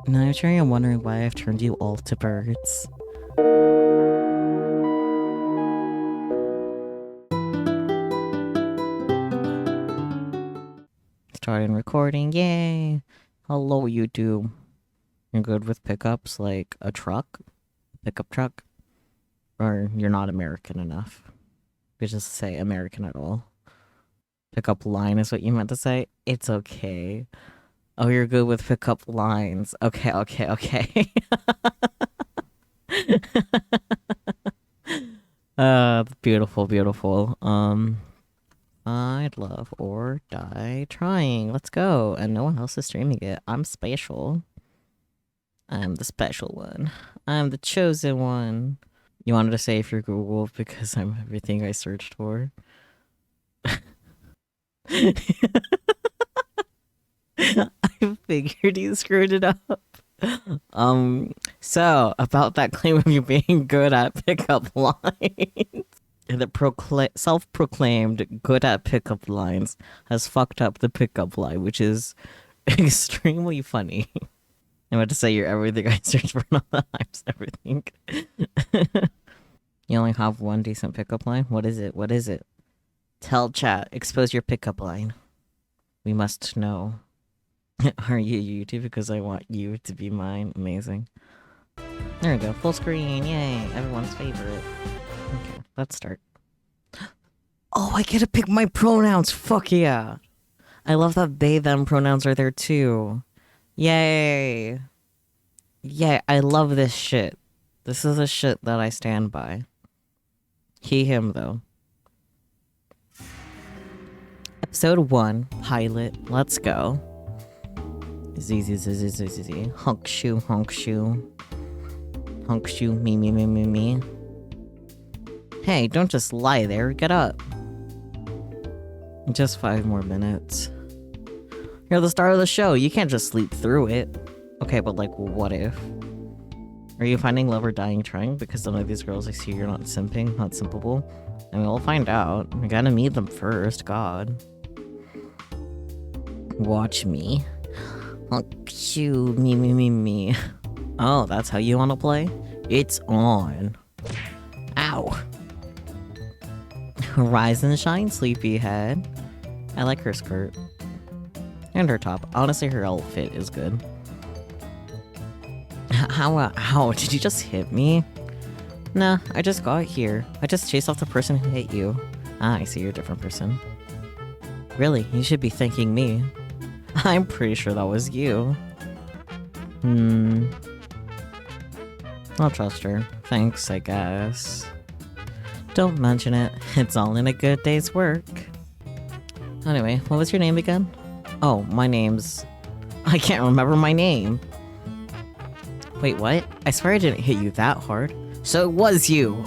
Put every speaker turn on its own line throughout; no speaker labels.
Now I'm sure you're wondering why I've turned you all to birds. Starting recording, yay! Hello, YouTube. You're good with pickups like a truck? Pickup truck? Or you're not American enough? You just say American at all. Pickup line is what you meant to say? It's okay. Oh, you're good with pickup lines. Okay, okay, okay. Beautiful, beautiful. I'd love or die trying. Let's go. And no one else is streaming it. I'm special. I'm the special one. I'm the chosen one. You wanted to say if you're Google because I'm everything I searched for. I figured you screwed it up. So about that claim of you being good at pickup lines. The self-proclaimed good at pickup lines has fucked up the pickup line, which is extremely funny. I'm about to say you're everything I searched for, not that I'm everything. You only have one decent pickup line? What is it? What is it? Tell chat. Expose your pickup line. We must know. Are you YouTube? Because I want you to be mine. Amazing. There we go. Full screen. Yay. Everyone's favorite. Okay, let's start. Oh, I get to pick my pronouns. Fuck yeah. I love that they, them pronouns are there too. Yay. Yeah, I love this shit. This is a shit that I stand by. He, him, though. Episode 1, pilot. Let's go. Z. Hunk shoe, honk shoe. Honk shoe, me. Hey, don't just lie there. Get up. Just 5 more minutes. You're the star of the show. You can't just sleep through it. Okay, but like, what if? Are you finding love or dying trying? Because some of these girls I see you're not simping, not simpable. And we'll find out. We gotta meet them first, God. Watch me. Phew, me. Oh, that's how you wanna play? It's on. Ow. Rise and shine, sleepyhead. I like her skirt. And her top. Honestly, her outfit is good. How? Did you just hit me? Nah, I just got here. I just chased off the person who hit you. Ah, I see you're a different person. Really, you should be thanking me. I'm pretty sure that was you. I'll trust her. Thanks, I guess. Don't mention it. It's all in a good day's work. Anyway, what was your name again? Oh, my name's... I can't remember my name. Wait, what? I swear I didn't hit you that hard. So it was you.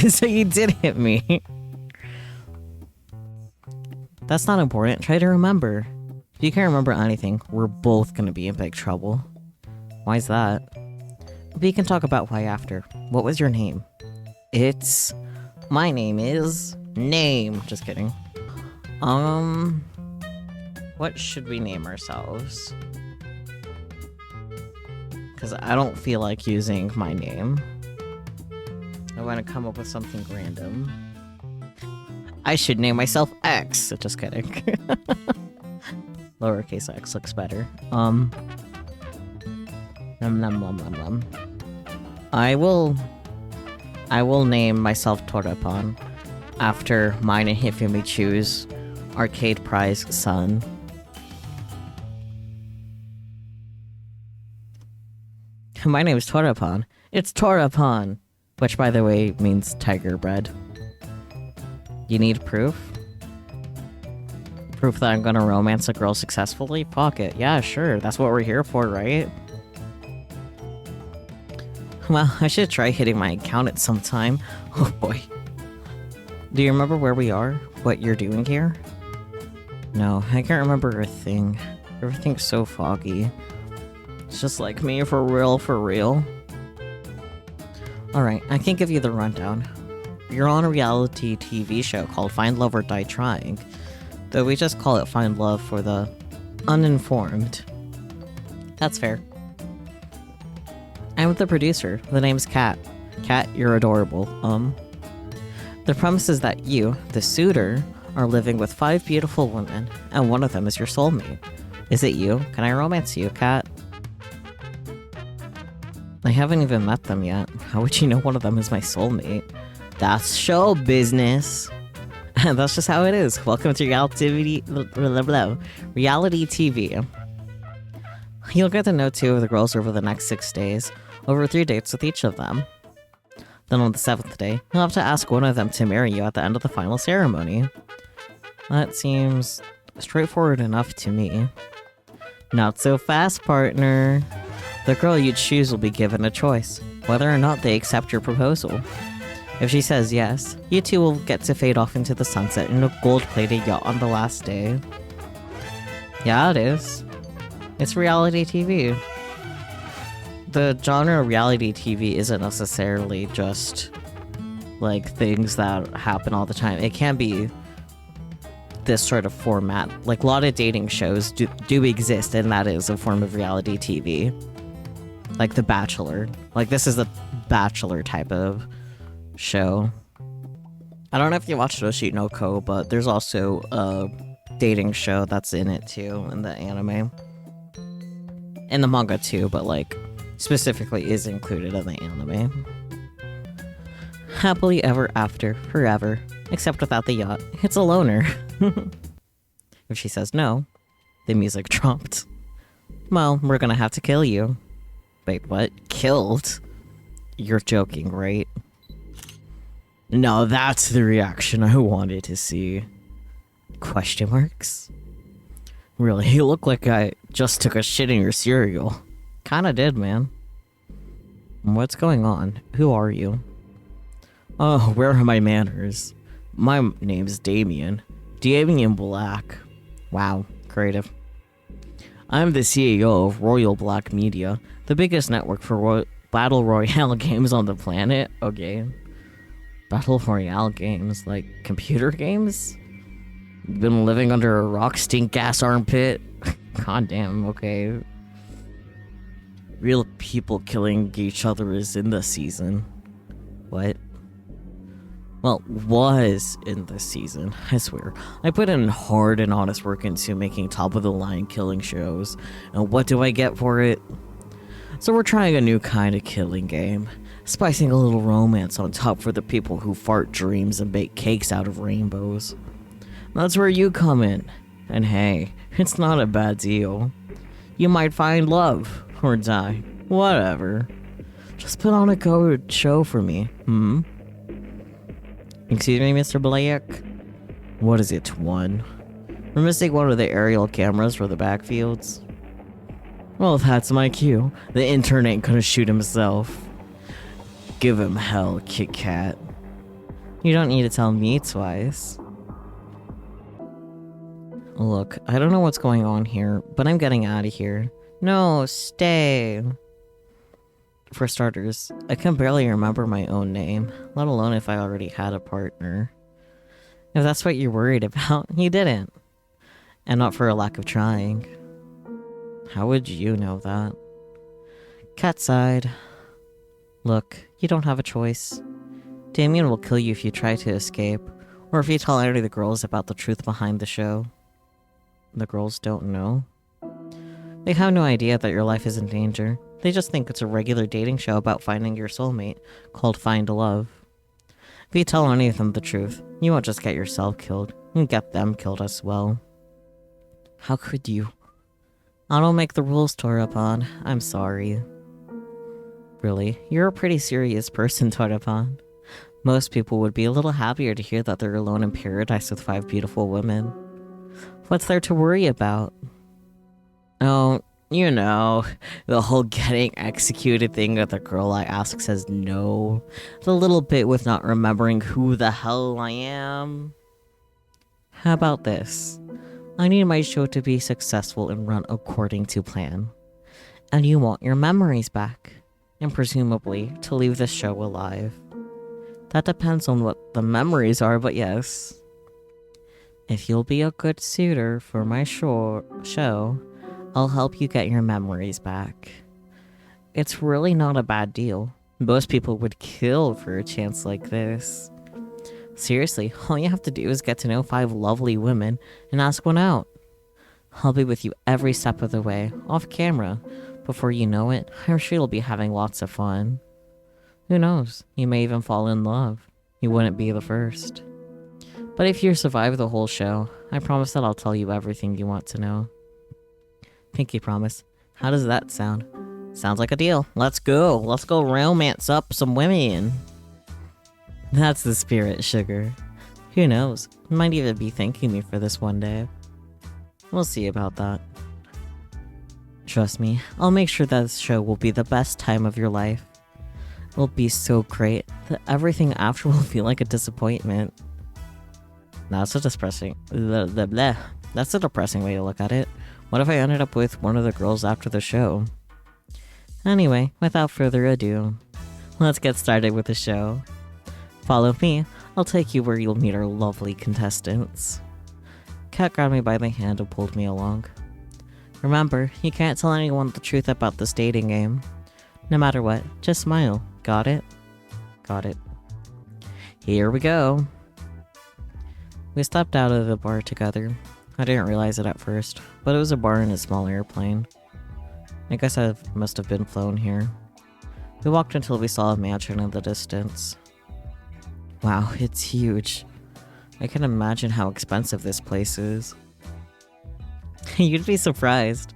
So you did hit me. That's not important. Try to remember. If you can't remember anything, we're both gonna be in big trouble. Why's that? We can talk about why after. What was your name? My name is... Name. Just kidding. What should we name ourselves? Because I don't feel like using my name. I want to come up with something random. I should name myself X. Just kidding. Lowercase x looks better. Nom nom nom nom nom. I will name myself Torapon after mine and Hifumi choose arcade prize son. My name is Torapon. It's Torapon, which by the way means tiger bread. You need proof? Proof that I'm gonna romance a girl successfully? Fuck it. Yeah, sure. That's what we're here for, right? Well, I should try hitting my account at some time. Oh boy. Do you remember where we are? What you're doing here? No, I can't remember a thing. Everything's so foggy. It's just like me, for real, for real. Alright, I can give you the rundown. You're on a reality TV show called Find Love or Die Trying, though we just call it Find Love for the uninformed. That's fair. I'm the producer. The name's Kat. Kat, you're adorable. The premise is that you, the suitor, are living with 5 beautiful women, and one of them is your soulmate. Is it you? Can I romance you, Kat? I haven't even met them yet. How would you know one of them is my soulmate? That's show business. That's just how it is. Welcome to reality TV. You'll get to know 2 of the girls over the next 6 days, over 3 dates with each of them. Then on the 7th day, you'll have to ask one of them to marry you at the end of the final ceremony. That seems straightforward enough to me. Not so fast, partner. The girl you choose will be given a choice, whether or not they accept your proposal. If she says yes, you 2 will get to fade off into the sunset in a gold-plated yacht on the last day. Yeah, it is. It's reality TV. The genre of reality TV isn't necessarily just, like, things that happen all the time. It can be this sort of format. Like, a lot of dating shows do exist, and that is a form of reality TV. Like The Bachelor. Like, this is a Bachelor type of show. I don't know if you watched Oshi no Ko, but there's also a dating show that's in it too, in the anime. In the manga too, but like, specifically is included in the anime. Happily ever after, forever. Except without the yacht. It's a loner. If she says no, the music dropped. Well, we're gonna have to kill you. Wait, what? Killed? You're joking, right? No, that's the reaction I wanted to see. Question marks? Really, you look like I just took a shit in your cereal. Kinda did, man. What's going on? Who are you? Oh, where are my manners? My name's Damien. Damien Black. Wow, creative. I'm the CEO of Royal Black Media, the biggest network for Battle Royale games on the planet. Okay. Battle Royale games? Like computer games? Been living under a rock, stink ass armpit? God damn, okay. Real people killing each other is in the season. What? Well, was in this season, I swear. I put in hard and honest work into making top-of-the-line killing shows, and what do I get for it? So we're trying a new kind of killing game, spicing a little romance on top for the people who fart dreams and bake cakes out of rainbows. That's where you come in, and hey, it's not a bad deal. You might find love, or die, whatever. Just put on a good show for me, Excuse me, Mr. Blake? What is it, one? We're missing one of the aerial cameras for the backfields. Well, that's my cue. The intern ain't gonna shoot himself. Give him hell, Kit Kat. You don't need to tell me twice. Look, I don't know what's going on here, but I'm getting out of here. No, stay. For starters, I can barely remember my own name, let alone if I already had a partner. If that's what you're worried about, you didn't. And not for a lack of trying. How would you know that? Cat sighed. Look, you don't have a choice. Damien will kill you if you try to escape, or if you tell any of the girls about the truth behind the show. The girls don't know? They have no idea that your life is in danger. They just think it's a regular dating show about finding your soulmate, called Find Love. If you tell any of them the truth, you won't just get yourself killed, you'll get them killed as well. How could you? I don't make the rules, Torapon. I'm sorry. Really, you're a pretty serious person, Torapon. Most people would be a little happier to hear that they're alone in paradise with 5 beautiful women. What's there to worry about? Oh, you know, the whole getting executed thing that the girl I ask says no. The little bit with not remembering who the hell I am. How about this? I need my show to be successful and run according to plan. And you want your memories back. And presumably, to leave the show alive. That depends on what the memories are, but yes. If you'll be a good suitor for my show, I'll help you get your memories back. it's really not a bad deal. Most people would kill for a chance like this. Seriously, all you have to do is get to know 5 lovely women and ask one out. I'll be with you every step of the way, off camera. Before you know it, I'm sure you'll be having lots of fun. Who knows, you may even fall in love. You wouldn't be the first. But if you survive the whole show, I promise that I'll tell you everything you want to know. Pinky promise. How does that sound? Sounds like a deal. Let's go. Let's go romance up some women. That's the spirit, sugar. Who knows? You might even be thanking me for this one day. We'll see about that. Trust me, I'll make sure that this show will be the best time of your life. It'll be so great that everything after will feel like a disappointment. That's a depressing... That's a depressing way to look at it. What if I ended up with one of the girls after the show? Anyway, without further ado, let's get started with the show. Follow me, I'll take you where you'll meet our lovely contestants. Kat grabbed me by the hand and pulled me along. Remember, you can't tell anyone the truth about this dating game. No matter what, just smile. Got it? Got it. Here we go. We stepped out of the bar together. I didn't realize it at first, but it was a bar in a small airplane. I guess I must have been flown here. We walked until we saw a mansion in the distance. Wow, it's huge. I can imagine how expensive this place is. You'd be surprised.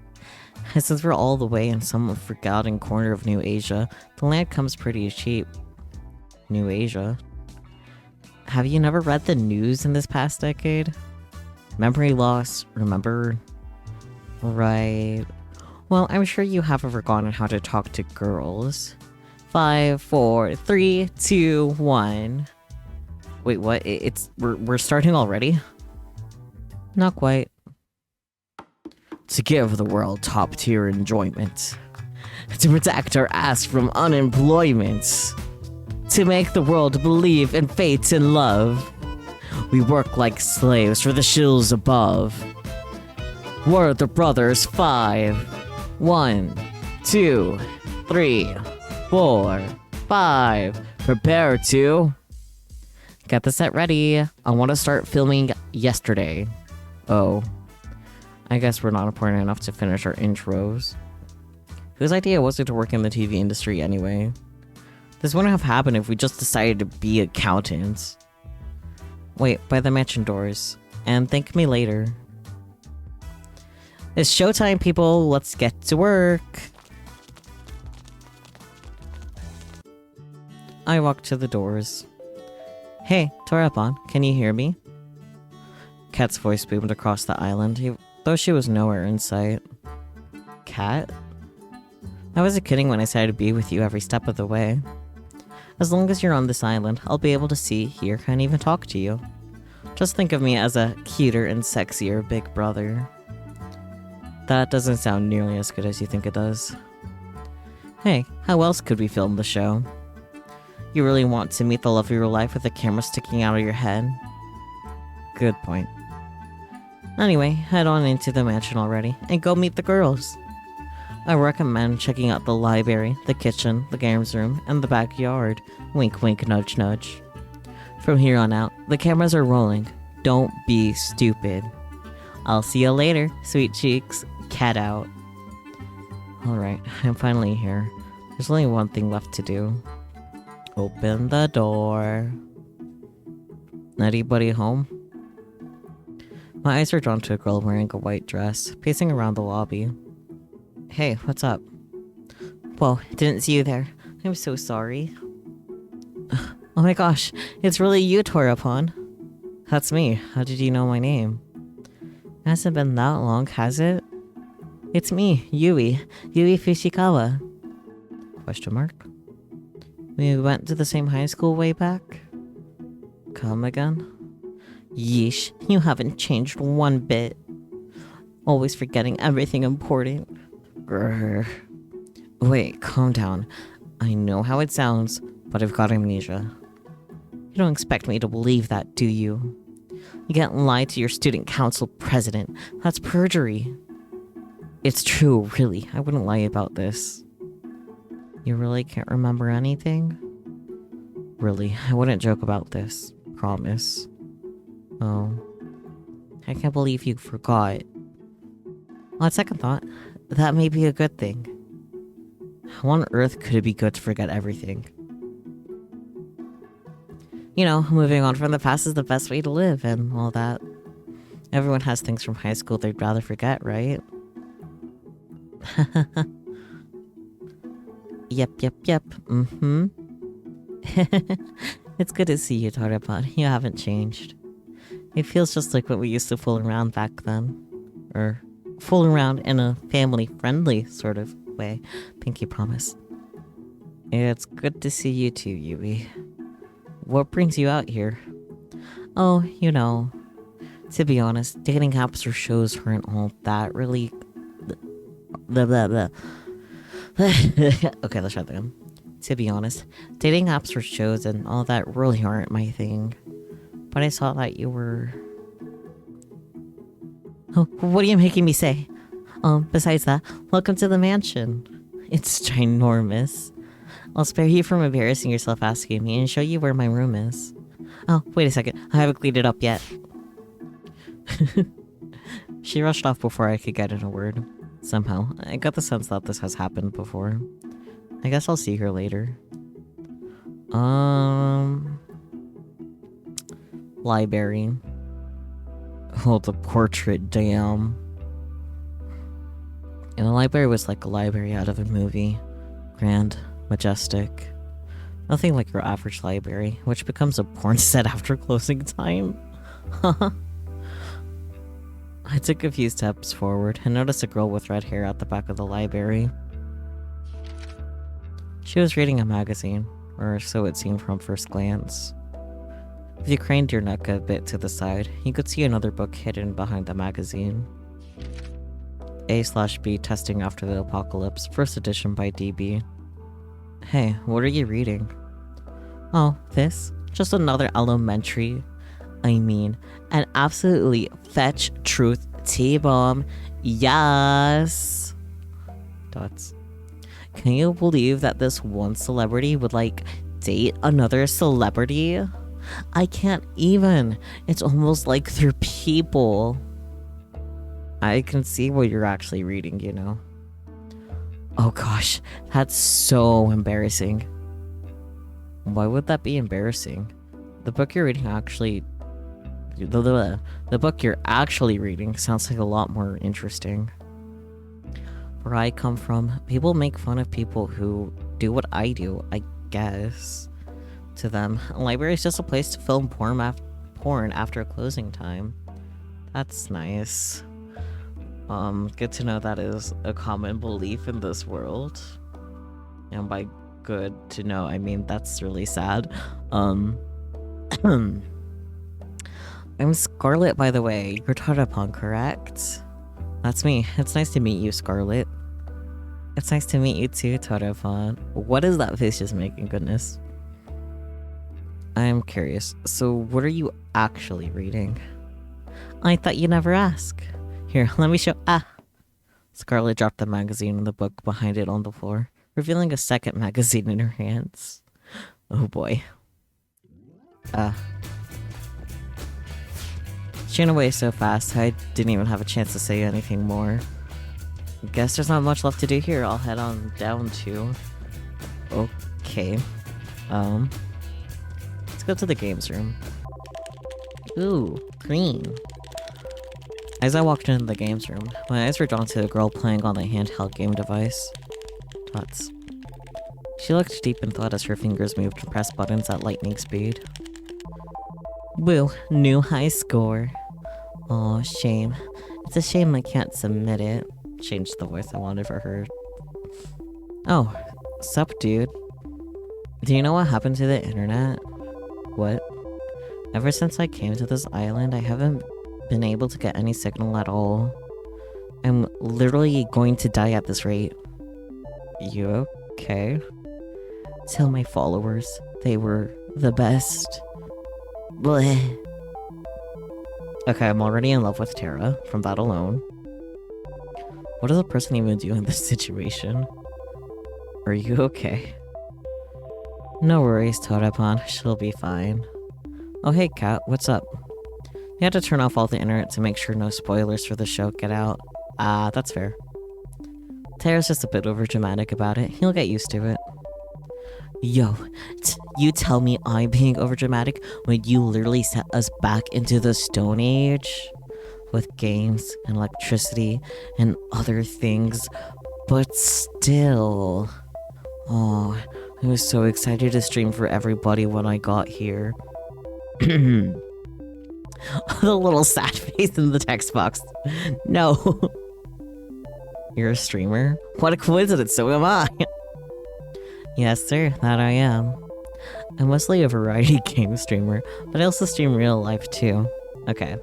Since we're all the way in some forgotten corner of New Asia, the land comes pretty cheap. New Asia? Have you never read the news in this past decade? Memory loss, remember? Right. Well, I'm sure you haven't forgotten how to talk to girls. 5, 4, 3, 2, 1. Wait, what? We're starting already? Not quite. To give the world top-tier enjoyment. To protect our ass from unemployment. To make the world believe in fate and love. We work like slaves for the shills above. We're the brothers 5. 1, 2, 3, 4, 5. Prepare to... Get the set ready. I want to start filming yesterday. Oh. I guess we're not important enough to finish our intros. Whose idea was it to work in the TV industry anyway? This wouldn't have happened if we just decided to be accountants. Wait, by the mansion doors. And thank me later. It's showtime, people. Let's get to work. I walked to the doors. Hey, Torapon, can you hear me? Kat's voice boomed across the island, though she was nowhere in sight. Kat? I wasn't kidding when I said I'd be with you every step of the way. As long as you're on this island, I'll be able to see, hear, and even talk to you. Just think of me as a cuter and sexier big brother. That doesn't sound nearly as good as you think it does. Hey, how else could we film the show? You really want to meet the love of your life with a camera sticking out of your head? Good point. Anyway, head on into the mansion already, and go meet the girls. I recommend checking out the library, the kitchen, the games room, and the backyard. Wink wink, nudge nudge. From here on out, the cameras are rolling. Don't be stupid. I'll see you later, sweet cheeks. Cat out. Alright, I'm finally here. There's only one thing left to do. Open the door. Anybody home? My eyes are drawn to a girl wearing a white dress, pacing around the lobby. Hey, what's up? Whoa, didn't see you there. I'm so sorry. Oh my gosh, it's really you, Torapon. That's me. How did you know my name? It hasn't been that long, has it? It's me, Yui. Yui Fushikawa. Question mark? We went to the same high school way back? Come again? Yeesh, you haven't changed one bit. Always forgetting everything important. Grr. Wait, calm down. I know how it sounds, but I've got amnesia. You don't expect me to believe that, do you? You can't lie to your student council president. That's perjury. It's true, really. I wouldn't lie about this. You really can't remember anything? Really, I wouldn't joke about this. Promise. Oh. I can't believe you forgot. On second thought, that may be a good thing. How on earth could it be good to forget everything? You know, moving on from the past is the best way to live and all that. Everyone has things from high school they'd rather forget, right? Yep. Mm-hmm. It's good to see you, Tarapod. You haven't changed. It feels just like what we used to fool around back then. Or fool around in a family-friendly sort of way. Pinky promise. It's good to see you too, Yui. What brings you out here? Oh, you know. To be honest, dating apps or shows aren't all that really... Blah, blah, blah. Okay, let's try that again. To be honest, dating apps or shows and all that really aren't my thing. But I saw that you were... Oh, what are you making me say? Besides that, welcome to the mansion. It's ginormous. I'll spare you from embarrassing yourself asking me and show you where my room is. Oh, wait a second. I haven't cleaned it up yet. She rushed off before I could get in a word. Somehow, I got the sense that this has happened before. I guess I'll see her later. Library. Oh, the portrait, damn. And the library was like a library out of a movie. Grand, majestic. Nothing like your average library, which becomes a porn set after closing time. I took a few steps forward and noticed a girl with red hair at the back of the library. She was reading a magazine, or so it seemed from first glance. If you craned your neck a bit to the side, you could see another book hidden behind the magazine. A/B Testing After the Apocalypse, first edition by DB. Hey, what are you reading? Oh, this? Just another elementary. An absolutely fetch truth T-bomb. Yes! Dots. Can you believe that this one celebrity would, like, date another celebrity? I can't even. It's almost like they're people. I can see what you're actually reading, you know. Oh gosh, that's so embarrassing. Why would that be embarrassing? The book you're reading actually... The book you're actually reading sounds like a lot more interesting. Where I come from, people make fun of people who do what I do, I guess. To them, a library is just a place to film porn after closing time. That's nice. Good to know that is a common belief in this world. And by good to know, I mean that's really sad. I'm Scarlet, by the way. You're Tarapon, correct? That's me. It's nice to meet you, Scarlet. It's nice to meet you too, Tarapon. What is that face just making? Goodness. I'm curious. So, what are you actually reading? I thought you'd never ask. Here, let me show. Ah! Scarlet dropped the magazine and the book behind it on the floor, revealing a second magazine in her hands. Oh boy. She ran away so fast, I didn't even have a chance to say anything more. Guess there's not much left to do here. I'll head on down to... Okay. Let's go to the games room. Ooh, green. As I walked into the games room, my eyes were drawn to a girl playing on the handheld game device. Dots. She looked deep in thought as her fingers moved to press buttons at lightning speed. Woo, new high score. Aw, shame. It's a shame I can't submit it. Changed the voice I wanted for her. Oh, sup, dude. Do you know what happened to the internet? What? Ever since I came to this island, I haven't been able to get any signal at all. I'm literally going to die at this rate. You okay? Tell my followers they were the best. Bleh. Okay, I'm already in love with Tara, from that alone. What does a person even do in this situation? Are you okay? No worries, Torapon. She'll be fine. Oh hey, Kat, what's up? You had to turn off all the internet to make sure no spoilers for the show get out. Ah, that's fair. Tara's just a bit overdramatic about it. He'll get used to it. Yo, you tell me I'm being overdramatic when you literally set us back into the Stone Age? With games and electricity and other things, but still. Oh, I was so excited to stream for everybody when I got here. The little sad face in the text box. No. You're a streamer? What a coincidence, so am I. Yes, sir, that I am. I'm mostly a variety game streamer, but I also stream real life too. Okay.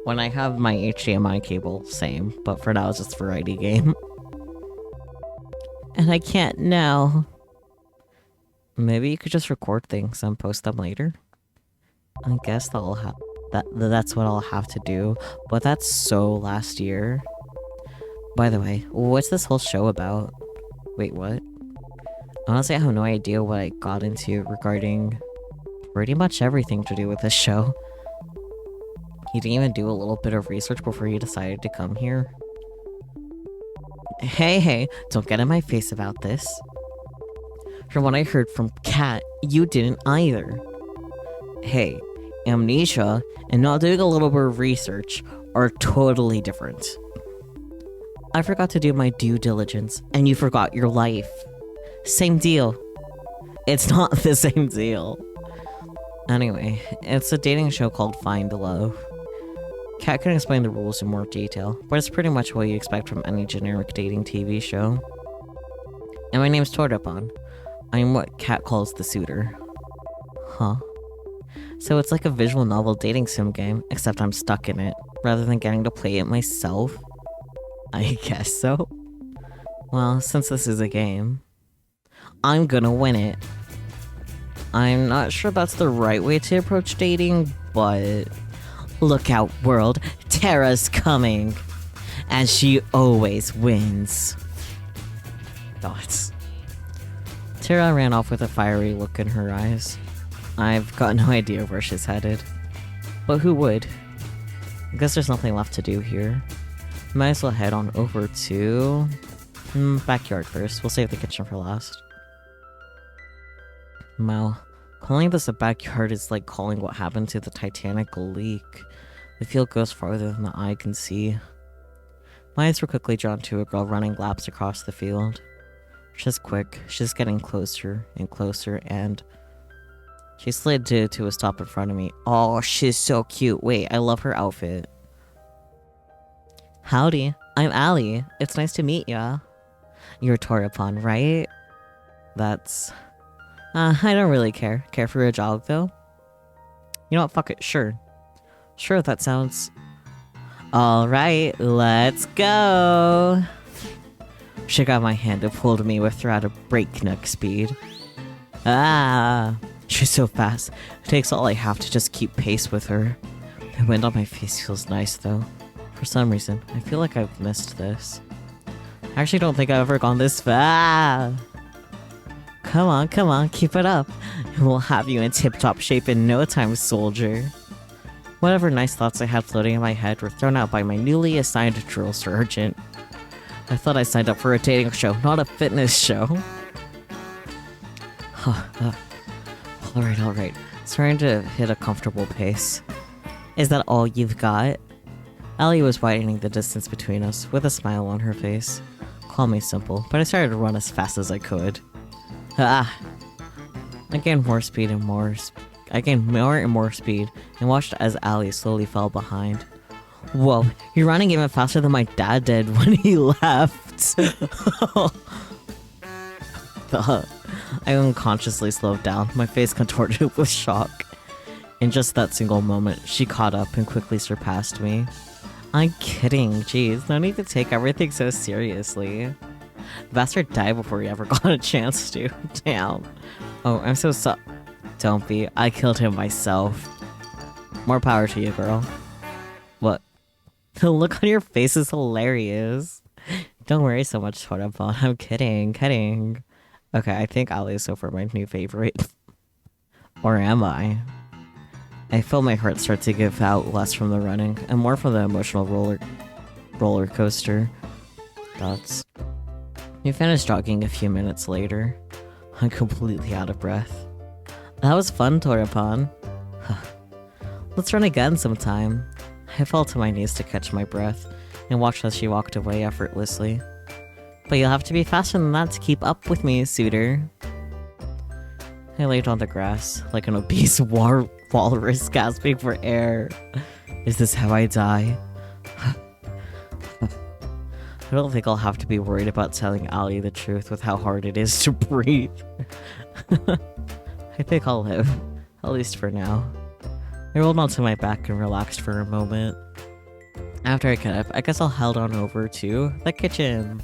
When I have my HDMI cable, same, but for now it's just variety game. And I can't now. Maybe you could just record things and post them later? I guess that's what I'll have to do, but that's so last year. By the way, what's this whole show about? Wait, what? Honestly, I have no idea what I got into regarding pretty much everything to do with this show. You didn't even do a little bit of research before you decided to come here? Hey, don't get in my face about this. From what I heard from Kat, you didn't either. Hey, amnesia and not doing a little bit of research are totally different. I forgot to do my due diligence, and you forgot your life. Same deal. It's not the same deal. Anyway, it's a dating show called Find Love. Kat can explain the rules in more detail, but it's pretty much what you expect from any generic dating TV show. And my name's Torapon. I'm what Kat calls the suitor. Huh. So it's like a visual novel dating sim game, except I'm stuck in it, rather than getting to play it myself. I guess so. Well, since this is a game, I'm gonna win it. I'm not sure that's the right way to approach dating, but... Look out, world. Tara's coming. And she always wins. Thoughts. Tara ran off with a fiery look in her eyes. I've got no idea where she's headed. But who would? I guess there's nothing left to do here. Might as well head on over to... backyard first. We'll save the kitchen for last. Well, calling this a backyard is like calling what happened to the Titanic a leak. The field goes farther than the eye can see. My eyes were quickly drawn to a girl running laps across the field. She's quick, she's getting closer and closer, and... She slid to a stop in front of me. Oh, she's so cute. Wait, I love her outfit. Howdy, I'm Allie. It's nice to meet ya. You're Torapon, right? That's... I don't really care. Care for a jog, though? You know what, fuck it, sure. Sure, that sounds... Alright, let's go! She got my hand and pulled me with her at a breakneck speed. Ah! She's so fast. It takes all I have to just keep pace with her. The wind on my face feels nice, though. For some reason, I feel like I've missed this. I actually don't think I've ever gone this fast. Come on, keep it up. We'll have you in tip-top shape in no time, soldier. Whatever nice thoughts I had floating in my head were thrown out by my newly assigned drill sergeant. I thought I signed up for a dating show, not a fitness show. Alright. Starting to hit a comfortable pace. Is that all you've got? Allie was widening the distance between us, with a smile on her face. Call me simple, but I started to run as fast as I could. I gained more and more speed, and watched as Allie slowly fell behind. Whoa, you're running even faster than my dad did when he left. I unconsciously slowed down, my face contorted with shock. In just that single moment, she caught up and quickly surpassed me. I'm kidding, jeez, no need to take everything so seriously. The bastard died before he ever got a chance to. Damn. Oh, I'm so Don't be. I killed him myself. More power to you, girl. What? The look on your face is hilarious. Don't worry so much, Torapon. I'm kidding. Okay, I think Ali is so far my new favorite. Or am I? I feel my heart start to give out less from the running and more from the emotional roller coaster. Thoughts. We finished jogging a few minutes later. I'm completely out of breath. That was fun, Torapan. Let's run again sometime. I fell to my knees to catch my breath and watched as she walked away effortlessly. But you'll have to be faster than that to keep up with me, suitor. I laid on the grass like an obese walrus gasping for air. Is this how I die? I don't think I'll have to be worried about telling Ali the truth with how hard it is to breathe. I think I'll live, at least for now. I rolled onto my back and relaxed for a moment. After I got up, I guess I'll head on over to the kitchen.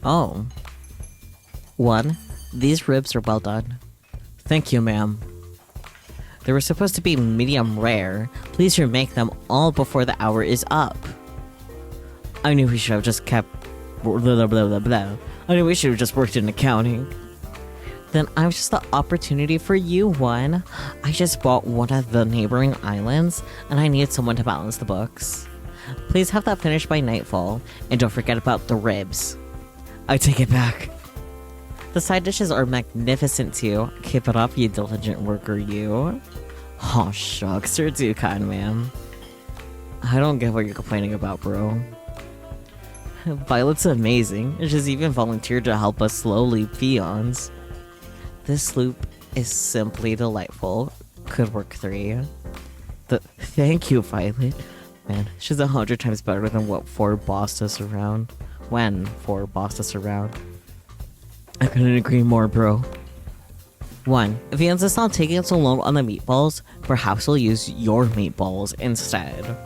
Oh. 1. These ribs are well done. Thank you, ma'am. They were supposed to be medium rare. Please remake them all before the hour is up. I knew we should have just kept... blah, blah, blah, blah, blah. I knew we should have just worked in accounting. Then I was just the opportunity for you, one. I just bought one of the neighboring islands, and I need someone to balance the books. Please have that finished by nightfall, and don't forget about the ribs. I take it back. The side dishes are magnificent too. Keep it up, you diligent worker, you. Oh, shucks, you're too kind, ma'am. I don't get what you're complaining about, bro. Violet's amazing. She's even volunteered to help us slowly peons. This sloop is simply delightful. Could work 3. Thank you, Violet. Man, she's 100 times better than what Ford bossed us around. When Ford bossed us around. I couldn't agree more, bro. 1. If you insist on taking so long on the meatballs, perhaps we'll use your meatballs instead.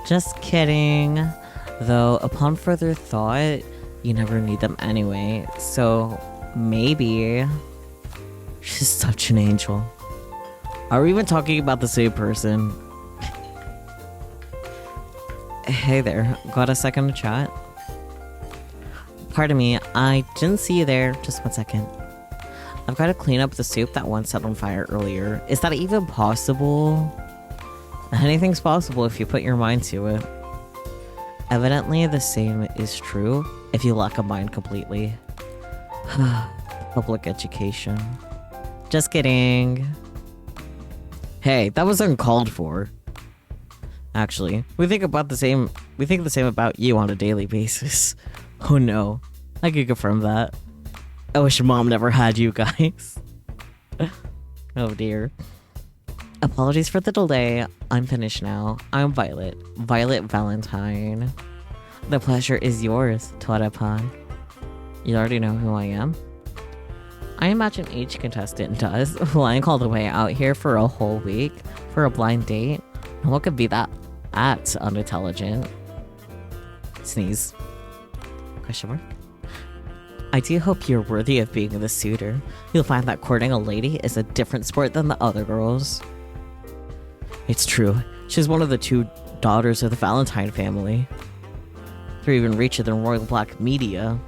Just kidding. Though, upon further thought, you never need them anyway, so maybe... She's such an angel. Are we even talking about the same person? Hey there, got a second to chat? Pardon me, I didn't see you there. Just 1 second. I've got to clean up the soup that one set on fire earlier. Is that even possible? Anything's possible if you put your mind to it. Evidently, the same is true if you lack a mind completely. Public education. Just kidding. Hey, that was uncalled for. Actually, we think the same about you on a daily basis. Oh no, I can confirm that. I wish mom never had you guys. Oh dear. Apologies for the delay. I'm finished now. I'm Violet. Violet Valentine. The pleasure is yours, Torapan. You already know who I am? I imagine each contestant does, flying all the way out here for a whole week for a blind date. What could be that unintelligent? Sneeze. Question mark? I do hope you're worthy of being the suitor. You'll find that courting a lady is a different sport than the other girls. It's true. She's one of the 2 daughters of the Valentine family. They're even richer than Royal Black Media.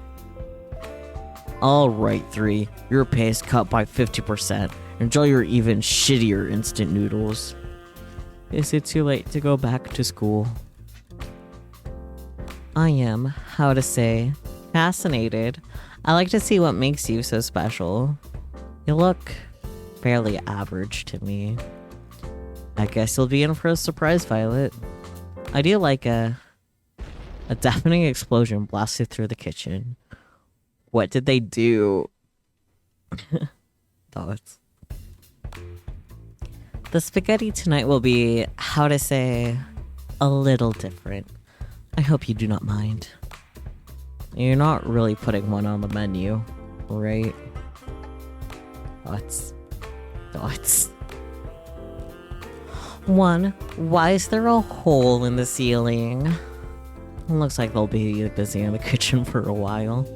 Alright, 3. Your pay is cut by 50%. Enjoy your even shittier instant noodles. Is it too late to go back to school? I am, how to say, fascinated. I like to see what makes you so special. You look fairly average to me. I guess you'll be in for a surprise, Violet. I do like a deafening explosion blasted through the kitchen. What did they do? Thoughts. The spaghetti tonight will be, how to say, a little different. I hope you do not mind. You're not really putting one on the menu, right? Thoughts. 1. Why is there a hole in the ceiling? Looks like they'll be busy in the kitchen for a while.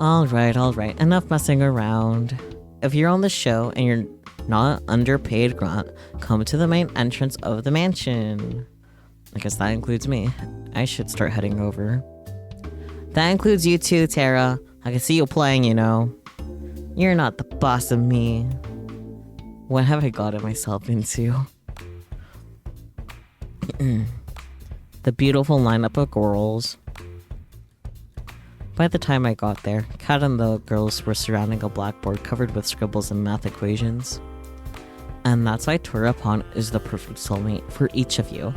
Alright. Enough messing around. If you're on the show and you're not underpaid grunt, come to the main entrance of the mansion. I guess that includes me. I should start heading over. That includes you too, Tara. I can see you playing, you know. You're not the boss of me. What have I gotten myself into? The beautiful lineup of girls. By the time I got there, Kat and the girls were surrounding a blackboard covered with scribbles and math equations. And that's why Torapon is the perfect soulmate for each of you.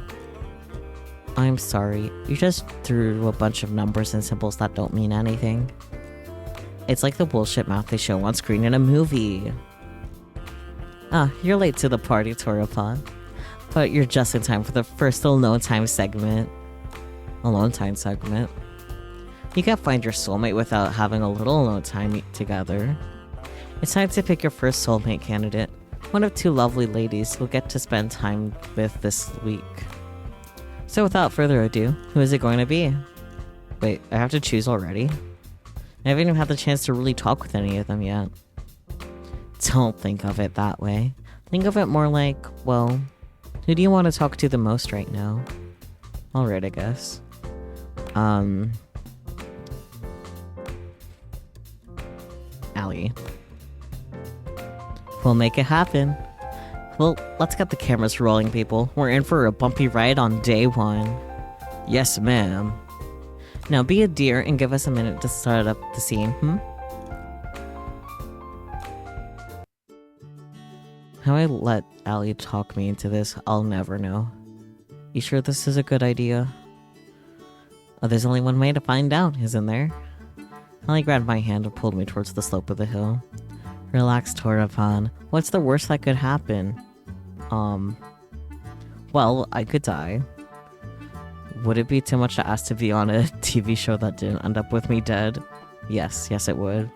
I'm sorry, you just threw a bunch of numbers and symbols that don't mean anything. It's like the bullshit math they show on screen in a movie. Ah, you're late to the party, Torapon. But you're just in time for the first alone time segment. Alone time segment. You can't find your soulmate without having a little alone time together. It's time to pick your first soulmate candidate. One of two lovely ladies you'll get to spend time with this week. So without further ado, who is it going to be? Wait, I have to choose already? I haven't even had the chance to really talk with any of them yet. Don't think of it that way. Think of it more like, well, who do you want to talk to the most right now? Alright, I guess. Allie. We'll make it happen. Well, let's get the cameras rolling, people. We're in for a bumpy ride on day 1. Yes, ma'am. Now be a dear and give us a minute to start up the scene, How I let Allie talk me into this, I'll never know. You sure this is a good idea? Oh, there's only one way to find out, isn't there? Allie grabbed my hand and pulled me towards the slope of the hill. Relax, Torapon. What's the worst that could happen? Well, I could die. Would it be too much to ask to be on a TV show that didn't end up with me dead? Yes, it would.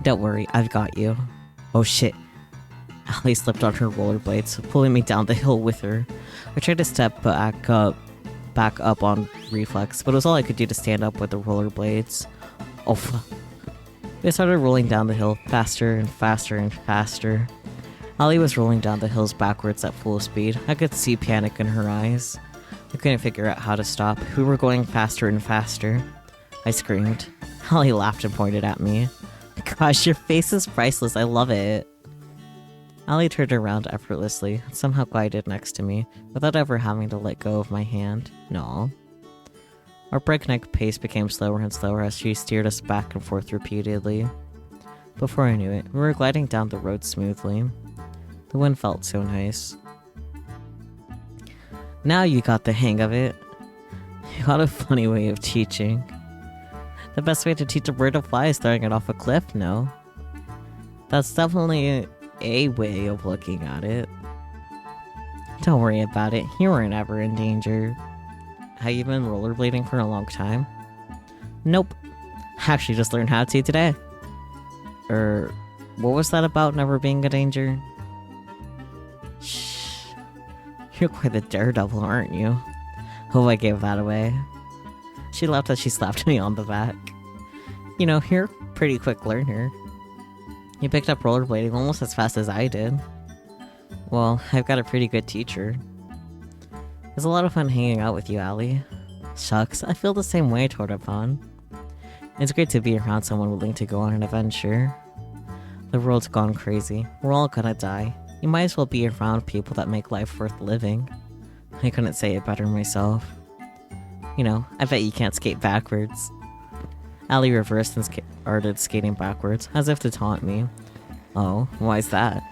Don't worry, I've got you. Oh shit. Allie slipped on her rollerblades, pulling me down the hill with her. I tried to step back up on reflex, but it was all I could do to stand up with the rollerblades. Oh fuck. We started rolling down the hill, faster and faster and faster. Allie was rolling down the hills backwards at full speed. I could see panic in her eyes. I couldn't figure out how to stop. We were going faster and faster. I screamed. Allie laughed and pointed at me. Gosh, your face is priceless. I love it. Allie turned around effortlessly and somehow glided next to me without ever having to let go of my hand. No. Our breakneck pace became slower and slower as she steered us back and forth repeatedly. Before I knew it, we were gliding down the road smoothly. The wind felt so nice. Now you got the hang of it. You got a funny way of teaching. The best way to teach a bird to fly is throwing it off a cliff, no? That's definitely a way of looking at it. Don't worry about it, you weren't ever in danger. Have you been rollerblading for a long time? Nope. Actually just learned how to today. What was that about never being in danger? Shh. You're quite the daredevil, aren't you? Oh, I gave that away. She laughed as she slapped me on the back. You know, you're a pretty quick learner. You picked up rollerblading almost as fast as I did. Well, I've got a pretty good teacher. It was a lot of fun hanging out with you, Allie. Shucks, I feel the same way, Torapon. It's great to be around someone willing to go on an adventure. The world's gone crazy. We're all gonna die. You might as well be around people that make life worth living. I couldn't say it better myself. You know, I bet you can't skate backwards. Allie reversed and started skating backwards, as if to taunt me. Oh, why's that?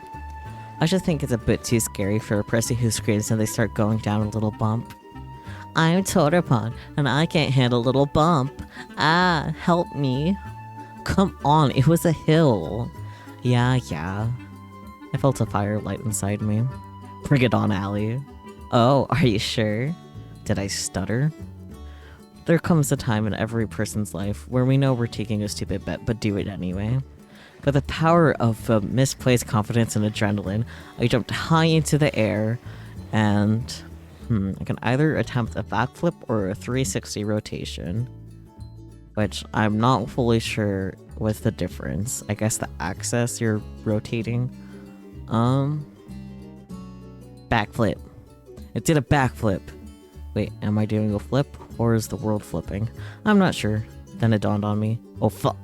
I just think it's a bit too scary for a person who screams and they start going down a little bump. I'm Torapon, and I can't handle a little bump. Ah, help me. Come on, it was a hill. Yeah. I felt a fire light inside me. Bring it on, Allie. Oh, are you sure? Did I stutter? There comes a time in every person's life where we know we're taking a stupid bet, but do it anyway. With the power of misplaced confidence and adrenaline, I jumped high into the air, and I can either attempt a backflip or a 360 rotation, which I'm not fully sure what's the difference. I guess the axis you're rotating. Backflip. It did a backflip. Wait, am I doing a flip, or is the world flipping? I'm not sure. Then it dawned on me. Oh, fuck.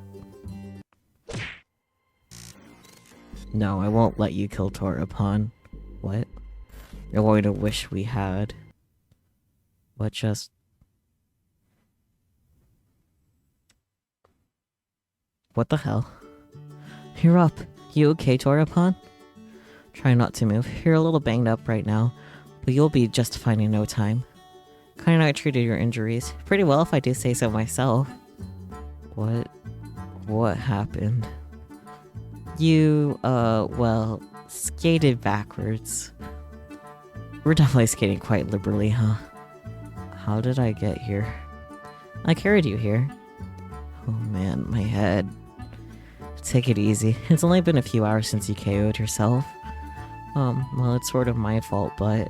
No, I won't let you kill Torapon. What? You're going to wish we had. What just... What the hell? You're up. You okay, Torapon? Try not to move. You're a little banged up right now, but you'll be just fine in no time. Kinda I treated your injuries pretty well if I do say so myself. What happened? You, well, skated backwards. We're definitely skating quite liberally, huh? How did I get here? I carried you here. Oh man, my head. Take it easy. It's only been a few hours since you KO'd yourself. Well, it's sort of my fault, but...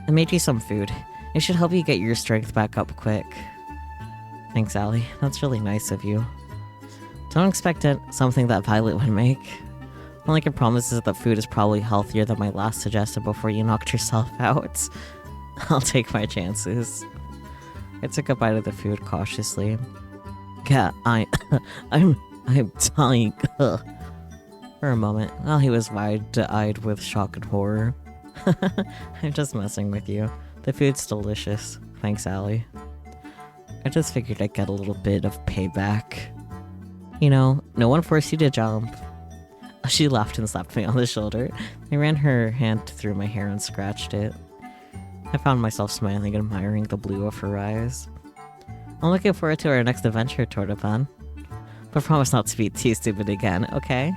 I made you some food. It should help you get your strength back up quick. Thanks, Allie. That's really nice of you. Don't expect something that Violet would make. All I can promise is that the food is probably healthier than my last suggestion before you knocked yourself out. I'll take my chances. I took a bite of the food cautiously. Yeah, I'm dying. For a moment, while he was wide-eyed with shock and horror. I'm just messing with you. The food's delicious. Thanks, Allie. I just figured I'd get a little bit of payback. You know, no one forced you to jump. She laughed and slapped me on the shoulder. I ran her hand through my hair and scratched it. I found myself smiling and admiring the blue of her eyes. I'm looking forward to our next adventure, Tortapan. But promise not to be too stupid again, okay?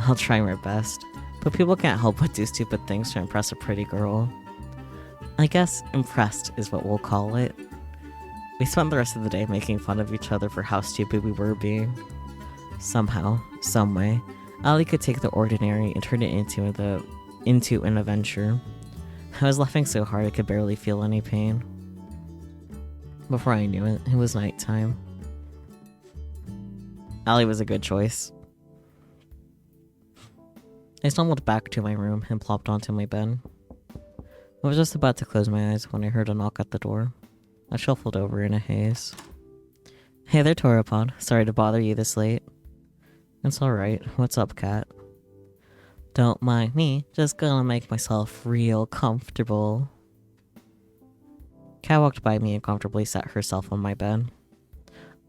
I'll try my best. But people can't help but do stupid things to impress a pretty girl. I guess impressed is what we'll call it. We spent the rest of the day making fun of each other for how stupid we were being. Somehow, someway, Allie could take the ordinary and turn it into an adventure. I was laughing so hard I could barely feel any pain. Before I knew it, it was nighttime. Allie was a good choice. I stumbled back to my room and plopped onto my bed. I was just about to close my eyes when I heard a knock at the door. I shuffled over in a haze. Hey there, Torapon. Sorry to bother you this late. It's alright. What's up, Cat? Don't mind me. Just gonna make myself real comfortable. Cat walked by me and comfortably sat herself on my bed.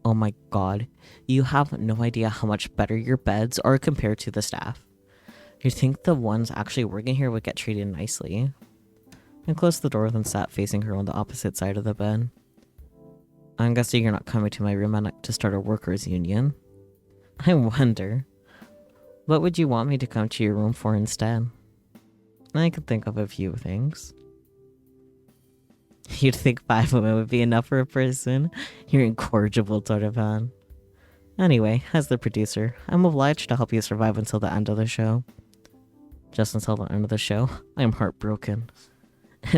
Oh my god. You have no idea how much better your beds are compared to the staff. You'd think the ones actually working here would get treated nicely. I closed the door, then sat facing her on the opposite side of the bed. I'm guessing you're not coming to my room to start a workers' union. I wonder. What would you want me to come to your room for instead? I could think of a few things. You'd think 5 women would be enough for a person? You're incorrigible, Tortapan. Anyway, as the producer, I'm obliged to help you survive until the end of the show. Just until the end of the show, I'm heartbroken.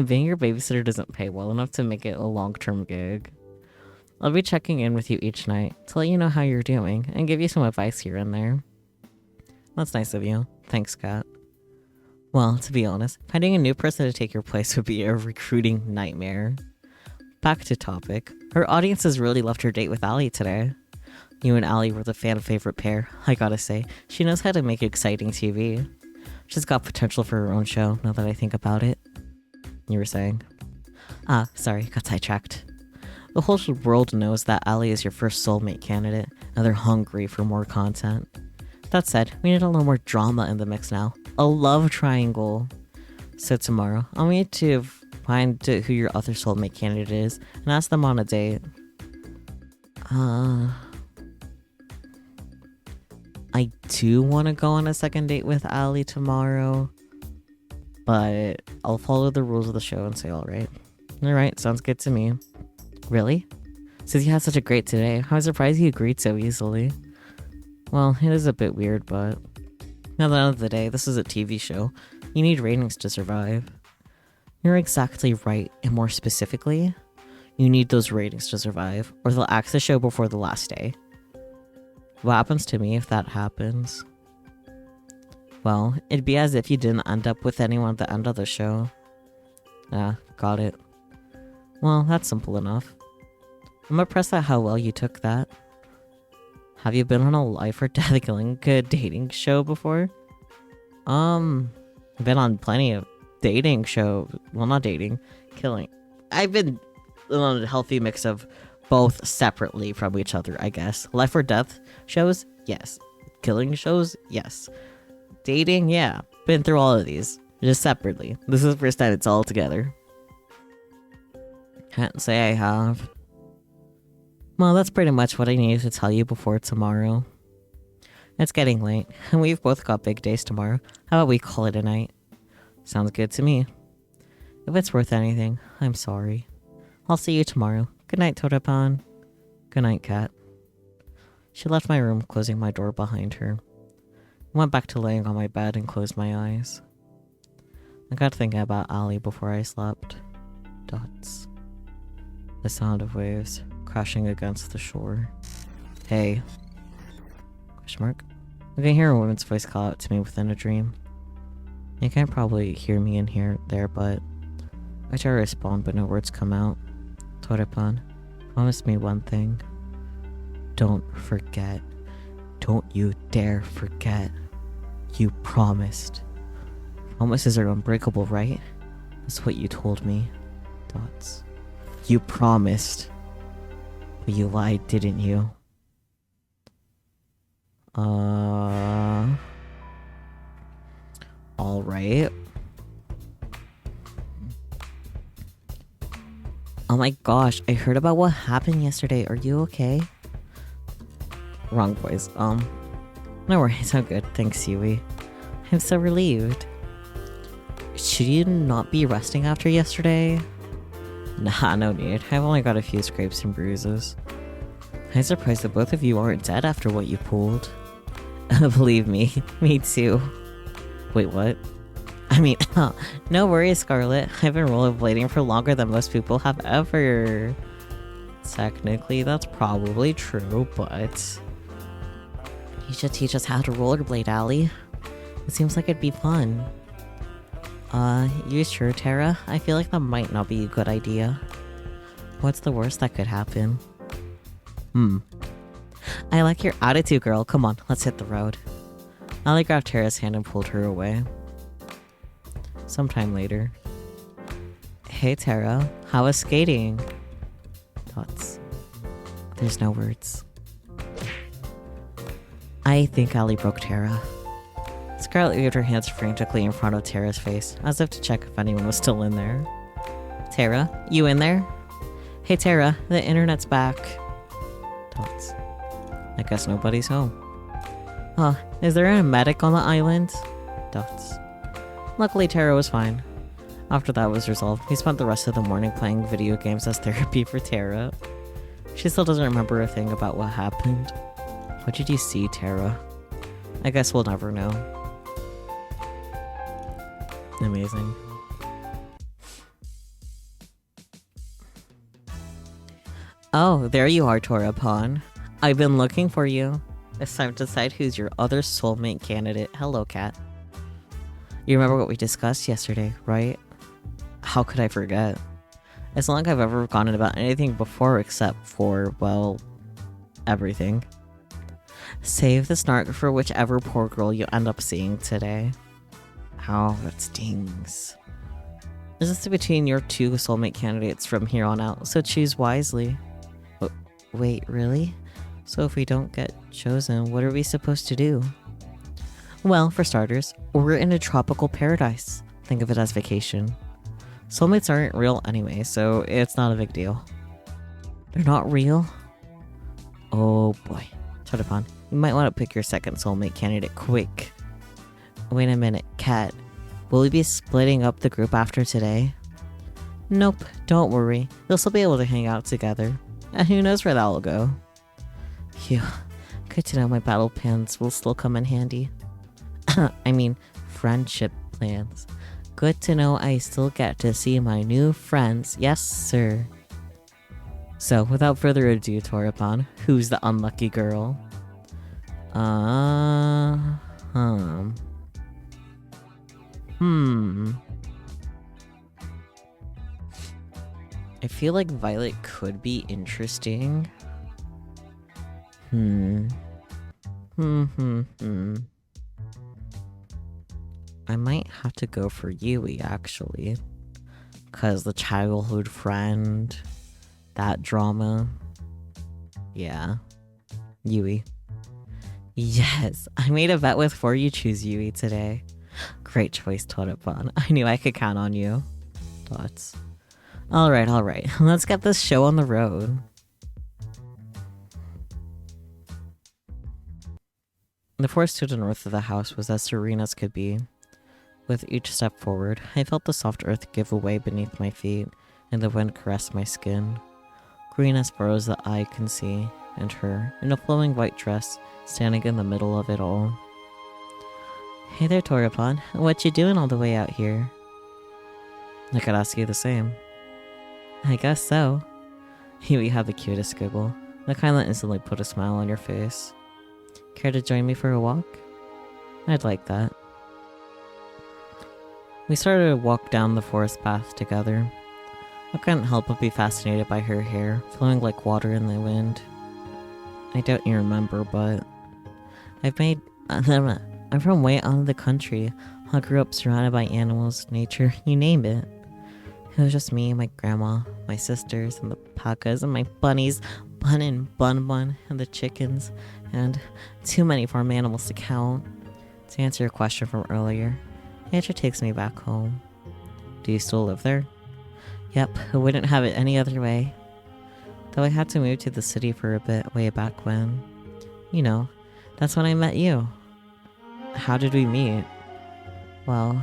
Being your babysitter doesn't pay well enough to make it a long-term gig. I'll be checking in with you each night to let you know how you're doing and give you some advice here and there. That's nice of you. Thanks, Kat. Well, to be honest, finding a new person to take your place would be a recruiting nightmare. Back to topic. Her audience has really loved her date with Allie today. You and Allie were the fan-favorite pair, I gotta say. She knows how to make exciting TV. She's got potential for her own show, now that I think about it. You were saying? Ah, sorry, got sidetracked. The whole world knows that Allie is your first soulmate candidate, and they're hungry for more content. That said, we need a little more drama in the mix now. A love triangle. So tomorrow, I'll need to find who your other soulmate candidate is, and ask them on a date. I do want to go on a second date with Allie tomorrow, but I'll follow the rules of the show and say alright. Alright, sounds good to me. Really? Since you had such a great today, I was surprised you agreed so easily. Well, it is a bit weird, but at the end of the day, this is a TV show. You need ratings to survive. You're exactly right, and more specifically, you need those ratings to survive, or they'll axe the show before the last day. What happens to me if that happens? Well, it'd be as if you didn't end up with anyone at the end of the show. Ah, got it. Well, that's simple enough. I'm impressed at how well you took that. Have you been on a life or death killing dating show before? I've been on plenty of dating show. Well, not dating, killing. I've been on a healthy mix of both separately from each other, I guess. Life or death shows, yes. Killing shows, yes. Dating, yeah. Been through all of these, just separately. This is the first time it's all together. Can't say I have. Well, that's pretty much what I needed to tell you before tomorrow. It's getting late, and we've both got big days tomorrow. How about we call it a night? Sounds good to me. If it's worth anything, I'm sorry. I'll see you tomorrow. Good night, Todapan. Good night, Cat. She left my room, closing my door behind her. I went back to laying on my bed and closed my eyes. I got thinking about Ali before I slept. Dots. The sound of waves crashing against the shore. Hey. Question mark. I can hear a woman's voice call out to me within a dream. You can't probably hear me in there, but I try to respond, but no words come out. Torepan, promise me one thing. Don't forget. Don't you dare forget. You promised. Promises are unbreakable, right? That's what you told me. Dots. You promised. But you lied, didn't you? Alright. Oh my gosh, I heard about what happened yesterday. Are you okay? Wrong voice. No worries, I'm good. Thanks, Yui. I'm so relieved. Should you not be resting after yesterday? Nah, no need. I've only got a few scrapes and bruises. I'm surprised that both of you aren't dead after what you pulled. Believe me, me too. Wait, what? I mean, no worries, Scarlet. I've been rollerblading for longer than most people have ever. Technically, that's probably true, but you should teach us how to rollerblade, Allie. It seems like it'd be fun. You sure, Tara? I feel like that might not be a good idea. What's the worst that could happen? I like your attitude, girl. Come on, let's hit the road. Allie grabbed Tara's hand and pulled her away. Sometime later. Hey, Tara. How was skating? Dots. There's no words. I think Allie broke Tara. Scarlet waved her hands frantically in front of Tara's face, as if to check if anyone was still in there. Tara, you in there? Hey, Tara, the internet's back. Dots. I guess nobody's home. Huh, is there a medic on the island? Dots. Luckily, Tara was fine. After that was resolved, we spent the rest of the morning playing video games as therapy for Tara. She still doesn't remember a thing about what happened. What did you see, Tara? I guess we'll never know. Amazing. Oh, there you are, Torapan. I've been looking for you. It's time to decide who's your other soulmate candidate. Hello, Cat. You remember what we discussed yesterday, right? How could I forget? It's not like I've ever forgotten about anything before except for, well, everything. Save the snark for whichever poor girl you end up seeing today. Ow, that stings. This is between your two soulmate candidates from here on out, so choose wisely. Wait, really? So if we don't get chosen, what are we supposed to do? Well, for starters, we're in a tropical paradise. Think of it as vacation. Soulmates aren't real anyway, so it's not a big deal. They're not real? Oh boy. Todapan, you might want to pick your second soulmate candidate quick. Wait a minute, Cat. Will we be splitting up the group after today? Nope, don't worry. You'll still be able to hang out together. And who knows where that'll go. Phew. Good to know my battle plans will still come in handy. I mean, friendship plans. Good to know I still get to see my new friends. Yes, sir. So, without further ado, Torapan, who's the unlucky girl? I feel like Violet could be interesting. I might have to go for Yui, actually. Because the childhood friend, that drama. Yeah. Yui. Yes, I made a bet with 4 you choose Yui today. Great choice, Toripon. I knew I could count on you. Thoughts. Alright. Let's get this show on the road. The forest to the north of the house was as serene as could be. With each step forward, I felt the soft earth give way beneath my feet, and the wind caressed my skin. Green as furrows the eye can see, and her, in a flowing white dress, standing in the middle of it all. Hey there, Toripon. What you doing all the way out here? I could ask you the same. I guess so. You had the cutest giggle, the kind that instantly put a smile on your face. Care to join me for a walk? I'd like that. We started to walk down the forest path together. I couldn't help but be fascinated by her hair, flowing like water in the wind. I don't even remember, but I'm from way out of the country. I grew up surrounded by animals, nature, you name it. It was just me, my grandma, my sisters, and the pakas, and my bunnies, Bun and Bun Bun, and the chickens, and too many farm animals to count. To answer your question from earlier, nature takes me back home. Do you still live there? Yep, I wouldn't have it any other way. Though I had to move to the city for a bit way back when. You know, that's when I met you. How did we meet? Well,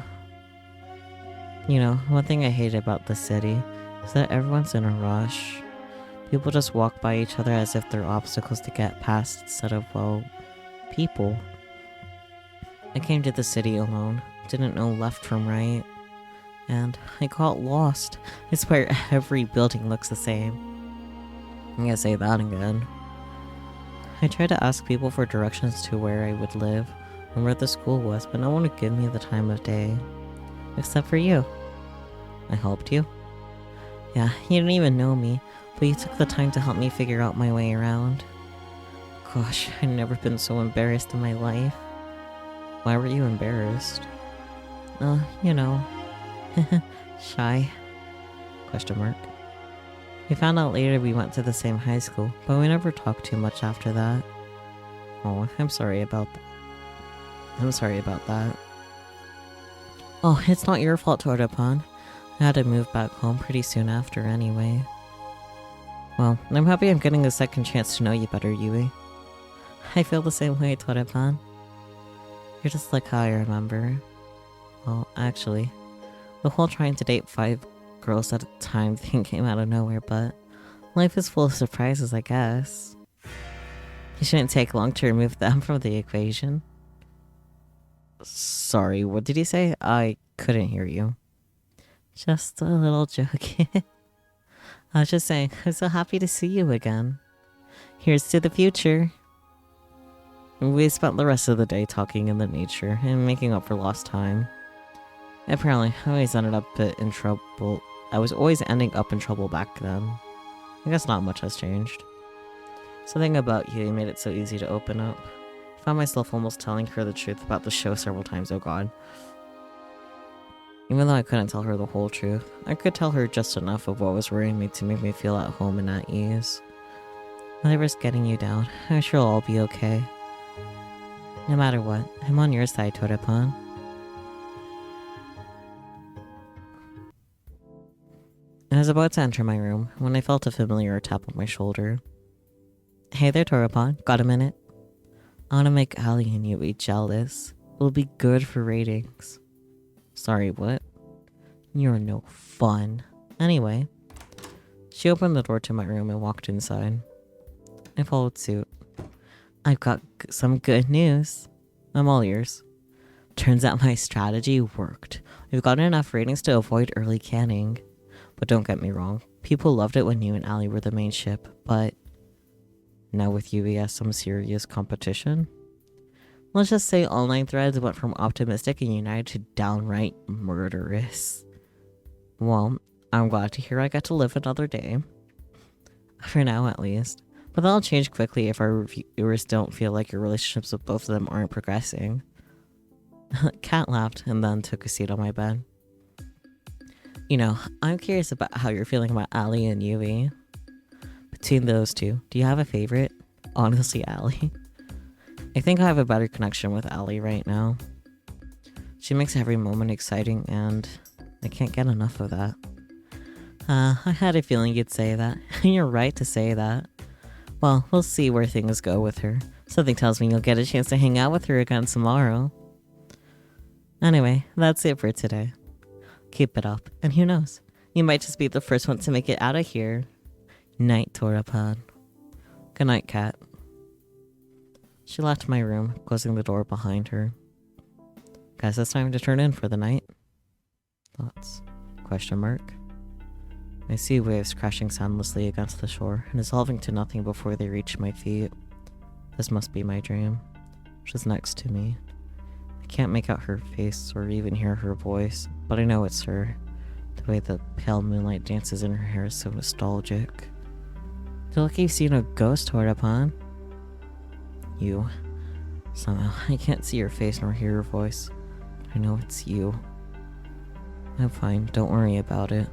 you know, one thing I hate about the city is that everyone's in a rush. People just walk by each other as if they're obstacles to get past instead of, well, people. I came to the city alone, didn't know left from right, and I got lost. I swear every building looks the same. I'm gonna say that again. I tried to ask people for directions to where I would live and where the school was, but no one would give me the time of day. Except for you. I helped you. Yeah, you didn't even know me, but you took the time to help me figure out my way around. Gosh, I've never been so embarrassed in my life. Why were you embarrassed? You know. Shy. Question mark. We found out later we went to the same high school, but we never talked too much after that. Oh, I'm sorry about that. Oh, it's not your fault, Toripon. I had to move back home pretty soon after anyway. Well, I'm happy I'm getting a second chance to know you better, Yui. I feel the same way, Toripon. You're just like how I remember. Well, actually, the whole trying to date 5 girls at a time thing came out of nowhere, but life is full of surprises, I guess. It shouldn't take long to remove them from the equation. Sorry, what did you say? I couldn't hear you. Just a little joke. I was just saying, I'm so happy to see you again. Here's to the future. We spent the rest of the day talking in the nature and making up for lost time. Apparently, I was always ending up in trouble back then. I guess not much has changed. Something about you made it so easy to open up. I found myself almost telling her the truth about the show several times, oh god. Even though I couldn't tell her the whole truth, I could tell her just enough of what was worrying me to make me feel at home and at ease. Whatever's getting you down, I'm sure it'll all be okay. No matter what, I'm on your side, Toripon. I was about to enter my room when I felt a familiar tap on my shoulder. Hey there, Toripon. Got a minute? I want to make Ali and Yui jealous. It'll be good for ratings. Sorry, what? You're no fun. Anyway, she opened the door to my room and walked inside. I followed suit. I've got some good news. I'm all ears. Turns out my strategy worked. We've gotten enough ratings to avoid early canning. But don't get me wrong, people loved it when you and Ali were the main ship, but now with Yui as some serious competition? Let's just say online threads went from optimistic and united to downright murderous. Well, I'm glad to hear I get to live another day. For now, at least. But that'll change quickly if our reviewers don't feel like your relationships with both of them aren't progressing. Kat laughed and then took a seat on my bed. You know, I'm curious about how you're feeling about Allie and Yui. Between those two, do you have a favorite? Honestly, Allie. I think I have a better connection with Allie right now. She makes every moment exciting and I can't get enough of that. I had a feeling you'd say that. You're right to say that. Well, we'll see where things go with her. Something tells me you'll get a chance to hang out with her again tomorrow. Anyway, that's it for today. Keep it up, and who knows? You might just be the first one to make it out of here. Night, Torapod. Good night, Kat. She left my room, closing the door behind her. Guess it's time to turn in for the night. Thoughts? Question mark. I see waves crashing soundlessly against the shore, and dissolving to nothing before they reach my feet. This must be my dream. She's next to me. I can't make out her face or even hear her voice, but I know it's her. The way the pale moonlight dances in her hair is so nostalgic. I feel like you've seen a ghost, Hortapon. You. Somehow, I can't see your face nor hear your voice. I know it's you. I'm fine, don't worry about it.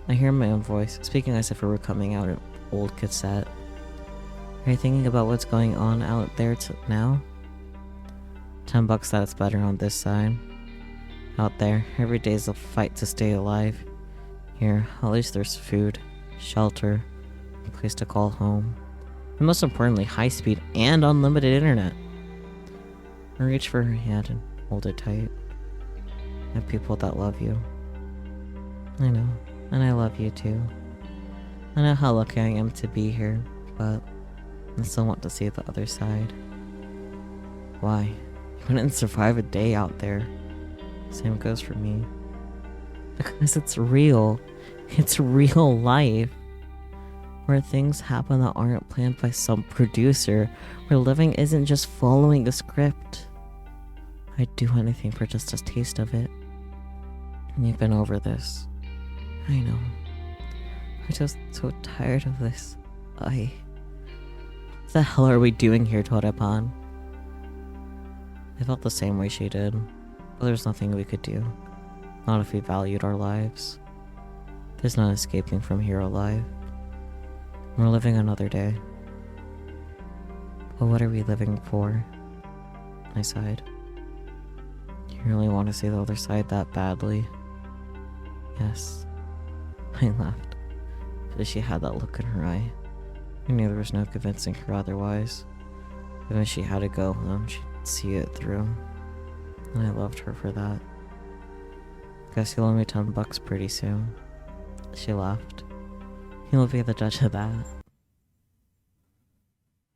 I hear my own voice, speaking as if it were coming out an old cassette. Are you thinking about what's going on out there now? $10 that it's better on this side. Out there, every day's a fight to stay alive. Here, at least there's food, shelter, a place to call home. And most importantly, high speed and unlimited internet. I reach for her hand and hold it tight. I have people that love you. I know. And I love you too. I know how lucky I am to be here, but I still want to see the other side. Why? You wouldn't survive a day out there. Same goes for me. Because it's real. It's real life. Where things happen that aren't planned by some producer. Where living isn't just following a script. I'd do anything for just a taste of it. And you've been over this. I know. I'm just so tired of this. What the hell are we doing here, Torapon? I felt the same way she did, but there's nothing we could do. Not if we valued our lives. There's no escaping from here alive. We're living another day. But what are we living for? I sighed. You really want to see the other side that badly? Yes. I laughed, because she had that look in her eye. I knew there was no convincing her otherwise. Even if she had to go home, she'd see it through. And I loved her for that. Guess you'll owe me $10 pretty soon. She laughed. You'll be the judge of that.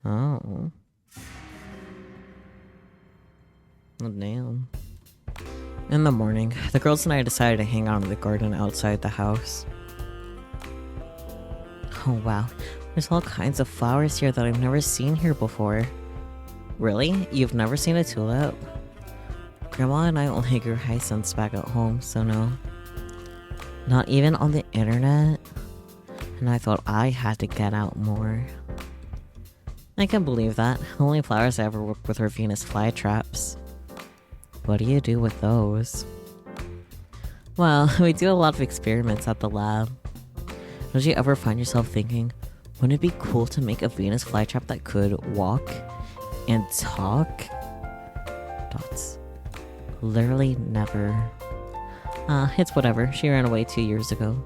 Oh. Oh, damn. In the morning, the girls and I decided to hang out in the garden outside the house. Oh wow, there's all kinds of flowers here that I've never seen here before. Really? You've never seen a tulip? Grandma and I only grew hyacinths back at home, so no. Not even on the internet? And I thought I had to get out more. I can believe that. The only flowers I ever worked with were Venus flytraps. What do you do with those? Well, we do a lot of experiments at the lab. Don't you ever find yourself thinking, wouldn't it be cool to make a Venus flytrap that could walk and talk? Dots. Literally never. It's whatever. She ran away 2 years ago.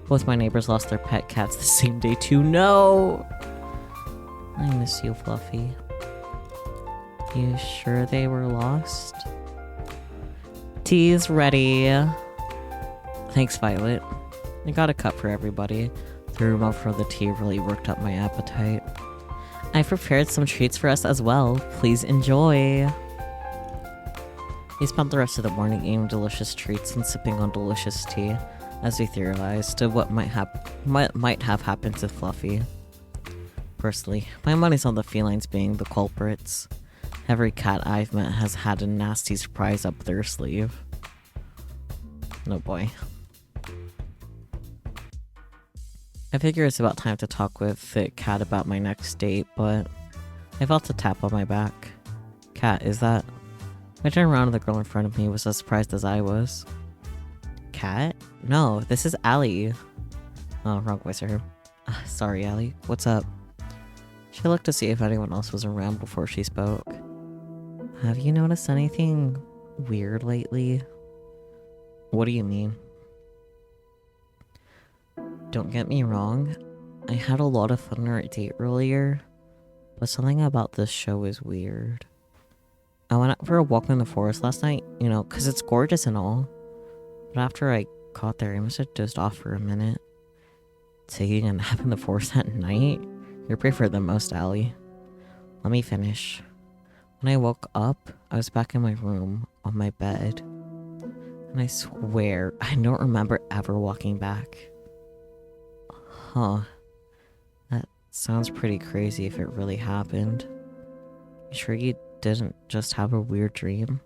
Both my neighbors lost their pet cats the same day too. No! I miss you, Fluffy. You sure they were lost? Tea's ready. Thanks, Violet. I got a cup for everybody. The aroma from the tea really worked up my appetite. I prepared some treats for us as well. Please enjoy. We spent the rest of the morning eating delicious treats and sipping on delicious tea as we theorized to what might have happened to Fluffy. Personally, my money's on the felines being the culprits. Every cat I've met has had a nasty surprise up their sleeve. Oh boy. I figure it's about time to talk with the cat about my next date, but I felt a tap on my back. Cat, is that? I turned around and the girl in front of me was as surprised as I was. Cat? No, this is Allie. Oh, wrong voice for her. Sorry, Allie. What's up? She looked to see if anyone else was around before she spoke. Have you noticed anything weird lately? What do you mean? Don't get me wrong, I had a lot of fun on our date earlier, but something about this show is weird. I went out for a walk in the forest last night, you know, 'cause it's gorgeous and all. But after I got there, I must have dozed off for a minute. Taking a nap in the forest at night? You're preferred than most, Allie. Let me finish. When I woke up, I was back in my room, on my bed. And I swear, I don't remember ever walking back. Huh. That sounds pretty crazy if it really happened. You sure you didn't just have a weird dream?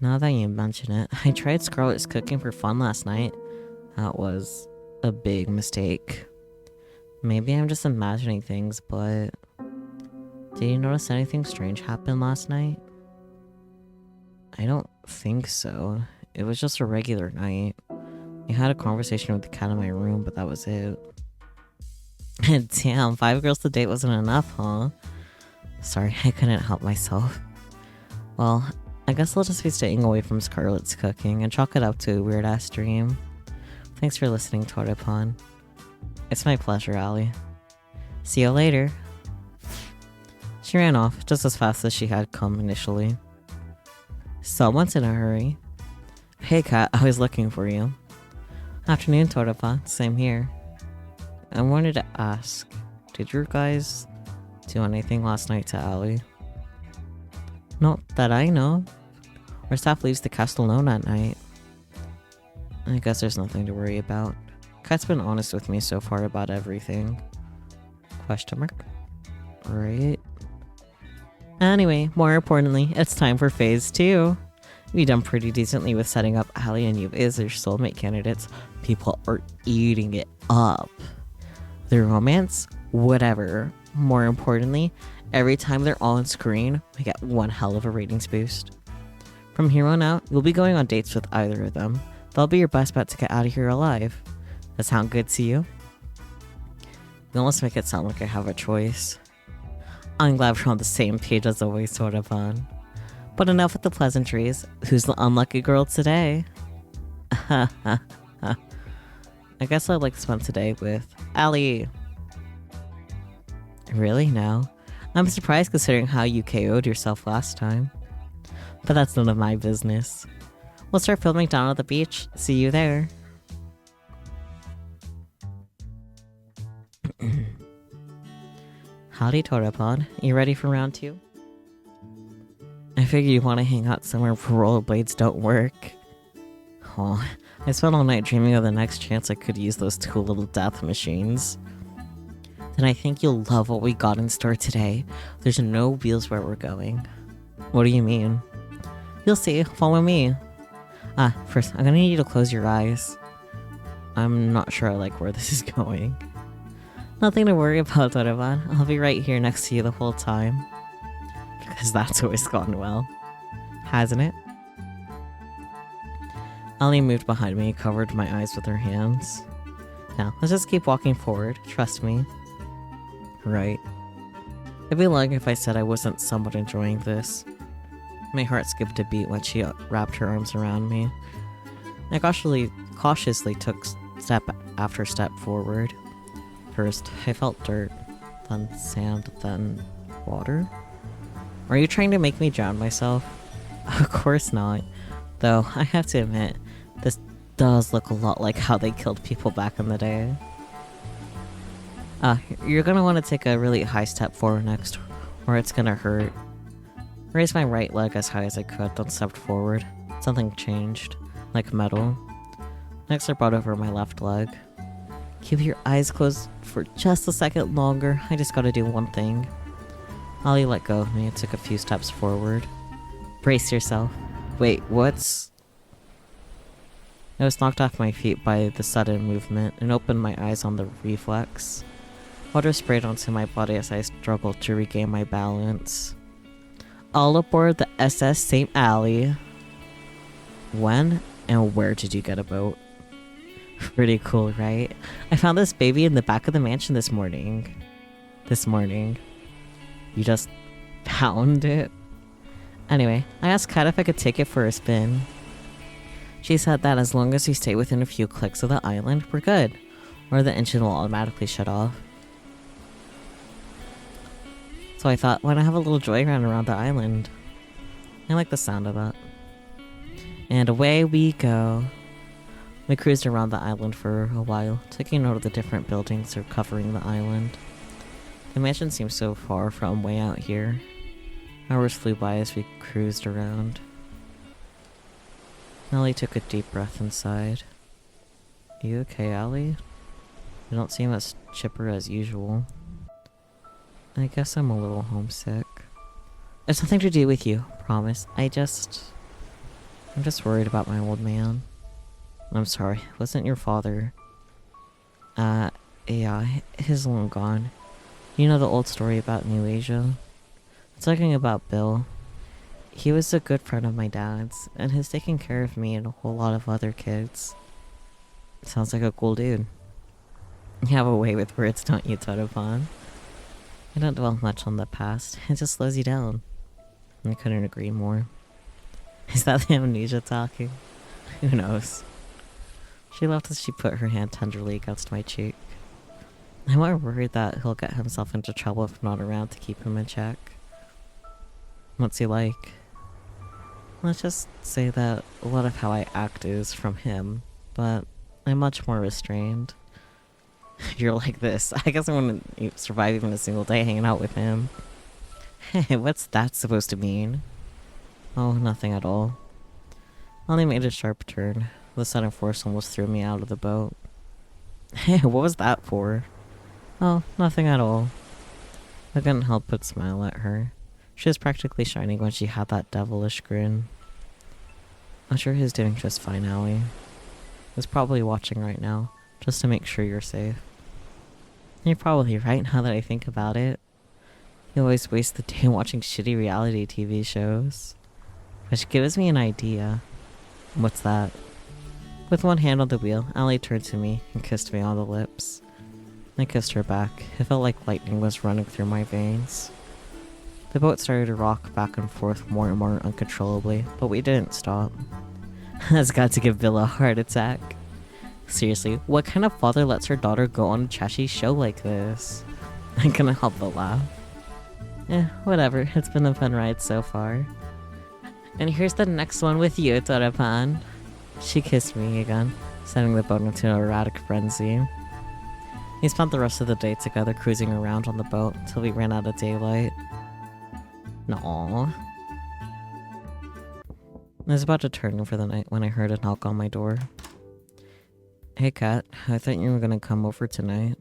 Now that you mention it, I tried Scarlett's cooking for fun last night. That was a big mistake. Maybe I'm just imagining things, but did you notice anything strange happen last night? I don't think so. It was just a regular night. I had a conversation with the cat in my room, but that was it. Damn, 5 girls to date wasn't enough, huh? Sorry, I couldn't help myself. Well, I guess I'll just be staying away from Scarlett's cooking and chalk it up to a weird-ass dream. Thanks for listening, Tortopon. It's my pleasure, Allie. See you later. She ran off just as fast as she had come initially. Someone's in a hurry. Hey, Cat, I was looking for you. Afternoon, Tortopon. Same here. I wanted to ask, did your guys do anything last night to Allie? Not that I know. Our staff leaves the castle alone at night. I guess there's nothing to worry about. Cat's been honest with me so far about everything. Question mark? Right. Anyway, more importantly, it's time for phase 2. We done pretty decently with setting up Allie and you as their soulmate candidates. People are eating it up. Their romance? Whatever. More importantly, every time they're on screen, we get one hell of a ratings boost. From here on out, you'll be going on dates with either of them. They'll be your best bet to get out of here alive. That sound good to you? You almost make it sound like I have a choice. I'm glad we're on the same page as always, sort of fun. But enough with the pleasantries. Who's the unlucky girl today? I guess I'd like to spend today with Allie. Really now? I'm surprised considering how you KO'd yourself last time. But that's none of my business. We'll start filming down at the beach. See you there. Howdy, Tortopon. You ready for round 2? I figure you want to hang out somewhere where rollerblades don't work. Oh, I spent all night dreaming of the next chance I could use those 2 little death machines. Then I think you'll love what we got in store today. There's no wheels where we're going. What do you mean? You'll see. Follow me. First, I'm gonna need you to close your eyes. I'm not sure I like where this is going. Nothing to worry about, Tortopon. I'll be right here next to you the whole time. Because that's always gone well. Hasn't it? Allie moved behind me, covered my eyes with her hands. Now, let's just keep walking forward. Trust me. Right. It'd be lying if I said I wasn't somewhat enjoying this. My heart skipped a beat when she wrapped her arms around me. I cautiously took step after step forward. First, I felt dirt, then sand, then water. Are you trying to make me drown myself? Of course not. Though, I have to admit, this does look a lot like how they killed people back in the day. You're gonna want to take a really high step forward next, or it's gonna hurt. Raised my right leg as high as I could, then stepped forward. Something changed, like metal. Next, I brought over my left leg. Keep your eyes closed for just a second longer. I just gotta do one thing. Ollie let go of me and took a few steps forward. Brace yourself. Wait, what's... I was knocked off my feet by the sudden movement and opened my eyes on the reflex. Water sprayed onto my body as I struggled to regain my balance. All aboard the SS St. Alley. When and where did you get a boat? Pretty cool, right? I found this baby in the back of the mansion this morning. You just found it? Anyway, I asked Kat if I could take it for a spin. She said that as long as we stay within a few clicks of the island, we're good, or the engine will automatically shut off. So I thought, why not have a little joyride around the island? I like the sound of that. And away we go. We cruised around the island for a while, taking note of the different buildings that are covering the island. The mansion seems so far from way out here. Hours flew by as we cruised around. Allie took a deep breath and sighed. You okay, Allie? You don't seem as chipper as usual. I guess I'm a little homesick. It's nothing to do with you, promise. I'm just worried about my old man. I'm sorry, wasn't your father? Yeah, he's long gone. You know the old story about New Asia? I'm talking about Bill. He was a good friend of my dad's, and he's taking care of me and a whole lot of other kids. Sounds like a cool dude. You have a way with words, don't you, Totopon? I don't dwell much on the past, it just slows you down. I couldn't agree more. Is that the amnesia talking? Who knows? She laughed as she put her hand tenderly against my cheek. I'm more worried that he'll get himself into trouble if I'm not around to keep him in check. What's he like? Let's just say that a lot of how I act is from him, but I'm much more restrained. You're like this. I guess I wouldn't survive even a single day hanging out with him. Hey, what's that supposed to mean? Oh, nothing at all. Ollie made a sharp turn. The sudden force almost threw me out of the boat. Hey, what was that for? Oh, nothing at all. I couldn't help but smile at her. She was practically shining when she had that devilish grin. I'm sure he's doing just fine, Allie. He's probably watching right now, just to make sure you're safe. You're probably right now that I think about it. You always waste the day watching shitty reality TV shows. Which gives me an idea. What's that? With one hand on the wheel, Allie turned to me and kissed me on the lips. I kissed her back. It felt like lightning was running through my veins. The boat started to rock back and forth more and more uncontrollably, but we didn't stop. That's got to give Bill a heart attack. Seriously, what kind of father lets her daughter go on a trashy show like this? I couldn't help but laugh. Whatever, it's been a fun ride so far. And here's the next one with you, Torapan. She kissed me again, sending the boat into an erratic frenzy. We spent the rest of the day together cruising around on the boat till we ran out of daylight. No. I was about to turn in for the night when I heard a knock on my door. Hey Kat, I thought you were gonna come over tonight.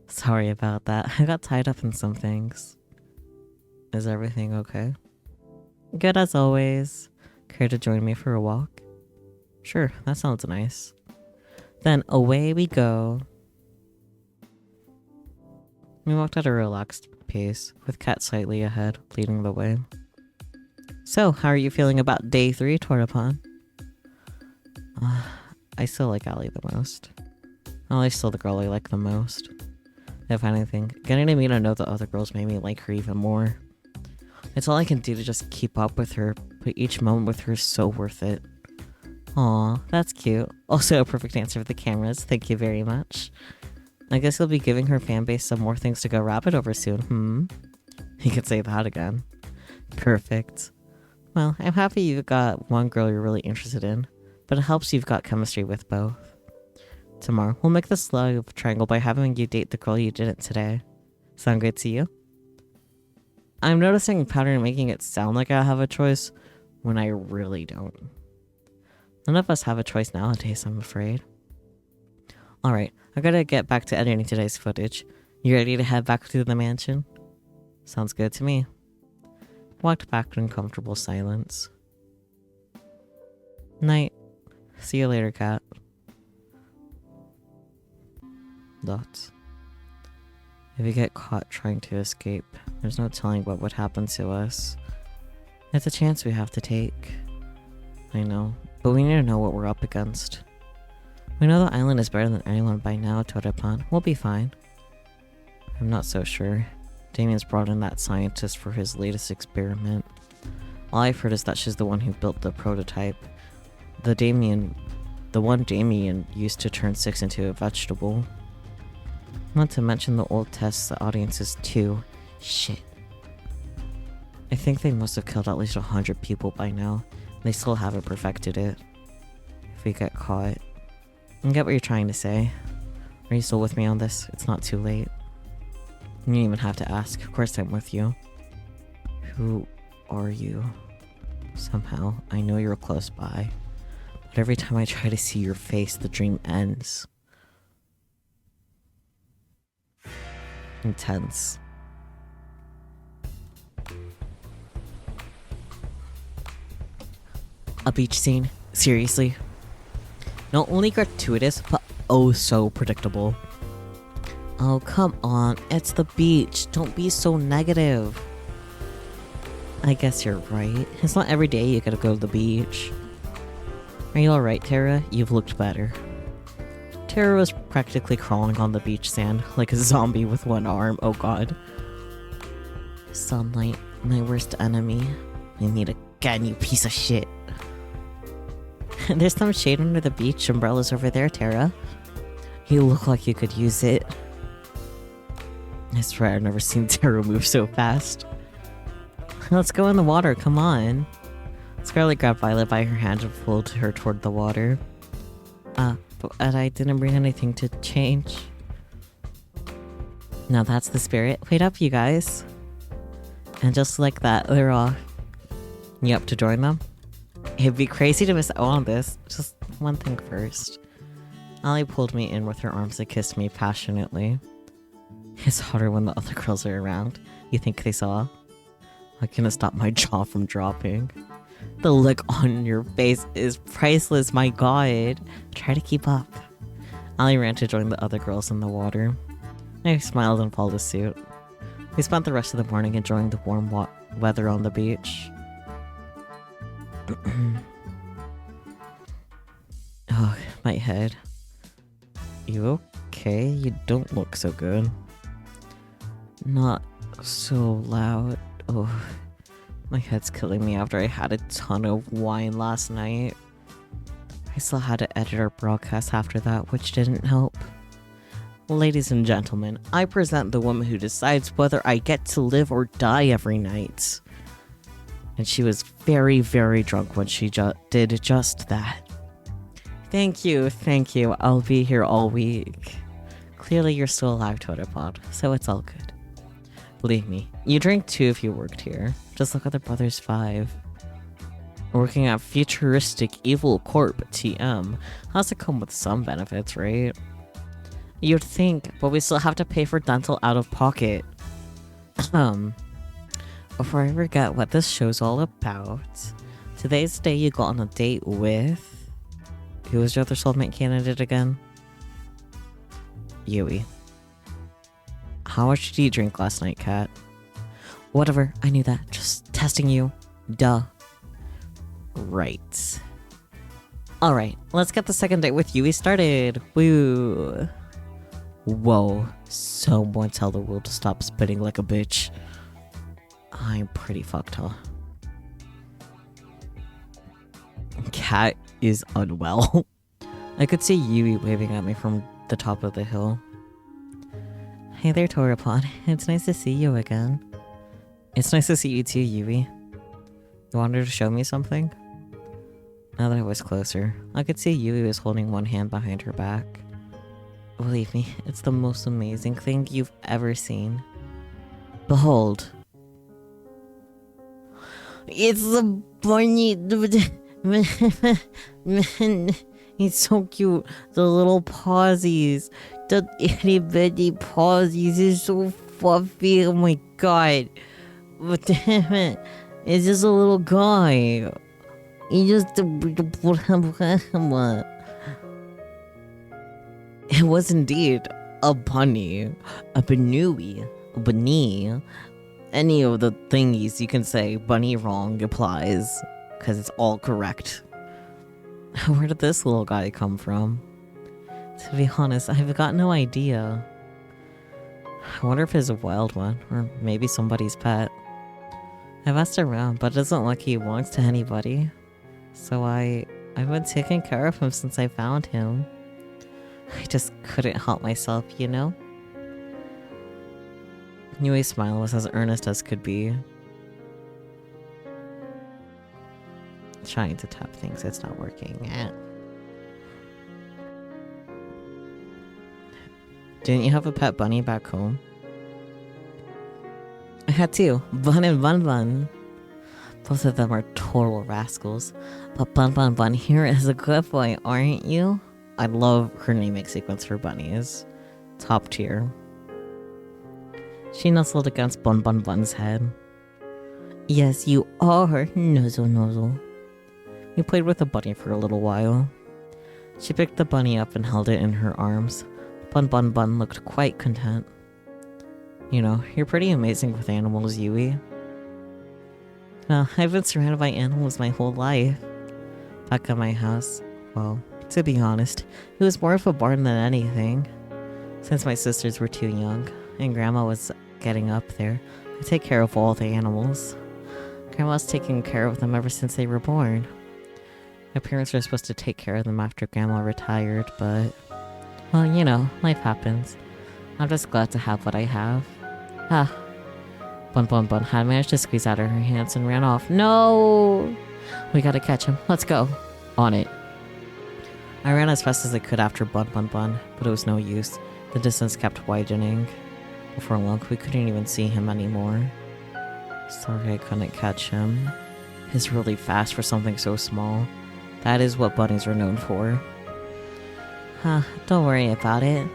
Sorry about that, I got tied up in some things. Is everything okay? Good as always. Care to join me for a walk? Sure, that sounds nice. Then away we go. We walked at a relaxed pace, with Kat slightly ahead, leading the way. So, how are you feeling about day 3, Torapan? I still like Allie the most. Allie's still the girl I like the most. If anything, getting to meet and know the other girls made me like her even more. It's all I can do to just keep up with her, but each moment with her is so worth it. Aw, that's cute. Also a perfect answer for the cameras, thank you very much. I guess you'll be giving her fanbase some more things to go rabbit over soon, You could say that again. Perfect. Well, I'm happy you've got one girl you're really interested in, but it helps you've got chemistry with both. Tomorrow, we'll make this love triangle by having you date the girl you didn't today. Sound good to you? I'm noticing a pattern making it sound like I have a choice when I really don't. None of us have a choice nowadays, I'm afraid. Alright, I gotta get back to editing today's footage. You ready to head back to the mansion? Sounds good to me. Walked back in comfortable silence. Night. See you later, cat. Dots. If we get caught trying to escape, there's no telling what would happen to us. It's a chance we have to take. I know, but we need to know what we're up against. We know the island is better than anyone by now, Totepan. We'll be fine. I'm not so sure. Damien's brought in that scientist for his latest experiment. All I've heard is that she's the one who built the prototype. The one Damien used to turn 6 into a vegetable. Not to mention the old tests the audiences too. Shit. I think they must have killed at least 100 people by now. And they still haven't perfected it. If we get caught. I get what you're trying to say. Are you still with me on this? It's not too late. You don't even have to ask. Of course I'm with you. Who are you? Somehow, I know you're close by. But every time I try to see your face, the dream ends. Intense. A beach scene? Seriously? Not only gratuitous, but oh so predictable. Oh, come on. It's the beach. Don't be so negative. I guess you're right. It's not every day you gotta go to the beach. Are you alright, Tara? You've looked better. Tara was practically crawling on the beach sand, like a zombie with one arm. Oh god. Sunlight, my worst enemy. I need a gun, you piece of shit. There's some shade under the beach umbrellas over there, Tara. You look like you could use it. I swear I've never seen Tara move so fast. Let's go in the water, come on. Scarlet grabbed Violet by her hand and pulled her toward the water. But I didn't bring anything to change. Now that's the spirit. Wait up, you guys. And just like that, they're off. You up to join them? It'd be crazy to miss out on this. Just one thing first. Allie pulled me in with her arms and kissed me passionately. It's harder when the other girls are around. You think they saw? I couldn't stop my jaw from dropping. The look on your face is priceless, my god. Try to keep up. Allie ran to join the other girls in the water. I smiled and followed suit. We spent the rest of the morning enjoying the warm weather on the beach. Oh, my head. You okay? You don't look so good. Not so loud. Oh, my head's killing me after I had a ton of wine last night. I still had to edit our broadcast after that, which didn't help. Ladies and gentlemen, I present the woman who decides whether I get to live or die every night. And she was very, very drunk when she did just that. Thank you, thank you. I'll be here all week. Clearly you're still alive, Totopod, so it's all good. Believe me, you drink too if you worked here. Just look at the Brothers 5. Working at Futuristic Evil Corp TM has to come with some benefits, right? You'd think, but we still have to pay for dental out of pocket. Before I forget what this show's all about, today's the day you got on a date with... Who was your other soulmate candidate again? Yui. How much did you drink last night, Kat? Whatever, I knew that. Just testing you. Duh. Right. Alright, let's get the second date with Yui started. Woo. Whoa. Someone tell the world to stop spitting like a bitch. I'm pretty fucked, huh? Cat is unwell. I could see Yui waving at me from the top of the hill. Hey there, Torapod. It's nice to see you again. It's nice to see you too, Yui. You wanted to show me something? Now that I was closer, I could see Yui was holding one hand behind her back. Believe me, it's the most amazing thing you've ever seen. Behold. It's the bunny. He's so cute. The little pawsies. The itty bitty pawsies is so fluffy. Oh my god. But damn it. It's just a little guy. You just... What? It was indeed a bunny, a banooey, a bunny. Any of the thingies you can say bunny wrong applies, because it's all correct. Where did this little guy come from? To be honest, I've got no idea. I wonder if it's a wild one, or maybe somebody's pet. I've asked around, but it doesn't look like he belongs to anybody. So I've been taking care of him since I found him. I just couldn't help myself, you know? Yui's smile was as earnest as could be. Trying to tap things, it's not working. Didn't you have a pet bunny back home? I had two, Bun and Bun Bun. Both of them are total rascals. But Bun Bun Bun here is a good boy, aren't you? I love her naming sequence for bunnies. Top tier. She nestled against Bun Bun Bun's head. Yes, you are, Nuzzle Nuzzle. We played with the bunny for a little while. She picked the bunny up and held it in her arms. Bun Bun Bun looked quite content. You know, you're pretty amazing with animals, Yui. Well, I've been surrounded by animals my whole life. Back at my house, well, to be honest, it was more of a barn than anything. Since my sisters were too young, and Grandma was getting up there, I take care of all the animals. Grandma's taken care of them ever since they were born. My parents were supposed to take care of them after Grandma retired, but... well, you know, life happens. I'm just glad to have what I have. Ah. Bun Bun Bun had managed to squeeze out of her hands and ran off. No! We gotta catch him. Let's go. On it. I ran as fast as I could after Bun Bun Bun, but it was no use. The distance kept widening. Before long, we couldn't even see him anymore. Sorry I couldn't catch him. He's really fast for something so small. That is what bunnies are known for. Huh, don't worry about it.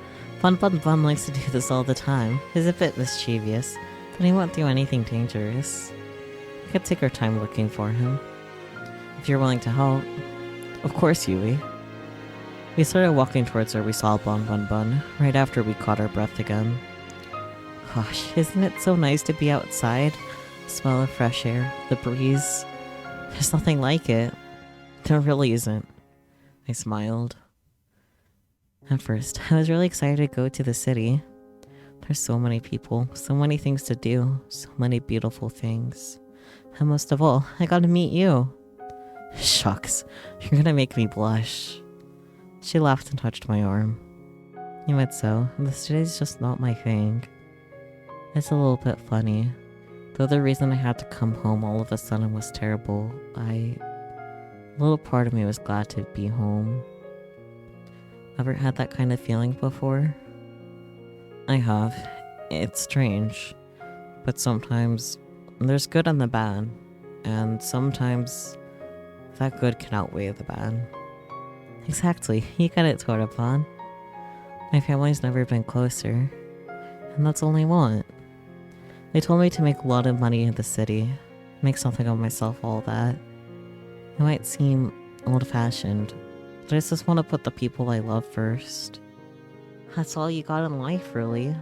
Bun Bun Bun likes to do this all the time. He's a bit mischievous, but he won't do anything dangerous. We could take our time looking for him. If you're willing to help. Of course, Yui. We started walking towards where we saw Bun Bun Bun, right after we caught our breath again. Gosh, isn't it so nice to be outside? The smell of fresh air, the breeze. There's nothing like it. There really isn't. I smiled. At first, I was really excited to go to the city. There's so many people, so many things to do, so many beautiful things. And most of all, I got to meet you. Shucks, you're gonna make me blush. She laughed and touched my arm. You meant so, the city's just not my thing. It's a little bit funny. The other reason I had to come home all of a sudden was terrible. A little part of me was glad to be home. Ever had that kind of feeling before? I have. It's strange. But sometimes there's good and the bad. And sometimes that good can outweigh the bad. Exactly. You got it, Torapon. My family's never been closer. And that's all I want. They told me to make a lot of money in the city. Make something of myself, all that. It might seem old-fashioned, but I just want to put the people I love first. That's all you got in life, really.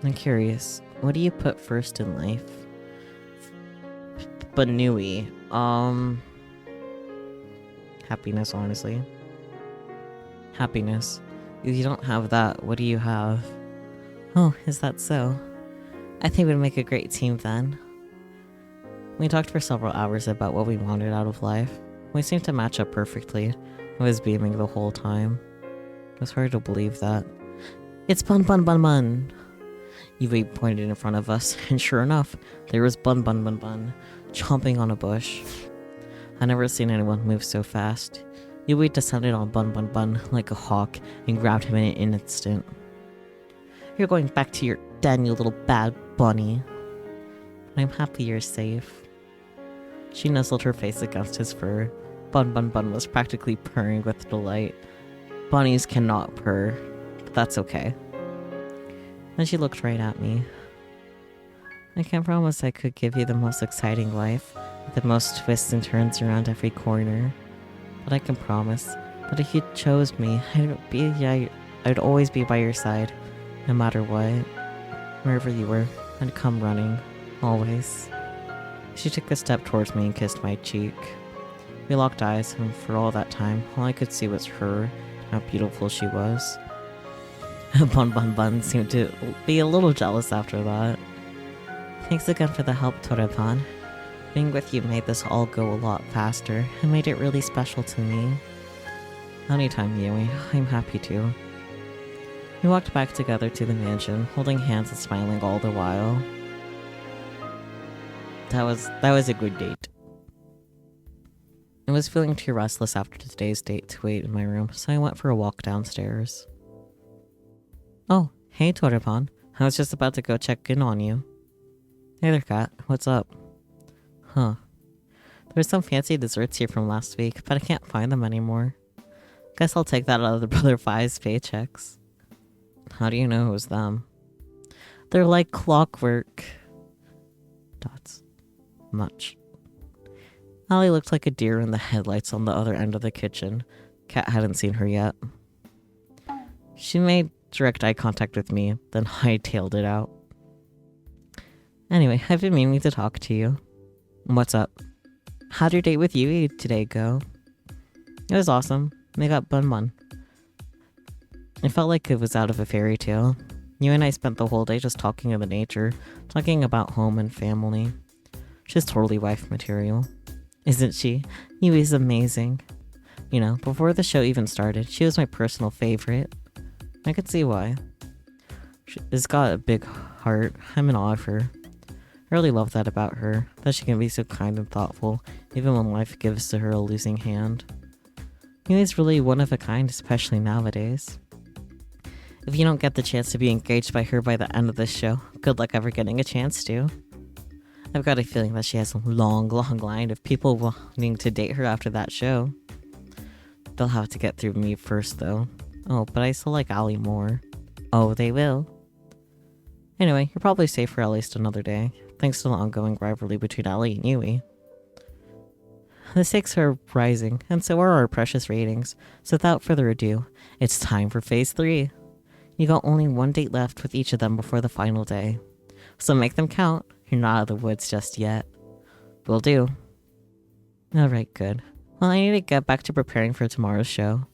I'm curious, what do you put first in life? Banui. Happiness, honestly. Happiness. If you don't have that, what do you have? Oh, is that so? I think we'd make a great team then. We talked for several hours about what we wanted out of life. We seemed to match up perfectly. I was beaming the whole time. It was hard to believe that. It's Bun Bun Bun Bun! Yui pointed in front of us, and sure enough, there was Bun Bun Bun Bun, chomping on a bush. I'd never seen anyone move so fast. Yui descended on Bun Bun Bun like a hawk and grabbed him in an instant. You're going back to your den, you little bad bunny. But I'm happy you're safe. She nuzzled her face against his fur. Bun Bun Bun was practically purring with delight. Bunnies cannot purr, but that's okay. Then she looked right at me. I can't promise I could give you the most exciting life, The most twists and turns around every corner. But I can promise that if you chose me, I'd always be by your side, no matter what. Wherever you were, I'd come running, always. She took a step towards me and kissed my cheek. We locked eyes, and for all that time, all I could see was her, how beautiful she was. Bun Bun Bun seemed to be a little jealous after that. Thanks again for the help, Torepan. Being with you made this all go a lot faster, and made it really special to me. Anytime, Yui, I'm happy to. We walked back together to the mansion, holding hands and smiling all the while. That was a good date. I was feeling too restless after today's date to wait in my room, so I went for a walk downstairs. Oh, hey Torepan. I was just about to go check in on you. Hey there, Kat. What's up? Huh. There's some fancy desserts here from last week, but I can't find them anymore. Guess I'll take that out of the Brother Five's paychecks. How do you know it was them? They're like clockwork. Dots. Much. Allie looked like a deer in the headlights on the other end of the kitchen. Kat hadn't seen her yet. She made direct eye contact with me, then hightailed it out. Anyway, I've been meaning to talk to you. What's up? How'd your date with Yui today go? It was awesome. We got bun bun. It felt like it was out of a fairy tale. You and I spent the whole day just talking about nature, talking about home and family. She's totally wife material. Isn't she? Yui's amazing. You know, before the show even started, she was my personal favorite. I could see why. She's got a big heart. I'm in awe of her. I really love that about her, that she can be so kind and thoughtful, even when life gives to her a losing hand. Yui's really one of a kind, especially nowadays. If you don't get the chance to be engaged by her by the end of this show, good luck ever getting a chance to. I've got a feeling that she has a long line of people wanting to date her after that show. They'll have to get through me first, though. Oh, but I still like Allie more. Oh, they will. Anyway, you're probably safe for at least another day, thanks to the ongoing rivalry between Allie and Yui. The stakes are rising, and so are our precious ratings, so without further ado, it's time for Phase 3. You got only one date left with each of them before the final day. So make them count. You're not out of the woods just yet. Will do. Alright, good. Well, I need to get back to preparing for tomorrow's show.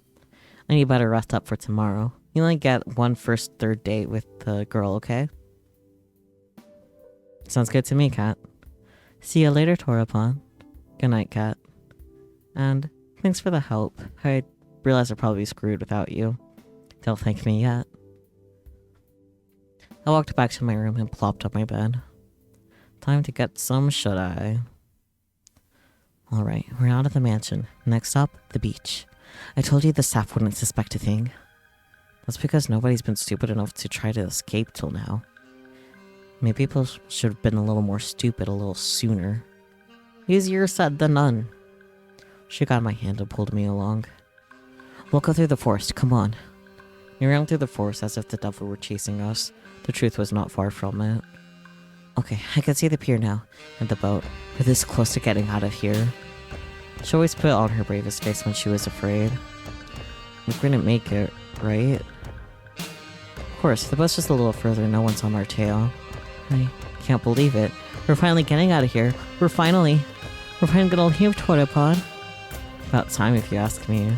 And you better rest up for tomorrow. You only get one first third date with the girl, okay? Sounds good to me, Kat. See you later, Torepan. Good night, Kat. And thanks for the help. I realize I'll probably be screwed without you. Don't thank me yet. I walked back to my room and plopped on my bed. Time to get some shut-eye. Alright, we're out of the mansion. Next up, the beach. I told you the staff wouldn't suspect a thing. That's because nobody's been stupid enough to try to escape till now. Maybe people should have been a little more stupid a little sooner. Easier said than done. She got my hand and pulled me along. We'll go through the forest, come on. We ran through the forest as if the devil were chasing us. The truth was not far from it. Okay, I can see the pier now, and the boat. We're this close to getting out of here. She always put on her bravest face when she was afraid. We couldn't make it, right? Of course, the boat's just a little further, no one's on our tail. I can't believe it. We're finally getting out of here. We're finally gonna leave Torepan. About time, if you ask me.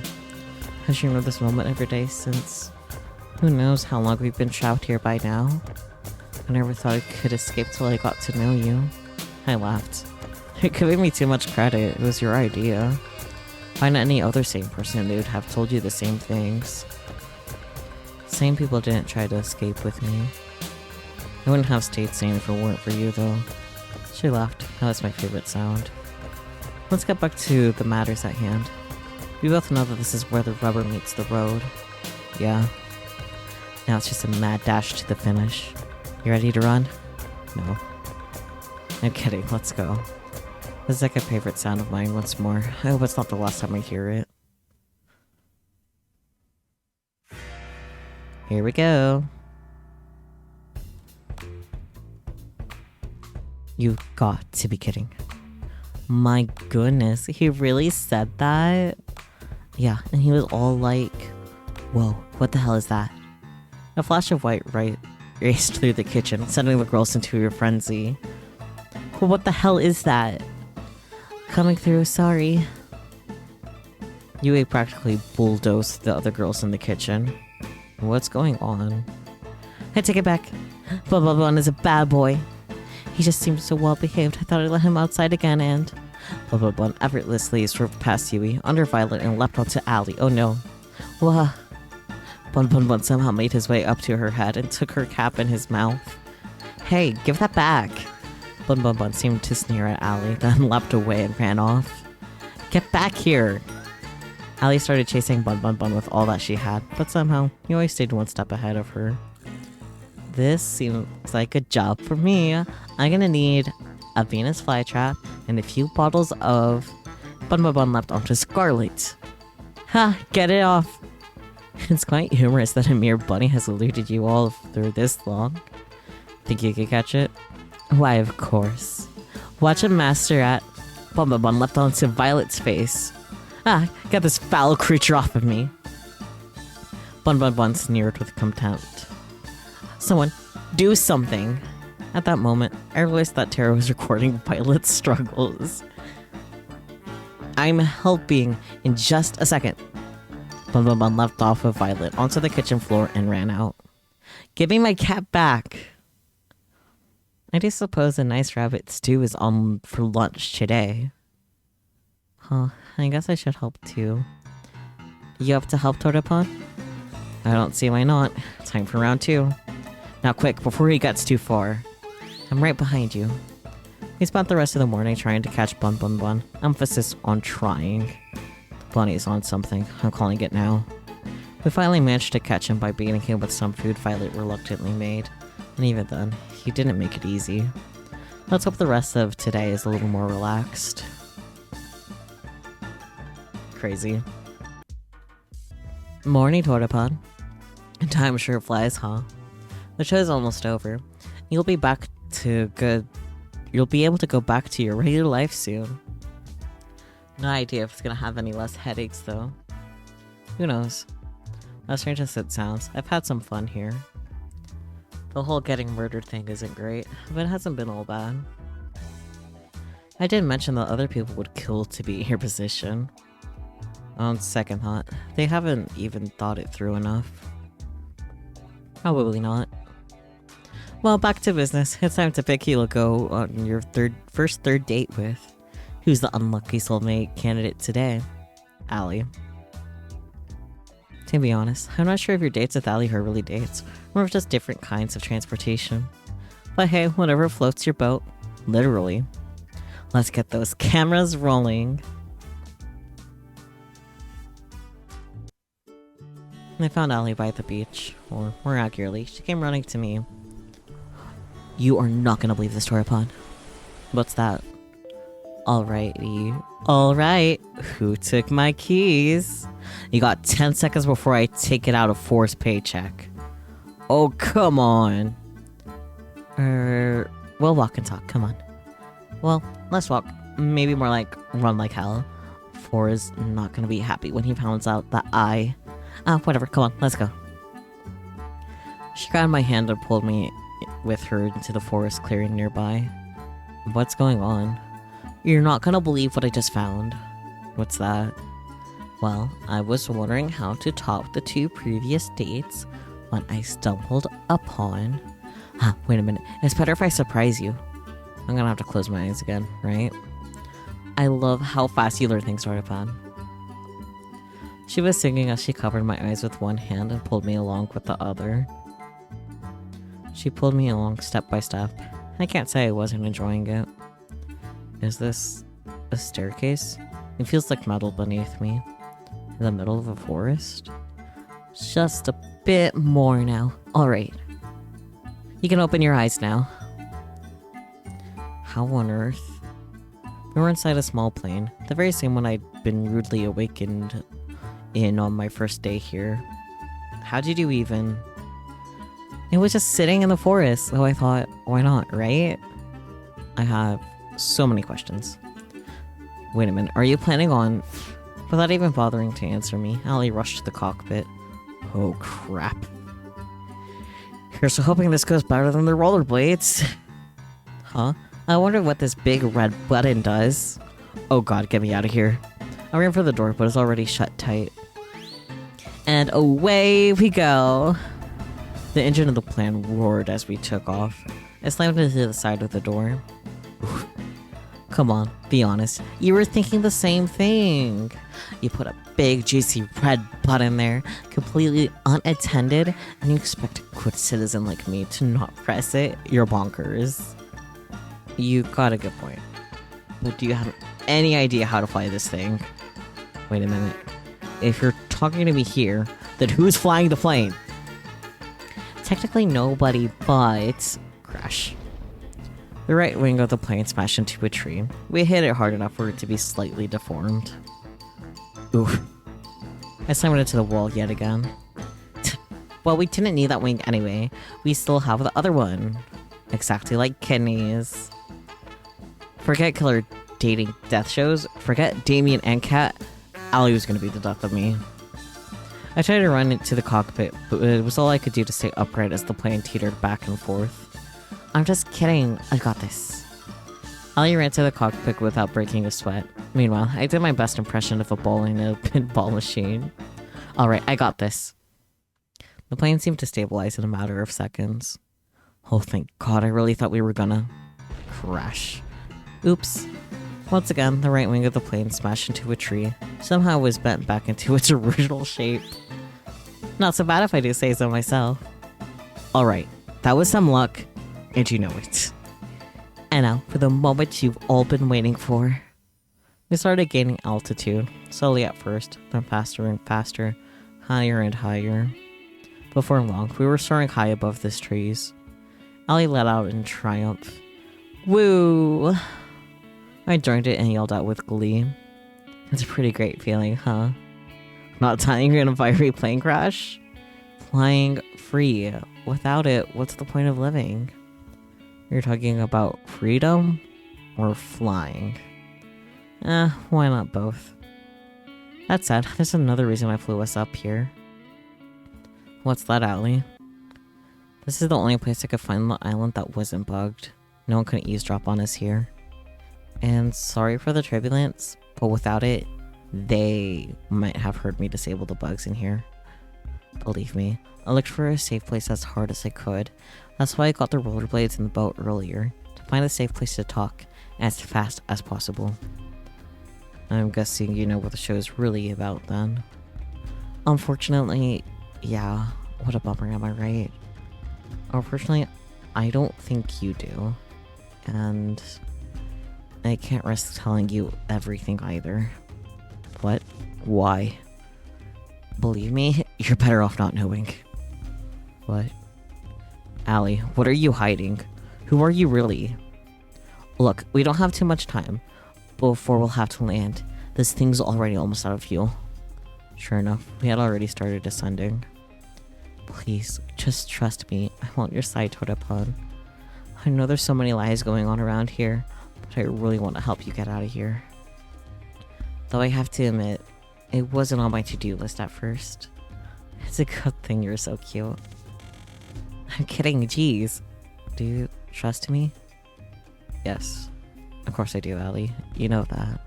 I've dreamed of this moment every day since... Who knows how long we've been trapped here by now. I never thought I could escape till I got to know you. I laughed. You're giving me too much credit. It was your idea. Find any other sane person, they would have told you the same things. Sane people didn't try to escape with me. I wouldn't have stayed sane if it weren't for you, though. She laughed. Now that's my favorite sound. Let's get back to the matters at hand. We both know that this is where the rubber meets the road. Yeah. Now it's just a mad dash to the finish. You ready to run? No. I'm kidding, let's go. This is like a favorite sound of mine once more. I hope it's not the last time I hear it. Here we go. You've got to be kidding. My goodness, he really said that? Yeah, and he was all like, whoa, what the hell is that? A flash of white raced through the kitchen, sending the girls into a frenzy. Well, what the hell is that? Coming through, sorry. Yue practically bulldozed the other girls in the kitchen. What's going on? I take it back. Bun is a bad boy. He just seemed so well behaved. I thought I'd let him outside again and... Bun effortlessly swerved past Yui, under Violet, and leapt onto Allie. Oh no. Wah. Bun somehow made his way up to her head and took her cap in his mouth. Hey, give that back. Bun seemed to sneer at Allie, then leapt away and ran off. Get back here. Allie started chasing Bun with all that she had, but somehow he always stayed one step ahead of her. This seems like a job for me. I'm gonna need a Venus flytrap and a few bottles of... Bun leapt onto Scarlet. Ha! Get it off! It's quite humorous that a mere bunny has eluded you all through this long. Think you could catch it? Why, of course. Watch him master at... Bun leapt onto Violet's face. Ah, get this foul creature off of me. Bun sneered with contempt. Someone, do something. At that moment, I realized that Tara was recording Violet's struggles. I'm helping in just a second. Bun left off with Violet onto the kitchen floor and ran out. Give me my cat back. I do suppose a nice rabbit stew is on for lunch today. Huh, I guess I should help too. You have to help, Tortapon? I don't see why not. Time for round 2. Now quick, before he gets too far. I'm right behind you. We spent the rest of the morning trying to catch Bun. Emphasis on trying. The bunny's on something. I'm calling it now. We finally managed to catch him by beating him with some food Violet reluctantly made. And even then, he didn't make it easy. Let's hope the rest of today is a little more relaxed. Crazy. Morning, Tortapod. Time sure flies, huh? The show's almost over. You'll be able to go back to your regular life soon. No idea if it's gonna have any less headaches, though. Who knows? As strange as it sounds, I've had some fun here. The whole getting murdered thing isn't great, but it hasn't been all bad. I did mention that other people would kill to be in your position. On second thought, they haven't even thought it through enough. Probably not. Well, back to business. It's time to pick who you'll go on your first third date with. Who's the unlucky soulmate candidate today? Allie. To be honest, I'm not sure if your dates with Allie are really dates, or if just different kinds of transportation. But hey, whatever floats your boat. Literally. Let's get those cameras rolling. I found Allie by the beach, or more accurately, she came running to me. You are not gonna believe this, Torapon. What's that? Alrighty. Alright, who took my keys? You got 10 seconds before I take it out of Forrest's paycheck. Oh, come on. We'll walk and talk, come on. Well, let's walk. Maybe more like run like hell. Forrest is not gonna be happy when he finds out that I... whatever, come on, let's go. She grabbed my hand and pulled me with her into the forest clearing nearby. What's going on? You're not gonna believe what I just found. What's that? Well, I was wondering how to top the 2 previous dates when I stumbled upon... wait a minute. It's better if I surprise you. I'm gonna have to close my eyes again, right? I love how fast you learn things, Tortapon. She was singing as she covered my eyes with one hand and pulled me along with the other. She pulled me along step by step. I can't say I wasn't enjoying it. Is this a staircase? It feels like metal beneath me. In the middle of a forest? Just a bit more now. Alright. You can open your eyes now. How on earth? We were inside a small plane, the very same one I'd been rudely awakened in on my first day here. How did you even... It was just sitting in the forest, so I thought, why not, right? I have so many questions. Wait a minute, are you planning on... Without even bothering to answer me, Allie rushed to the cockpit. Oh, crap. Here's to hoping this goes better than the rollerblades. Huh? I wonder what this big red button does. Oh god, get me out of here. I ran for the door, but it's already shut tight. And away we go. The engine of the plane roared as we took off. I slammed into the side of the door. Oof. Come on, be honest. You were thinking the same thing. You put a big, juicy red button there, completely unattended, and you expect a good citizen like me to not press it? You're bonkers. You got a good point. But do you have any idea how to fly this thing? Wait a minute. If you're talking to me here, then who's flying the plane? Technically nobody, but... Crash. The right wing of the plane smashed into a tree. We hit it hard enough for it to be slightly deformed. Oof. I slammed it into the wall yet again. Well, we didn't need that wing anyway. We still have the other one. Exactly like kidneys. Forget killer dating death shows. Forget Damien and Kat. Allie was gonna be the death of me. I tried to run into the cockpit, but it was all I could do to stay upright as the plane teetered back and forth. I'm just kidding. I got this. Allie ran to the cockpit without breaking a sweat. Meanwhile, I did my best impression of a ball in a pinball machine. Alright, I got this. The plane seemed to stabilize in a matter of seconds. Oh, thank God, I really thought we were gonna crash. Oops. Once again, the right wing of the plane smashed into a tree. Somehow it was bent back into its original shape. Not so bad if I do say so myself. Alright, that was some luck. And you know it. And now, for the moment you've all been waiting for. We started gaining altitude, slowly at first, then faster and faster, higher and higher. Before long, we were soaring high above the trees. Allie let out in triumph. Woo! I joined it and yelled out with glee. It's a pretty great feeling, huh? Not dying in a fiery plane crash? Flying free. Without it, what's the point of living? You're talking about freedom or flying? Why not both? That said, there's another reason I flew us up here. What's that, Allie? This is the only place I could find the island that wasn't bugged. No one could eavesdrop on us here. And sorry for the turbulence, but without it, they might have heard me disable the bugs in here. Believe me, I looked for a safe place as hard as I could. That's why I got the rollerblades in the boat earlier, to find a safe place to talk, as fast as possible. I'm guessing you know what the show is really about then. Unfortunately, yeah, what a bummer, am I right? Unfortunately, I don't think you do. And I can't risk telling you everything either. What? Why? Believe me, you're better off not knowing. What? Allie, what are you hiding? Who are you really? Look, we don't have too much time before we'll have to land. This thing's already almost out of fuel. Sure enough, we had already started descending. Please, just trust me. I want your side towed upon. I know there's so many lies going on around here, but I really want to help you get out of here. Though I have to admit, it wasn't on my to-do list at first. It's a good thing you're so cute. I'm kidding, jeez. Do you trust me? Yes. Of course I do, Allie. You know that.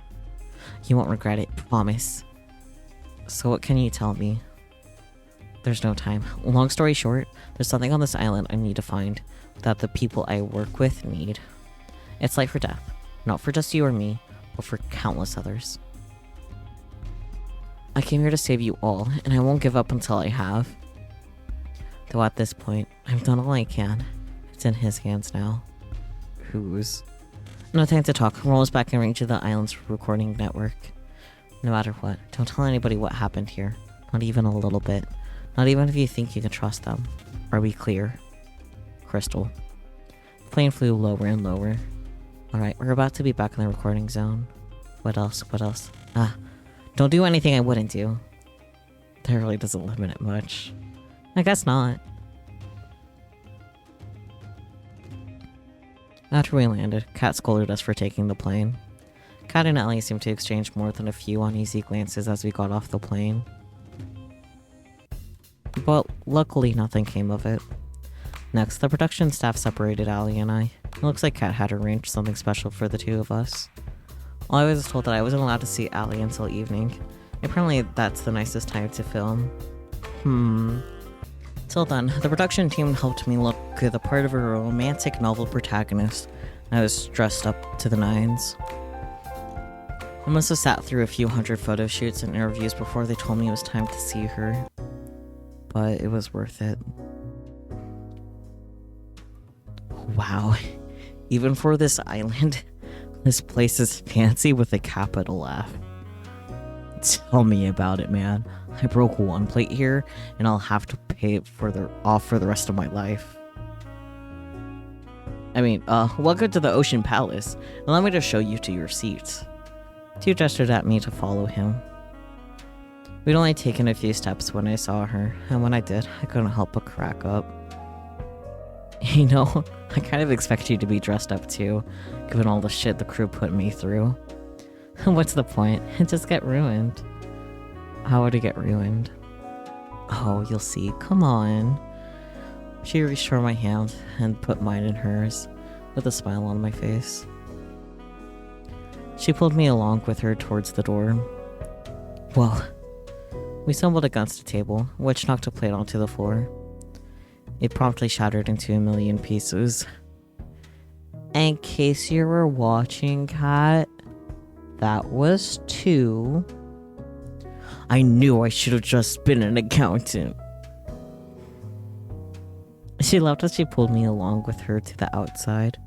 You won't regret it, promise. So what can you tell me? There's no time. Long story short, there's something on this island I need to find that the people I work with need. It's life or death. Not for just you or me, but for countless others. I came here to save you all, and I won't give up until I have. Though at this point, I've done all I can. It's in his hands now. Whose? No time to talk. We're almost back in range of the island's recording network. No matter what, don't tell anybody what happened here. Not even a little bit. Not even if you think you can trust them. Are we clear? Crystal. The plane flew lower and lower. Alright, we're about to be back in the recording zone. What else? What else? Don't do anything I wouldn't do. That really doesn't limit it much. I guess not. After we landed, Kat scolded us for taking the plane. Kat and Ellie seemed to exchange more than a few uneasy glances as we got off the plane. But luckily nothing came of it. Next, the production staff separated Allie and I. It looks like Kat had arranged something special for the two of us. I was told that I wasn't allowed to see Allie until evening. Apparently that's the nicest time to film. Till then, the production team helped me look the part of a romantic novel protagonist. I was dressed up to the nines. I must have sat through a few hundred photo shoots and interviews before they told me it was time to see her. But it was worth it. Wow. Even for this island, this place is fancy with a capital F. Tell me about it, man. I broke one plate here, and I'll have to pay it off for the rest of my life. I mean, welcome to the Ocean Palace. Allow me to show you to your seats. Two gestured at me to follow him. We'd only taken a few steps when I saw her, and when I did, I couldn't help but crack up. You know, I kind of expect you to be dressed up too, given all the shit the crew put me through. What's the point? It just get ruined. How would it get ruined? Oh, you'll see. Come on. She reached for my hand and put mine in hers, with a smile on my face. She pulled me along with her towards the door. Well, we stumbled against a table, which knocked a plate onto the floor. It promptly shattered into a million pieces. In case you were watching, Kat, that was 2. I knew I should have just been an accountant. She laughed as she pulled me along with her to the outside.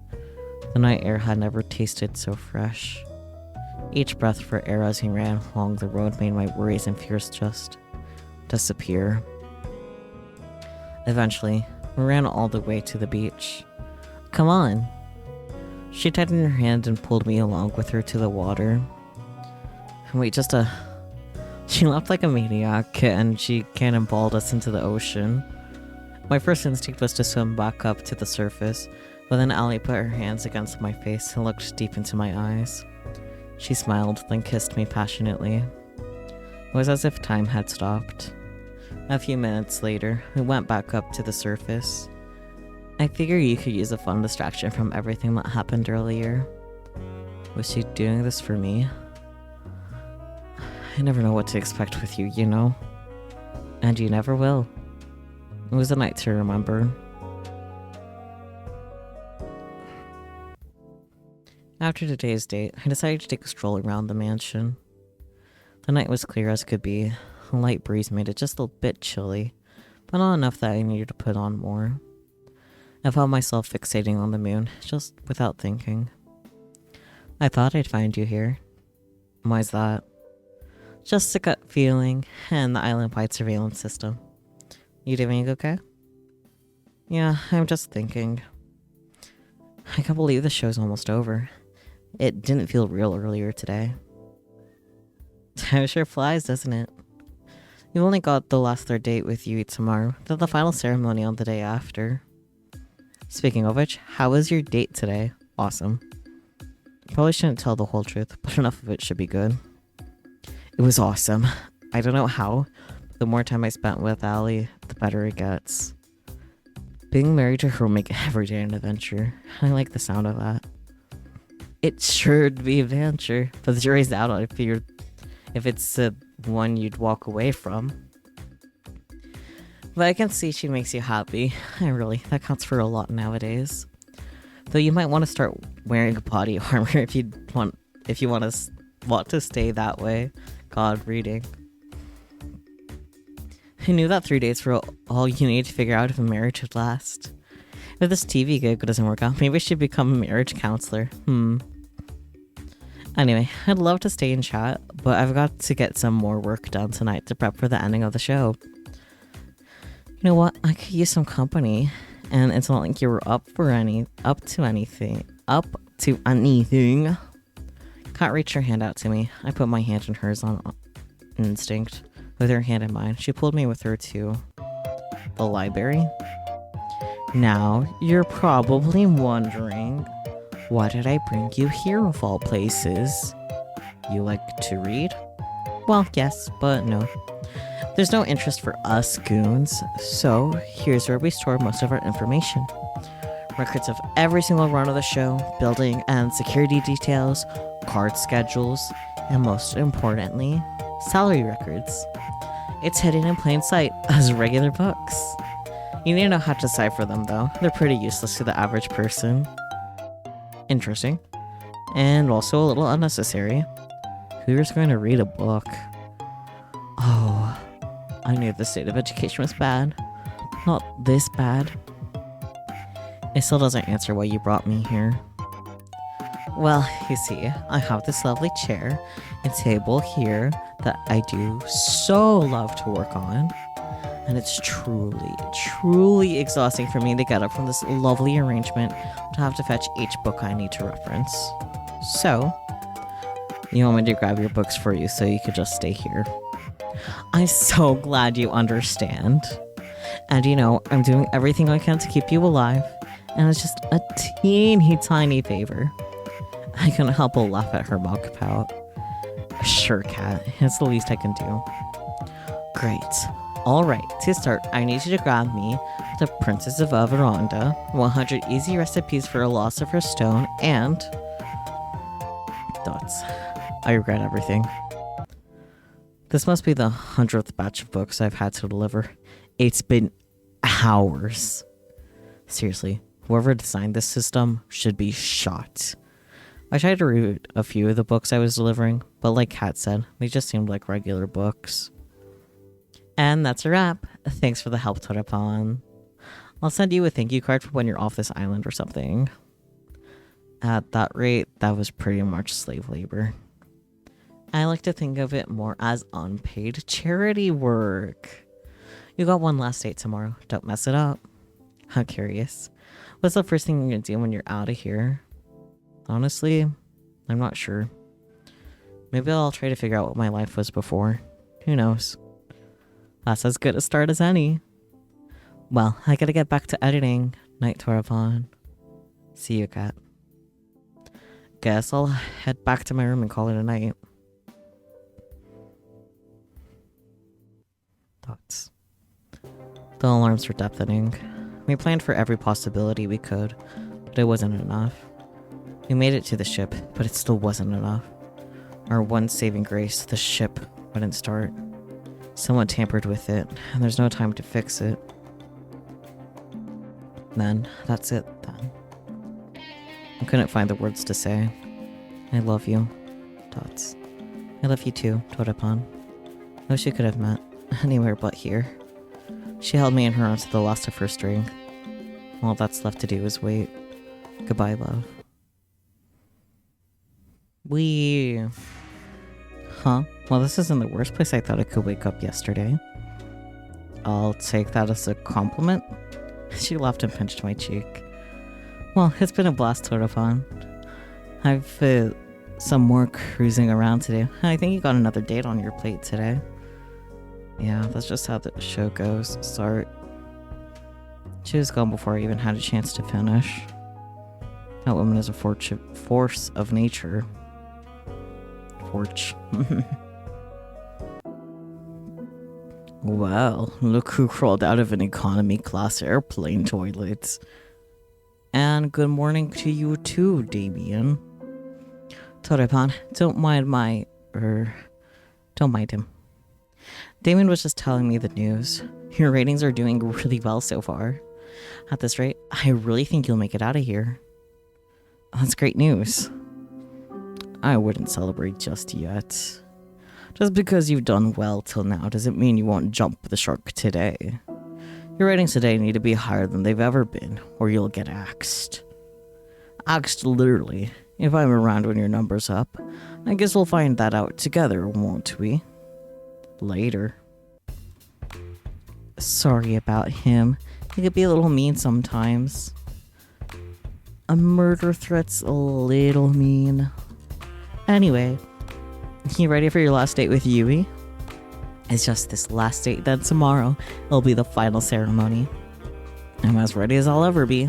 The night air had never tasted so fresh. Each breath for air as we ran along the road made my worries and fears just disappear. Eventually, we ran all the way to the beach. Come on. She tightened her hand and pulled me along with her to the water. Wait, She laughed like a maniac and she cannonballed us into the ocean. My first instinct was to swim back up to the surface, but then Allie put her hands against my face and looked deep into my eyes. She smiled, then kissed me passionately. It was as if time had stopped. A few minutes later, we went back up to the surface. I figure you could use a fun distraction from everything that happened earlier. Was she doing this for me? I never know what to expect with you, you know? And you never will. It was a night to remember. After today's date, I decided to take a stroll around the mansion. The night was clear as could be. A light breeze made it just a bit chilly, but not enough that I needed to put on more. I found myself fixating on the moon, just without thinking. I thought I'd find you here. Why's that? Just a gut feeling, and the island-wide surveillance system. You doing okay? Yeah, I'm just thinking. I can't believe the show's almost over. It didn't feel real earlier today. Time sure flies, doesn't it? You've only got the last third date with you tomorrow, then the final ceremony on the day after. Speaking of which, how was your date today? Awesome. Probably shouldn't tell the whole truth, but enough of it should be good. It was awesome. I don't know how, but the more time I spent with Allie, the better it gets. Being married to her will make every day an adventure. I like the sound of that. It sure would be an adventure, but the jury's out on if it's the one you'd walk away from. But I can see she makes you happy. That counts for a lot nowadays. Though you might want to start wearing body armor if you want to stay that way. God, reading. I knew that 3 days were all you need to figure out if a marriage would last. If this TV gig doesn't work out, maybe I should become a marriage counselor. Anyway, I'd love to stay and chat, but I've got to get some more work done tonight to prep for the ending of the show. You know what? I could use some company, and it's not like you were up to anything. Kat reached her hand out to me. I put my hand in hers on instinct. With her hand in mine, she pulled me with her to the library. Now, you're probably wondering, why did I bring you here of all places? You like to read? Well, yes, but no. There's no interest for us goons, so here's where we store most of our information. Records of every single run of the show, building and security details, card schedules, and most importantly, salary records. It's hidden in plain sight as regular books. You need to know how to decipher them though. They're pretty useless to the average person. Interesting. And also a little unnecessary. Who's going to read a book? Oh, I knew the state of education was bad. Not this bad. It still doesn't answer why you brought me here. Well, you see, I have this lovely chair and table here that I do so love to work on. And it's truly exhausting for me to get up from this lovely arrangement to have to fetch each book I need to reference. So, you want me to grab your books for you so you could just stay here? I'm so glad you understand. And you know, I'm doing everything I can to keep you alive. And it's just a teeny tiny favor. I couldn't help but laugh at her mock pout. Sure, Cat. It's the least I can do. Great. Alright, to start, I need you to grab me The Princess of Averonda, 100 Easy Recipes for a Philosopher's Stone, and... dots. I regret everything. This must be the 100th batch of books I've had to deliver. It's been hours. Seriously, whoever designed this system should be shot. I tried to read a few of the books I was delivering, but like Kat said, they just seemed like regular books. And that's a wrap. Thanks for the help, Torapon. I'll send you a thank you card for when you're off this island or something. At that rate, that was pretty much slave labor. I like to think of it more as unpaid charity work. You got one last date tomorrow. Don't mess it up. I'm curious. What's the first thing you're gonna do when you're out of here? Honestly, I'm not sure. Maybe I'll try to figure out what my life was before. Who knows? That's as good a start as any. Well, I gotta get back to editing. Night, Torapon. See you, Cat. Guess I'll head back to my room and call it a night. Thoughts. The alarms were deafening. We planned for every possibility we could, but it wasn't enough. We made it to the ship, but it still wasn't enough. Our one saving grace, the ship, wouldn't start. Someone tampered with it, and there's no time to fix it. Then, that's it, then. I couldn't find the words to say. I love you. Dots. I love you too, Torapon. I wish we could have met anywhere but here. She held me in her arms to the last of her strength. All that's left to do is wait. Goodbye, love. Huh? Well, this isn't the worst place I thought I could wake up yesterday. I'll take that as a compliment. She laughed and pinched my cheek. Well, it's been a blast, Torapon. I've some more cruising around today. I think you got another date on your plate today. Yeah, that's just how the show goes. Start. She was gone before I even had a chance to finish. That woman is a force of nature. Forge. Well, look who crawled out of an economy class airplane toilet. And good morning to you too, Damien. Torapon, don't mind him. Damien was just telling me the news. Your ratings are doing really well so far. At this rate, I really think you'll make it out of here. That's great news. I wouldn't celebrate just yet. Just because you've done well till now doesn't mean you won't jump the shark today. Your ratings today need to be higher than they've ever been, or you'll get axed. Axed literally. If I'm around when your number's up, I guess we'll find that out together, won't we? Later. Sorry about him. He could be a little mean sometimes. A murder threat's a little mean. Anyway, you ready for your last date with Yui? It's just this last date, then tomorrow it'll be the final ceremony. I'm as ready as I'll ever be.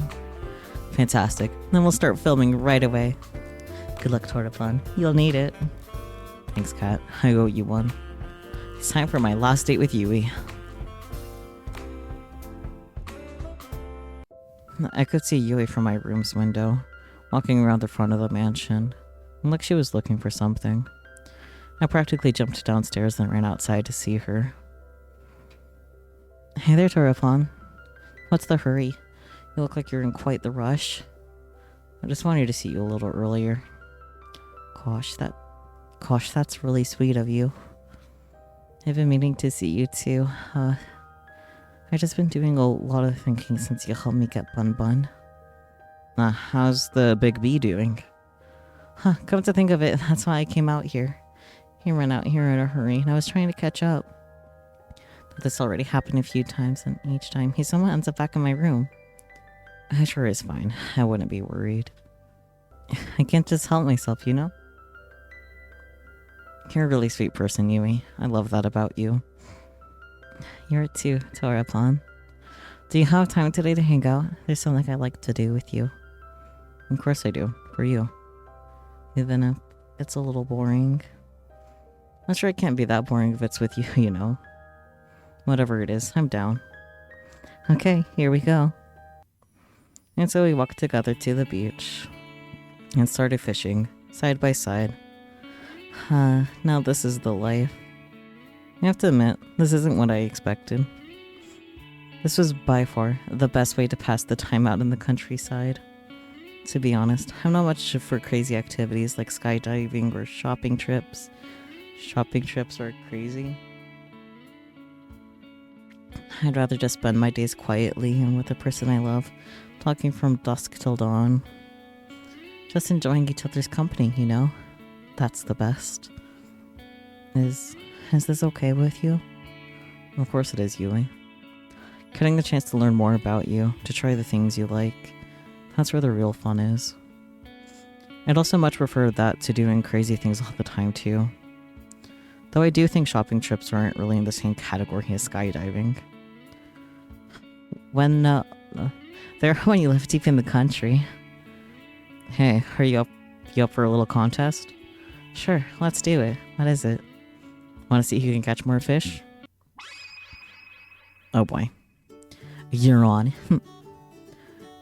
Fantastic. Then we'll start filming right away. Good luck, Torapon. You'll need it. Thanks, Kat. I owe you one. It's time for my last date with Yui. I could see Yui from my room's window, walking around the front of the mansion, like she was looking for something. I practically jumped downstairs and ran outside to see her. Hey there, Subathon. What's the hurry? You look like you're in quite the rush. I just wanted to see you a little earlier. Gosh, that's really sweet of you. I've been meaning to see you too. I've just been doing a lot of thinking since you helped me get Bun Bun. How's the big B doing? Come to think of it, that's why I came out here. He ran out here in a hurry, and I was trying to catch up. But this already happened a few times, and each time he somehow ends up back in my room. I sure is fine. I wouldn't be worried. I can't just help myself, you know? You're a really sweet person, Yui. I love that about you. You're it too, Subathon. Do you have time today to hang out? There's something I'd like to do with you. Of course I do. For you. Even if it's a little boring. I'm sure it can't be that boring if it's with you, you know. Whatever it is, I'm down. Okay, here we go. And so we walked together to the beach and started fishing, side by side. Now this is the life. I have to admit, this isn't what I expected. This was by far the best way to pass the time out in the countryside. To be honest, I'm not much for crazy activities like skydiving or shopping trips. Shopping trips are crazy. I'd rather just spend my days quietly and with the person I love, talking from dusk till dawn. Just enjoying each other's company, you know? That's the best. Is this okay with you? Of course it is, Yui. Getting the chance to learn more about you, to try the things you like, that's where the real fun is. I'd also much prefer that to doing crazy things all the time too. Though I do think shopping trips aren't really in the same category as skydiving. When you live deep in the country. Hey, are you up for a little contest? Sure, let's do it. What is it? Want to see who can catch more fish? Oh boy. You're on.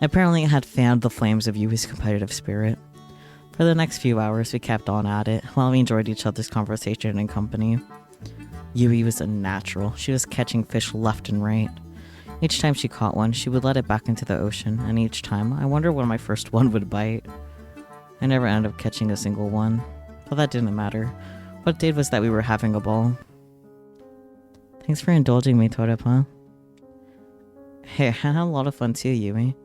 Apparently I had fanned the flames of Yui's competitive spirit. For the next few hours, we kept on at it, while we enjoyed each other's conversation and company. Yui was a natural. She was catching fish left and right. Each time she caught one, she would let it back into the ocean, and each time, I wondered when my first one would bite. I never ended up catching a single one, but that didn't matter. What it did was that we were having a ball. Thanks for indulging me, Subathon. Hey, I had a lot of fun too, Yui.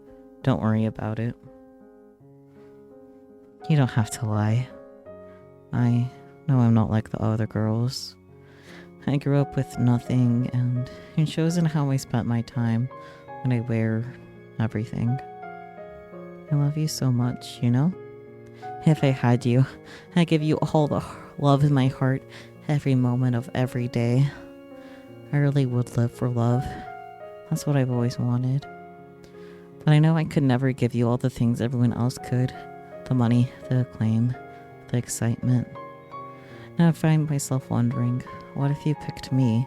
Don't worry about it. You don't have to lie. I know I'm not like the other girls. I grew up with nothing, and it shows in how I spent my time when I wear everything. I love you so much, you know? If I had you, I'd give you all the love in my heart every moment of every day. I really would live for love. That's what I've always wanted. But I know I could never give you all the things everyone else could. The money, the acclaim, the excitement. Now I find myself wondering, what if you picked me,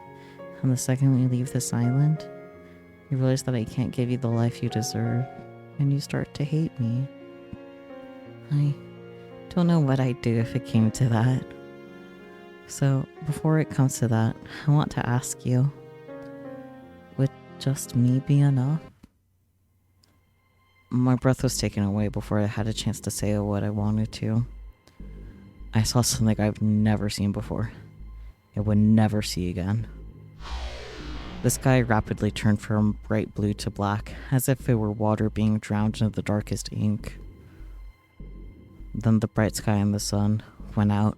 and the second we leave this island, you realize that I can't give you the life you deserve, and you start to hate me? I don't know what I'd do if it came to that. So, before it comes to that, I want to ask you, would just me be enough? My breath was taken away before I had a chance to say what I wanted to. I saw something I've never seen before. I would never see again. The sky rapidly turned from bright blue to black, as if it were water being drowned into the darkest ink. Then the bright sky and the sun went out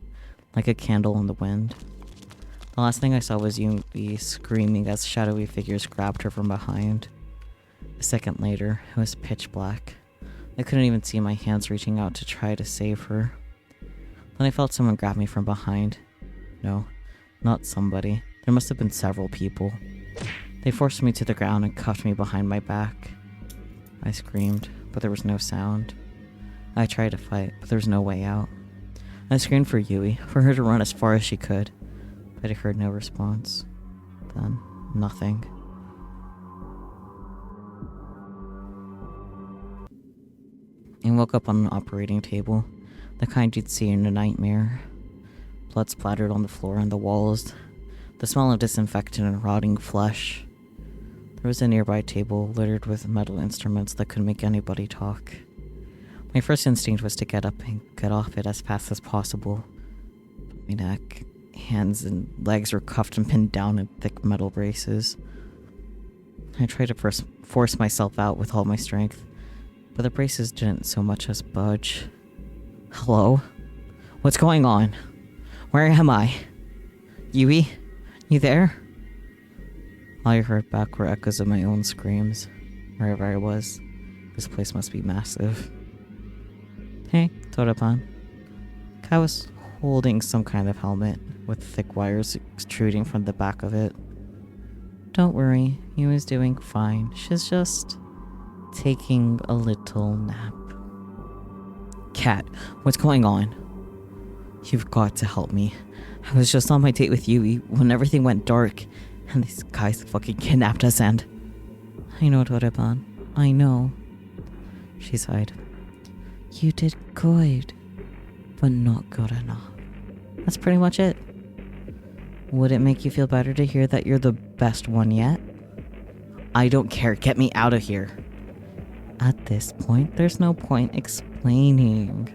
like a candle in the wind. The last thing I saw was Yumi screaming as shadowy figures grabbed her from behind. A second later, it was pitch black. I couldn't even see my hands reaching out to try to save her. Then I felt someone grab me from behind. No, not somebody. There must have been several people. They forced me to the ground and cuffed me behind my back. I screamed, but there was no sound. I tried to fight, but there was no way out. I screamed for Yui, for her to run as far as she could, but I heard no response. Then, nothing. I woke up on an operating table, the kind you'd see in a nightmare. Blood splattered on the floor and the walls, the smell of disinfectant and rotting flesh. There was a nearby table littered with metal instruments that could make anybody talk. My first instinct was to get up and get off it as fast as possible. My neck, hands, and legs were cuffed and pinned down in thick metal braces. I tried to force myself out with all my strength, but the braces didn't so much as budge. Hello? What's going on? Where am I? Yui? You there? All I heard back were echoes of my own screams. Wherever I was, this place must be massive. Hey, Torapan. Kai was holding some kind of helmet with thick wires extruding from the back of it. Don't worry, Yui's doing fine. She's just taking a little nap. Cat, what's going on? You've got to help me. I was just on my date with Yui when everything went dark, and these guys fucking kidnapped us and... I know, Torapan. I know. She sighed. You did good, but not good enough. That's pretty much it. Would it make you feel better to hear that you're the best one yet? I don't care. Get me out of here. At this point, there's no point explaining.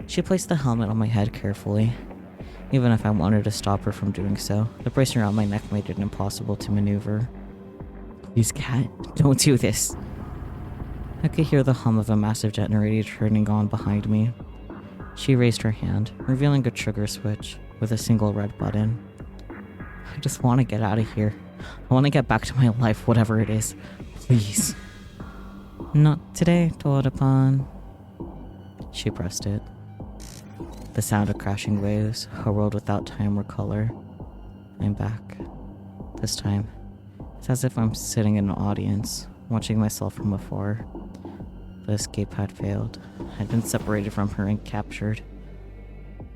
She placed the helmet on my head carefully. Even if I wanted to stop her from doing so, the brace around my neck made it impossible to maneuver. Please, Cat, don't do this. I could hear the hum of a massive generator turning on behind me. She raised her hand, revealing a trigger switch with a single red button. I just want to get out of here. I want to get back to my life, whatever it is. Please. Not today, Torapan. She pressed it. The sound of crashing waves, a world without time or color. I'm back. This time, it's as if I'm sitting in an audience, watching myself from afar. The escape had failed. I'd been separated from her and captured.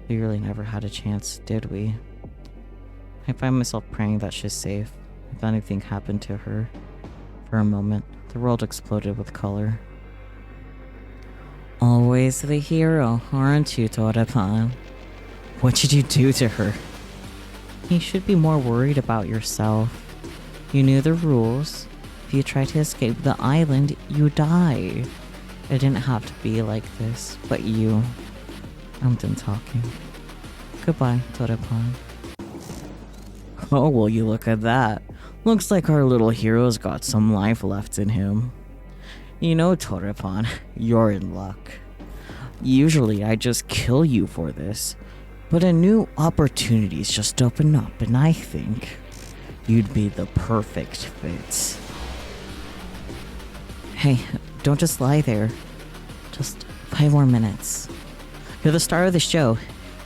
We really never had a chance, did we? I find myself praying that she's safe, if anything happened to her. For a moment, the world exploded with color. Always the hero, aren't you, Torapan? What did you do to her? You should be more worried about yourself. You knew the rules. If you tried to escape the island, you die. It didn't have to be like this, but you... I'm done talking. Goodbye, Torapan. Oh, will you look at that. Looks like our little hero's got some life left in him. You know, Torapan, you're in luck. Usually I just kill you for this, but a new opportunity's just opened up and I think you'd be the perfect fit. Hey, don't just lie there. Just 5 more minutes. You're the star of the show.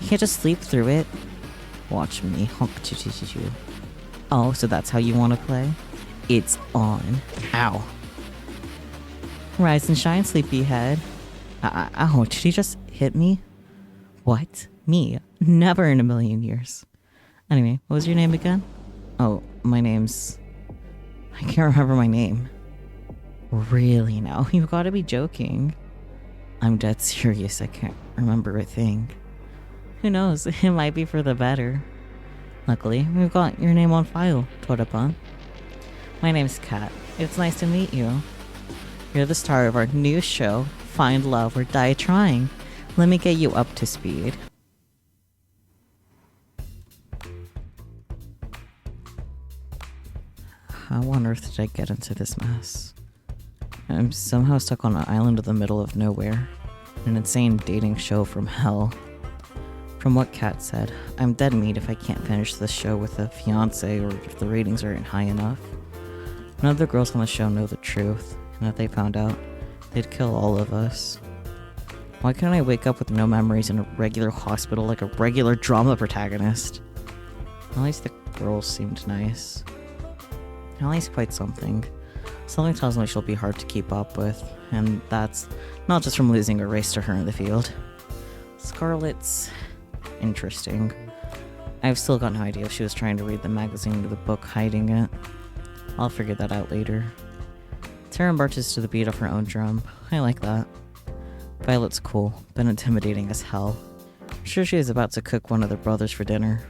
You can't just sleep through it. Watch me. Oh, so that's how you want to play? It's on. Ow. Rise and shine, sleepyhead. Ow, did he just hit me? What? Me? Never in a million years. Anyway, what was your name again? Oh, my name's... I can't remember my name. Really now? You've got to be joking. I'm dead serious. I can't remember a thing. Who knows? It might be for the better. Luckily, we've got your name on file, Torapan. My name's Kat. It's nice to meet you. You're the star of our new show, Find Love or Die Trying. Let me get you up to speed. How on earth did I get into this mess? I'm somehow stuck on an island in the middle of nowhere. An insane dating show from hell. From what Kat said, I'm dead meat if I can't finish this show with a fiance or if the ratings aren't high enough. None of the girls on the show know the truth, and if they found out, they'd kill all of us. Why can't I wake up with no memories in a regular hospital like a regular drama protagonist? At least the girls seemed nice. At least quite something. Something tells me she'll be hard to keep up with, and that's not just from losing a race to her in the field. Scarlett's Interesting. I've still got no idea if she was trying to read the magazine or the book hiding it. I'll figure that out later. Tara marches to the beat of her own drum. I like that. Violet's cool, but intimidating as hell. I'm sure she is about to cook one of their brothers for dinner.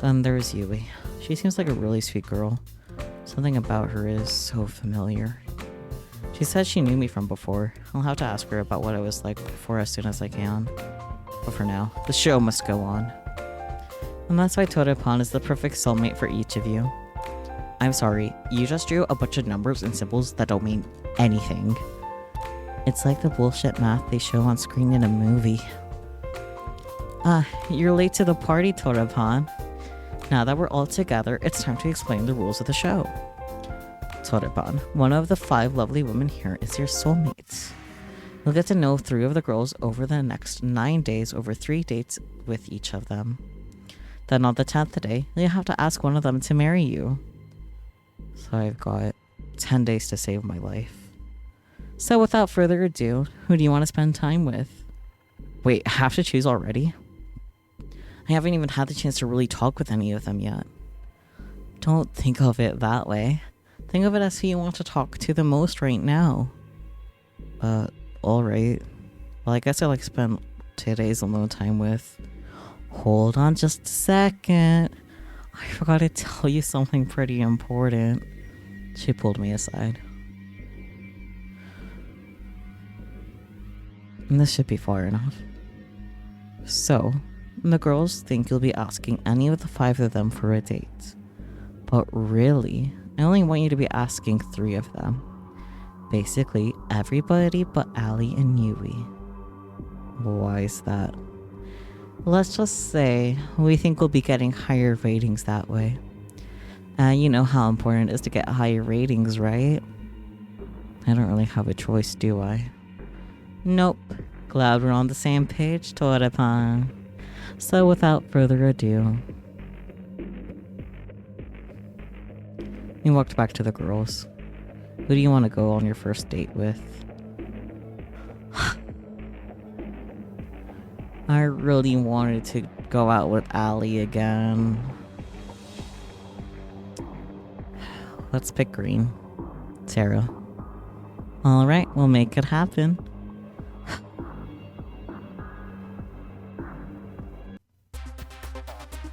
Then there's Yui. She seems like a really sweet girl. Something about her is so familiar. She said she knew me from before. I'll have to ask her about what I was like before as soon as I can. But for now, the show must go on. And that's why Torepan is the perfect soulmate for each of you. I'm sorry, you just drew a bunch of numbers and symbols that don't mean anything. It's like the bullshit math they show on screen in a movie. You're late to the party, Torepan. Now that we're all together, it's time to explain the rules of the show. Torepan, one of the 5 lovely women here is your soulmates. You'll get to know 3 of the girls over the next 9 days over 3 dates with each of them. Then on the 10th day, you'll have to ask one of them to marry you. So I've got 10 days to save my life. So without further ado, who do you want to spend time with? Wait, I have to choose already? I haven't even had the chance to really talk with any of them yet. Don't think of it that way. Think of it as who you want to talk to the most right now. Alright. Well, I guess I like spend 2 days alone time with... Hold on just a second. I forgot to tell you something pretty important. She pulled me aside. And this should be far enough. So, the girls think you'll be asking any of the 5 of them for a date. But really, I only want you to be asking 3 of them. Basically, everybody but Ali and Yui. Why is that? Let's just say we think we'll be getting higher ratings that way. You know how important it is to get higher ratings, right? I don't really have a choice, do I? Nope. Glad we're on the same page, Torepan. So without further ado... We walked back to the girls. Who do you want to go on your first date with? I really wanted to go out with Ali again. Let's pick green. Tara. Alright, we'll make it happen.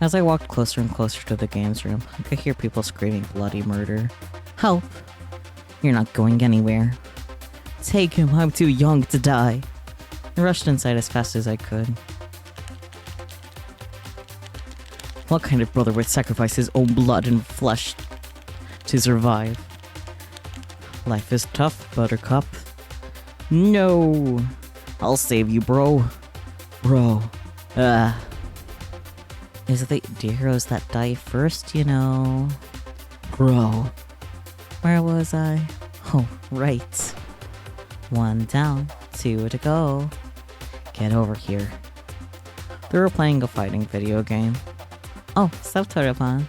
As I walked closer and closer to the games room, I could hear people screaming bloody murder. Help! You're not going anywhere. Take him, I'm too young to die. I rushed inside as fast as I could. What kind of brother would sacrifice his own blood and flesh to survive? Life is tough, Buttercup. No! I'll save you, bro. Bro. It's the heroes that die first, you know. Bro. Where was I? Oh, right. 1 down, 2 to go. Get over here. They were playing a fighting video game. Oh, stop, Torepan.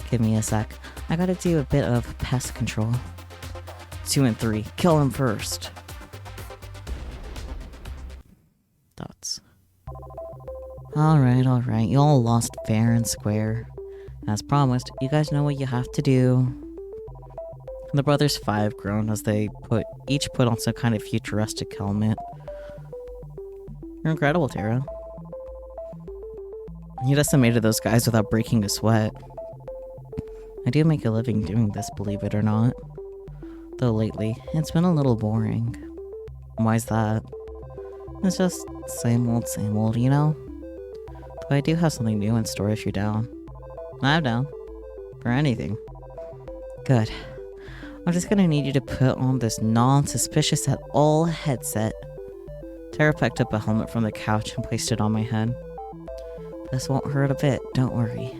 Give me a sec. I gotta do a bit of pest control. 2 and 3. Kill him first. Thoughts. Alright. You all lost fair and square. As promised, you guys know what you have to do. The brothers 5 groaned as they each put on some kind of futuristic helmet. You're incredible, Tara. You decimated those guys without breaking a sweat. I do make a living doing this, believe it or not. Though lately, it's been a little boring. Why's that? It's just same old, you know? Though I do have something new in store if you're down. I'm down. For anything. Good. I'm just gonna need you to put on this non-suspicious at all headset. Tara picked up a helmet from the couch and placed it on my head. This won't hurt a bit, don't worry.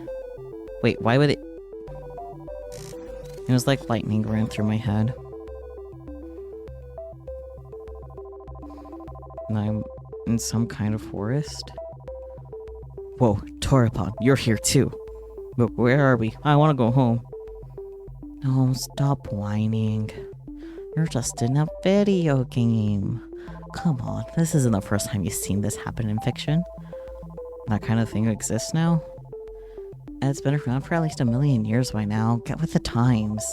Wait, why would it... It was like lightning ran through my head. And I'm in some kind of forest? Whoa, Torepan, you're here too. But where are we? I want to go home. No, stop whining. You're just in a video game. Come on, this isn't the first time you've seen this happen in fiction. that kind of thing exists now. And it's been around for at least 1,000,000 years by now. Get with the times.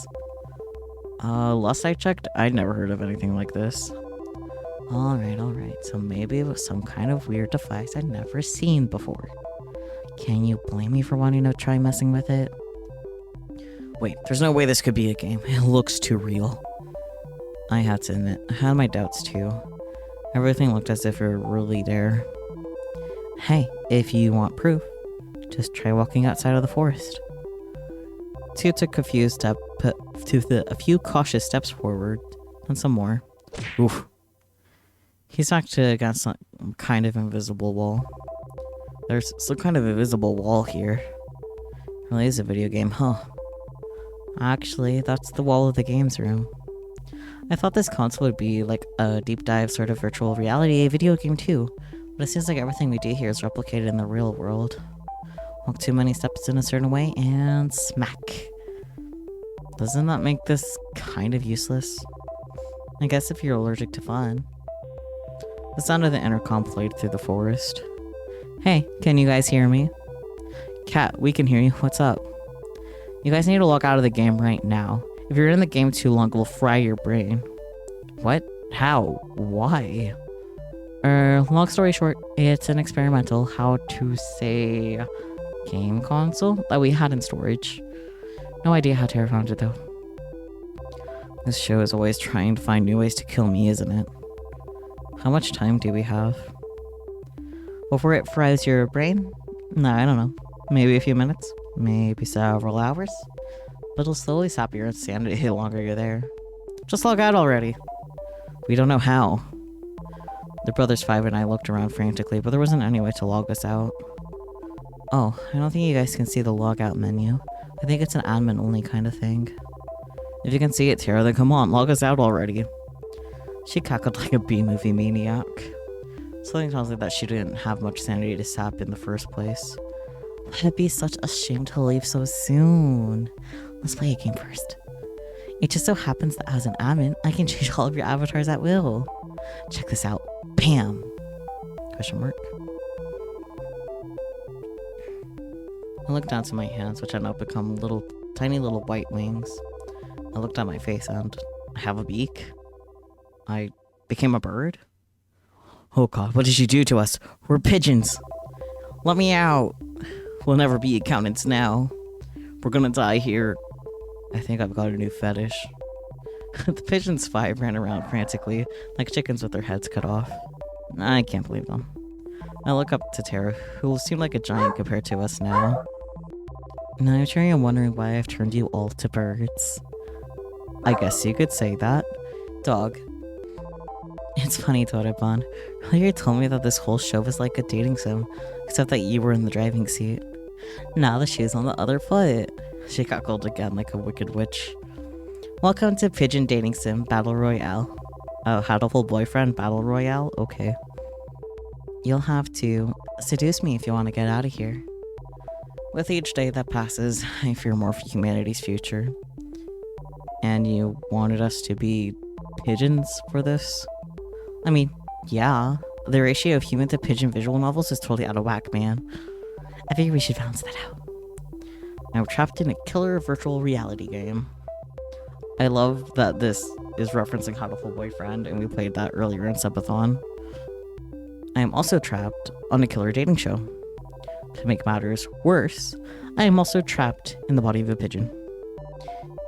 Last I checked, I'd never heard of anything like this. Alright. So maybe it was some kind of weird device I'd never seen before. Can you blame me for wanting to try messing with it? Wait, there's no way this could be a game. It looks too real. I had to admit, I had my doubts too. Everything looked as if it were really there. Hey, if you want proof, just try walking outside of the forest. Two took a few cautious steps forward, and some more. Oof. He's actually against some kind of invisible wall. There's some kind of invisible wall here. Really is a video game, huh? Actually, that's the wall of the games room. I thought this console would be like a deep dive sort of virtual reality video game too, but it seems like everything we do here is replicated in the real world. Walk too many steps in a certain way and smack. Doesn't that make this kind of useless? I guess if you're allergic to fun. The sound of the intercom played through the forest. Hey, can you guys hear me? Cat, we can hear you. What's up? You guys need to log out of the game right now. If you're in the game too long, it will fry your brain. What? How? Why? Long story short, it's an experimental, how to say, game console that we had in storage. No idea how Tara found it though. This show is always trying to find new ways to kill me, isn't it? How much time do we have? Before it fries your brain? No, I don't know. Maybe a few minutes? Maybe several hours? But it'll slowly sap your insanity the longer you're there. Just log out already. We don't know how. The brothers 5 and I looked around frantically, but there wasn't any way to log us out. Oh, I don't think you guys can see the logout menu. I think it's an admin only kind of thing. If you can see it, Tara, then come on, log us out already. She cackled like a B-movie maniac. Something tells me that she didn't have much sanity to sap in the first place. It'd be such a shame to leave so soon. Let's play a game first. It just so happens that as an admin, I can change all of your avatars at will. Check this out. Bam! Question mark. I looked down to my hands, which had now become tiny little white wings. I looked at my face and I have a beak. I became a bird. Oh god, what did you do to us? We're pigeons. Let me out. We'll never be accountants now. We're gonna die here. I think I've got a new fetish. The pigeons 5 ran around frantically, like chickens with their heads cut off. I can't believe them. I look up to Tara, who will seem like a giant compared to us now. Now I'm sure you're wondering why I've turned you all to birds. I guess you could say that. Dog. It's funny, Torebon. Earlier you told me that this whole show was like a dating sim, except that you were in the driving seat. Now the shoe's on the other foot. She cackled again like a wicked witch. Welcome to Pigeon Dating Sim Battle Royale. Oh, Hatful Boyfriend Battle Royale? Okay. You'll have to seduce me if you want to get out of here. With each day that passes, I fear more for humanity's future. And you wanted us to be pigeons for this? I mean, yeah. The ratio of human to pigeon visual novels is totally out of whack, man. I figure we should balance that out. Now we're trapped in a killer virtual reality game. I love that this is referencing Hatful Boyfriend, and we played that earlier in Subathon. I am also trapped on a killer dating show. To make matters worse, I am also trapped in the body of a pigeon.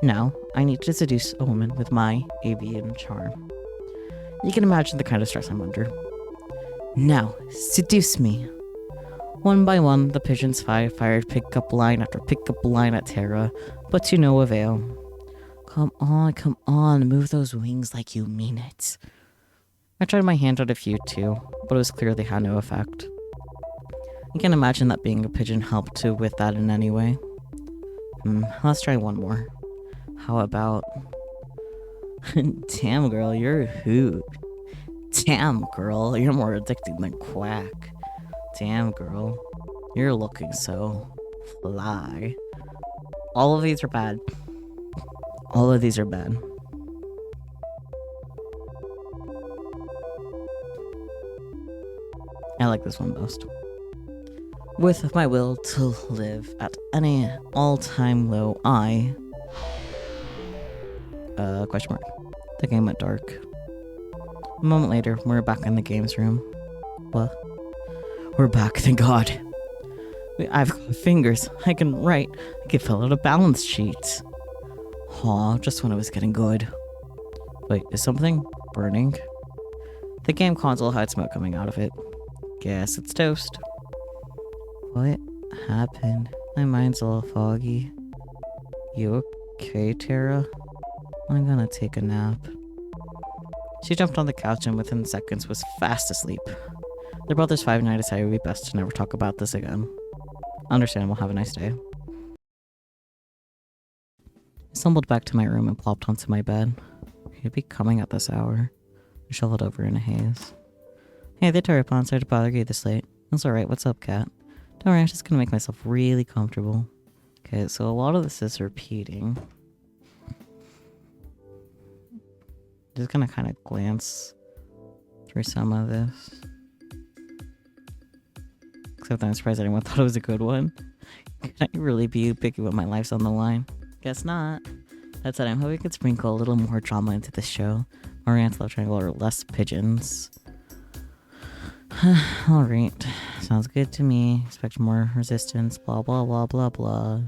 Now, I need to seduce a woman with my avian charm. You can imagine the kind of stress I'm under. Now, seduce me. One by one, the pigeons 5 fired pickup line after pickup line at Tara, but to no avail. Come on, move those wings like you mean it. I tried my hand at a few too, but it was clear they had no effect. You can imagine that being a pigeon helped with that in any way. Let's try one more. How about... Damn girl, you're a hoot. Damn girl, you're more addicting than quack. Damn girl, you're looking so fly. All of these are bad. All of these are bad. I like this one most. With my will to live at any all-time low, question mark. The game went dark. A moment later, we're back in the games room. What? We're back, thank God. I've got fingers. I can write. I can fill out a balance sheet. Aw, just when it was getting good. Wait, is something burning? The game console had smoke coming out of it. Guess it's toast. What happened? My mind's a little foggy. You okay, Tara? I'm gonna take a nap. She jumped on the couch and within seconds was fast asleep. Their brother's 5 and I decided it would be best to never talk about this again. Understandable, have a nice day. I stumbled back to my room and plopped onto my bed. He'd be coming at this hour. I shuffled over in a haze. Hey, the Turripon, sorry to bother you this late. That's alright, what's up, cat? Don't worry, I'm just gonna make myself really comfortable. Okay, so a lot of this is repeating. Just gonna kind of glance through some of this. Except I'm surprised anyone thought it was a good one. Can I really be picky when my life's on the line? Guess not. That said, I'm hoping we could sprinkle a little more drama into this show. More ants, love triangle, or less pigeons. Alright. Sounds good to me. Expect more resistance. Blah, blah, blah, blah, blah.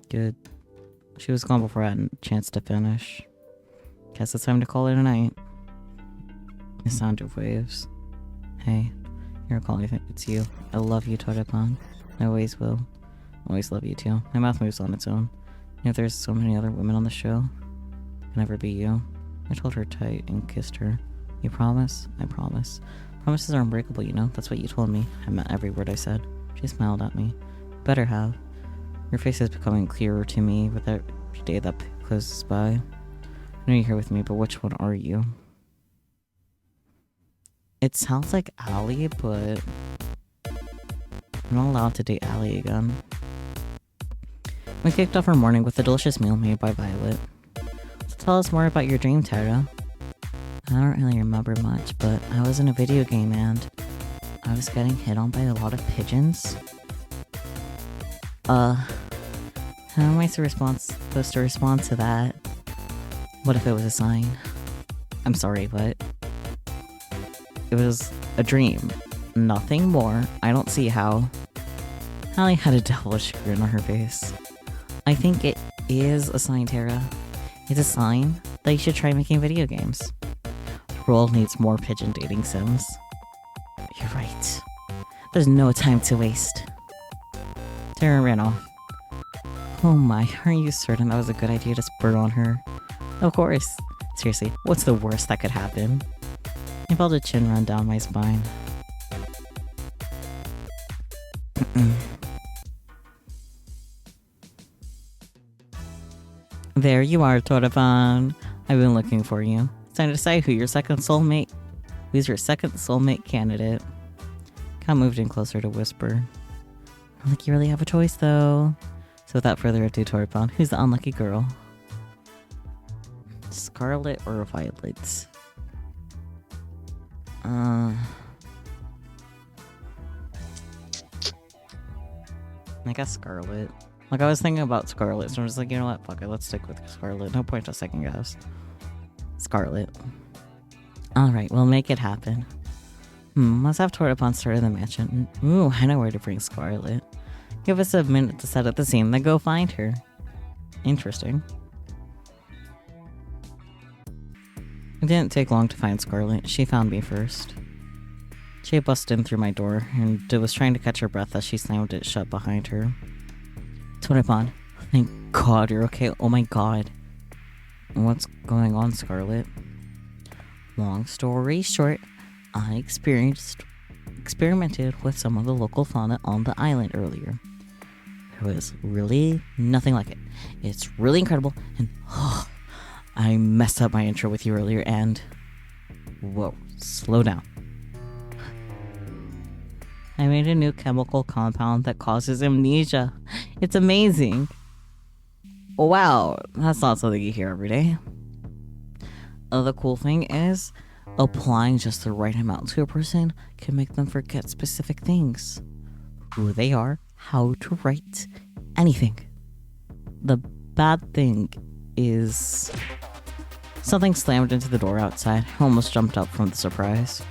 Good. She was gone before I had a chance to finish. Guess it's time to call it a night. The sound of waves. Hey, you're calling me. It's you. I love you, Toripon. I always will. Always love you too. My mouth moves on its own. If there's so many other women on the show, it can never be you. I told her tight and kissed her. You promise? I promise. Promises are unbreakable, you know? That's what you told me. I meant every word I said. She smiled at me. Better have. Your face is becoming clearer to me with every day that closes by. I know you're here with me, but which one are you? It sounds like Allie, but I'm not allowed to date Allie again. We kicked off our morning with a delicious meal made by Violet. So tell us more about your dream, Tara. I don't really remember much, but I was in a video game and I was getting hit on by a lot of pigeons. How am I supposed to respond to that? What if it was a sign? I'm sorry, but it was a dream. Nothing more. I don't see how. Allie had a devilish grin on her face. I think it is a sign, Tara. It's a sign that you should try making video games. The world needs more pigeon dating sims. You're right. There's no time to waste. Tara ran off. Oh my, are you certain that was a good idea to spur on her? Of course. Seriously, what's the worst that could happen? I felt a chin run down my spine. There you are, Toripon. I've been looking for you. It's time to decide who's your second soulmate candidate. Kat moved in closer to whisper. I don't think you really have a choice, though. So without further ado, Toripon, who's the unlucky girl? Scarlet or Violet? I guess Scarlet. Like, I was thinking about Scarlet, so I'm just like, you know what? Fuck it, let's stick with Scarlet. No point to second guess. Scarlet. Alright, we'll make it happen. Let's have Toripon start in the mansion. Ooh, I know where to bring Scarlet. Give us a minute to set up the scene, then go find her. Interesting. It didn't take long to find Scarlet. She found me first. She busted in through my door and was trying to catch her breath as she slammed it shut behind her. Toripon, thank God you're okay. Oh my God. What's going on, Scarlet? Long story short, I experimented with some of the local fauna on the island earlier. There was really nothing like it. It's really incredible, and I messed up my intro with you earlier, and whoa, slow down. I made a new chemical compound that causes amnesia. It's amazing. Wow, that's not something you hear every day. The cool thing is, Applying just the right amount to a person can make them forget specific things. Who they are, how to write, anything. The bad thing is something slammed into the door outside. I almost jumped up from the surprise.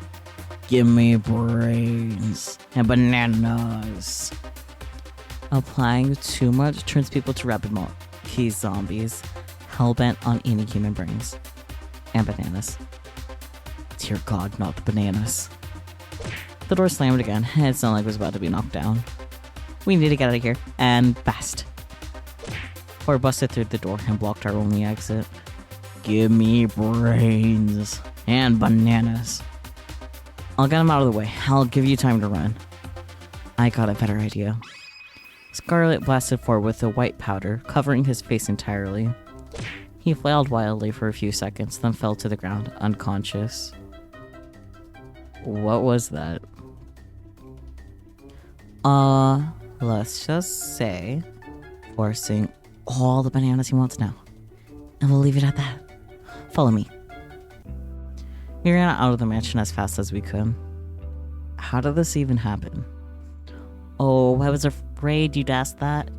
Give me brains and bananas. Applying too much turns people to rabid monkey zombies, hellbent on eating human brains and bananas. Dear God, not the bananas. The door slammed again, and it sounded like it was about to be knocked down. We need to get out of here, and fast. Or busted through the door and blocked our only exit. Give me brains and bananas. I'll get him out of the way. I'll give you time to run. I got a better idea. Scarlet blasted forward with the white powder, covering his face entirely. He flailed wildly for a few seconds, then fell to the ground, unconscious. What was that? Let's just say forcing all the bananas he wants now. And we'll leave it at that. Follow me. We ran out of the mansion as fast as we could. How did this even happen? Oh, I was afraid you'd ask that.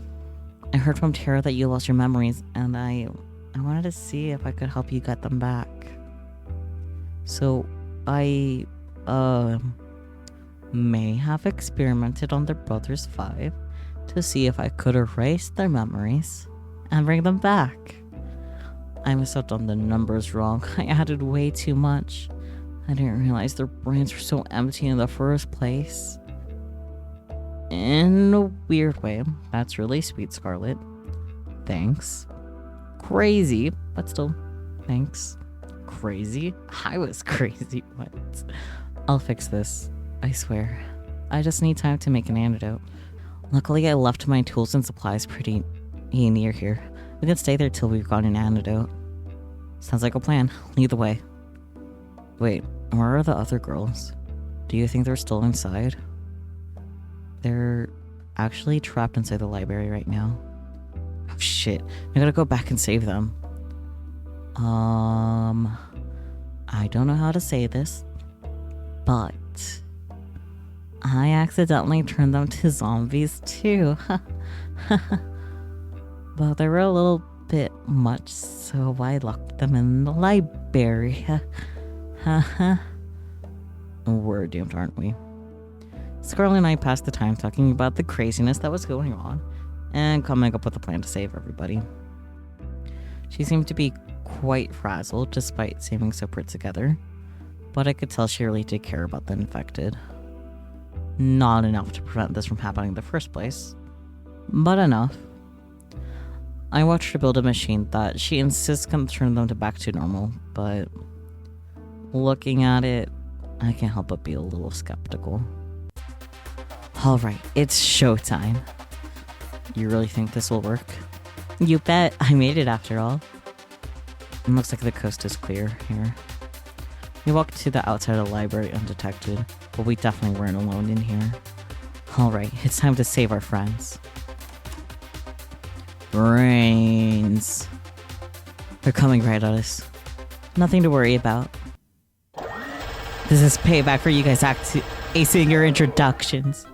I heard from Tara that you lost your memories, and I wanted to see if I could help you get them back. So, I, may have experimented on their brothers 5 to see if I could erase their memories and bring them back. I must have done the numbers wrong. I added way too much. I didn't realize their brains were so empty in the first place. In a weird way. That's really sweet, Scarlet. Thanks. Crazy, but still, thanks. Crazy? I was crazy. What? I'll fix this. I swear. I just need time to make an antidote. Luckily, I left my tools and supplies pretty near here. We can stay there till we've got an antidote. Sounds like a plan. Lead the way. Wait, where are the other girls? Do you think they're still inside? They're actually trapped inside the library right now. Oh shit, I gotta go back and save them. I don't know how to say this, but I accidentally turned them to zombies too. But they were a little bit much, so I locked them in the library. We're doomed, aren't we? Scarlet and I passed the time talking about the craziness that was going on and coming up with a plan to save everybody. She seemed to be quite frazzled despite seeming so put together, but I could tell she really did care about the infected. Not enough to prevent this from happening in the first place, but enough. I watched her build a machine that she insists can turn them back to normal, but looking at it, I can't help but be a little skeptical. Alright, it's showtime. You really think this will work? You bet. I made it after all. It looks like the coast is clear here. We walked to the outside of the library undetected, but we definitely weren't alone in here. Alright, it's time to save our friends. Brains. They're coming right at us. Nothing to worry about. This is payback for you guys acing your introductions.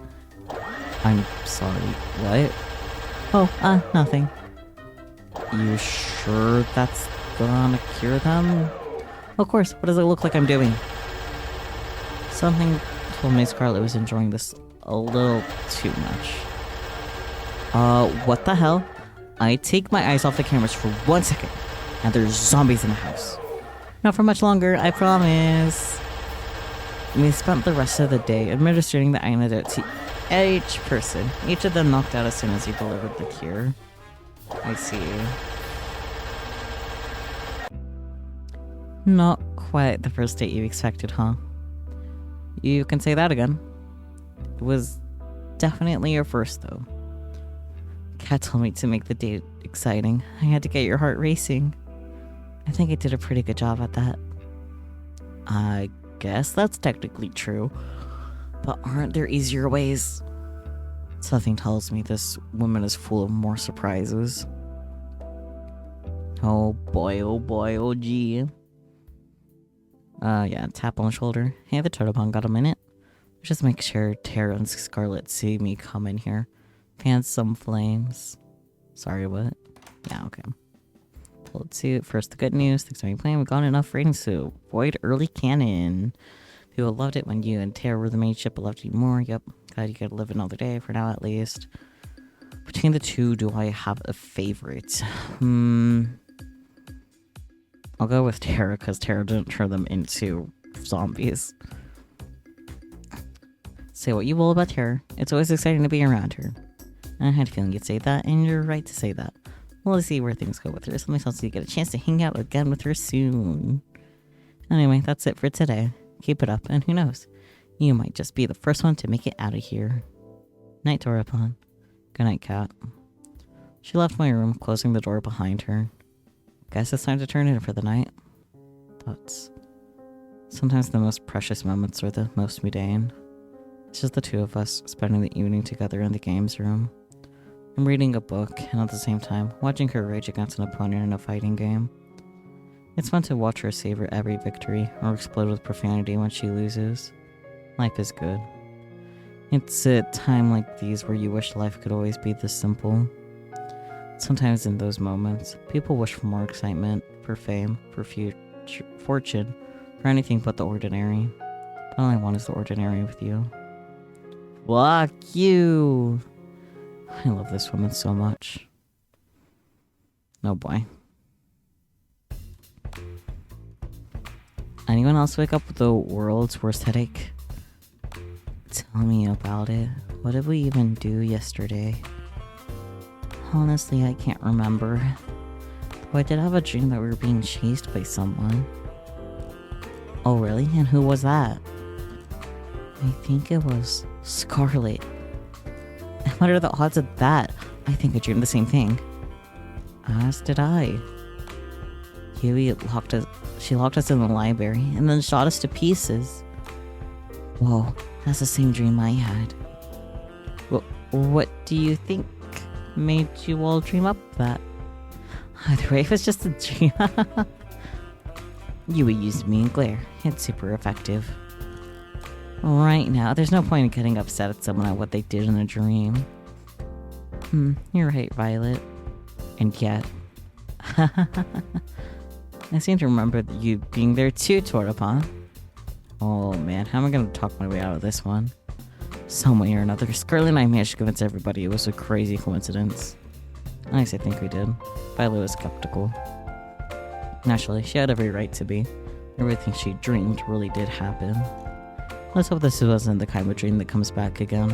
I'm sorry, what? Oh, nothing. You sure that's gonna cure them? Of course, what does it look like I'm doing? Something told me Scarlet was enjoying this a little too much. What the hell? I take my eyes off the cameras for 1 second, and there's zombies in the house. Not for much longer, I promise. We spent the rest of the day administering the antidote to each person. Each of them knocked out as soon as you delivered the cure. I see. Not quite the first date you expected, huh? You can say that again. It was definitely your first, though. Kat told me to make the date exciting. I had to get your heart racing. I think I did a pretty good job at that. I guess that's technically true, but aren't there easier ways? Something tells me this woman is full of more surprises. Oh boy, oh gee. Yeah, tap on the shoulder. Hey, the Turtlepon, got a minute? Just make sure Tara and Scarlet see me come in here. Fan some flames. Sorry, what? Yeah, okay. Let's see. First, the good news. Thanks for playing. We got enough ratings to avoid early canon. People loved it when you and Tara were the main ship, but loved you more. Yep. Glad you get to live another day, for now at least. Between the two, do I have a favorite? I'll go with Tara, because Tara didn't turn them into zombies. Say what you will about Tara. It's always exciting to be around her. I had a feeling you'd say that, and you're right to say that. We'll see where things go with her. Something else you get a chance to hang out again with her soon. Anyway, that's it for today. Keep it up, and who knows? You might just be the first one to make it out of here. Night, Dorapon. Good night, Cat. She left my room, closing the door behind her. Guess it's time to turn in for the night. Thoughts. Sometimes the most precious moments are the most mundane. It's just the two of us, spending the evening together in the games room. I'm reading a book, and at the same time, watching her rage against an opponent in a fighting game. It's fun to watch her savor every victory, or explode with profanity when she loses. Life is good. It's a time like these where you wish life could always be this simple. Sometimes in those moments, people wish for more excitement, for fame, for fortune, for anything but the ordinary. All I want is the ordinary with you. Fuck you! I love this woman so much. Oh boy. Anyone else wake up with the world's worst headache? Tell me about it. What did we even do yesterday? Honestly, I can't remember. Though I did have a dream that we were being chased by someone. Oh really? And who was that? I think it was Scarlet. What are the odds of that? I think I dreamed the same thing. As did I. Huey she locked us in the library and then shot us to pieces. Whoa, that's the same dream I had. What do you think made you all dream up that? Either way, it was just a dream. Huey used me and glare. It's super effective. Right now, there's no point in getting upset at someone at what they did in a dream. You're right, Violet. And yet... I seem to remember you being there too, Torapon. Oh man, how am I gonna talk my way out of this one? Some way or another, Scarlet and I managed to convince everybody it was a crazy coincidence. At least I think we did. Violet was skeptical. Naturally, she had every right to be. Everything she dreamed really did happen. Let's hope this wasn't the kind of dream that comes back again.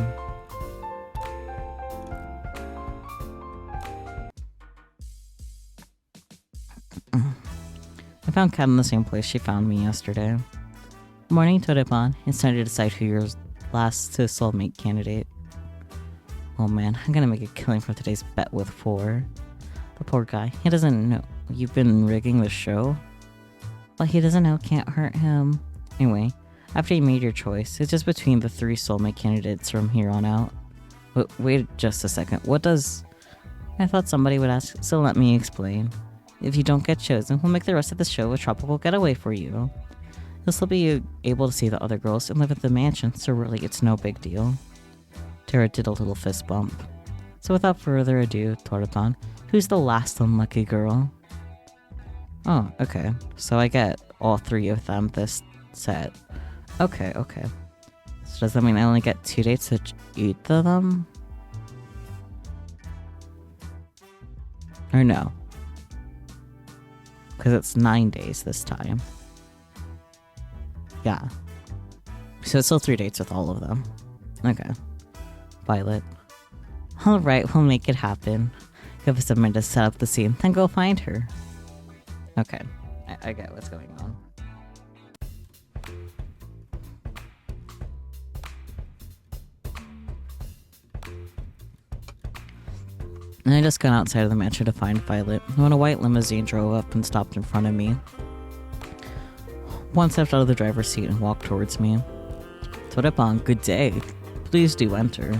I found Kat in the same place she found me yesterday. Morning, Torapon. It's time to decide who your last to soulmate candidate. Oh man, I'm gonna make a killing for today's bet with 4. The poor guy. He doesn't know you've been rigging the show. Well, he doesn't know, can't hurt him. Anyway, after you made your choice, it's just between the 3 soulmate candidates from here on out. Wait just a second. What does... I thought somebody would ask, so let me explain. If you don't get chosen, we'll make the rest of the show a tropical getaway for you. You'll still be able to see the other girls and live at the mansion, so really it's no big deal. Tara did a little fist bump. So without further ado, Torapon, who's the last unlucky girl? Oh, okay. So I get all 3 of them this set. Okay. So does that mean I only get 2 dates to each of them? Or no? Because it's 9 days this time. Yeah. So it's still 3 dates with all of them. Okay. Violet. Alright, we'll make it happen. Give us a minute to set up the scene, then go find her. Okay. I get what's going on. And I just got outside of the mansion to find Violet, when a white limousine drove up and stopped in front of me. One stepped out of the driver's seat and walked towards me. Torapon, good day. Please do enter.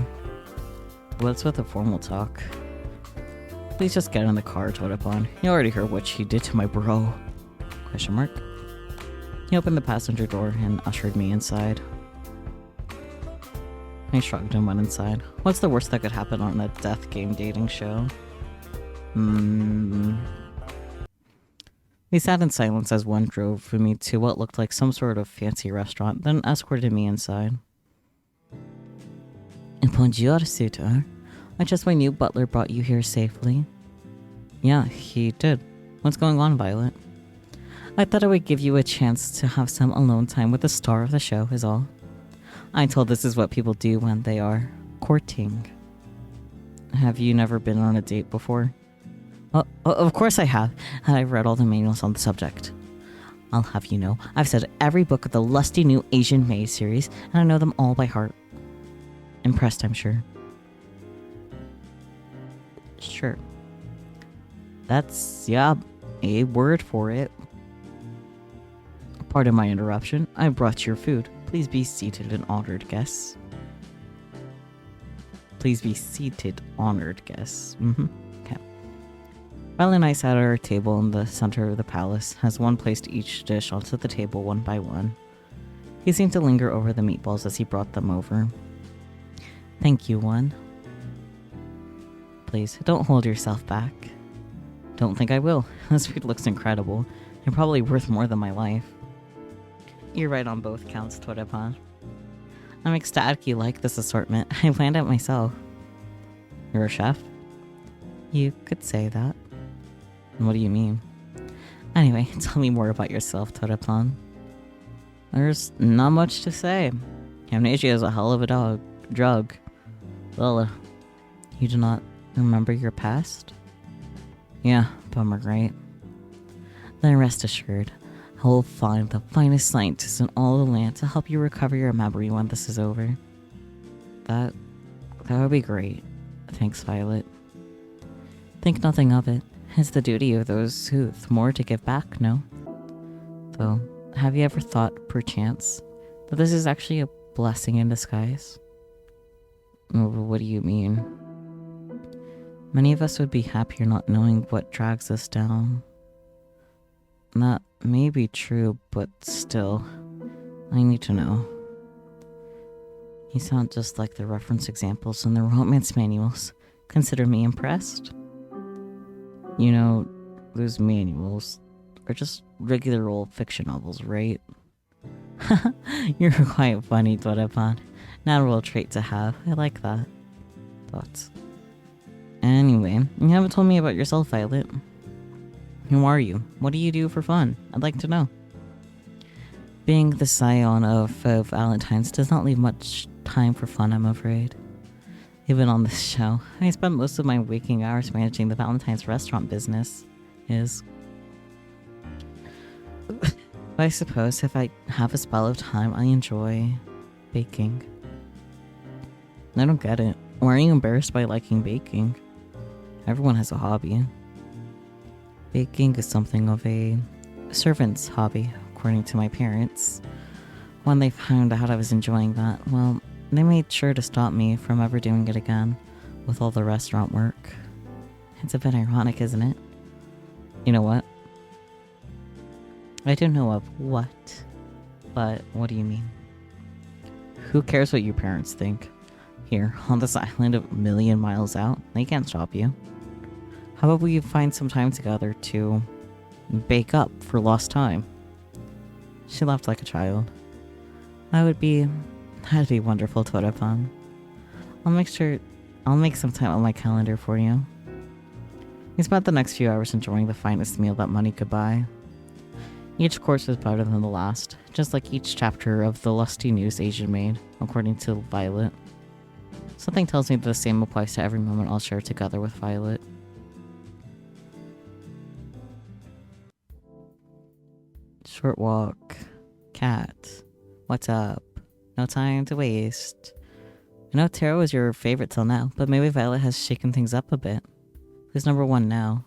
What's with the formal talk? Please just get in the car, Torapon. You already heard what she did to my bro. Question mark? He opened the passenger door and ushered me inside. I shrugged and went inside. What's the worst that could happen on a death game dating show? We sat in silence as one drove me to what looked like some sort of fancy restaurant, then escorted me inside. Bonjour, suitor. I trust my new butler brought you here safely. Yeah, he did. What's going on, Violet? I thought I would give you a chance to have some alone time with the star of the show, is all. I'm told this is what people do when they are courting. Have you never been on a date before? Oh, of course I have, and I've read all the manuals on the subject. I'll have you know, I've said every book of the lusty new Asian maid series, and I know them all by heart. Impressed, I'm sure. Sure. That's, yeah, a word for it. Pardon my interruption. I brought your food. Please be seated and honored guests. Please be seated, honored guests. Okay. Violet and I sat at our table in the center of the palace, as one placed each dish onto the table one by one. He seemed to linger over the meatballs as he brought them over. Thank you, one. Please, don't hold yourself back. Don't think I will. This food looks incredible, and probably worth more than my life. You're right on both counts, Torepan. I'm ecstatic you like this assortment. I planned it myself. You're a chef? You could say that. What do you mean? Anyway, tell me more about yourself, Torepan. There's not much to say. Amnesia is a hell of a drug. Well, you do not remember your past? Yeah, bummer, right? Then rest assured, I will find the finest scientists in all the land to help you recover your memory when this is over. That would be great. Thanks, Violet. Think nothing of it. It's the duty of those who've more to give back, no? Though, have you ever thought, perchance, that this is actually a blessing in disguise? What do you mean? Many of us would be happier not knowing what drags us down. That may be true, but still, I need to know. You sound just like the reference examples in the romance manuals. Consider me impressed. You know, those manuals are just regular old fiction novels, right? You're quite funny, Torepan. Natural trait to have. I like that. Thoughts. Anyway, you haven't told me about yourself, Violet. Who are you? What do you do for fun? I'd like to know. Being the scion of Valentine's does not leave much time for fun, I'm afraid. Even on this show, I spend most of my waking hours managing the Valentine's restaurant business. I suppose if I have a spell of time, I enjoy baking. I don't get it. Why are you embarrassed by liking baking? Everyone has a hobby. Baking is something of a servant's hobby, according to my parents. When they found out I was enjoying that, well, they made sure to stop me from ever doing it again with all the restaurant work. It's a bit ironic, isn't it? You know what? I don't know of what, but what do you mean? Who cares what your parents think? Here, on this island a million miles out, they can't stop you. How about we find some time together to bake up for lost time? She laughed like a child. That'd be wonderful, Torepan. I'll make some time on my calendar for you. We spent the next few hours enjoying the finest meal that money could buy. Each course was better than the last, just like each chapter of the lusty news Asian maid, according to Violet. Something tells me that the same applies to every moment I'll share together with Violet. Short walk. Cat. What's up? No time to waste. I know tarot was your favorite till now, but maybe Violet has shaken things up a bit. Who's number one now?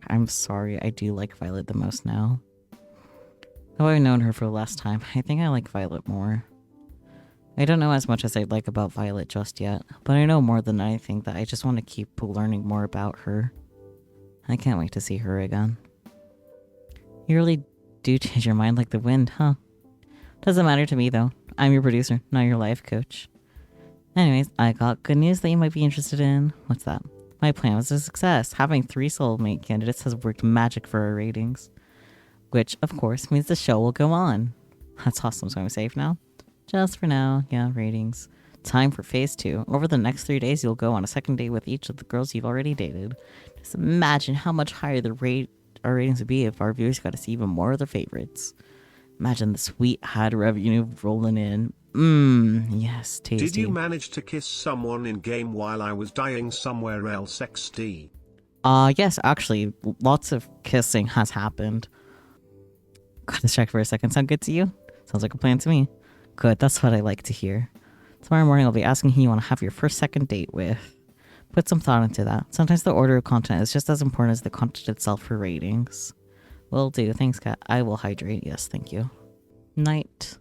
I'm sorry, I do like Violet the most now. Though I've known her for the last time, I think I like Violet more. I don't know as much as I'd like about Violet just yet, but I know more than anything that I just want to keep learning more about her. I can't wait to see her again. You really do change your mind like the wind, huh? Doesn't matter to me, though. I'm your producer, not your life coach. Anyways, I got good news that you might be interested in. What's that? My plan was a success. Having 3 soulmate candidates has worked magic for our ratings. Which, of course, means the show will go on. That's awesome, so I'm safe now? Just for now, yeah, ratings. Time for phase 2. Over the next 3 days, you'll go on a second date with each of the girls you've already dated. Just imagine how much higher our ratings would be if our viewers got to see even more of their favorites. Imagine the sweet ad revenue rolling in. Yes, tasty.
Did you manage to kiss someone in game while I was dying somewhere else XD?
Yes, actually, lots of kissing has happened. Got to check for a second. Sound good to you? Sounds like a plan to me. Good, that's what I like to hear. Tomorrow morning I'll be asking who you want to have your first second date with. Put some thought into that. Sometimes the order of content is just as important as the content itself for ratings. Will do. Thanks, Kat. I will hydrate. Yes, thank you. Night.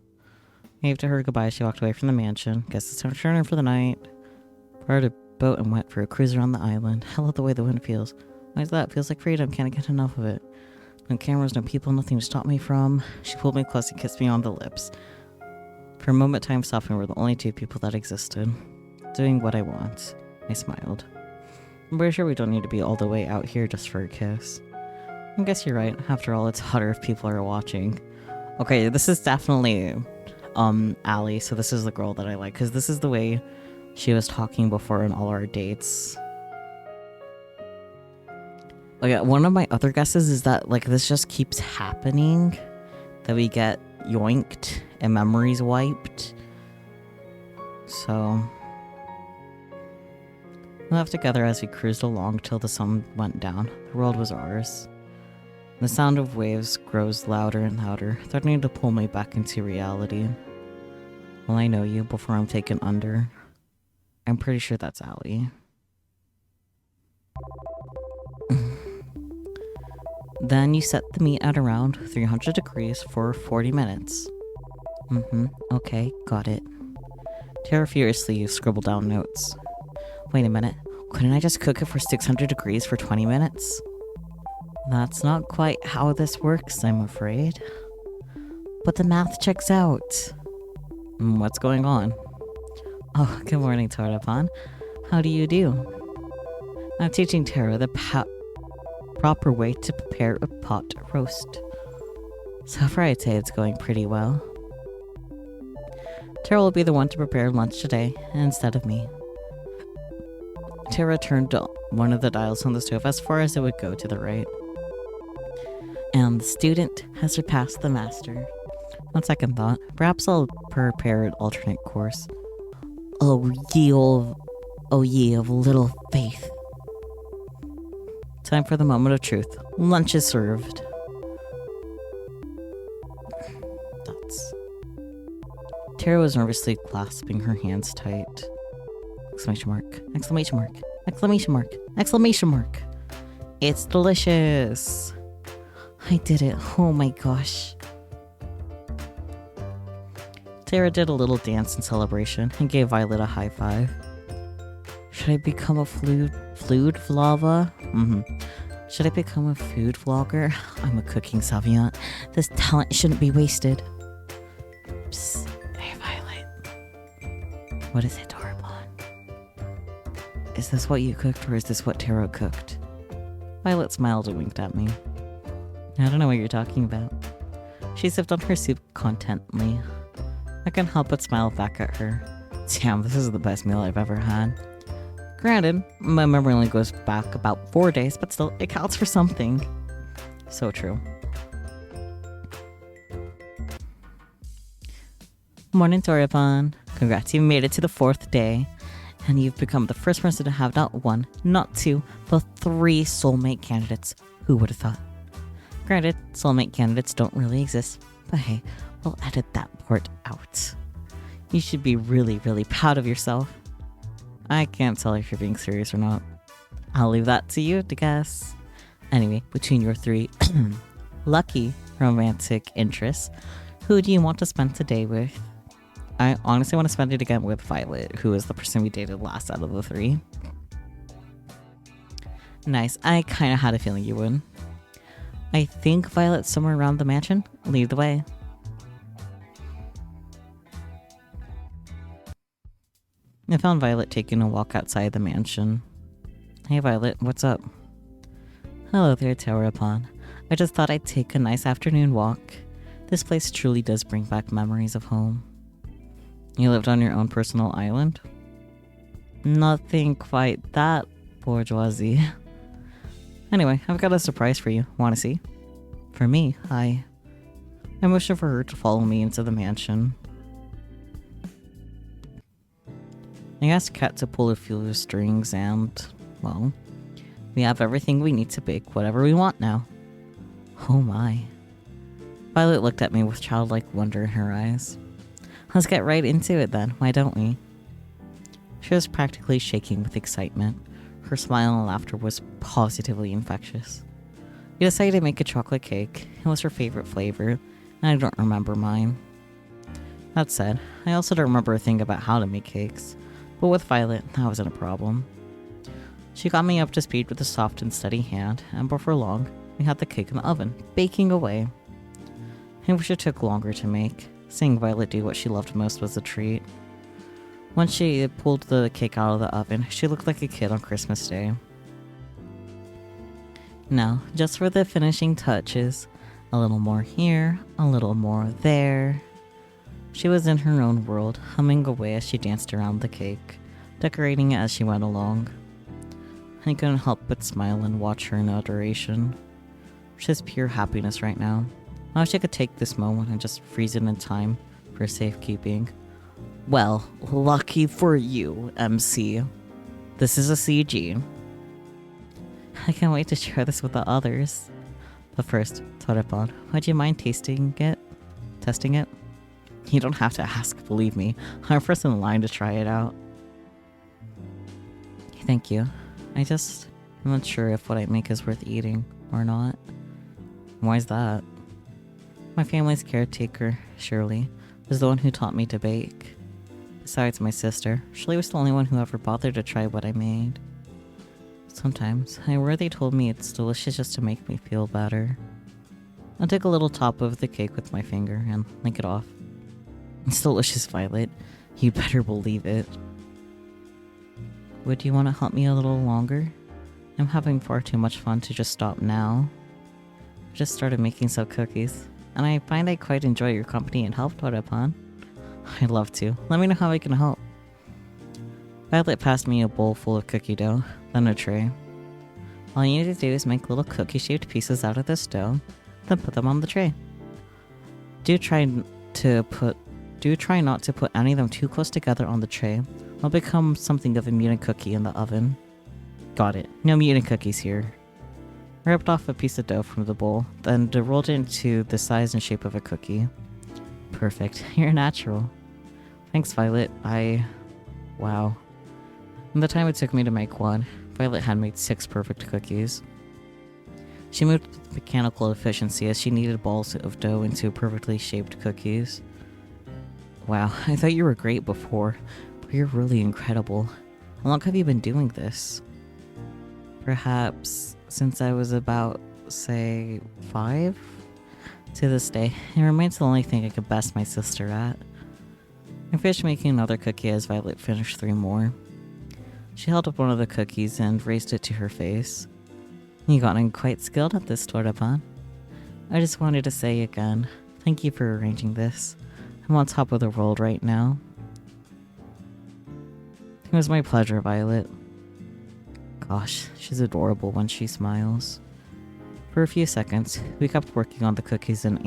Waved to her goodbye. She walked away from the mansion. Guess it's time to turn in for the night. Borrowed a boat and went for a cruise around the island. I love the way the wind feels. Why is that? Feels like freedom. Can't get enough of it. No cameras, no people, nothing to stop me from. She pulled me close and kissed me on the lips. For a moment, time stopped and we were the only 2 people that existed. Doing what I want. I smiled. I'm pretty sure we don't need to be all the way out here just for a kiss. I guess you're right. After all, it's hotter if people are watching. Okay, this is definitely Allie, so this is the girl that I like, because this is the way she was talking before in all our dates. Like, one of my other guesses is that, like, this just keeps happening. That we get yoinked and memories wiped. So we left together as we cruised along till the sun went down. The world was ours. The sound of waves grows louder and louder, threatening to pull me back into reality. Will I know you before I'm taken under? I'm pretty sure that's Allie. Then you set the meat at around 300 degrees for 40 minutes. Okay, got it. Tara furiously scribbled down notes. Wait a minute, couldn't I just cook it for 600 degrees for 20 minutes? That's not quite how this works, I'm afraid. But the math checks out. What's going on? Oh, good morning, Tordapan. How do you do? I'm teaching Tara the proper way to prepare a pot roast. So far I'd say it's going pretty well. Tara will be the one to prepare lunch today, instead of me. Tara turned one of the dials on the stove as far as it would go to the right. And the student has surpassed the master. On second thought, perhaps I'll prepare an alternate course. Oh ye of little faith. Time for the moment of truth. Lunch is served. Dots. Tara was nervously clasping her hands tight. Exclamation mark. Exclamation mark. Exclamation mark. Exclamation mark. It's delicious. I did it. Oh my gosh. Tara did a little dance in celebration and gave Violet a high five. Should I become a food vlogger? Should I become a food vlogger? I'm a cooking savant. This talent shouldn't be wasted. Psst. Hey, Violet. What is it, Torabon? Is this what you cooked or is this what Tara cooked? Violet smiled and winked at me. I don't know what you're talking about. She sipped on her soup contentedly. I couldn't help but smile back at her. Damn, this is the best meal I've ever had. Granted, my memory only goes back about 4 days, but still, it counts for something. So true. Morning, Toripon. Congrats, you made it to the 4th day. And you've become the first person to have not 1, not 2, but 3 soulmate candidates. Who would have thought? Granted, soulmate candidates don't really exist, but hey, we'll edit that part out. You should be really, really proud of yourself. I can't tell if you're being serious or not. I'll leave that to you to guess. Anyway, between your 3 lucky romantic interests, who do you want to spend the day with? I honestly want to spend it again with Violet, who is the person we dated last out of the 3. Nice. I kind of had a feeling you would. I think Violet's somewhere around the mansion. Lead the way. I found Violet taking a walk outside the mansion. Hey Violet, what's up? Hello there, Tower Upon. I just thought I'd take a nice afternoon walk. This place truly does bring back memories of home. You lived on your own personal island? Nothing quite that bourgeoisie. Anyway, I've got a surprise for you. Want to see? For me, I motioned for her to follow me into the mansion. I asked Kat to pull a few of the strings and, well, we have everything we need to bake whatever we want now. Oh my. Violet looked at me with childlike wonder in her eyes. Let's get right into it then, why don't we? She was practically shaking with excitement. Her smile and laughter was positively infectious. We decided to make a chocolate cake. It was her favorite flavor, and I don't remember mine. That said, I also don't remember a thing about how to make cakes, but with Violet, that wasn't a problem. She got me up to speed with a soft and steady hand, and before long, we had the cake in the oven, baking away. I wish it took longer to make. Seeing Violet do what she loved most was a treat. Once she pulled the cake out of the oven, she looked like a kid on Christmas Day. Now, just for the finishing touches, a little more here, a little more there. She was in her own world, humming away as she danced around the cake, decorating it as she went along. I couldn't help but smile and watch her in adoration. She's pure happiness right now. I wish I could take this moment and just freeze it in time for safekeeping. Well, lucky for you, MC. This is a CG. I can't wait to share this with the others. But first, Torepon, would you mind tasting it? Testing it? You don't have to ask, believe me. I'm first in line to try it out. Thank you. I'm not sure if what I make is worth eating or not. Why's that? My family's caretaker, Shirley, was the one who taught me to bake. Besides my sister, Shirley was the only one who ever bothered to try what I made. Sometimes, I worry they told me it's delicious just to make me feel better. I'll take a little top of the cake with my finger and lick it off. It's delicious, Violet. You'd better believe it. Would you want to help me a little longer? I'm having far too much fun to just stop now. I just started making some cookies, and I find I quite enjoy your company and help, Torepon. I'd love to. Let me know how I can help. Violet passed me a bowl full of cookie dough, then a tray. All you need to do is make little cookie-shaped pieces out of this dough, then put them on the tray. Do try not to put any of them too close together on the tray. It'll become something of a mutant cookie in the oven. Got it. No mutant cookies here. I ripped off a piece of dough from the bowl, then rolled it into the size and shape of a cookie. Perfect. You're natural. Thanks, Violet. Wow. In the time it took me to make one, Violet had made 6 perfect cookies. She moved with mechanical efficiency as she kneaded balls of dough into perfectly shaped cookies. Wow, I thought you were great before, but you're really incredible. How long have you been doing this? Perhaps since I was about, say, 5? To this day, it remains the only thing I could best my sister at. I finished making another cookie as Violet finished 3 more. She held up one of the cookies and raised it to her face. You gotten quite skilled at this, Torepon. I just wanted to say again, thank you for arranging this. I'm on top of the world right now. It was my pleasure, Violet. Gosh, she's adorable when she smiles. For a few seconds, we kept working on the cookies in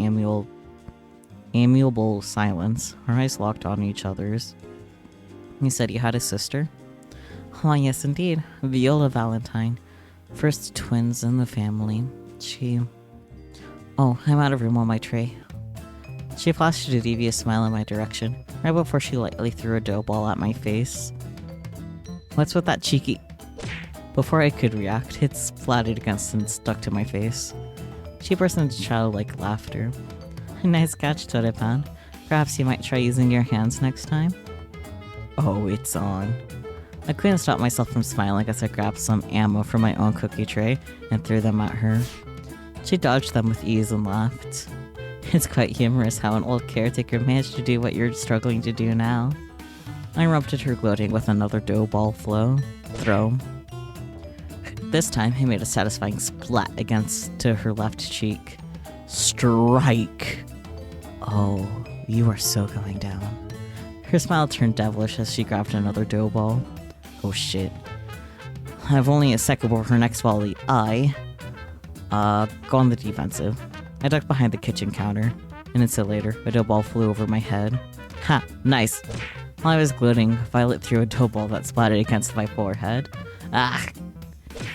amiable silence, our eyes locked on each other's. You said you had a sister? Why, yes indeed, Viola Valentine. First twins in the family. Oh, I'm out of room on my tray. She flashed a devious smile in my direction, right before she lightly threw a dough ball at my face. What's with that cheeky... Before I could react, it splattered against and stuck to my face. She burst into childlike laughter. Nice catch, Torepon. Perhaps you might try using your hands next time? Oh, it's on. I couldn't stop myself from smiling as I grabbed some ammo from my own cookie tray and threw them at her. She dodged them with ease and laughed. It's quite humorous how an old caretaker managed to do what you're struggling to do now. I interrupted her gloating with another dough ball throw. This time, he made a satisfying splat to her left cheek. Strike! Oh, you are so going down. Her smile turned devilish as she grabbed another dough ball. Oh shit. I have only a second before her next volley. Go on the defensive. I ducked behind the kitchen counter. An instant later, a dough ball flew over my head. Ha! Nice! While I was gloating, Violet threw a dough ball that splattered against my forehead. Ah!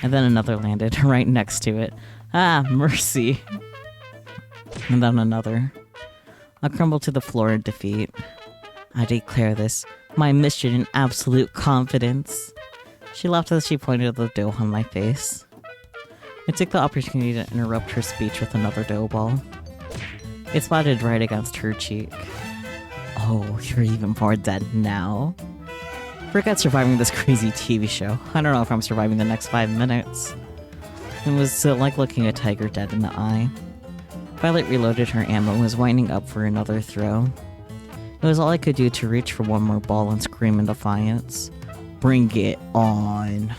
And then another landed right next to it. Ah, mercy! And then another. I crumbled to the floor in defeat. I declare this my mission in absolute confidence. She laughed as she pointed at the dough on my face. I took the opportunity to interrupt her speech with another dough ball. It splattered right against her cheek. Oh, you're even more dead now. Forget surviving this crazy TV show. I don't know if I'm surviving the next 5 minutes. It was like looking a tiger dead in the eye. Violet reloaded her ammo and was winding up for another throw. It was all I could do to reach for one more ball and scream in defiance. Bring it on.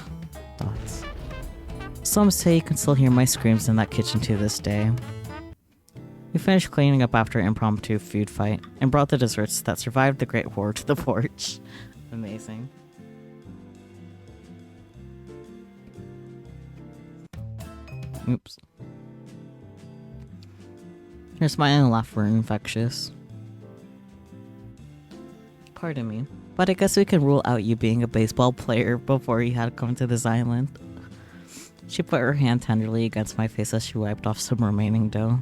Thoughts. Some say you can still hear my screams in that kitchen to this day. We finished cleaning up after an impromptu food fight and brought the desserts that survived the Great War to the porch. Amazing. Oops. Her smile and laugh were infectious. Pardon me, but I guess we can rule out you being a baseball player before you had come to this island. She put her hand tenderly against my face as she wiped off some remaining dough.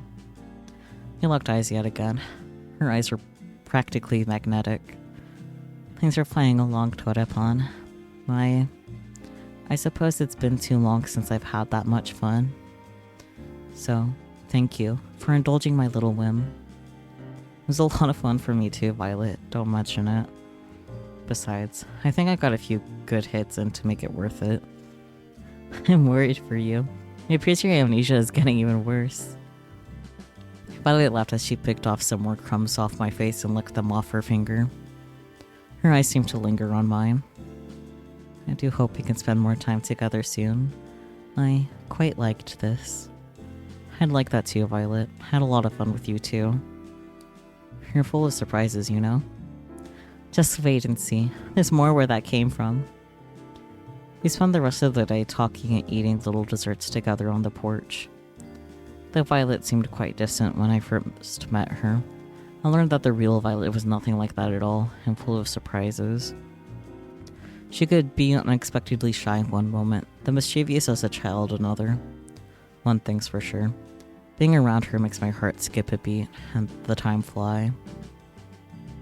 We locked eyes yet again. Her eyes were practically magnetic. Things are flying along, Torepan. I suppose it's been too long since I've had that much fun. So, thank you for indulging my little whim. It was a lot of fun for me too, Violet. Don't mention it. Besides, I think I got a few good hits in to make it worth it. I'm worried for you. It appears your amnesia is getting even worse. Violet laughed as she picked off some more crumbs off my face and licked them off her finger. Her eyes seemed to linger on mine. I do hope we can spend more time together soon. I quite liked this. I'd like that too, Violet. Had a lot of fun with you too. You're full of surprises, you know? Just wait and see. There's more where that came from. We spent the rest of the day talking and eating little desserts together on the porch. Though Violet seemed quite distant when I first met her, I learned that the real Violet was nothing like that at all, and full of surprises. She could be unexpectedly shy one moment, then mischievous as a child another. One thing's for sure. Being around her makes my heart skip a beat, and the time fly.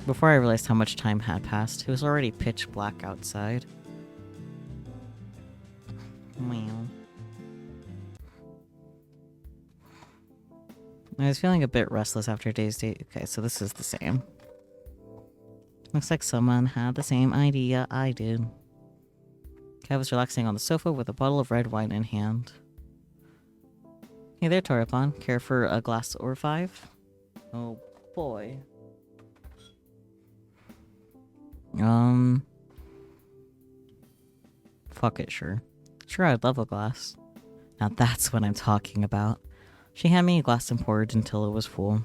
Before I realized how much time had passed, it was already pitch black outside. Meow. I was feeling a bit restless after a day's date. Okay, so this is the same. Looks like someone had the same idea I did. Kev was relaxing on the sofa with a bottle of red wine in hand. Hey there, Torepan. Care for a glass or 5? Oh boy. Fuck it, sure. Sure, I'd love a glass. Now that's what I'm talking about. She handed me a glass and poured until it was full.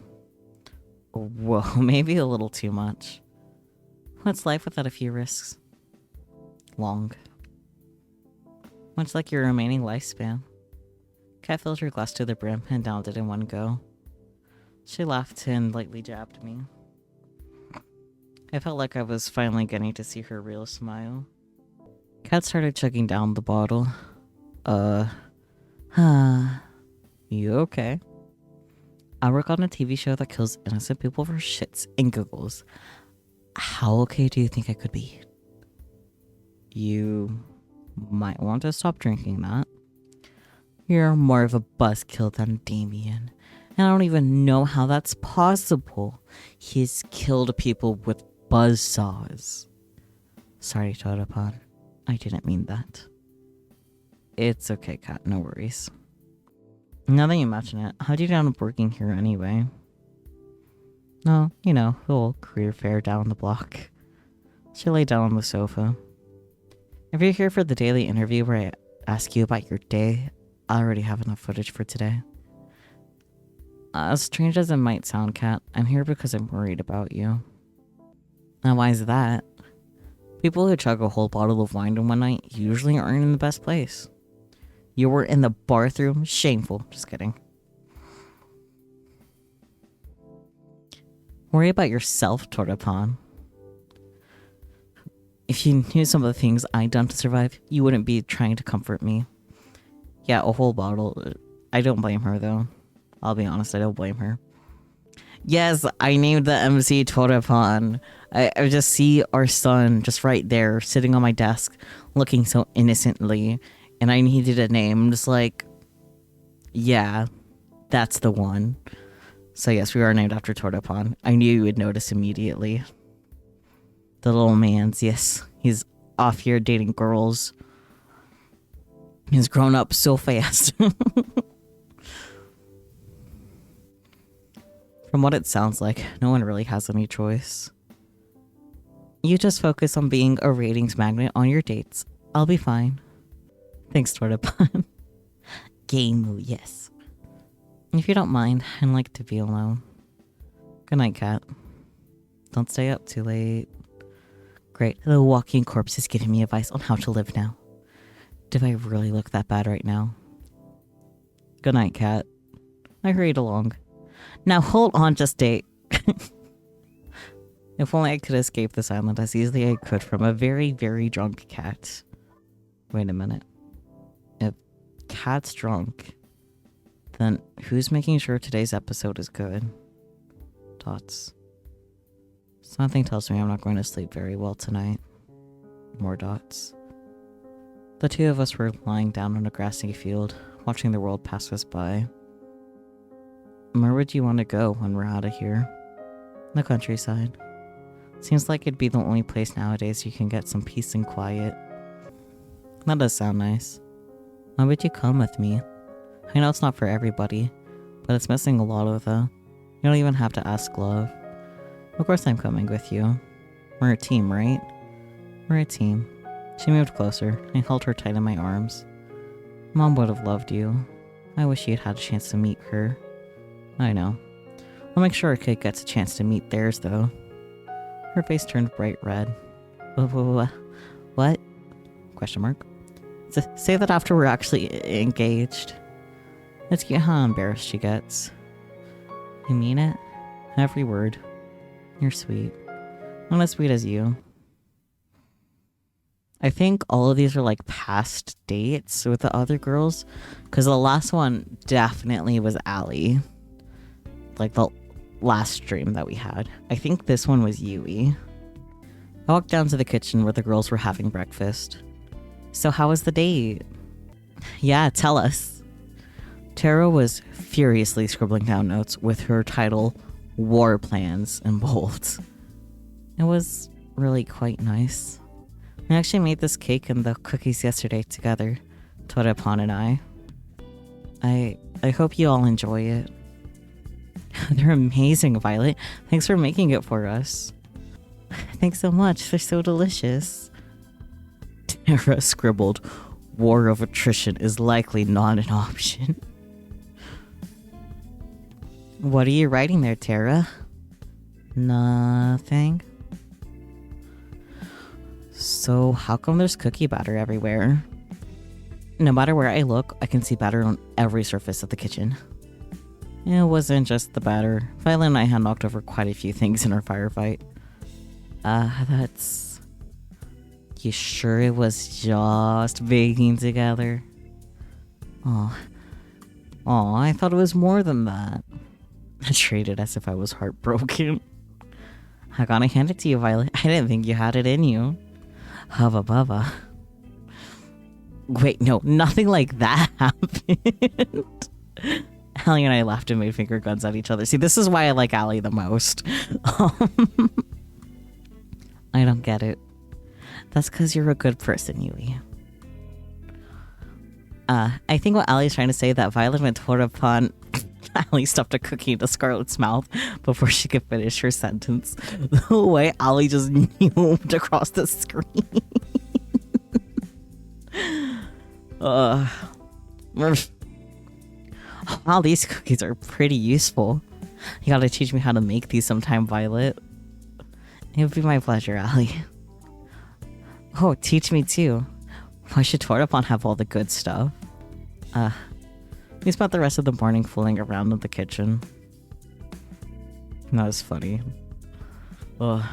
Whoa, maybe a little too much. What's life without a few risks? Long. Much like your remaining lifespan. Kat filled her glass to the brim and downed it in one go. She laughed and lightly jabbed me. I felt like I was finally getting to see her real smile. Kat started chugging down the bottle. You okay? I work on a TV show that kills innocent people for shits and giggles. How okay do you think I could be? You might want to stop drinking that. You're more of a buzzkill than Damien. And I don't even know how that's possible. He's killed people with buzzsaws. Sorry, Torepan. I didn't mean that. It's okay, Kat. No worries. Now that you mention it, how'd you end up working here anyway? No, you know, the old career fair down the block. She lay down on the sofa. If you're here for the daily interview where I ask you about your day, I already have enough footage for today. As strange as it might sound, Kat, I'm here because I'm worried about you. Now, why is that? People who chug a whole bottle of wine in one night usually aren't in the best place. You were in the bathroom. Shameful. Just kidding. Worry about yourself, Tortapon. If you knew some of the things I'd done to survive, you wouldn't be trying to comfort me. Yeah, a whole bottle. I don't blame her, though. I'll be honest, I don't blame her. Yes, I named the MC Tortapon. I just see our son just right there, sitting on my desk, looking so innocently, and I needed a name. I'm just like, yeah, that's the one. So yes, we are named after Tortapon. I knew you would notice immediately. The little man's, yes, he's off here dating girls. He's grown up so fast. From what it sounds like, no one really has any choice. You just focus on being a ratings magnet on your dates. I'll be fine. Thanks, Tortapon. Game, yes. If you don't mind, I'd like to be alone. Good night, Kat. Don't stay up too late. Great, the walking corpse is giving me advice on how to live now. Do I really look that bad right now? Good night, Kat. I hurried along. Now hold on, just date. If only I could escape this island as easily as I could from a very, very drunk cat. Wait a minute. If Cat's drunk, then who's making sure today's episode is good? Dots. Something tells me I'm not going to sleep very well tonight. More dots. The two of us were lying down on a grassy field, watching the world pass us by. Where would you want to go when we're out of here? The countryside. Seems like it'd be the only place nowadays you can get some peace and quiet. That does sound nice. Why would you come with me? I know it's not for everybody, but it's missing a lot of the... You don't even have to ask love. Of course I'm coming with you. We're a team, right? We're a team. She moved closer. I held her tight in my arms. Mom would have loved you. I wish you'd had a chance to meet her. I know. I'll make sure a kid gets a chance to meet theirs, though. Her face turned bright red. What? Question mark. Say that after we're actually engaged. Let's get how embarrassed she gets. You mean it? Every word. You're sweet. Not as sweet as you. I think all of these are like past dates with the other girls. Because the last one definitely was Allie. Like the last stream that we had. I think this one was Yui. I walked down to the kitchen where the girls were having breakfast. So how was the date? Yeah, tell us. Tara was furiously scribbling down notes with her title, War Plans, in bold. It was really quite nice. We actually made this cake and the cookies yesterday together, Torapon and I. I hope you all enjoy it. They're amazing, Violet. Thanks for making it for us. Thanks so much. They're so delicious. Tara scribbled, war of attrition is likely not an option. What are you writing there, Tara? Nothing. So how come there's cookie batter everywhere? No matter where I look, I can see batter on every surface of the kitchen. It wasn't just the batter. Violet and I had knocked over quite a few things in our firefight. That's... You sure it was just baking together? Oh, I thought it was more than that. I traded as if I was heartbroken. I gotta hand it to you, Violet. I didn't think you had it in you. Hubba bubba. Wait, no, nothing like that happened. Allie and I laughed and made finger guns at each other. See, this is why I like Allie the most. I don't get it. That's because you're a good person, Yui. I think what Allie's trying to say that Violet went toward upon Allie stuffed a cookie into Scarlet's mouth before she could finish her sentence. The way Allie just zoomed across the screen. Wow, these cookies are pretty useful. You gotta teach me how to make these sometime, Violet. It would be my pleasure, Allie. Oh, teach me too. Why should Tortopon have all the good stuff? We spent the rest of the morning fooling around in the kitchen. That was funny. Ugh.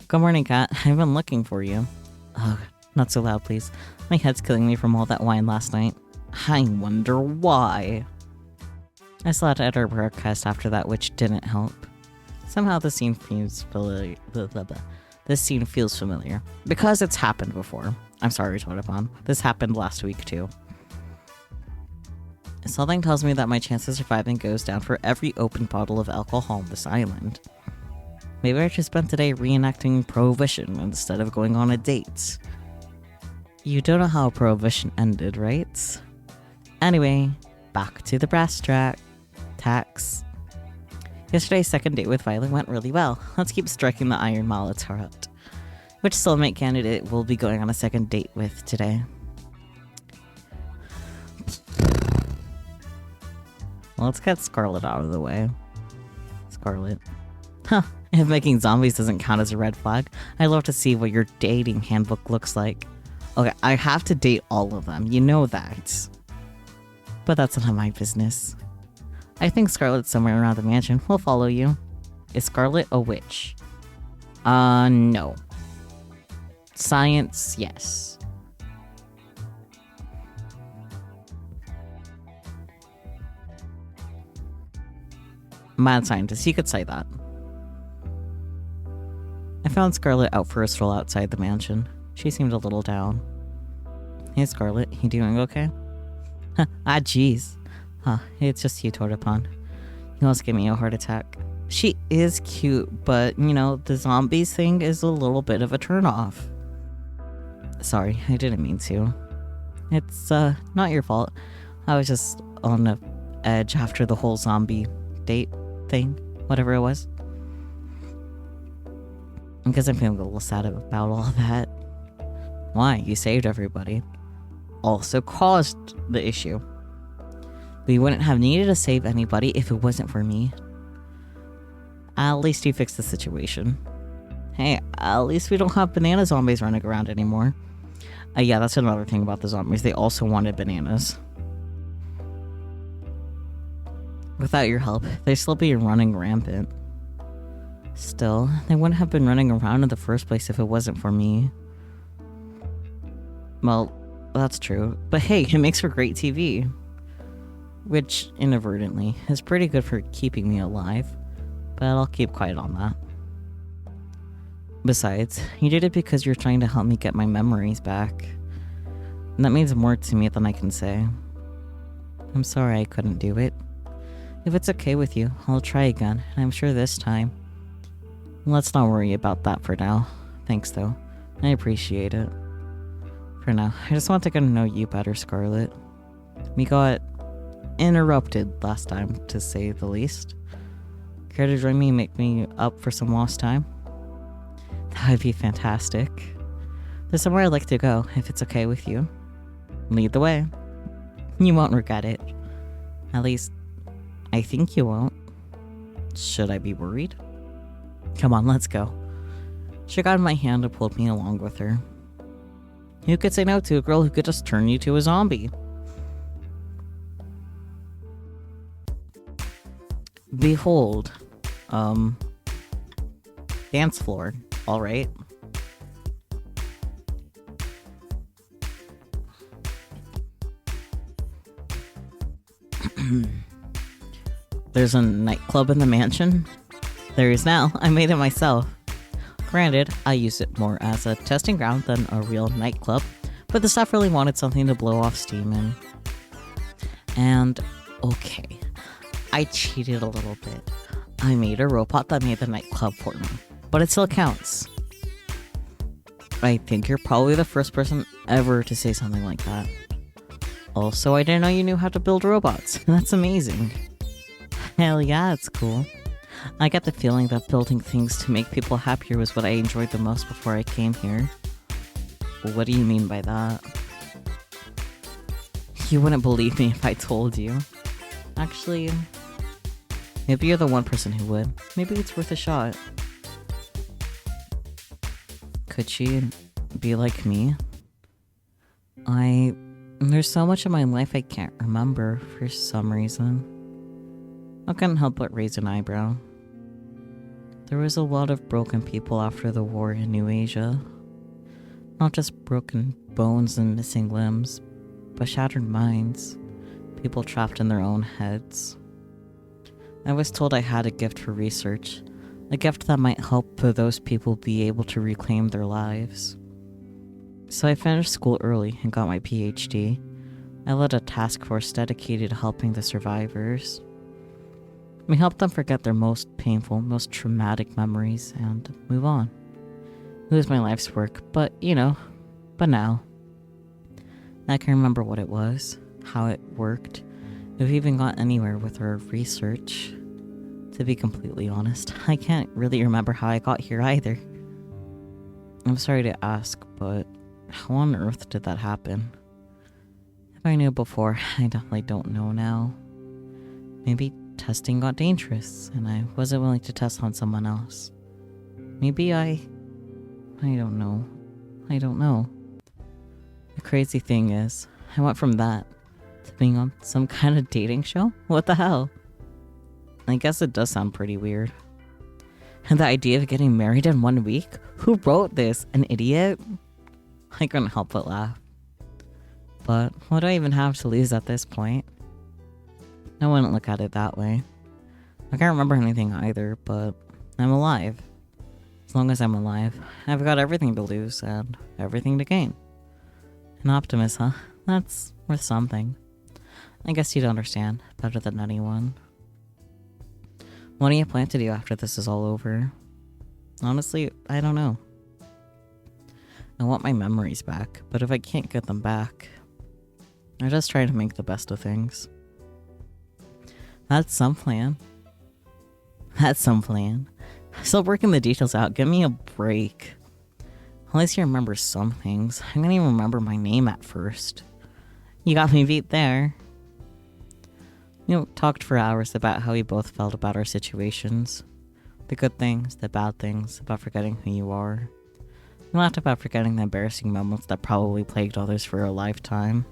Good morning, Cat. I've been looking for you. Ugh, not so loud, please. My head's killing me from all that wine last night. I wonder why. I slept at our broadcast after that, which didn't help. Somehow the scene feels familiar. This scene feels familiar. Because it's happened before. I'm sorry, Tortopon. This happened last week, too. Something tells me that my chance of surviving goes down for every open bottle of alcohol on this island. Maybe I should spend today reenacting Prohibition instead of going on a date. You don't know how Prohibition ended, right? Anyway, back to the brass tacks. Yesterday's second date with Violet went really well. Let's keep striking the iron while it's hot. Which soulmate candidate will be going on a second date with today? Well, let's get Scarlet out of the way. Scarlet. Huh. If making zombies doesn't count as a red flag, I'd love to see what your dating handbook looks like. Okay, I have to date all of them. You know that. But that's none of my business. I think Scarlet's somewhere around the mansion. We'll follow you. Is Scarlet a witch? No. Science, yes. Mad scientist, you could say that. I found Scarlet out for a stroll outside the mansion. She seemed a little down. Hey Scarlet, you doing okay? Jeez. Huh, it's just you, Tortopon. You almost gave me a heart attack. She is cute, but, you know, the zombies thing is a little bit of a turnoff. Sorry, I didn't mean to. It's, not your fault. I was just on the edge after the whole zombie date thing, whatever it was. Because I'm feeling a little sad about all that. Why? You saved everybody. Also caused the issue. We wouldn't have needed to save anybody if it wasn't for me. At least you fixed the situation. Hey, at least we don't have banana zombies running around anymore. Yeah, that's another thing about the zombies. They also wanted bananas. Without your help, they'd still be running rampant. Still, they wouldn't have been running around in the first place if it wasn't for me. Well, that's true. But hey, it makes for great TV. Which, inadvertently, is pretty good for keeping me alive. But I'll keep quiet on that. Besides, you did it because you're trying to help me get my memories back. And that means more to me than I can say. I'm sorry I couldn't do it. If it's okay with you, I'll try again, and I'm sure this time. Let's not worry about that for now. Thanks though. I appreciate it. For now, I just want to get to know you better, Scarlet. We got interrupted last time, to say the least. Care to join me and make me up for some lost time? That would be fantastic. There's somewhere I'd like to go, if it's okay with you. Lead the way. You won't regret it. At least, I think you won't. Should I be worried? Come on, let's go. She got my hand and pulled me along with her. Who could say no to a girl who could just turn you to a zombie? Behold. Dance floor. Alright. There's a nightclub in the mansion? There is now. I made it myself. Granted, I used it more as a testing ground than a real nightclub, but the staff really wanted something to blow off steam in. And, okay, I cheated a little bit. I made a robot that made the nightclub for me, but it still counts. I think you're probably the first person ever to say something like that. Also, I didn't know you knew how to build robots. That's amazing. Hell yeah, it's cool. I get the feeling that building things to make people happier was what I enjoyed the most before I came here. What do you mean by that? You wouldn't believe me if I told you. Actually, maybe you're the one person who would. Maybe it's worth a shot. Could she be like me? There's so much of my life I can't remember for some reason. I couldn't help but raise an eyebrow. There was a lot of broken people after the war in New Asia. Not just broken bones and missing limbs, but shattered minds. People trapped in their own heads. I was told I had a gift for research, a gift that might help those people be able to reclaim their lives. So I finished school early and got my PhD. I led a task force dedicated to helping the survivors. We helped them forget their most painful, most traumatic memories and move on. It was my life's work, but now. I can remember what it was, how it worked, if we even got anywhere with our research. To be completely honest, I can't really remember how I got here either. I'm sorry to ask, but how on earth did that happen? If I knew before, I definitely don't know now. Maybe testing got dangerous, and I wasn't willing to test on someone else. Maybe I don't know. The crazy thing is, I went from that to being on some kind of dating show? What the hell? I guess it does sound pretty weird. And the idea of getting married in 1 week? Who wrote this? An idiot? I couldn't help but laugh. But what do I even have to lose at this point? I wouldn't look at it that way. I can't remember anything either, but I'm alive. As long as I'm alive, I've got everything to lose and everything to gain. An optimist, huh? That's worth something. I guess you'd understand better than anyone. What do you plan to do after this is all over? Honestly, I don't know. I want my memories back, but if I can't get them back, I just try to make the best of things. That's some plan. Still working the details out. Give me a break. At least you remember some things. I didn't even remember my name at first. You got me beat there. Talked for hours about how we both felt about our situations. The good things, the bad things, about forgetting who you are. We laughed about forgetting the embarrassing moments that probably plagued others for a lifetime.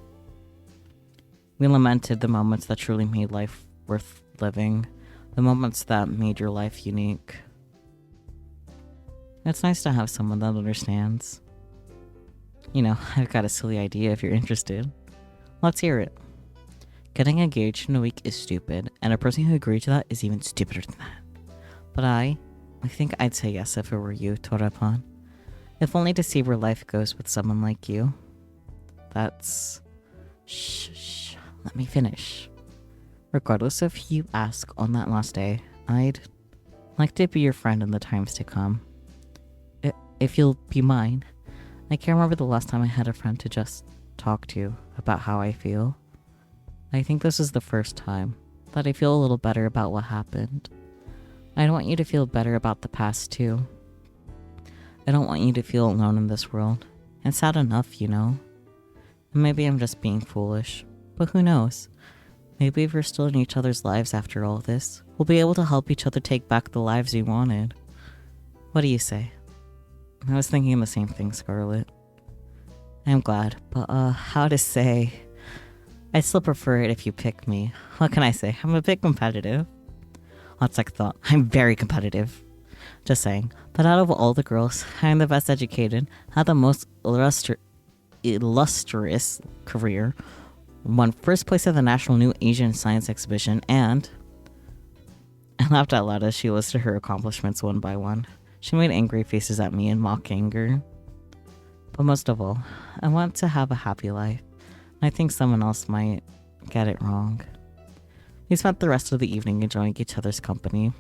We lamented the moments that truly made life worth living. The moments that made your life unique. It's nice to have someone that understands. I've got a silly idea if you're interested. Let's hear it. Getting engaged in a week is stupid, and a person who agreed to that is even stupider than that. But I think I'd say yes if it were you, Torapan. If only to see where life goes with someone like you. Shh, let me finish. Regardless of who you ask on that last day, I'd like to be your friend in the times to come. If you'll be mine. I can't remember the last time I had a friend to just talk to about how I feel. I think this is the first time that I feel a little better about what happened. I don't want you to feel better about the past too. I don't want you to feel alone in this world. It's sad enough, And maybe I'm just being foolish, but who knows? Maybe if we're still in each other's lives after all this, we'll be able to help each other take back the lives we wanted. What do you say? I was thinking the same thing, Scarlet. I'm glad, but how to say... I still prefer it if you pick me. What can I say? I'm a bit competitive. On second thought, I'm very competitive. Just saying. But out of all the girls, I'm the best educated, had the most illustrious career, won first place at the National New Asian Science Exhibition, and... I laughed out loud as she listed her accomplishments one by one. She made angry faces at me in mock anger. But most of all, I want to have a happy life. I think someone else might get it wrong. We spent the rest of the evening enjoying each other's company.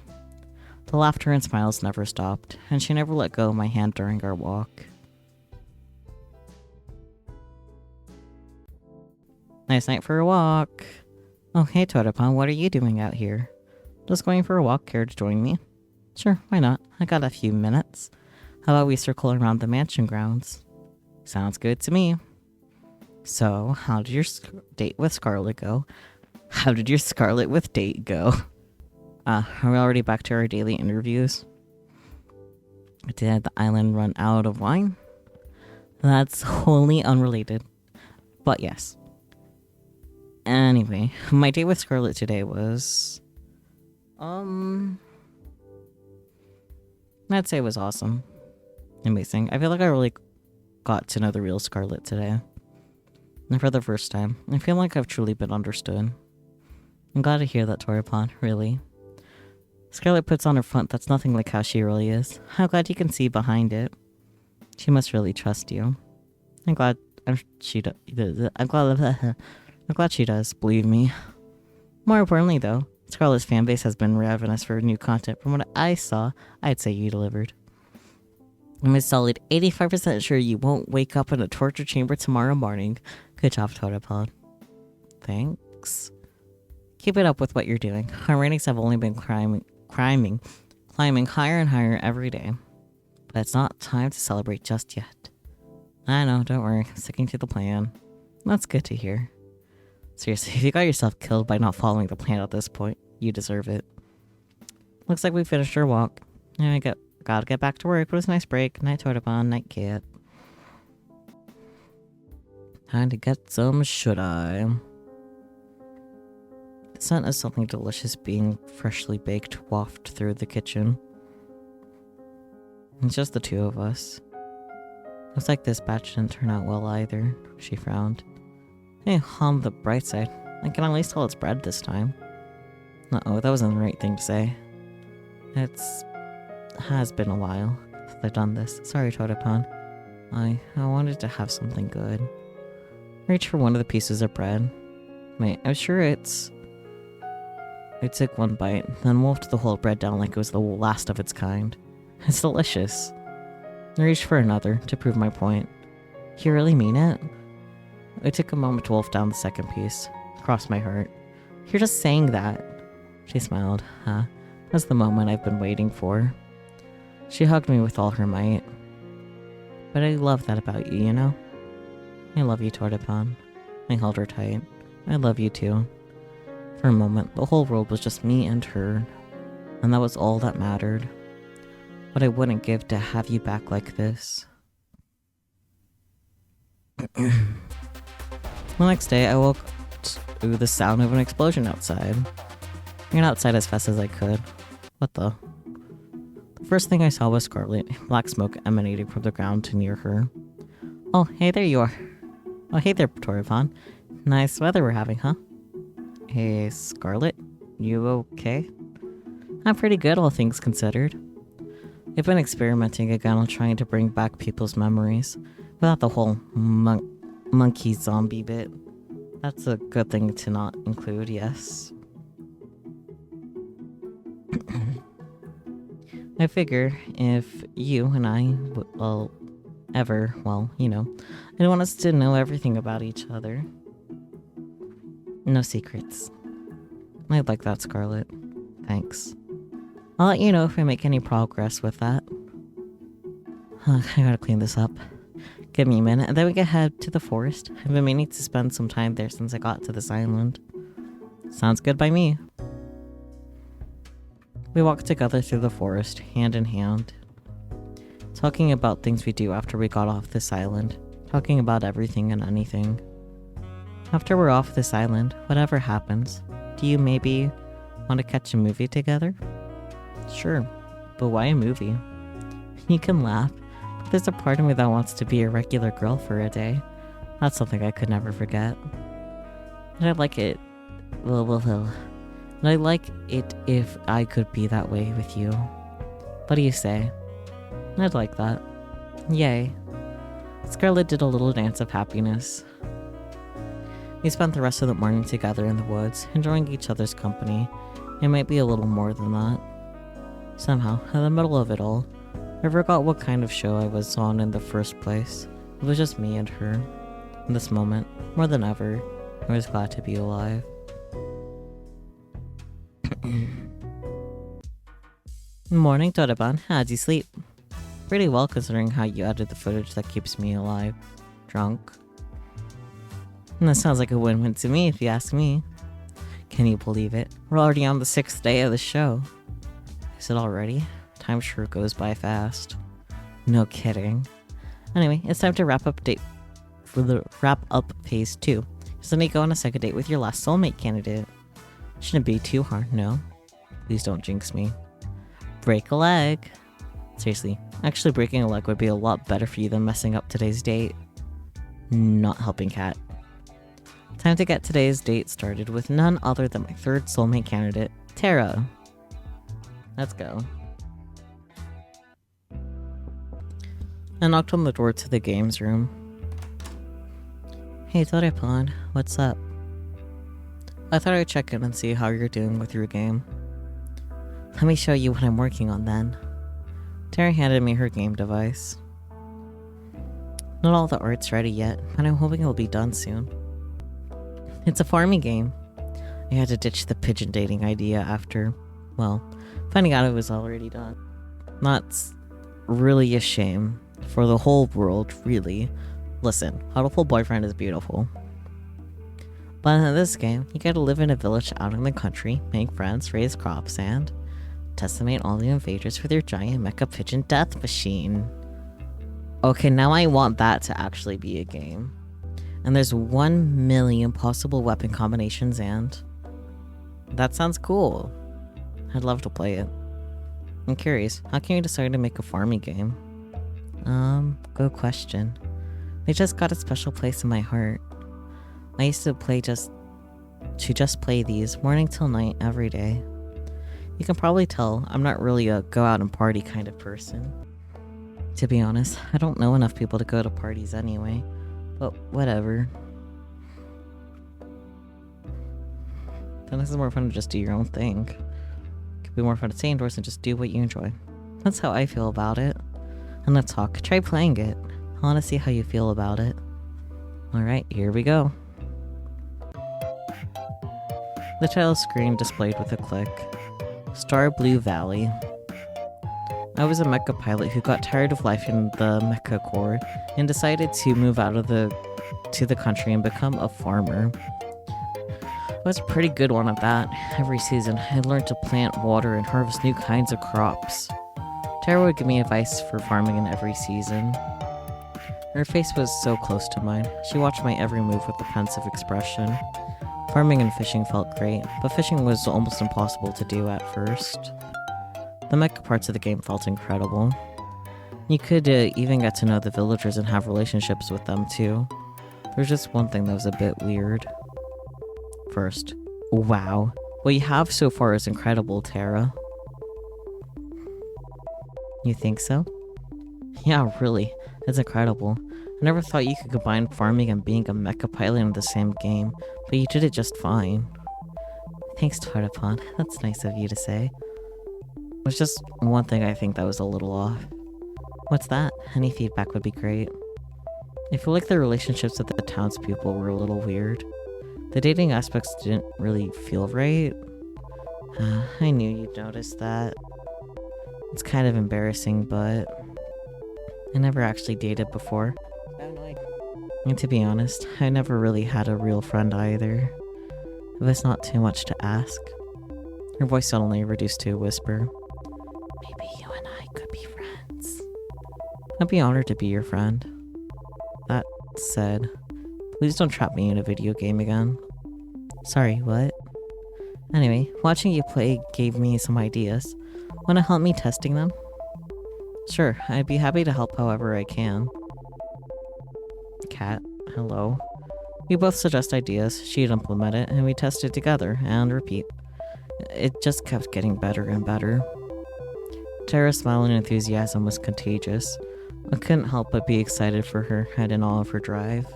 The laughter and smiles never stopped, and she never let go of my hand during our walk. Nice night for a walk. Oh, hey, Toadapon, what are you doing out here? Just going for a walk. Care to join me? Sure, why not? I got a few minutes. How about we circle around the mansion grounds? Sounds good to me. So, how did your date with Scarlet go? How did your Scarlet with date go? Are we already back to our daily interviews? Did the island run out of wine? That's wholly unrelated. But yes. Anyway, my date with Scarlet today was... I'd say it was awesome. Amazing. I feel like I really got to know the real Scarlet today. And for the first time, I feel like I've truly been understood. I'm glad to hear that, Toripon, really. Scarlet puts on her front that's nothing like how she really is. I'm glad you can see behind it. She must really trust you. I'm glad she does. I'm glad she does, believe me. More importantly, though, Scarlet's fanbase has been ravenous for new content. From what I saw, I'd say you delivered. I'm a solid 85% sure you won't wake up in a torture chamber tomorrow morning. Good job, Totapod. Thanks. Keep it up with what you're doing. Our ratings have only been climbing higher and higher every day. But it's not time to celebrate just yet. I know, don't worry. I'm sticking to the plan. That's good to hear. Seriously, if you got yourself killed by not following the plan at this point, you deserve it. Looks like we finished our walk. Yeah, gotta get back to work. It was a nice break. Night Totapon, night Kit. Time to get some should-I. The scent of something delicious being freshly baked waft through the kitchen. It's just the two of us. Looks like this batch didn't turn out well either, she frowned. Hey, on the bright side, I can at least tell it's bread this time. Uh-oh, that wasn't the right thing to say. Has been a while since I've done this. Sorry, Totapon. I wanted to have something good. Reach for one of the pieces of bread. Wait, I'm sure it's... I took one bite, then wolfed the whole bread down like it was the last of its kind. It's delicious. I reached for another to prove my point. You really mean it? I took a moment to wolf down the second piece. Crossed my heart. You're just saying that. She smiled. That's the moment I've been waiting for. She hugged me with all her might. But I love that about you, you know? I love you, Totapon. I held her tight. I love you too. For a moment, the whole world was just me and her. And that was all that mattered. What I wouldn't give to have you back like this. The next day, I woke to the sound of an explosion outside. I ran outside as fast as I could. What the? The first thing I saw was Scarlet, black smoke emanating from the ground to near her. Oh, hey, there you are. Oh, hey there, Toripon. Nice weather we're having, huh? Hey, Scarlet, you okay? I'm pretty good, all things considered. I've been experimenting again on trying to bring back people's memories, without the whole monkey zombie bit. That's a good thing to not include, yes. I figure if you and I will ever, I want us to know everything about each other. No secrets. I'd like that, Scarlet. Thanks. I'll let you know if I make any progress with that. I gotta clean this up. Give me a minute, and then we can head to the forest. I've been meaning to spend some time there since I got to this island. Sounds good by me. We walked together through the forest, hand in hand. Talking about things we do after we got off this island. Talking about everything and anything. After we're off this island, whatever happens, do you maybe want to catch a movie together? Sure, but why a movie? You can laugh, but there's a part of me that wants to be a regular girl for a day. That's something I could never forget. And I'd like it... And I'd like it if I could be that way with you. What do you say? I'd like that. Yay. Scarlet did a little dance of happiness. We spent the rest of the morning together in the woods, enjoying each other's company. It might be a little more than that. Somehow, in the middle of it all, I forgot what kind of show I was on in the first place. It was just me and her. In this moment, more than ever, I was glad to be alive. Morning, Toraban. How'd you sleep? Pretty well considering how you edited the footage that keeps me alive. Drunk. And that sounds like a win-win to me if you ask me. Can you believe it? We're already on the 6th day of the show. Is it already? Time sure goes by fast. No kidding. Anyway, it's time to wrap up phase 2. So then you go on a second date with your last soulmate candidate. Shouldn't be too hard, no? Please don't jinx me. Break a leg. Seriously, actually breaking a leg would be a lot better for you than messing up today's date. Not helping Cat. Time to get today's date started with none other than my third soulmate candidate, Tara. Let's go. I knocked on the door to the games room. Hey Torepon, what's up? I thought I'd check in and see how you're doing with your game. Let me show you what I'm working on then. Tara handed me her game device. Not all the art's ready yet, but I'm hoping it'll be done soon. It's a farming game. I had to ditch the pigeon dating idea after, well, finding out it was already done. That's really a shame. For the whole world, really. Listen, Huddleful Boyfriend is beautiful. But in this game, you gotta live in a village out in the country, make friends, raise crops, and decimate all the invaders with your giant mecha pigeon death machine. Okay, now I want that to actually be a game. And there's 1 million possible weapon combinations, and that sounds cool. I'd love to play it. I'm curious, how can you decide to make a farming game? Good question. They just got a special place in my heart. I used to just play these morning till night every day. You can probably tell I'm not really a go out and party kind of person. To be honest, I don't know enough people to go to parties anyway, but whatever. Then this is more fun to just do your own thing. It could be more fun to stay indoors and just do what you enjoy. That's how I feel about it. And let's talk. Try playing it. I want to see how you feel about it. Alright, here we go. The title screen displayed with a click. Star Blue Valley. I was a mecha pilot who got tired of life in the mecha corps and decided to move out of to the country and become a farmer. I was a pretty good one at that. Every season, I learned to plant, water, and harvest new kinds of crops. Tara would give me advice for farming in every season. Her face was so close to mine. She watched my every move with a pensive expression. Farming and fishing felt great, but fishing was almost impossible to do at first. The mecha parts of the game felt incredible. You could even get to know the villagers and have relationships with them too. There's just one thing that was a bit weird. First, wow. What you have so far is incredible, Tara. You think so? Yeah, really. It's incredible. I never thought you could combine farming and being a mecha pilot in the same game, but you did it just fine. Thanks, Tartapon. That's nice of you to say. There's just one thing I think that was a little off. What's that? Any feedback would be great. I feel like the relationships with the townspeople were a little weird. The dating aspects didn't really feel right. I knew you'd notice that. It's kind of embarrassing, but I never actually dated before. And to be honest, I never really had a real friend either. If it's not too much to ask. Her voice suddenly reduced to a whisper. Maybe you and I could be friends. I'd be honored to be your friend. That said, please don't trap me in a video game again. Sorry, what? Anyway, watching you play gave me some ideas. Wanna help me testing them? Sure, I'd be happy to help however I can. Cat, hello. We both suggest ideas, she'd implement it, and we test it together, and repeat. It just kept getting better and better. Tara's smile and enthusiasm was contagious. I couldn't help but be excited for her and in awe of her drive.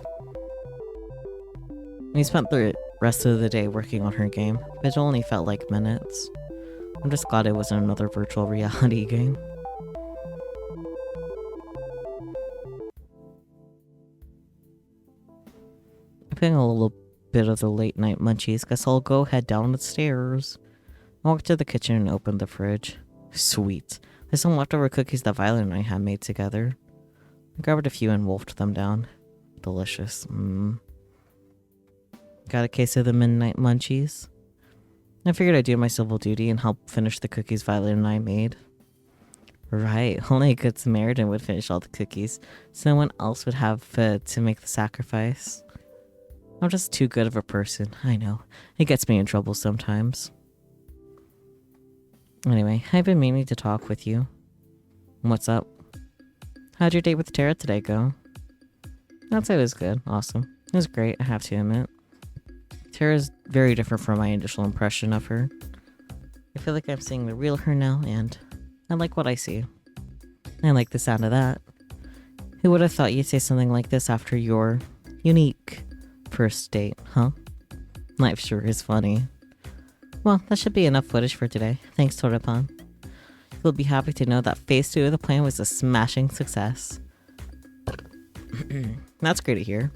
We spent the rest of the day working on her game, but it only felt like minutes. I'm just glad it wasn't another virtual reality game. I'm feeling a little bit of the late night munchies. Guess I'll go head down the stairs. I walked to the kitchen and opened the fridge. Sweet. There's some leftover cookies that Violet and I had made together. I grabbed a few and wolfed them down. Delicious. Got a case of the midnight munchies. I figured I'd do my civil duty and help finish the cookies Violet and I made. Right, only a good Samaritan would finish all the cookies. So no one else would have to make the sacrifice. I'm just too good of a person, I know. It gets me in trouble sometimes. Anyway, I've been meaning to talk with you. What's up? How'd your date with Tara today go? I'd say it was good. Awesome. It was great, I have to admit. Tara's very different from my initial impression of her. I feel like I'm seeing the real her now, and I like what I see. I like the sound of that. Who would have thought you'd say something like this after your unique first date, huh? Life sure is funny. Well, that should be enough footage for today. Thanks, Torapan. You'll be happy to know that phase 2 of the plan was a smashing success. That's great to hear.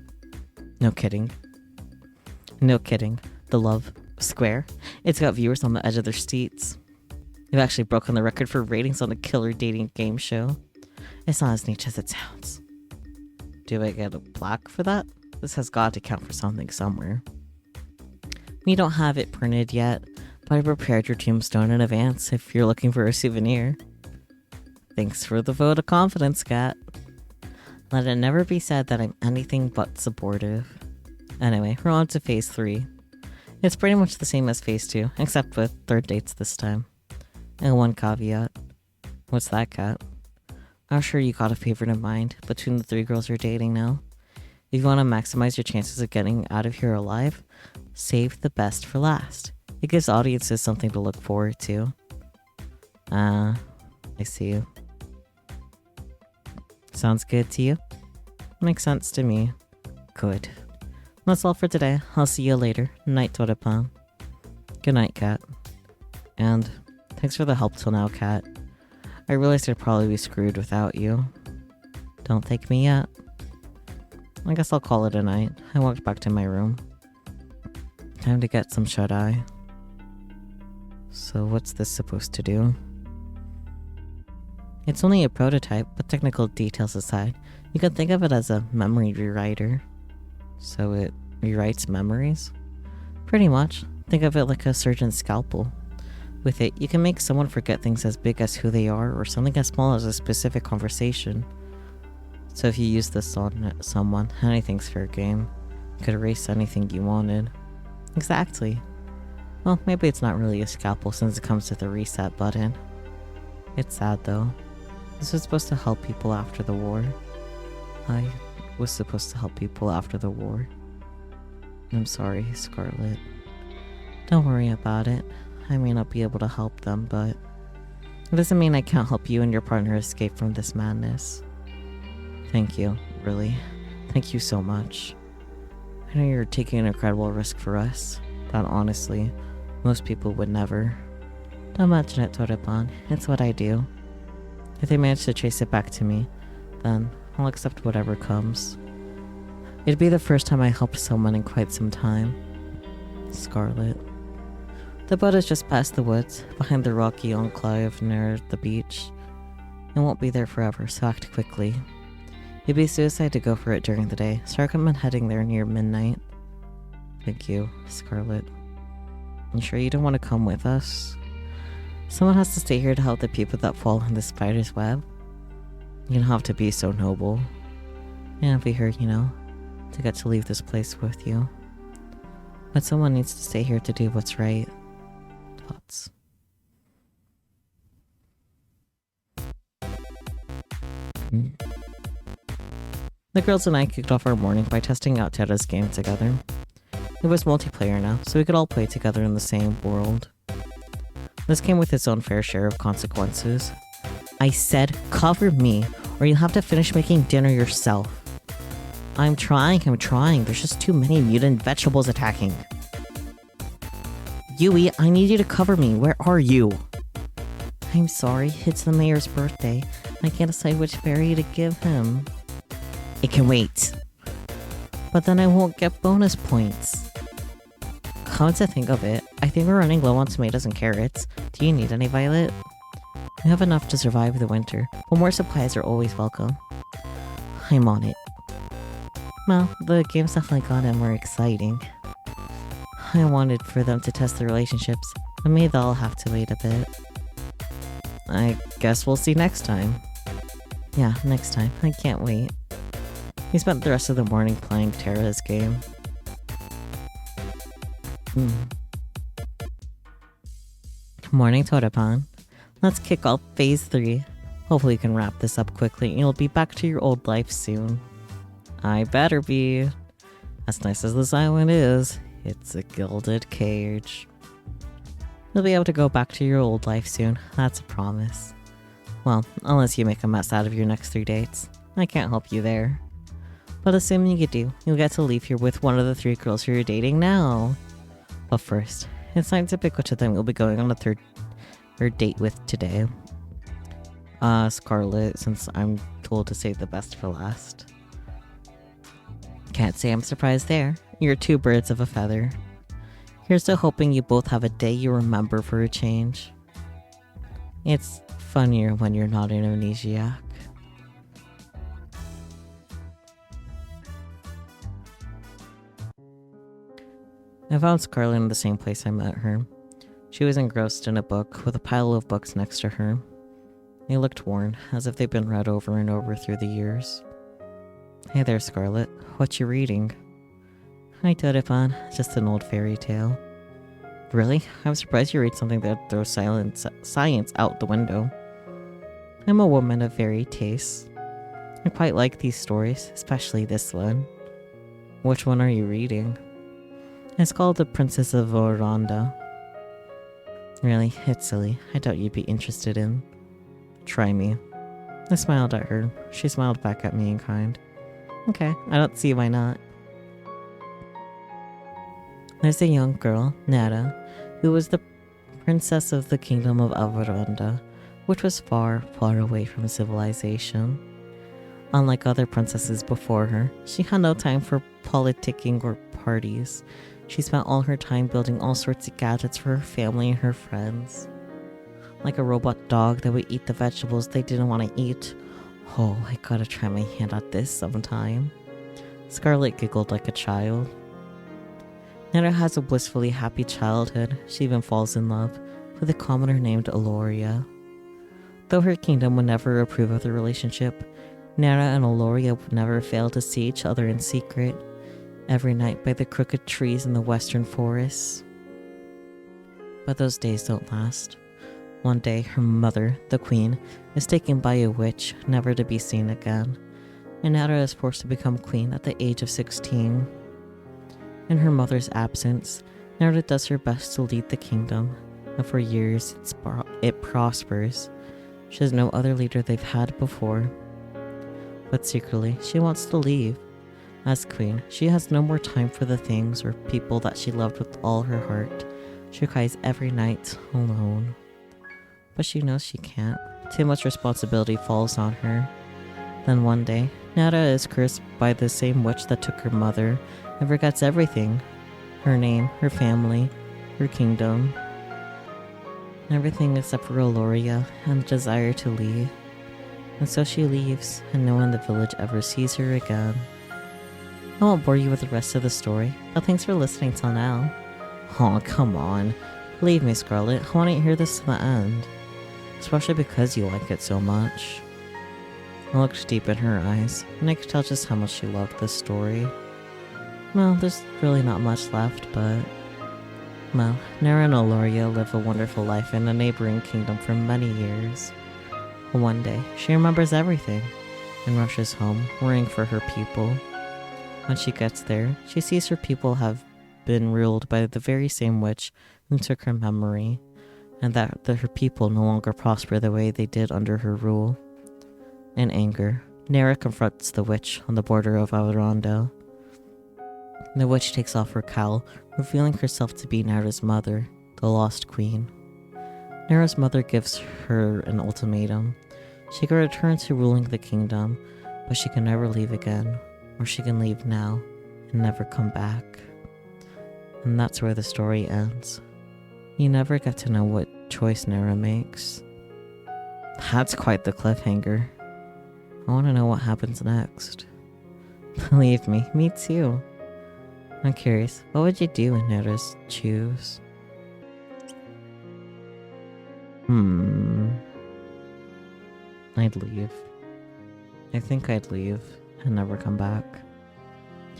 No kidding. No kidding. The Love Square. It's got viewers on the edge of their seats. You've actually broken the record for ratings on a killer dating game show. It's not as niche as it sounds. Do I get a plaque for that? This has got to count for something somewhere. We don't have it printed yet, but I prepared your tombstone in advance if you're looking for a souvenir. Thanks for the vote of confidence, Kat. Let it never be said that I'm anything but supportive. Anyway, we're on to phase 3. It's pretty much the same as phase 2, except with third dates this time. And one caveat. What's that, Kat? I'm sure you got a favorite in mind between the 3 girls you're dating now. If you want to maximize your chances of getting out of here alive, save the best for last. It gives audiences something to look forward to. I see you. Sounds good to you? Makes sense to me. Good. That's all for today. I'll see you later. Night, Torapan. Good night, Kat. And thanks for the help till now, Kat. I realized I'd probably be screwed without you. Don't thank me yet. I guess I'll call it a night. I walked back to my room. Time to get some shut-eye. So what's this supposed to do? It's only a prototype, but technical details aside, you can think of it as a memory rewriter. So it rewrites memories? Pretty much. Think of it like a surgeon's scalpel. With it, you can make someone forget things as big as who they are or something as small as a specific conversation. So if you use this on someone, anything's fair game. You could erase anything you wanted. Exactly. Well, maybe it's not really a scalpel since it comes with a reset button. It's sad though. This was supposed to help people after the war. I was supposed to help people after the war. I'm sorry, Scarlet. Don't worry about it. I may not be able to help them, but it doesn't mean I can't help you and your partner escape from this madness. Thank you, really. Thank you so much. I know you're taking an incredible risk for us, that honestly, most people would never. Don't mention it, Torapan. It's what I do. If they manage to trace it back to me, then I'll accept whatever comes. It'd be the first time I helped someone in quite some time. Scarlet. The boat is just past the woods, behind the rocky enclave near the beach. It won't be there forever, so act quickly. It'd be suicide to go for it during the day, so I recommend heading there near midnight. Thank you, Scarlet. You sure you don't want to come with us? Someone has to stay here to help the people that fall in the spider's web. You don't have to be so noble. And I'll be here, to get to leave this place with you. But someone needs to stay here to do what's right. Thoughts. The girls and I kicked off our morning by testing out Tara's game together. It was multiplayer now, so we could all play together in the same world. This came with its own fair share of consequences. I said, cover me, or you'll have to finish making dinner yourself. I'm trying. There's just too many mutant vegetables attacking. Yui, I need you to cover me. Where are you? I'm sorry, it's the mayor's birthday. I can't decide which berry to give him. It can wait. But then I won't get bonus points. Come to think of it, I think we're running low on tomatoes and carrots. Do you need any, Violet? We have enough to survive the winter, but more supplies are always welcome. I'm on it. Well, the game's definitely gotten more exciting. I wanted for them to test the relationships, but maybe they'll have to wait a bit. I guess we'll see next time. Yeah, next time. I can't wait. We spent the rest of the morning playing Terra's game. Morning, Totapan. Let's kick off phase 3. Hopefully you can wrap this up quickly and you'll be back to your old life soon. I better be. As nice as this island is, it's a gilded cage. You'll be able to go back to your old life soon, that's a promise. Well, unless you make a mess out of your next 3 dates. I can't help you there. But assuming you do, you'll get to leave here with one of the 3 girls who you're dating now. But first, it's time to pick which of them you'll be going on a third date with today. Scarlet, since I'm told to save the best for last. Can't say I'm surprised there. You're 2 birds of a feather. Here's to hoping you both have a day you remember for a change. It's funnier when you're not an amnesiac. I found Scarlet in the same place I met her. She was engrossed in a book with a pile of books next to her. They looked worn, as if they'd been read over and over through the years. Hey there, Scarlet. What you reading? Hi, Totapan. Just an old fairy tale. Really? I'm surprised you read something that throws science out the window. I'm a woman of varied tastes. I quite like these stories, especially this one. Which one are you reading? It's called The Princess of Oranda. Really? It's silly. I doubt you'd be interested in. Try me. I smiled at her. She smiled back at me in kind. Okay, I don't see why not. There's a young girl, Nada, who was the princess of the kingdom of Avaranda, which was far, far away from civilization. Unlike other princesses before her, she had no time for politicking or parties. She spent all her time building all sorts of gadgets for her family and her friends. Like a robot dog that would eat the vegetables they didn't want to eat. Oh, I gotta try my hand at this sometime. Scarlet giggled like a child. Nada has a blissfully happy childhood. She even falls in love with a commoner named Aloria. Though her kingdom would never approve of the relationship, Nada and Aloria would never fail to see each other in secret, every night by the crooked trees in the western forests. But those days don't last. One day, her mother, the queen, is taken by a witch, never to be seen again, and Nada is forced to become queen at the age of 16. In her mother's absence, Nada does her best to lead the kingdom, and for years it prospers. She has no other leader they've had before. But secretly, she wants to leave. As queen, she has no more time for the things or people that she loved with all her heart. She cries every night, alone. But she knows she can't. Too much responsibility falls on her. Then one day, Nada is cursed by the same witch that took her mother and forgets everything. Her name, her family, her kingdom. Everything except for Aloria and the desire to leave. And so she leaves, and no one in the village ever sees her again. I won't bore you with the rest of the story, but thanks for listening till now. Oh, come on. Believe me, Scarlet, I want to hear this to the end. Especially because you like it so much. I looked deep in her eyes, and I could tell just how much she loved this story. Well, there's really not much left, but... Well, Nara and Aloria live a wonderful life in a neighboring kingdom for many years. One day, she remembers everything, and rushes home, worrying for her people. When she gets there, she sees her people have been ruled by the very same witch who took her memory, and that her people no longer prosper the way they did under her rule. In anger, Nara confronts the witch on the border of Avaranda. The witch takes off her cowl, revealing herself to be Nara's mother, the lost queen. Nara's mother gives her an ultimatum. She can return to ruling the kingdom, but she can never leave again, or she can leave now and never come back. And that's where the story ends. You never get to know what choice Nera makes. That's quite the cliffhanger. I want to know what happens next. Believe me too. I'm curious, what would you do in Nera's shoes? I'd leave. I think I'd leave and never come back.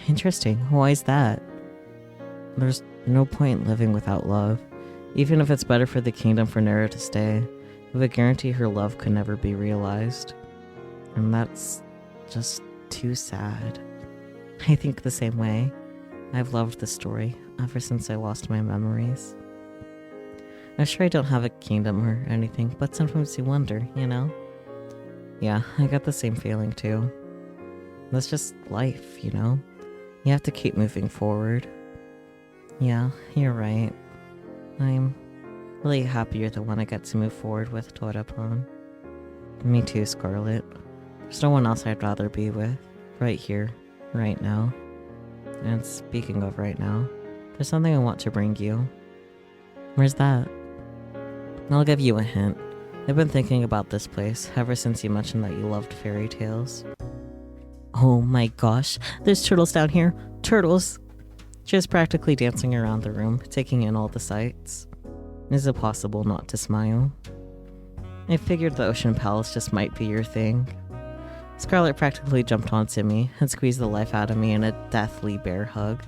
Interesting. Why is that? There's no point living without love. Even if it's better for the kingdom for Nera to stay, it would guarantee her love could never be realized. And that's just too sad. I think the same way. I've loved the story ever since I lost my memories. I'm sure I don't have a kingdom or anything, but sometimes you wonder, you know? Yeah, I got the same feeling too. That's just life, you know? You have to keep moving forward. Yeah, you're right. I'm really happy you're the one I get to move forward with, Toadapon. Me too, Scarlet. There's no one else I'd rather be with. Right here, right now. And speaking of right now, there's something I want to bring you. Where's that? I'll give you a hint. I've been thinking about this place ever since you mentioned that you loved fairy tales. Oh my gosh, there's turtles down here. Turtles! She was practically dancing around the room, taking in all the sights. Is it possible not to smile? I figured the Ocean Palace just might be your thing. Scarlet practically jumped onto me and squeezed the life out of me in a deathly bear hug.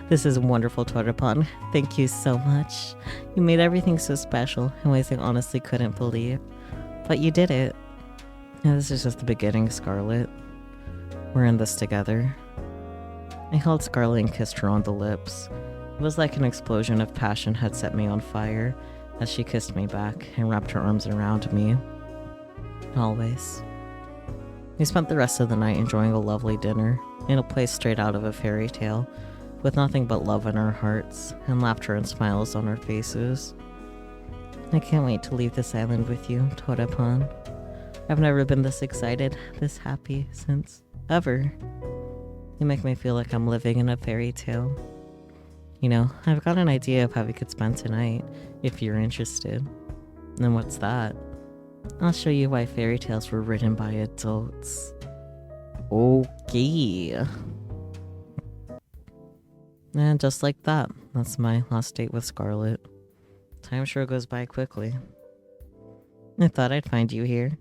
This is wonderful, Toadapon. Thank you so much. You made everything so special in ways I honestly couldn't believe. But you did it. And this is just the beginning, Scarlet. We're in this together. I held Scarlet and kissed her on the lips. It was like an explosion of passion had set me on fire as she kissed me back and wrapped her arms around me. Always. We spent the rest of the night enjoying a lovely dinner in a place straight out of a fairy tale, with nothing but love in our hearts and laughter and smiles on our faces. I can't wait to leave this island with you, Toadapon. I've never been this excited, this happy since ever. You make me feel like I'm living in a fairy tale. You know, I've got an idea of how we could spend tonight, if you're interested. And what's that? I'll show you why fairy tales were written by adults. Okay. And just like that, that's my last date with Scarlet. Time sure goes by quickly. I thought I'd find you here.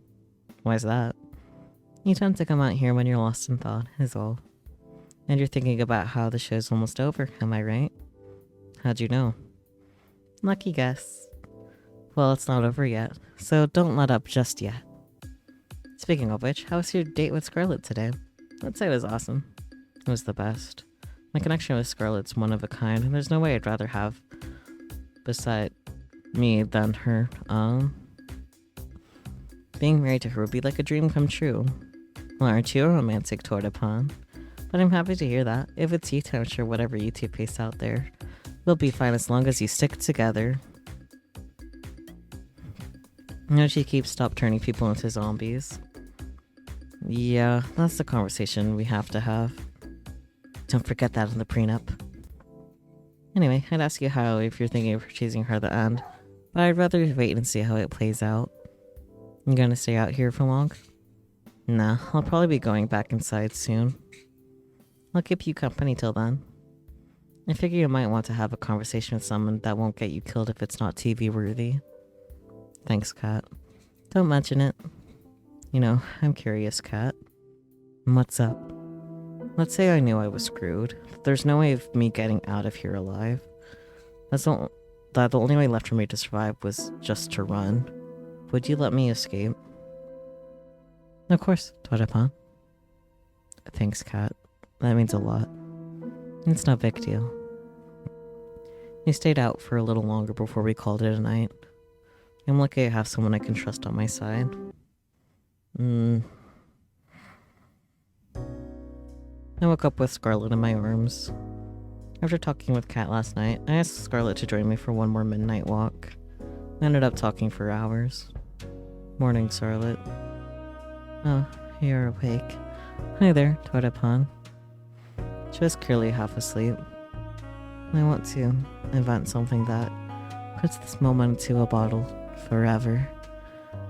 Why's that? You tend to come out here when you're lost in thought, is all. And you're thinking about how the show's almost over, am I right? How'd you know? Lucky guess. Well, it's not over yet, so don't let up just yet. Speaking of which, how was your date with Scarlet today? I'd say it was awesome. It was the best. My connection with Scarlet's one of a kind, and there's no way I'd rather have beside me than her. Being married to her would be like a dream come true. Well, aren't you a romantic, Toadapon? But I'm happy to hear that. If it's you two, I'm sure whatever you two face out there will be fine as long as you stick together. And she keeps stop turning people into zombies. Yeah, that's the conversation we have to have. Don't forget that in the prenup. Anyway, I'd ask you how if you're thinking of choosing her at the end, but I'd rather wait and see how it plays out. You gonna stay out here for long? Nah, I'll probably be going back inside soon. I'll keep you company till then. I figure you might want to have a conversation with someone that won't get you killed if it's not TV worthy. Thanks, Kat. Don't mention it. You know, I'm curious, Kat. What's up? Let's say I knew I was screwed. There's no way of me getting out of here alive. The only way left for me to survive was just to run. Would you let me escape? Of course, Toadapon. Thanks, Kat. That means a lot. It's no big deal. We stayed out for a little longer before we called it a night. I'm lucky I have someone I can trust on my side. I woke up with Scarlet in my arms. After talking with Kat last night, I asked Scarlet to join me for one more midnight walk. I ended up talking for hours. Morning, Scarlet. Oh, you're awake. Hi there, Toadapon. She was clearly half asleep. I want to invent something that puts this moment into a bottle forever.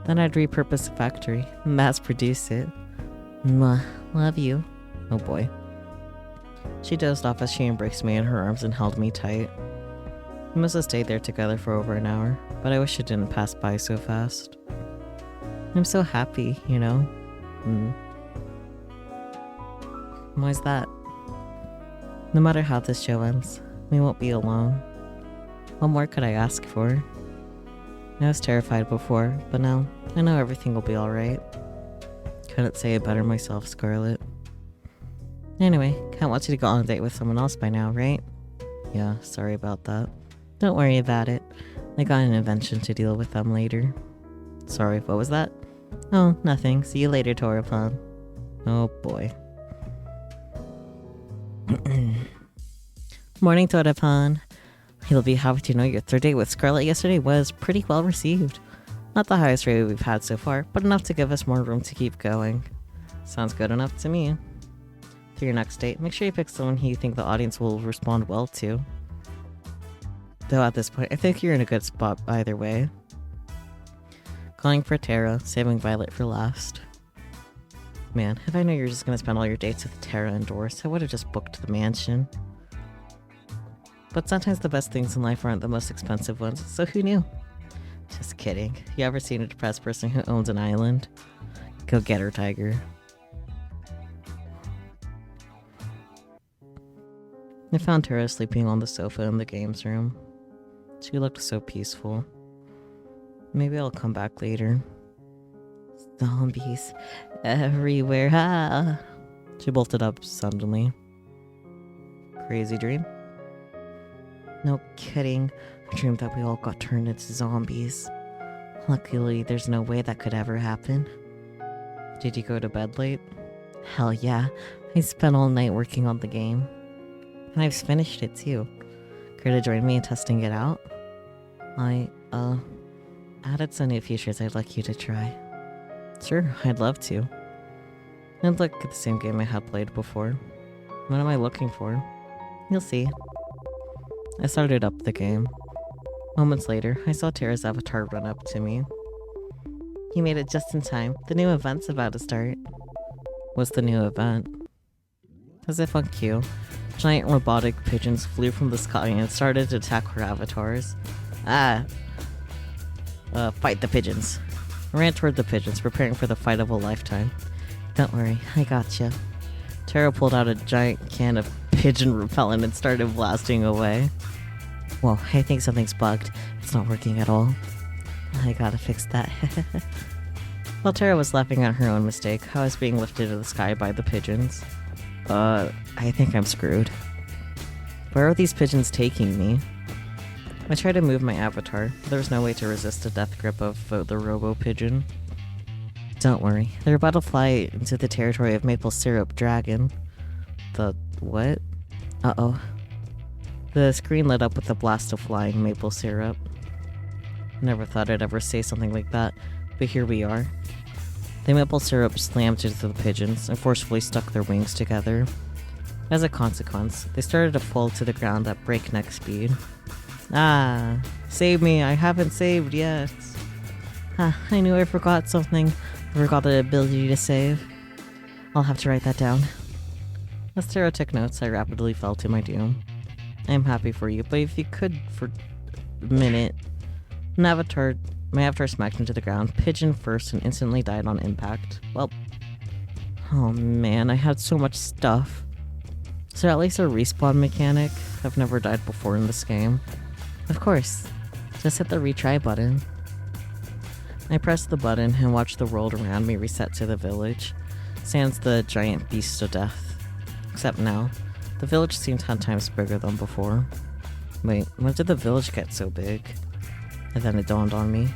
Then I'd repurpose the factory, mass produce it. Mwah, love you. Oh boy. She dozed off as she embraced me in her arms and held me tight. We must have stayed there together for over an hour, but I wish it didn't pass by so fast. I'm so happy, you know? Why's that? No matter how this show ends, we won't be alone. What more could I ask for? I was terrified before, but now I know everything will be alright. Couldn't say it better myself, Scarlett. Anyway, can't want you to go on a date with someone else by now, right? Yeah, sorry about that. Don't worry about it. I got an invention to deal with them later. Sorry, what was that? Oh, nothing. See you later, Torapon. Oh boy. Morning, Torapon. You'll be happy to know your third date with Scarlett yesterday was pretty well received. Not the highest rate we've had so far, but enough to give us more room to keep going. Sounds good enough to me. For your next date, make sure you pick someone who you think the audience will respond well to. Though at this point, I think you're in a good spot either way. Calling for Tara, saving Violet for last. Man, if I knew you were just gonna spend all your dates with Tara and Doris, I would have just booked the mansion. But sometimes the best things in life aren't the most expensive ones, so who knew? Just kidding. You ever seen a depressed person who owns an island? Go get her, Tiger. I found Tara sleeping on the sofa in the games room. She looked so peaceful. Maybe I'll come back later. Zombies everywhere. Ah. She bolted up suddenly. Crazy dream? No kidding. I dreamed that we all got turned into zombies. Luckily, there's no way that could ever happen. Did you go to bed late? Hell yeah. I spent all night working on the game. And I've finished it too. Care to join me in testing it out? I added some new features I'd like you to try. Sure, I'd love to. It'd look like the same game I had played before. What am I looking for? You'll see. I started up the game. Moments later, I saw Tara's avatar run up to me. You made it just in time. The new event's about to start. What's the new event? As if on cue, giant robotic pigeons flew from the sky and started to attack her avatars. Fight the pigeons. I ran toward the pigeons, preparing for the fight of a lifetime. Don't worry, I gotcha. Tara pulled out a giant can of pigeon repellent and started blasting away. Whoa, I think something's bugged. It's not working at all. I gotta fix that. While Tara was laughing at her own mistake, I was being lifted to the sky by the pigeons. I think I'm screwed. Where are these pigeons taking me? I tried to move my avatar, but there was no way to resist the death grip of the robo-pigeon. Don't worry, they're about to fly into the territory of Maple Syrup Dragon. The what? Uh-oh. The screen lit up with a blast of flying maple syrup. Never thought I'd ever say something like that, but here we are. The maple syrup slammed into the pigeons and forcefully stuck their wings together. As a consequence, they started to fall to the ground at breakneck speed. Ah, save me, I haven't saved yet. I knew I forgot something. I forgot the ability to save. I'll have to write that down. As Tara took notes, I rapidly fell to my doom. I am happy for you, but if you could for a minute. My avatar smacked into the ground, pigeon first, and instantly died on impact. Well, oh man, I had so much stuff. Is there at least a respawn mechanic? I've never died before in this game. Of course. Just hit the retry button. I pressed the button and watched the world around me reset to the village, sans the giant beast of death. Except now, the village seemed 10 times bigger than before. Wait, when did the village get so big? And then it dawned on me.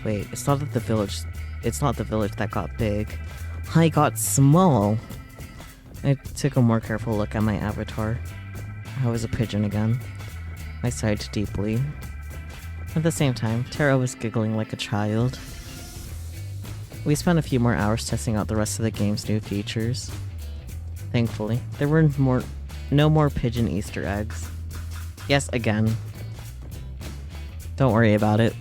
Wait, it's not the village that got big. I got small. I took a more careful look at my avatar. I was a pigeon again. I sighed deeply. At the same time, Tara was giggling like a child. We spent a few more hours testing out the rest of the game's new features. Thankfully, there were no more pigeon Easter eggs. Yes, again. Don't worry about it.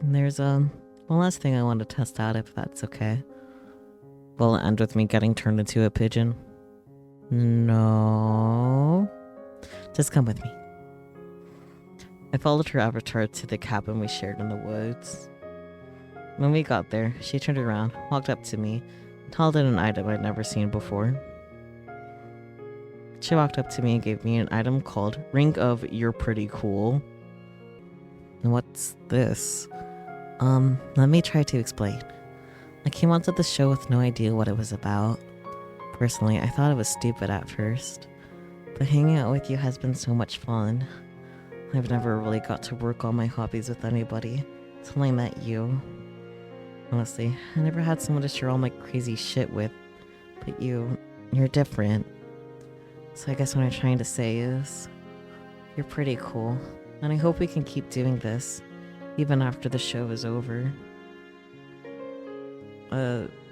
And there's one last thing I want to test out, if that's okay. Will it end with me getting turned into a pigeon? No. Just come with me. I followed her avatar to the cabin we shared in the woods. When we got there, she turned around, walked up to me, and held out an item I'd never seen before. She walked up to me and gave me an item called Ring of You're Pretty Cool. And what's this? Let me try to explain. I came onto the show with no idea what it was about. Personally, I thought it was stupid at first. But hanging out with you has been so much fun. I've never really got to work on my hobbies with anybody until I met you. Honestly, I never had someone to share all my crazy shit with. But you're different. So I guess what I'm trying to say is, you're pretty cool. And I hope we can keep doing this, even after the show is over.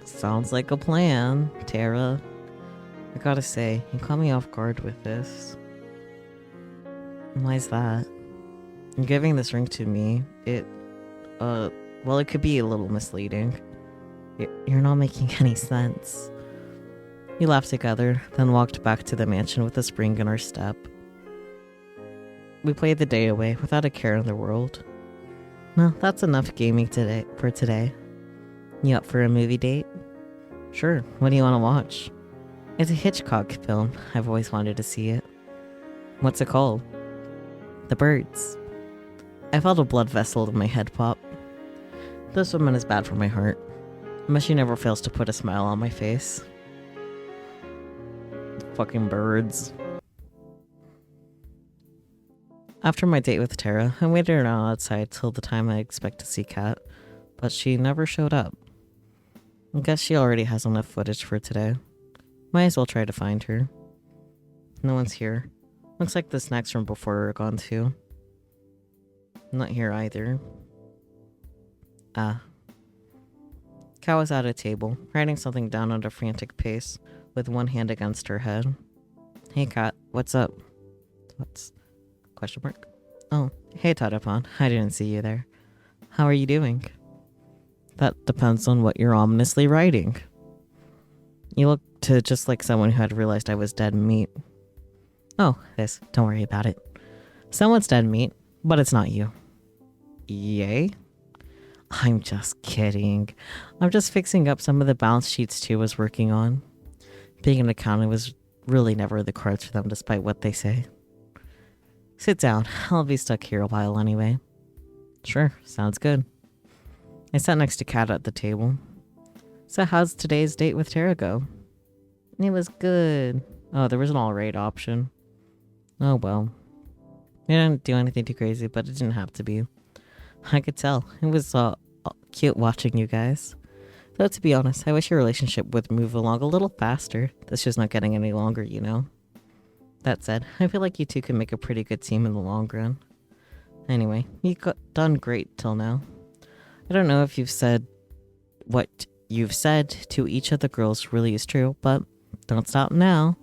Sounds like a plan, Tara. I gotta say, you caught me off guard with this. Why's that? You're giving this ring to me. Well, it could be a little misleading. You're not making any sense. We laughed together, then walked back to the mansion with a spring in our step. We played the day away without a care in the world. Well, that's enough gaming for today. You up for a movie date? Sure, what do you want to watch? It's a Hitchcock film. I've always wanted to see it. What's it called? The Birds. I felt a blood vessel in my head pop. This woman is bad for my heart. But she never fails to put a smile on my face. Fucking birds. After my date with Tara, I waited around outside till the time I expect to see Kat, but she never showed up. I guess she already has enough footage for today. Might as well try to find her. No one's here. Looks like the snacks from before are gone too. Not here either. Kat was at a table, writing something down at a frantic pace, with one hand against her head. Hey Kat, what's up? What's... Question mark? Oh, hey Tadapon, I didn't see you there. How are you doing? That depends on what you're ominously writing. You look to just like someone who had realized I was dead meat. Oh, this, don't worry about it. Someone's dead meat, but it's not you. Yay? I'm just kidding. I'm just fixing up some of the balance sheets Stu was working on. Being an accountant was really never the cards for them despite what they say. Sit down. I'll be stuck here a while anyway. Sure, sounds good. I sat next to Kat at the table. So how's today's date with Tara go? It was good. Oh, there was an alright option. Oh well. We didn't do anything too crazy, but it didn't have to be. I could tell. It was cute watching you guys. Though to be honest, I wish your relationship would move along a little faster. This show's not getting any longer, you know? That said, I feel like you two can make a pretty good team in the long run. Anyway, you got done great till now. I don't know if you've said what you've said to each of the girls really is true, but don't stop now.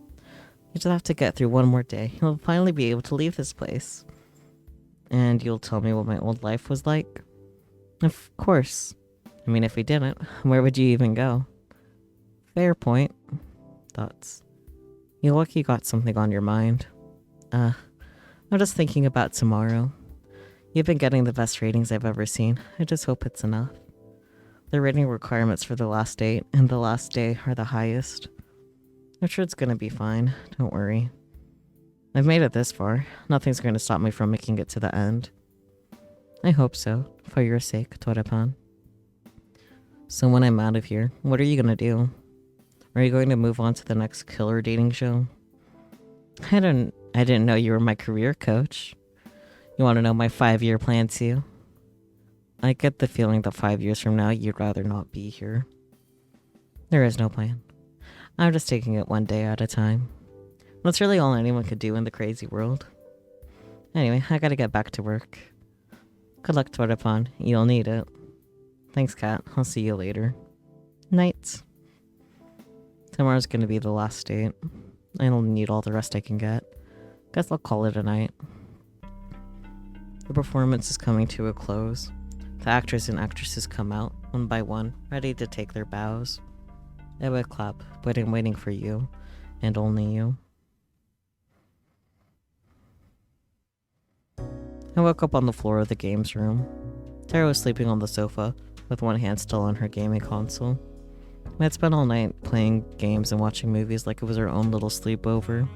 You just have to get through one more day. You'll finally be able to leave this place. And you'll tell me what my old life was like? Of course. I mean, if we didn't, where would you even go? Fair point. Thoughts. You look you got something on your mind. I'm just thinking about tomorrow. You've been getting the best ratings I've ever seen. I just hope it's enough. The rating requirements for the last date and the last day are the highest. I'm sure it's gonna be fine. Don't worry. I've made it this far. Nothing's going to stop me from making it to the end. I hope so, for your sake, Torapan. So when I'm out of here, what are you going to do? Are you going to move on to the next killer dating show? I didn't know you were my career coach. You want to know my 5-year plan too? I get the feeling that 5 years from now, you'd rather not be here. There is no plan. I'm just taking it one day at a time. That's really all anyone could do in the crazy world. Anyway, I gotta get back to work. Good luck, Torapan. You'll need it. Thanks, Kat. I'll see you later. Night. Tomorrow's gonna be the last date. I'll need all the rest I can get. Guess I'll call it a night. The performance is coming to a close. The actors and actresses come out, one by one, ready to take their bows. I would clap, but I'm waiting for you, and only you. I woke up on the floor of the games room. Tara was sleeping on the sofa, with one hand still on her gaming console. We had spent all night playing games and watching movies like it was our own little sleepover.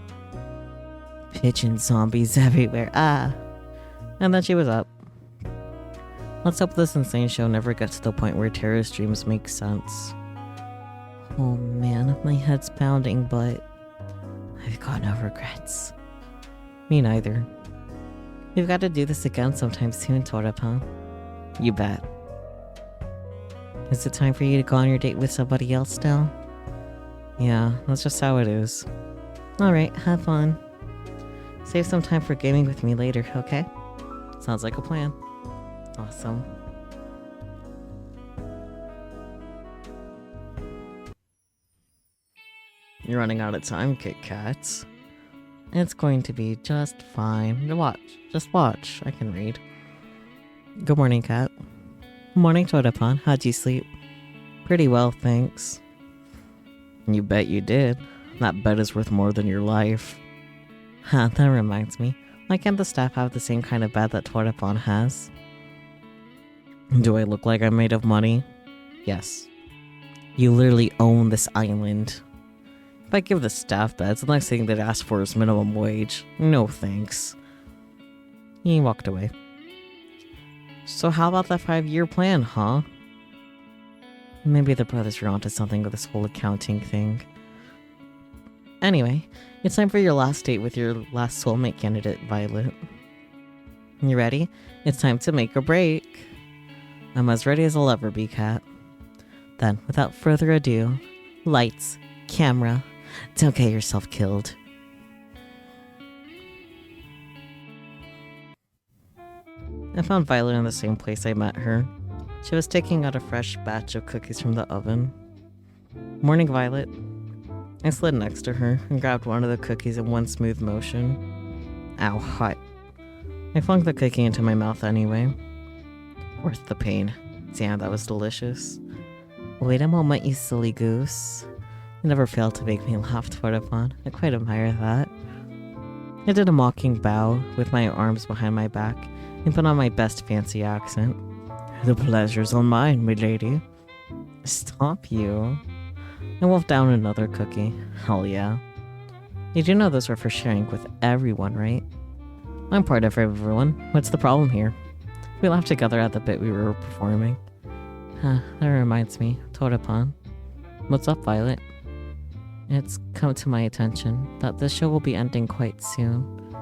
Pigeon zombies everywhere, ah! And then she was up. Let's hope this insane show never gets to the point where Tara's dreams make sense. Oh man, my head's pounding, but I've got no regrets. Me neither. We've got to do this again sometime soon, Torapa. You bet. Is it time for you to go on your date with somebody else now? Yeah, that's just how it is. Alright, have fun. Save some time for gaming with me later, okay? Sounds like a plan. Awesome. You're running out of time, Kit Kats. It's going to be just fine. Watch. Just watch. I can read. Good morning, Cat. Morning, Todapan. How'd you sleep? Pretty well, thanks. You bet you did. That bed is worth more than your life. Huh, that reminds me. Why can't the staff have the same kind of bed that Todapan has? Do I look like I'm made of money? Yes. You literally own this island. If I give the staff beds, the next thing they'd ask for is minimum wage. No thanks. He walked away. So how about that 5-year plan, huh? Maybe the brothers are onto something with this whole accounting thing. Anyway, it's time for your last date with your last soulmate candidate, Violet. You ready? It's time to make a break. I'm as ready as I'll ever be, Cat. Then, without further ado, lights, camera, don't get yourself killed. I found Violet in the same place I met her. She was taking out a fresh batch of cookies from the oven. Morning, Violet. I slid next to her and grabbed one of the cookies in one smooth motion. Ow, hot. I flung the cookie into my mouth anyway. Worth the pain. Damn, that was delicious. Wait a moment, you silly goose. You never failed to make me laugh, Tordapan. I quite admire that. I did a mocking bow with my arms behind my back and put on my best fancy accent. The pleasure's all mine, milady. Stop you. I wolfed down another cookie. Hell yeah. You do know those were for sharing with everyone, right? I'm part of everyone. What's the problem here? We laughed together at the bit we were performing. Huh, that reminds me. Todapan. What's up, Violet? It's come to my attention that this show will be ending quite soon.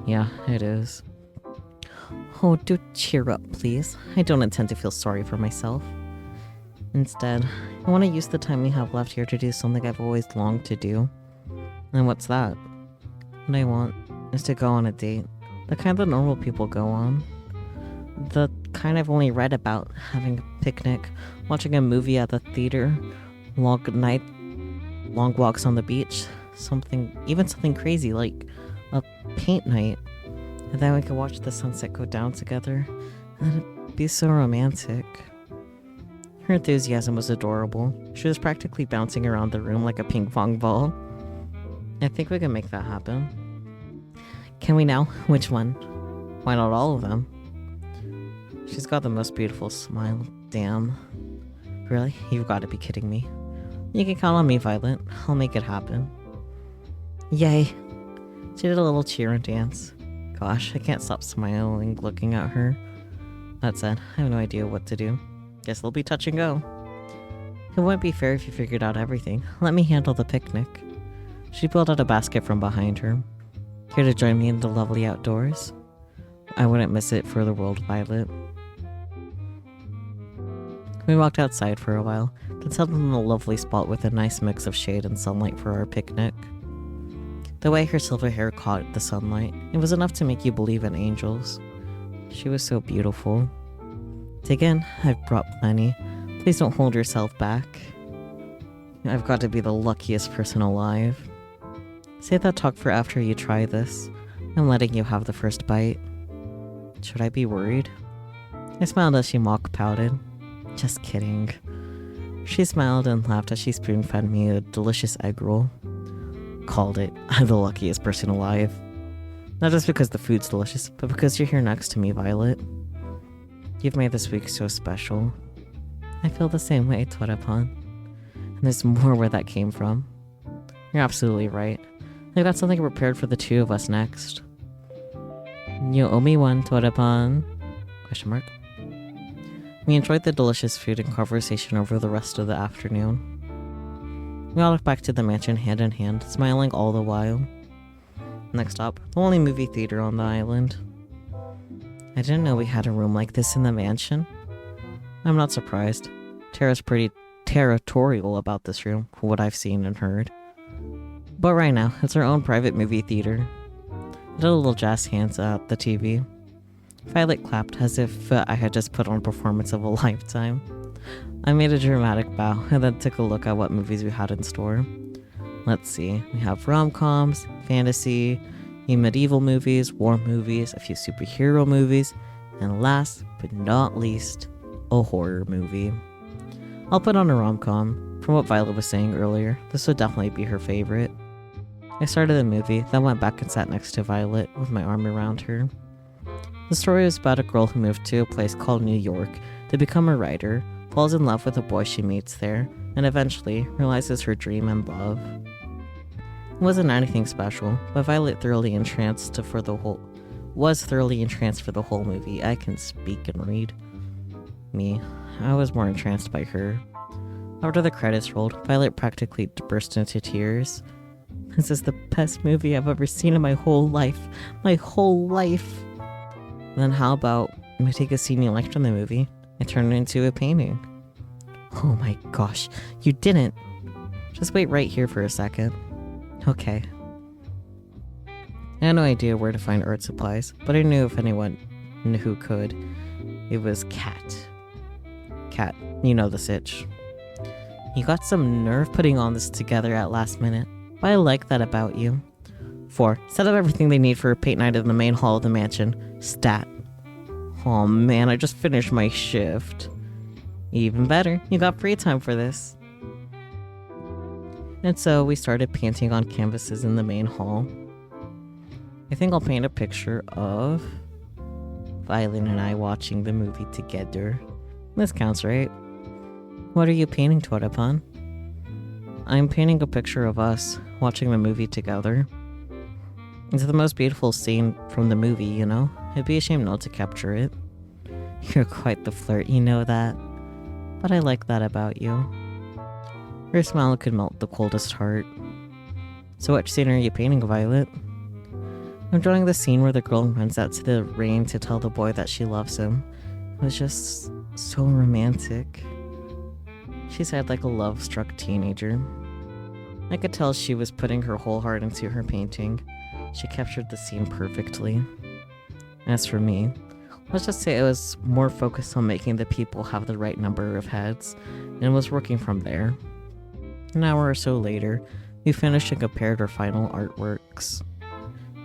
Yeah, it is. Oh, do cheer up, please. I don't intend to feel sorry for myself. Instead, I want to use the time we have left here to do something I've always longed to do. And what's that? What I want is to go on a date. The kind that normal people go on. The kind I've only read about. Having a picnic, watching a movie at the theater, long walks on the beach, even something crazy like a paint night. And then we could watch the sunset go down together. That'd be so romantic. Her enthusiasm was adorable. She was practically bouncing around the room like a ping pong ball. I think we can make that happen. Can we now? Which one? Why not all of them? She's got the most beautiful smile. Damn. Really? You've got to be kidding me. You can count on me, Violet. I'll make it happen. Yay. She did a little cheer and dance. Gosh, I can't stop smiling looking at her. That said, I have no idea what to do. Guess it'll be touch and go. It wouldn't be fair if you figured out everything. Let me handle the picnic. She pulled out a basket from behind her. Here to join me in the lovely outdoors? I wouldn't miss it for the world, Violet. We walked outside for a while, then settled in a lovely spot with a nice mix of shade and sunlight for our picnic. The way her silver hair caught the sunlight, it was enough to make you believe in angels. She was so beautiful. Dig in, I've brought plenty. Please don't hold yourself back. I've got to be the luckiest person alive. Save that talk for after you try this. I'm letting you have the first bite. Should I be worried? I smiled as she mock pouted. Just kidding. She smiled and laughed as she spoon-fed me a delicious egg roll. Called it. I'm the luckiest person alive. Not just because the food's delicious, but because you're here next to me, Violet. You've made this week so special. I feel the same way, Twarapon. And there's more where that came from. You're absolutely right. I've got something prepared for the two of us next. You owe me one, Twarapon? Question mark. We enjoyed the delicious food and conversation over the rest of the afternoon. We all walked back to the mansion hand in hand, smiling all the while. Next stop, the only movie theater on the island. I didn't know we had a room like this in the mansion. I'm not surprised. Tara's pretty territorial about this room, from what I've seen and heard. But right now, it's our own private movie theater. I did a little jazz hands at the TV. Violet clapped as if I had just put on a performance of a lifetime. I made a dramatic bow and then took a look at what movies we had in store. Let's see, we have rom-coms, fantasy, medieval movies, war movies, a few superhero movies, and last but not least, a horror movie. I'll put on a rom-com. From what Violet was saying earlier, this would definitely be her favorite. I started the movie, then went back and sat next to Violet with my arm around her. The story was about a girl who moved to a place called New York to become a writer, falls in love with a boy she meets there, and eventually realizes her dream and love. It wasn't anything special, but Violet was thoroughly entranced for the whole movie. I can speak and read. Me, I was more entranced by her. After the credits rolled, Violet practically burst into tears. This is the best movie I've ever seen in my whole life. My whole life! Then how about we take a scene you liked from the movie and turn it into a painting? Oh my gosh, you didn't! Just wait right here for a second. Okay. I had no idea where to find art supplies, but I knew if anyone knew who could, it was Kat. Kat, you know the sitch. You got some nerve putting all this together at last minute, but I like that about you. 4. Set up everything they need for a paint night in the main hall of the mansion. Stat. Oh man, I just finished my shift. Even better, you got free time for this. And so we started painting on canvases in the main hall. I think I'll paint a picture of Violet and I watching the movie together. This counts, right? What are you painting, Twarapon? I'm painting a picture of us watching the movie together. It's the most beautiful scene from the movie, you know? It'd be a shame not to capture it. You're quite the flirt, you know that. But I like that about you. Your smile could melt the coldest heart. So what scene are you painting, Violet? I'm drawing the scene where the girl runs out to the rain to tell the boy that she loves him. It was just so romantic. She said like a love-struck teenager. I could tell she was putting her whole heart into her painting. She captured the scene perfectly. As for me, let's just say I was more focused on making the people have the right number of heads, and was working from there. An hour or so later, we finished and compared our final artworks.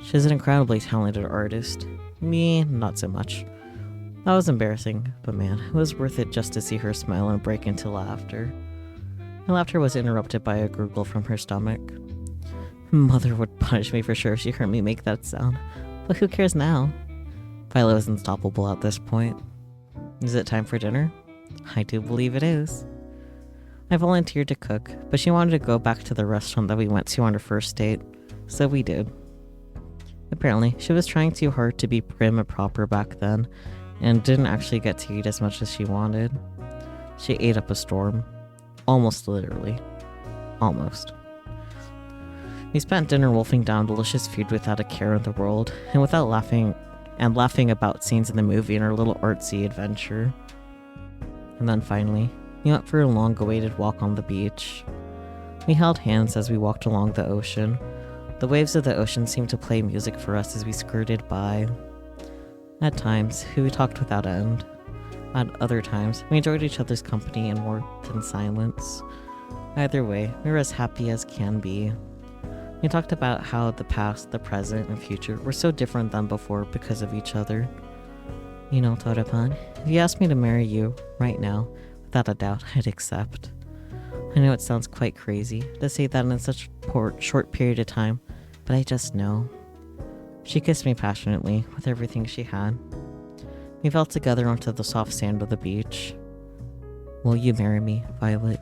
She's an incredibly talented artist. Me, not so much. That was embarrassing, but man, it was worth it just to see her smile and break into laughter. Her laughter was interrupted by a gurgle from her stomach. Mother would punish me for sure if she heard me make that sound, but who cares now? Violet was unstoppable at this point. Is it time for dinner? I do believe it is. I volunteered to cook, but she wanted to go back to the restaurant that we went to on our first date, so we did. Apparently, she was trying too hard to be prim and proper back then, and didn't actually get to eat as much as she wanted. She ate up a storm. Almost literally. Almost. We spent dinner wolfing down delicious food without a care in the world, and without laughing about scenes in the movie and our little artsy adventure. And then finally, we went for a long-awaited walk on the beach. We held hands as we walked along the ocean. The waves of the ocean seemed to play music for us as we skirted by. At times, we talked without end. At other times, we enjoyed each other's company in warmth and silence. Either way, we were as happy as can be. We talked about how the past, the present, and future were so different than before because of each other. You know, Torapan, if you asked me to marry you right now, without a doubt, I'd accept. I know it sounds quite crazy to say that in such a short period of time, but I just know. She kissed me passionately with everything she had. We fell together onto the soft sand of the beach. Will you marry me, Violet?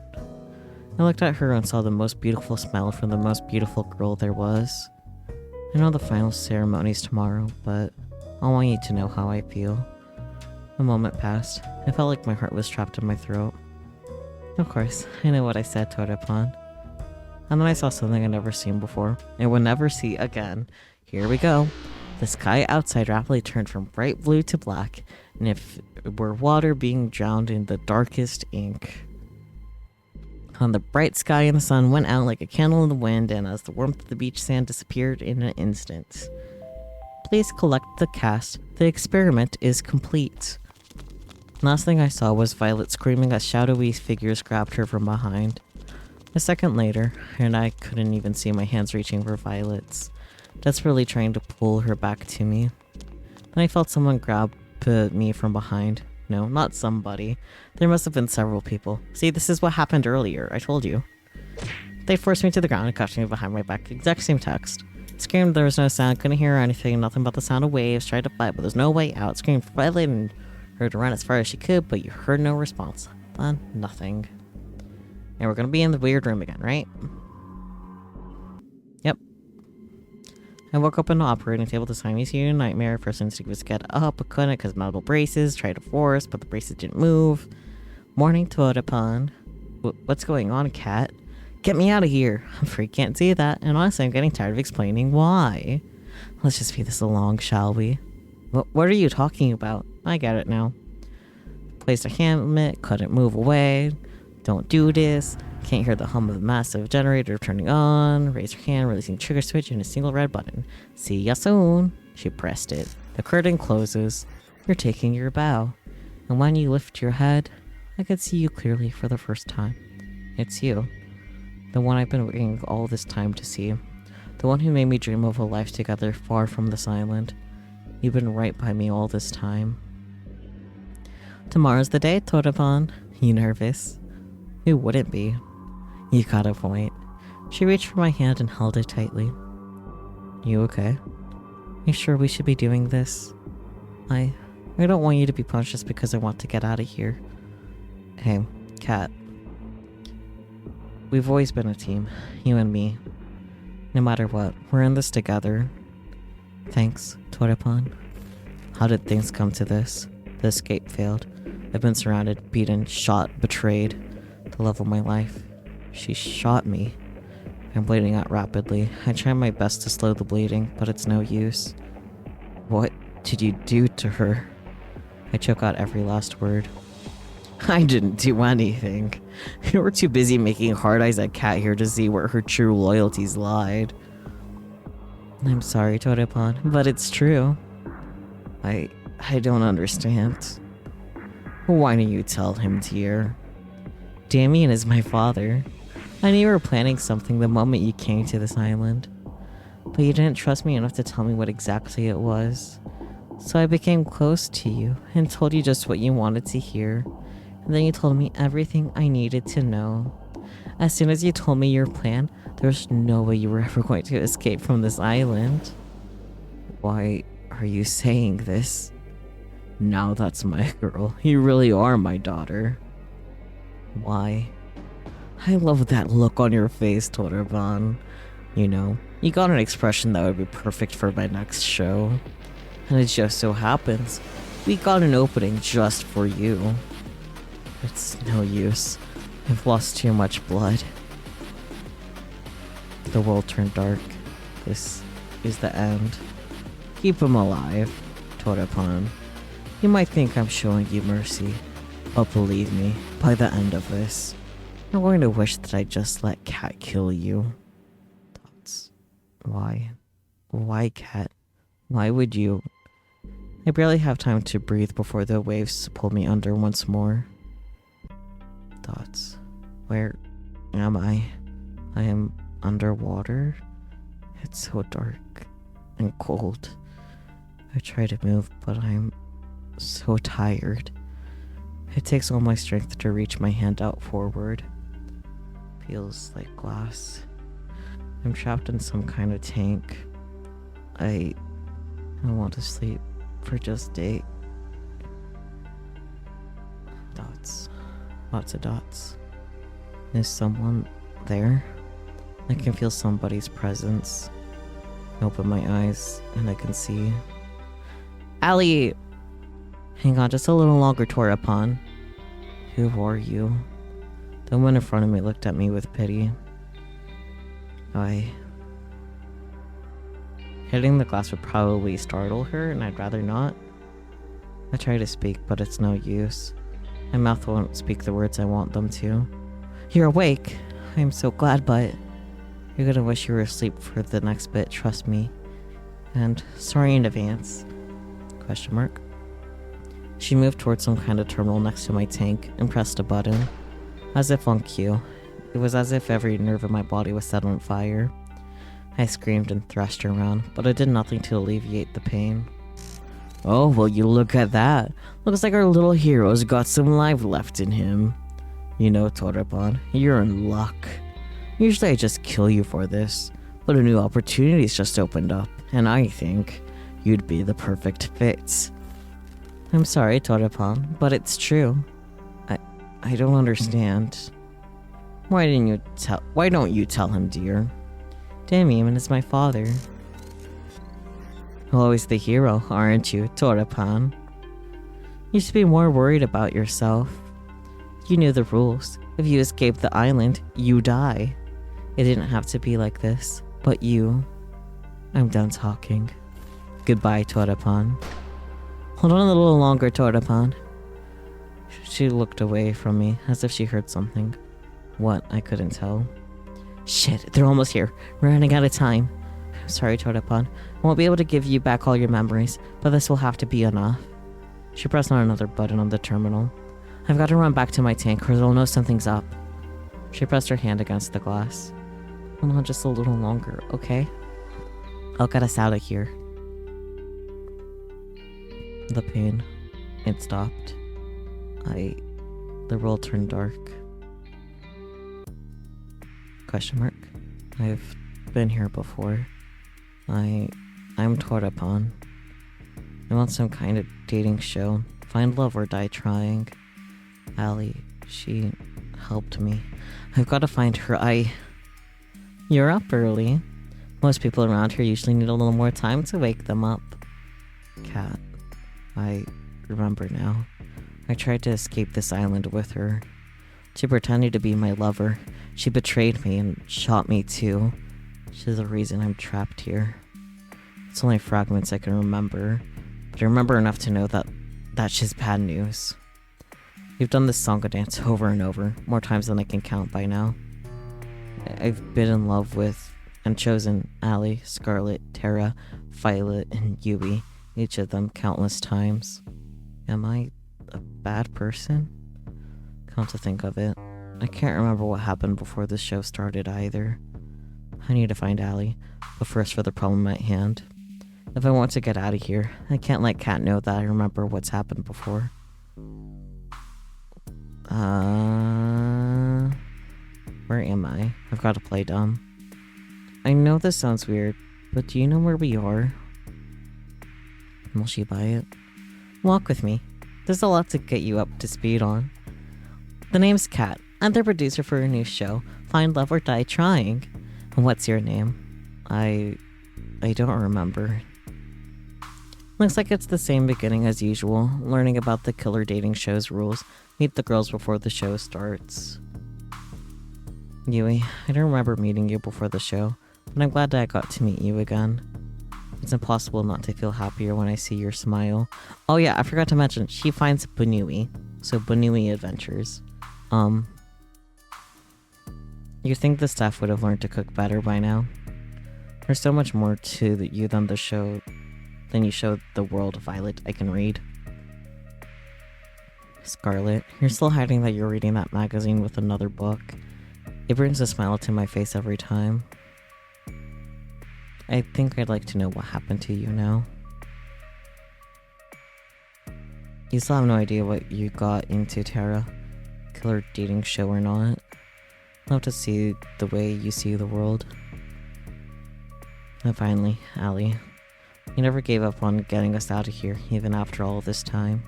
I looked at her and saw the most beautiful smile from the most beautiful girl there was. I know the final ceremony's tomorrow, but I want you to know how I feel. A moment passed. I felt like my heart was trapped in my throat. Of course, I know what I said, Torapan. And then I saw something I'd never seen before, and would never see again. Here we go. The sky outside rapidly turned from bright blue to black, and if it were water being drowned in the darkest ink. On the bright sky and the sun went out like a candle in the wind, and as the warmth of the beach sand disappeared in an instant. Please collect the cast. The experiment is complete. Last thing I saw was Violet screaming as shadowy figures grabbed her from behind. A second later, and I couldn't even see my hands reaching for Violet's, desperately trying to pull her back to me. Then I felt someone grab me from behind. No, not somebody. There must have been several people. See, this is what happened earlier, I told you. They forced me to the ground and cuffed me behind my back. Exact same text. Screamed, there was no sound, couldn't hear anything, nothing but the sound of waves, tried to fight, but there's no way out. Screamed for Violet and her to run as far as she could, but you heard no response. Then, nothing. And we're gonna be in the weird room again, right? Yep. I woke up on the operating table this time. You see a nightmare. First instinct was to get up, but couldn't because metal braces. Tried to force, but the braces didn't move. Morning, Toadapon. What's going on, cat? Get me out of here. I'm afraid can't see that, and honestly, I'm getting tired of explaining why. Let's just be this along, shall we? What are you talking about? I get it now. Placed a helmet, couldn't move away. Don't do this. Can't hear the hum of the massive generator turning on. Raise your hand, releasing trigger switch and a single red button. See ya soon. She pressed it. The curtain closes. You're taking your bow. And when you lift your head, I could see you clearly for the first time. It's you. The one I've been waiting all this time to see. The one who made me dream of a life together far from this island. You've been right by me all this time. Tomorrow's the day, Torapan. You nervous? Who wouldn't be? You got a point. She reached for my hand and held it tightly. You okay? You sure we should be doing this? I don't want you to be punished just because I want to get out of here. Hey, Kat. We've always been a team, you and me. No matter what, we're in this together. Thanks, Torapan. How did things come to this? The escape failed. I've been surrounded, beaten, shot, betrayed. The love of my life. She shot me. I'm bleeding out rapidly. I try my best to slow the bleeding, but it's no use. What did you do to her? I choke out every last word. I didn't do anything. You were too busy making hard eyes at Kat here to see where her true loyalties lied. I'm sorry, Torapan, but it's true. I don't understand. Why don't you tell him, dear? Damien is my father. I knew you were planning something the moment you came to this island. But you didn't trust me enough to tell me what exactly it was. So I became close to you and told you just what you wanted to hear. And then you told me everything I needed to know. As soon as you told me your plan, there was no way you were ever going to escape from this island. Why are you saying this? Now that's my girl. You really are my daughter. Why? I love that look on your face, Toraban. You know, you got an expression that would be perfect for my next show. And it just so happens, we got an opening just for you. It's no use. I've lost too much blood. The world turned dark. This is the end. Keep him alive, Torapan. You might think I'm showing you mercy, but believe me, by the end of this, I'm going to wish that I just let Kat kill you. Thoughts. Why? Why, Kat? Why would you? I barely have time to breathe before the waves pull me under once more. Thoughts. Where am I? I am underwater? It's so dark and cold. I try to move, but I'm so tired. It takes all my strength to reach my hand out forward. Feels like glass. I'm trapped in some kind of tank. I want to sleep for just 8 dots. Lots of dots. Is someone there? I can feel somebody's presence. I open my eyes and I can see Allie! Hang on just a little longer, Torapon. Who are you? The woman in front of me looked at me with pity. Hitting the glass would probably startle her, and I'd rather not. I try to speak, but it's no use. My mouth won't speak the words I want them to. You're awake! I'm so glad, but you're gonna wish you were asleep for the next bit, trust me. And sorry in advance. Question mark. She moved towards some kind of terminal next to my tank and pressed a button. As if on cue. It was as if every nerve in my body was set on fire. I screamed and thrashed around, but it did nothing to alleviate the pain. Oh, well, you look at that. Looks like our little hero's got some life left in him. You know, Torapon, you're in luck. Usually I just kill you for this, but a new opportunity's just opened up, and I think you'd be the perfect fit. I'm sorry, Torapon, but it's true. I don't understand. Why don't you tell him, dear? Damien is my father. Always the hero, aren't you, Torapon? You should be more worried about yourself. You knew the rules. If you escape the island, you die. It didn't have to be like this, but you... I'm done talking. Goodbye, Torapon. Hold on a little longer, Torapon. She looked away from me, as if she heard something. What? I couldn't tell. Shit, they're almost here. We're running out of time. I'm sorry, Torapon. I won't be able to give you back all your memories, but this will have to be enough. She pressed on another button on the terminal. I've got to run back to my tank, or they'll know something's up. She pressed her hand against the glass. Hold on just a little longer, okay? I'll get us out of here. The pain. It stopped. The world turned dark. Question mark. I've been here before. I'm Torapon. I want some kind of dating show. Find love or die trying. Allie, she helped me. I've got to find her. You're up early. Most people around here usually need a little more time to wake them up. Cat. I remember now. I tried to escape this island with her. She pretended to be my lover. She betrayed me and shot me too. She's the reason I'm trapped here. It's only fragments I can remember, but I remember enough to know that that's just bad news. We've done this song and dance over and over, more times than I can count by now. I've been in love with and chosen Allie, Scarlet, Tara, Violet, and Yui, each of them countless times. Am I a bad person? Come to think of it, I can't remember what happened before the show started either. I need to find Allie, but first for the problem at hand. If I want to get out of here, I can't let Kat know that I remember what's happened before. Where am I? I've got to play dumb. I know this sounds weird, but do you know where we are? Will she buy it? Walk with me. There's a lot to get you up to speed on. The name's Kat. I'm the producer for a new show, Find Love or Die Trying. And what's your name? I don't remember. Looks like it's the same beginning as usual, learning about the killer dating show's rules. Meet the girls before the show starts. Yui, I don't remember meeting you before the show, but I'm glad that I got to meet you again. It's impossible not to feel happier when I see your smile. Oh yeah, I forgot to mention, she finds Bunui. So Bunui Adventures. You think the staff would have learned to cook better by now? There's so much more to you than you show the world, Violet. I can read. Scarlet, you're still hiding that you're reading that magazine with another book. It brings a smile to my face every time. I think I'd like to know what happened to you now. You still have no idea what you got into, Tara. Killer dating show or not. I'll have to see the way you see the world. And finally, Allie. You never gave up on getting us out of here, even after all this time.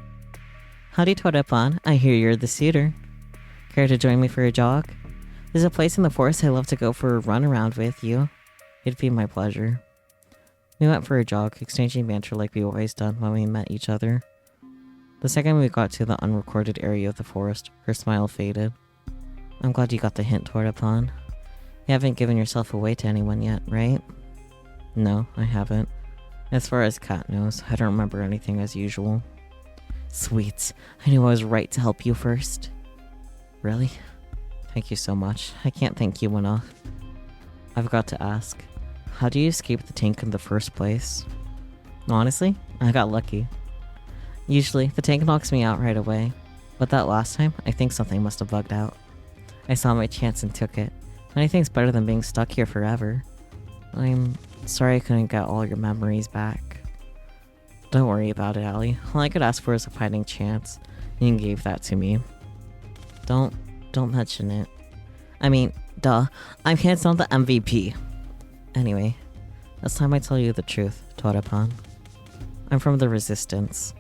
Howdy, Toadapon. I hear you're the suitor. Care to join me for a jog? There's a place in the forest I'd love to go for a run around with you. It'd be my pleasure. We went for a jog, exchanging banter like we always done when we met each other. The second we got to the unrecorded area of the forest, her smile faded. I'm glad you got the hint, Toadapon. You haven't given yourself away to anyone yet, right? No, I haven't. As far as Kat knows, I don't remember anything as usual. Sweet. I knew I was right to help you first. Really? Thank you so much. I can't thank you enough. I've got to ask, how do you escape the tank in the first place? Honestly, I got lucky. Usually, the tank knocks me out right away, but that last time, I think something must have bugged out. I saw my chance and took it. Anything's better than being stuck here forever. I'm sorry I couldn't get all your memories back. Don't worry about it, Allie. All I could ask for is a fighting chance, and you gave that to me. Don't mention it. I mean, duh, I'm hands on the MVP. Anyway, it's time I tell you the truth, Toadapon. I'm from the Resistance.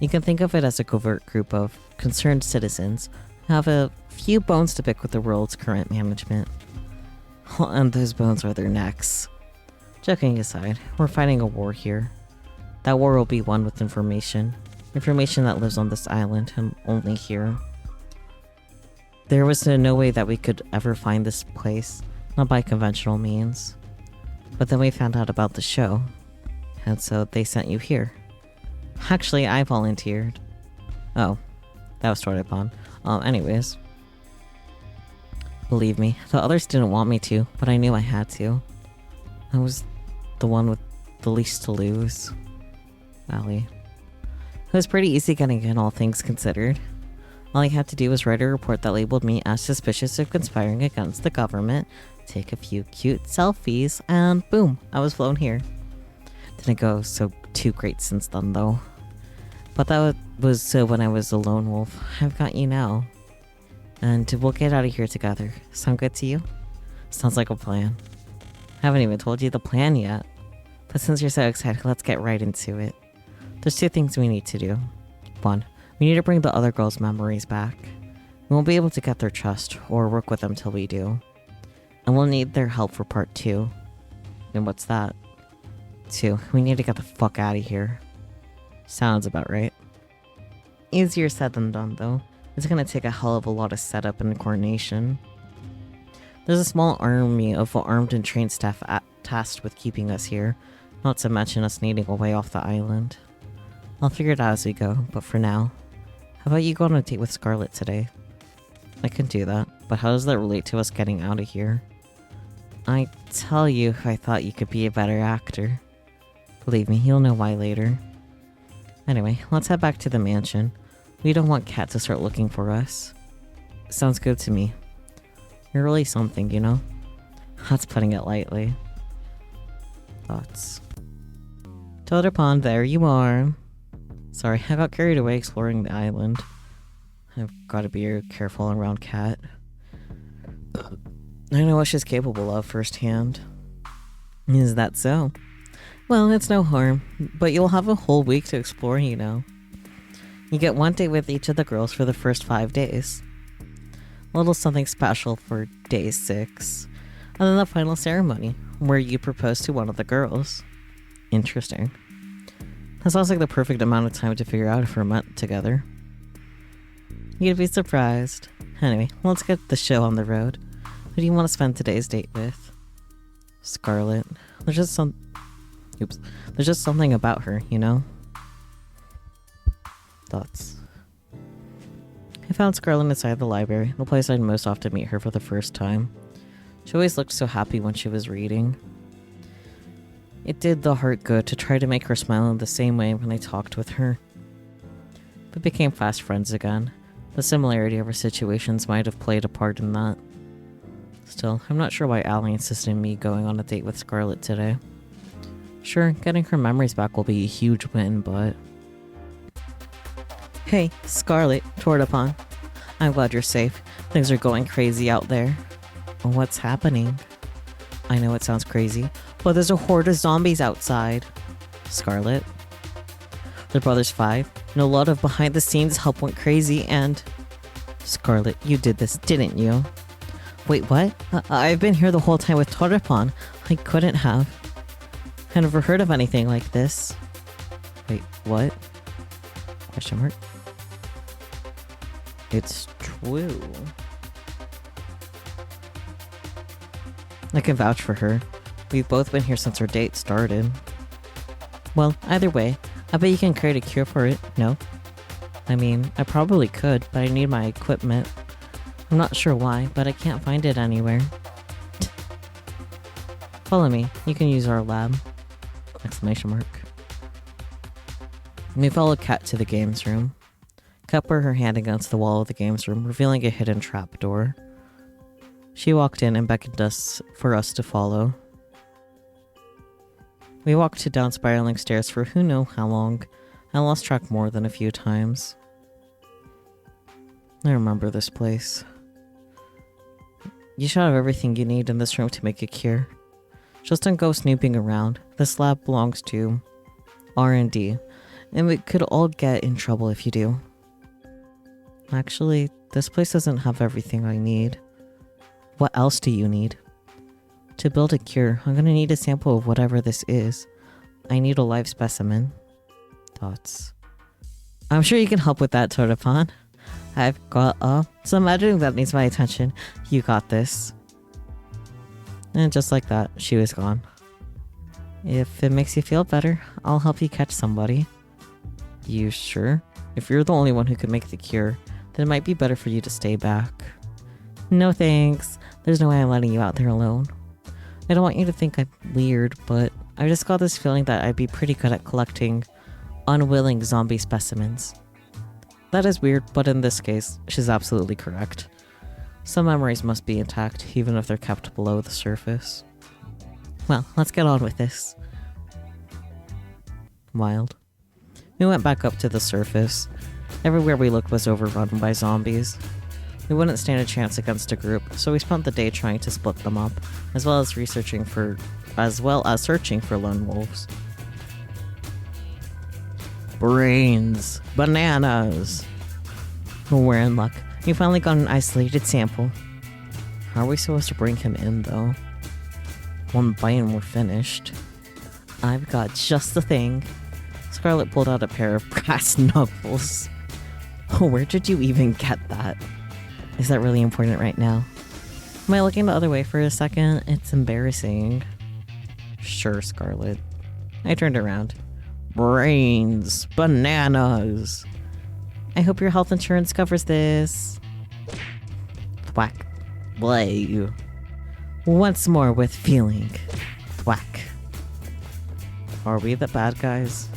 You can think of it as a covert group of concerned citizens who have a few bones to pick with the world's current management. And those bones are their necks. Joking aside, we're fighting a war here. That war will be won with information. Information that lives on this island and only here. There was no way that we could ever find this place, not by conventional means. But then we found out about the show, and so they sent you here. Actually, I volunteered. Oh, that was Toadapon. Anyways. Believe me, the others didn't want me to, but I knew I had to. I was the one with the least to lose. Allie. It was pretty easy getting in, all things considered. All I had to do was write a report that labeled me as suspicious of conspiring against the government, take a few cute selfies, and boom, I was flown here. Didn't go so too great since then, though. But that was so when I was a lone wolf. I've got you now. And we'll get out of here together. Sound good to you? Sounds like a plan. Haven't even told you the plan yet. But since you're so excited, let's get right into it. There's two things we need to do. One, we need to bring the other girls' memories back. We won't be able to get their trust or work with them till we do. And we'll need their help for part 2. And what's that? 2, we need to get the fuck out of here. Sounds about right. Easier said than done, though. It's gonna take a hell of a lot of setup and coordination. There's a small army of armed and trained staff tasked with keeping us here, not to mention us needing a way off the island. I'll figure it out as we go, but for now, how about you go on a date with Scarlet today? I can do that, but how does that relate to us getting out of here? I tell you, I thought you could be a better actor. Believe me, you'll know why later. Anyway, let's head back to the mansion. We don't want Kat to start looking for us. Sounds good to me. You're really something, you know? That's putting it lightly. Thoughts. Toadapon, there you are. Sorry, I got carried away exploring the island. I've got to be careful around Kat. I know what she's capable of firsthand. Is that so? Well, it's no harm, but you'll have a whole week to explore, you know. You get one date with each of the girls for the first 5 days. A little something special for day 6. And then the final ceremony, where you propose to one of the girls. Interesting. That sounds like the perfect amount of time to figure out if we're meant together. You'd be surprised. Anyway, let's get the show on the road. Who do you want to spend today's date with? Scarlet. There's just something about her, you know? Thoughts. I found Scarlet inside the library, the place I'd most often meet her for the first time. She always looked so happy when she was reading. It did the heart good to try to make her smile in the same way when I talked with her. We became fast friends again. The similarity of our situations might have played a part in that. Still, I'm not sure why Allie insisted on me going on a date with Scarlet today. Sure, getting her memories back will be a huge win, but... Hey, Scarlet, Tortapon. I'm glad you're safe. Things are going crazy out there. What's happening? I know it sounds crazy, but there's a horde of zombies outside. Scarlet. Their brother's 5, and a lot of behind-the-scenes help went crazy, and... Scarlet, you did this, didn't you? Wait, what? I've been here the whole time with Tortapon. I couldn't have. I never heard of anything like this. Wait, what? Question mark. It's true. I can vouch for her. We've both been here since our date started. Well, either way, I bet you can create a cure for it, no? I mean, I probably could, but I need my equipment. I'm not sure why, but I can't find it anywhere. Follow me. You can use our lab. Exclamation mark. We followed Kat to the games room. Kat put her hand against the wall of the games room, revealing a hidden trapdoor. She walked in and beckoned us for us to follow. We walked down spiraling stairs for who knew how long. I lost track more than a few times. I remember this place. You should have everything you need in this room to make a cure. Just don't go snooping around. This lab belongs to R&D, and we could all get in trouble if you do. Actually, this place doesn't have everything I need. What else do you need? To build a cure, I'm gonna need a sample of whatever this is. I need a live specimen. Thoughts. I'm sure you can help with that, Tortapon. I've got some editing that needs my attention. You got this. And just like that, she was gone. If it makes you feel better, I'll help you catch somebody. You sure? If you're the only one who can make the cure, then it might be better for you to stay back. No thanks. There's no way I'm letting you out there alone. I don't want you to think I'm weird, but I just got this feeling that I'd be pretty good at collecting unwilling zombie specimens. That is weird, but in this case, she's absolutely correct. Some memories must be intact, even if they're kept below the surface. Well, let's get on with this. Wild. We went back up to the surface. Everywhere we looked was overrun by zombies. We wouldn't stand a chance against a group, so we spent the day trying to split them up, as well as searching for lone wolves. Brains. Bananas. We're in luck. We finally got an isolated sample. How are we supposed to bring him in, though? One bite and we're finished. I've got just the thing. Scarlet pulled out a pair of brass knuckles. Where did you even get that? Is that really important right now? Am I looking the other way for a second? It's embarrassing. Sure, Scarlet. I turned around. Brains. Bananas. I hope your health insurance covers this. Thwack. Blay. Once more with feeling. Thwack. Are we the bad guys?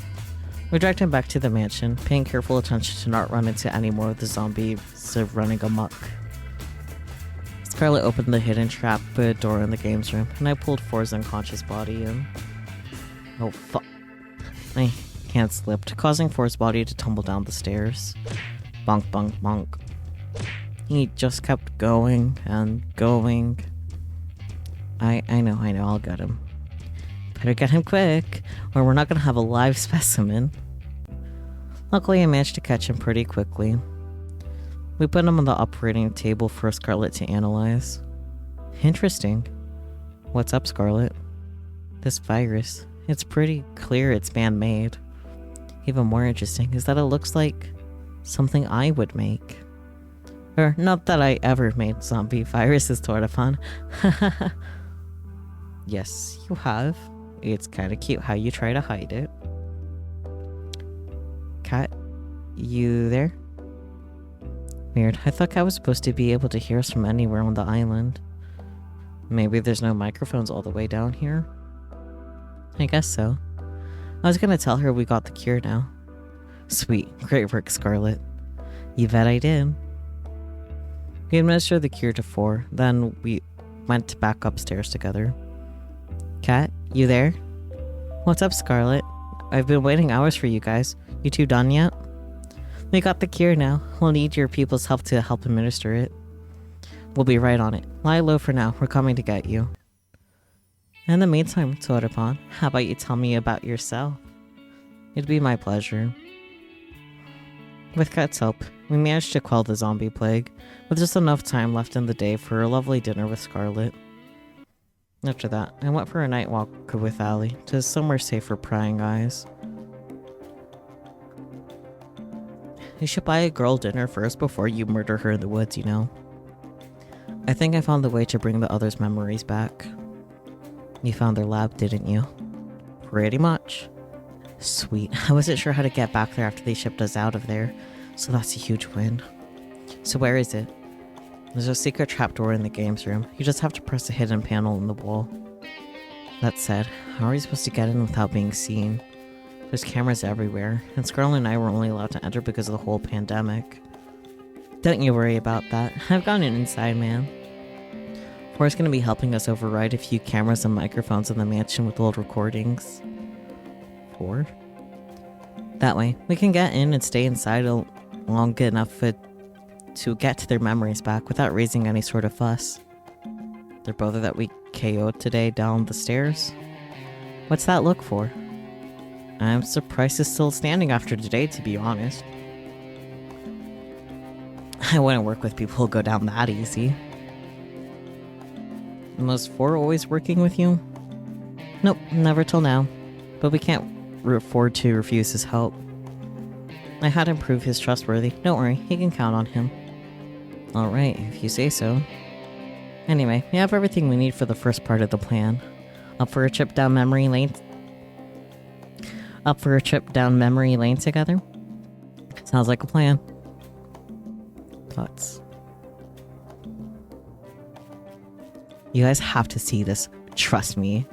We dragged him back to the mansion, paying careful attention to not run into any more of the zombies running amok. Scarlet opened the hidden trap door in the games room, and I pulled Four's unconscious body in. Oh fuck. My hand slipped, causing Four's body to tumble down the stairs. Bonk, bonk, bonk. He just kept going and going. I know, I'll get him. Better get him quick, or we're not gonna have a live specimen. Luckily, I managed to catch him pretty quickly. We put him on the operating table for Scarlet to analyze. Interesting. What's up, Scarlet? This virus. It's pretty clear it's man-made. Even more interesting is that it looks like something I would make. Or, not that I ever made zombie viruses, Tortapon. Yes, you have. It's kinda cute how you try to hide it. Cat, you there? Weird. I thought Cat was supposed to be able to hear us from anywhere on the island. Maybe there's no microphones all the way down here? I guess so. I was gonna tell her we got the cure now. Sweet. Great work, Scarlet. You bet I did. We administered the cure to Four, then we went back upstairs together. Cat, you there? What's up, Scarlet? I've been waiting hours for you guys. You two done yet? We got the cure now. We'll need your people's help to help administer it. We'll be right on it. Lie low for now. We're coming to get you. In the meantime, Toadapon, how about you tell me about yourself? It'd be my pleasure. With Cat's help, we managed to quell the zombie plague, with just enough time left in the day for a lovely dinner with Scarlet. After that, I went for a night walk with Allie to somewhere safe for prying eyes. You should buy a girl dinner first before you murder her in the woods, you know. I think I found the way to bring the others' memories back. You found their lab, didn't you? Pretty much. Sweet. I wasn't sure how to get back there after they shipped us out of there, so that's a huge win. So where is it? There's a secret trapdoor in the games room. You just have to press a hidden panel in the wall. That said, how are we supposed to get in without being seen? There's cameras everywhere, and Scarlet and I were only allowed to enter because of the whole pandemic. Don't you worry about that. I've got an inside man. For's gonna be helping us override a few cameras and microphones in the mansion with old recordings. For? That way, we can get in and stay inside long enough to get to their memories back without raising any sort of fuss. Their brother that we KO'd today down the stairs? What's that look for? I'm surprised it's still standing after today, to be honest. I wouldn't work with people who go down that easy. Was For always working with you? Nope, never till now. But we can't afford to refuse his help. I had him prove he's trustworthy. Don't worry, he can count on him. Alright, if you say so. Anyway, we have everything we need for the first part of the plan. Up for a trip down memory lane? Up for a trip down memory lane together? Sounds like a plan. Thoughts? You guys have to see this. Trust me.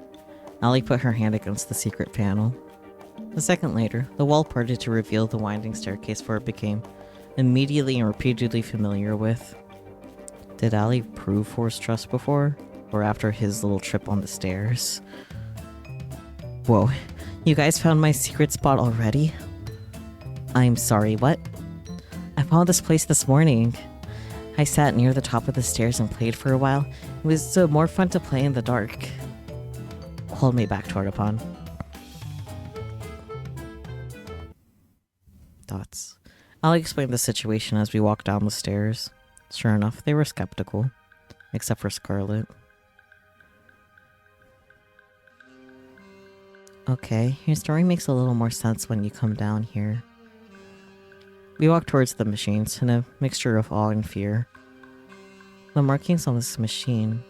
Allie put her hand against the secret panel. A second later, the wall parted to reveal the winding staircase For became immediately and repeatedly familiar with. Did Allie prove For's trust before? Or after his little trip on the stairs? Whoa, you guys found my secret spot already? I'm sorry, what? I found this place this morning. I sat near the top of the stairs and played for a while. It was more fun to play in the dark. Hold me back, Toadapon. Thoughts. I'll explain the situation as we walk down the stairs. Sure enough, they were skeptical. Except for Scarlet. Okay, your story makes a little more sense when you come down here. We walk towards the machines in a mixture of awe and fear. The markings on this machine,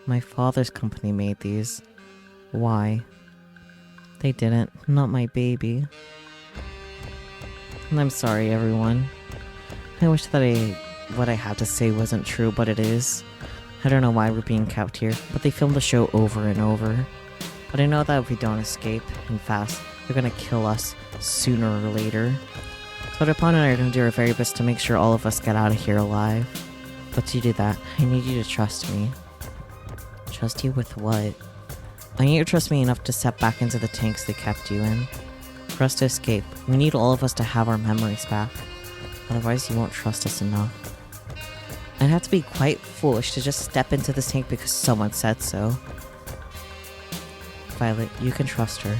my father's company made these. Why? They didn't, not my baby. And I'm sorry, everyone. I wish that what I had to say wasn't true, but it is. I don't know why we're being kept here, but they filmed the show over and over. But I know that if we don't escape, and fast, they're gonna kill us sooner or later. Toadapon and I are gonna do our very best to make sure all of us get out of here alive. But to do that, I need you to trust me. Trust you with what? I need you to trust me enough to step back into the tanks they kept you in. For us to escape, we need all of us to have our memories back. Otherwise, you won't trust us enough. I'd have to be quite foolish to just step into this tank because someone said so. Violet, you can trust her.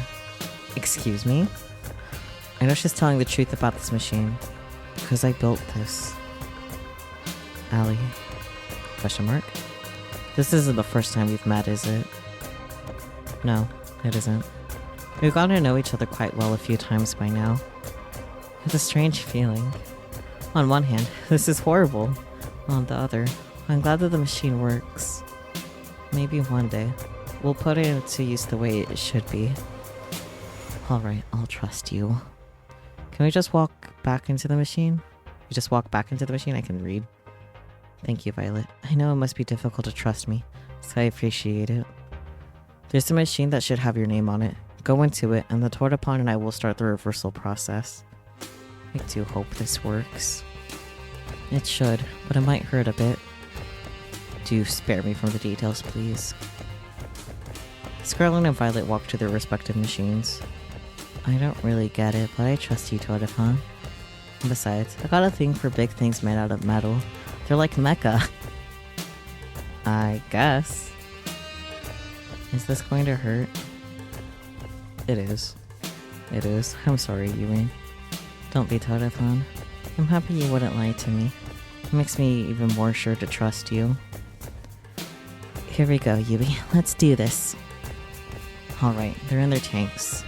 Excuse me? I know she's telling the truth about this machine. Because I built this. Allie. Question mark? This isn't the first time we've met, is it? No, it isn't. We've gotten to know each other quite well a few times by now. It's a strange feeling. On one hand, this is horrible. On the other, I'm glad that the machine works. Maybe one day, we'll put it into use the way it should be. Alright, I'll trust you. Can we just walk back into the machine? You just walk back into the machine? I can read. Thank you, Violet. I know it must be difficult to trust me, so I appreciate it. There's a machine that should have your name on it. Go into it, and the Toadapon and I will start the reversal process. I do hope this works. It should, but it might hurt a bit. Do spare me from the details, please. Scarlet and Violet walk to their respective machines. I don't really get it, but I trust you, Toadifon. And besides, I got a thing for big things made out of metal. They're like mecha. I guess. Is this going to hurt? It is. It is. I'm sorry, Yui. Don't be Toadifon. I'm happy you wouldn't lie to me. It makes me even more sure to trust you. Here we go, Yui. Let's do this. Alright, they're in their tanks.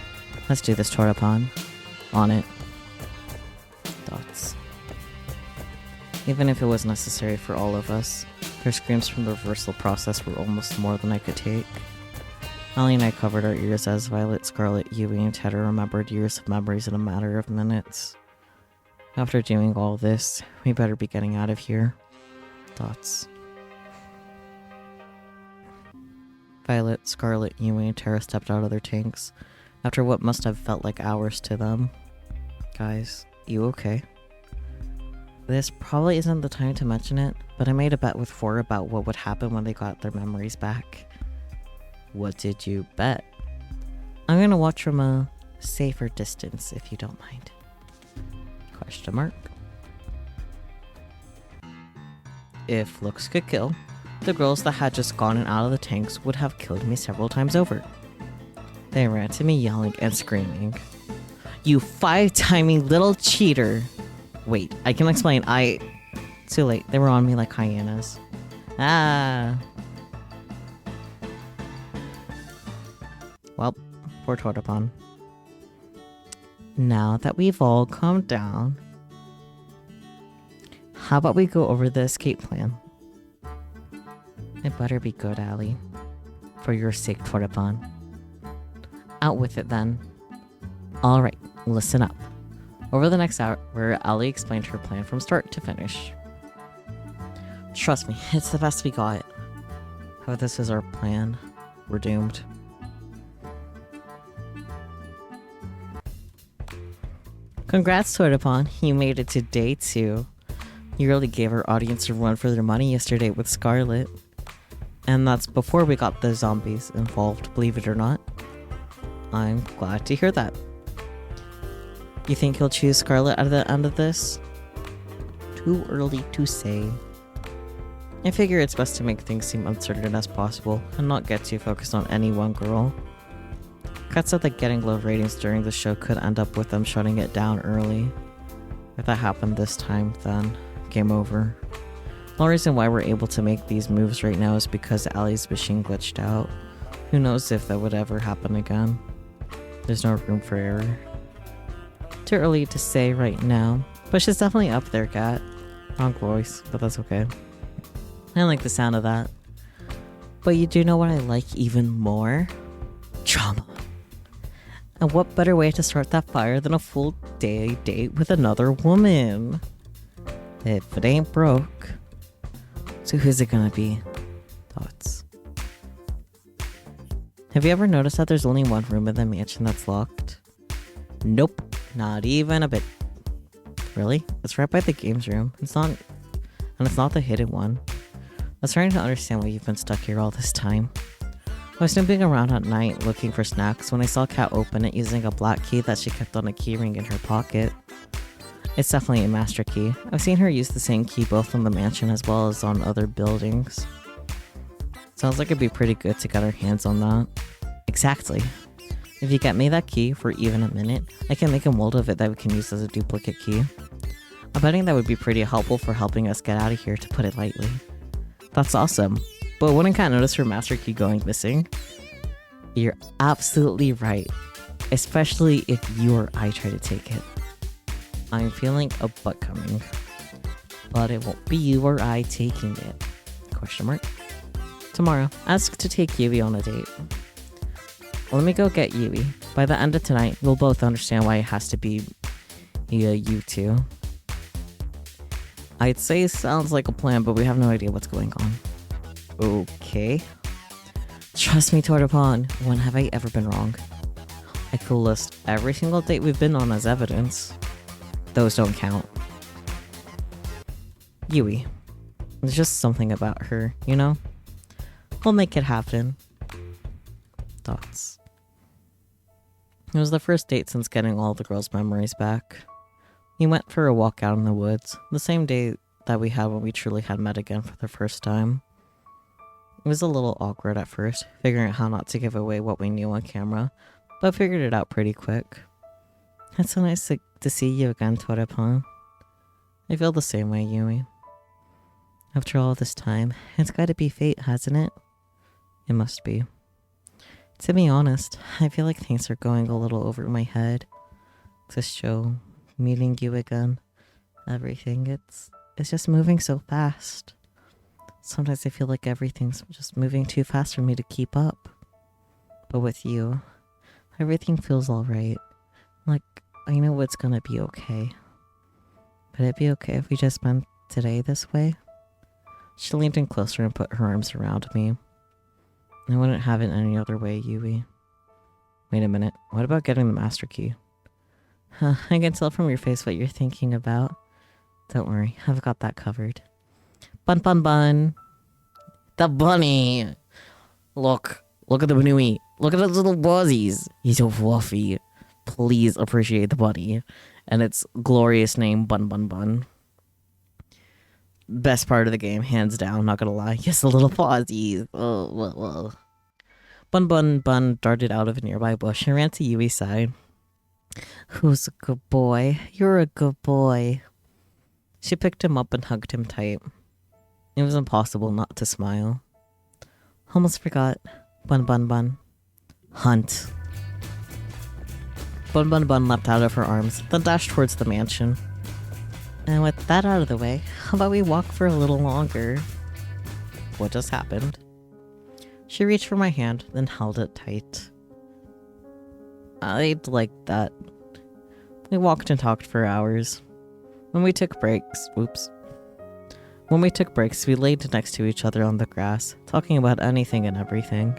Let's do this, Toadifon. On it. Thoughts. Even if it was necessary for all of us, their screams from the reversal process were almost more than I could take. Allie and I covered our ears as Violet, Scarlet, Yui, and Tedder remembered years of memories in a matter of minutes. After doing all this, we better be getting out of here. Thoughts. Violet, Scarlet, Yui, and Tara stepped out of their tanks after what must have felt like hours to them. Guys, you okay? This probably isn't the time to mention it, but I made a bet with Four about what would happen when they got their memories back. What did you bet? I'm gonna watch from a safer distance, if you don't mind. Question mark. If looks could kill, the girls that had just gotten out of the tanks would have killed me several times over. They ran to me yelling and screaming. You 5-timing little cheater! Wait, I can explain. Too late. They were on me like hyenas. Ah! Well, poor Toadifon. Now that we've all calmed down, how about we go over the escape plan? It better be good, Allie. For your sake, Toadifon. Out with it, then. Alright, listen up. Over the next hour, Allie explained her plan from start to finish. Trust me, it's the best we got. If this is our plan, we're doomed. Congrats, Toadifon. You made it to day 2. You really gave our audience a run for their money yesterday with Scarlet. And that's before we got the zombies involved, believe it or not. I'm glad to hear that. You think you'll choose Scarlet at the end of this? Too early to say. I figure it's best to make things seem uncertain as possible and not get too focused on any one girl. Kat said that getting low ratings during the show could end up with them shutting it down early. If that happened this time, then game over. The only reason why we're able to make these moves right now is because Allie's machine glitched out. Who knows if that would ever happen again. There's no room for error. Too early to say right now, but she's definitely up there, Kat. Wrong voice, but that's okay. I like the sound of that. But you do know what I like even more? Drama. And what better way to start that fire than a full day date with another woman? If it ain't broke. So who's it gonna be? Thoughts. Have you ever noticed that there's only one room in the mansion that's locked? Nope, not even a bit. Really? It's right by the games room. It's not the hidden one. I was trying to understand why you've been stuck here all this time. I was snooping around at night looking for snacks when I saw Kat open it using a black key that she kept on a keyring in her pocket. It's definitely a master key. I've seen her use the same key both in the mansion as well as on other buildings. Sounds like it'd be pretty good to get our hands on that. Exactly. If you get me that key for even a minute, I can make a mold of it that we can use as a duplicate key. I'm betting that would be pretty helpful for helping us get out of here, to put it lightly. That's awesome. But wouldn't Kat notice her master key going missing? You're absolutely right. Especially if you or I try to take it. I'm feeling a butt coming. But it won't be you or I taking it. Question mark. Tomorrow, ask to take Yui on a date. Let me go get Yui. By the end of tonight, we'll both understand why it has to be you two. I'd say it sounds like a plan, but we have no idea what's going on. Okay. Trust me, Toadifon, when have I ever been wrong? I could list every single date we've been on as evidence. Those don't count. Yui. There's just something about her, you know? We'll make it happen. Thoughts. It was the first date since getting all the girls' memories back. We went for a walk out in the woods, the same day that we had when we truly had met again for the first time. It was a little awkward at first, figuring out how not to give away what we knew on camera, but figured it out pretty quick. It's so nice to see you again, Torepan. I feel the same way, Yui. After all this time, it's gotta be fate, hasn't it? It must be. To be honest, I feel like things are going a little over my head. This show, meeting you again, everything, it's just moving so fast. Sometimes I feel like everything's just moving too fast for me to keep up. But with you, everything feels alright. Like, I know it's gonna be okay. Would it be okay if we just spent today this way? She leaned in closer and put her arms around me. I wouldn't have it any other way, Yui. Wait a minute, what about getting the master key? I can tell from your face what you're thinking about. Don't worry, I've got that covered. Bun bun bun. The bunny. Look at the bunny. Look at those little buzzies. He's so fluffy. Please appreciate the bunny. And its glorious name, Bun Bun Bun. Best part of the game, hands down, not gonna lie. Yes, the little fuzzies. Oh, well. Bun Bun Bun darted out of a nearby bush and ran to Yui's side. Who's a good boy? You're a good boy. She picked him up and hugged him tight. It was impossible not to smile. Almost forgot. Bun Bun Bun. Hunt. Bun Bun Bun leapt out of her arms, then dashed towards the mansion. And with that out of the way, how about we walk for a little longer? What just happened? She reached for my hand, then held it tight. I'd like that. We walked and talked for hours. When we took breaks, we laid next to each other on the grass, talking about anything and everything.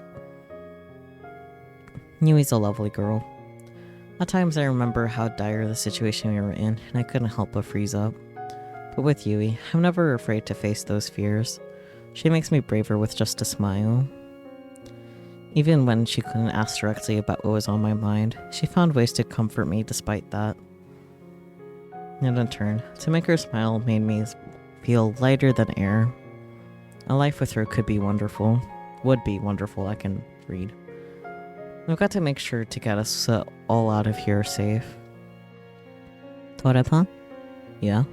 Yui's a lovely girl. At times I remember how dire the situation we were in, and I couldn't help but freeze up. But with Yui, I'm never afraid to face those fears. She makes me braver with just a smile. Even when she couldn't ask directly about what was on my mind, she found ways to comfort me despite that. And in turn, to make her smile made me feel lighter than air. A life with her could be wonderful. Would be wonderful, I can read. We've got to make sure to get us all out of here safe. Torepan? Yeah?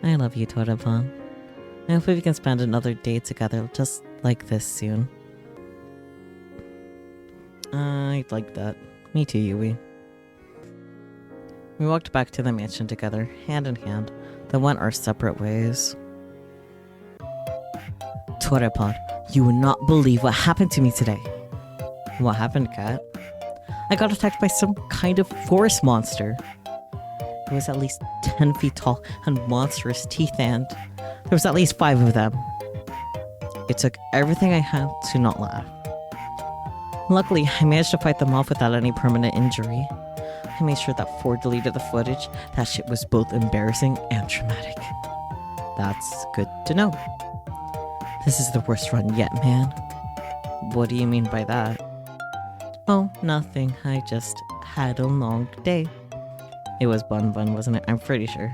I love you, Torepan. I hope we can spend another day together just like this soon. I'd like that. Me too, Yui. We walked back to the mansion together, hand in hand, then went our separate ways. Torepan, you would not believe what happened to me today. What happened, Kat? I got attacked by some kind of forest monster. It was at least 10 feet tall and monstrous teeth, and there was at least 5 of them. It took everything I had to not laugh. Luckily, I managed to fight them off without any permanent injury. I made sure that Ford deleted the footage. That shit was both embarrassing and traumatic. That's good to know. This is the worst run yet, man. What do you mean by that? Oh, nothing. I just had a long day. It was Bun Bun, wasn't it? I'm pretty sure.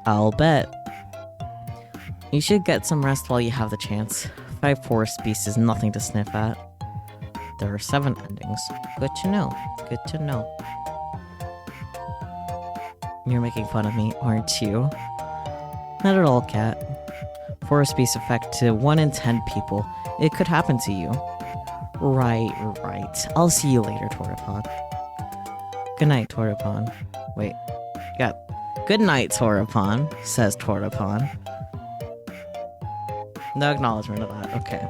I'll bet. You should get some rest while you have the chance. 5 forest beasts is nothing to sniff at. There are 7 endings. Good to know. Good to know. You're making fun of me, aren't you? Not at all, Cat. Forest beasts affect to 1 in 10 people. It could happen to you. Right. I'll see you later, Torepan. Good night, Torepan. Wait. Yeah. Good night, Torepan, says Torepan. No acknowledgement of that. Okay.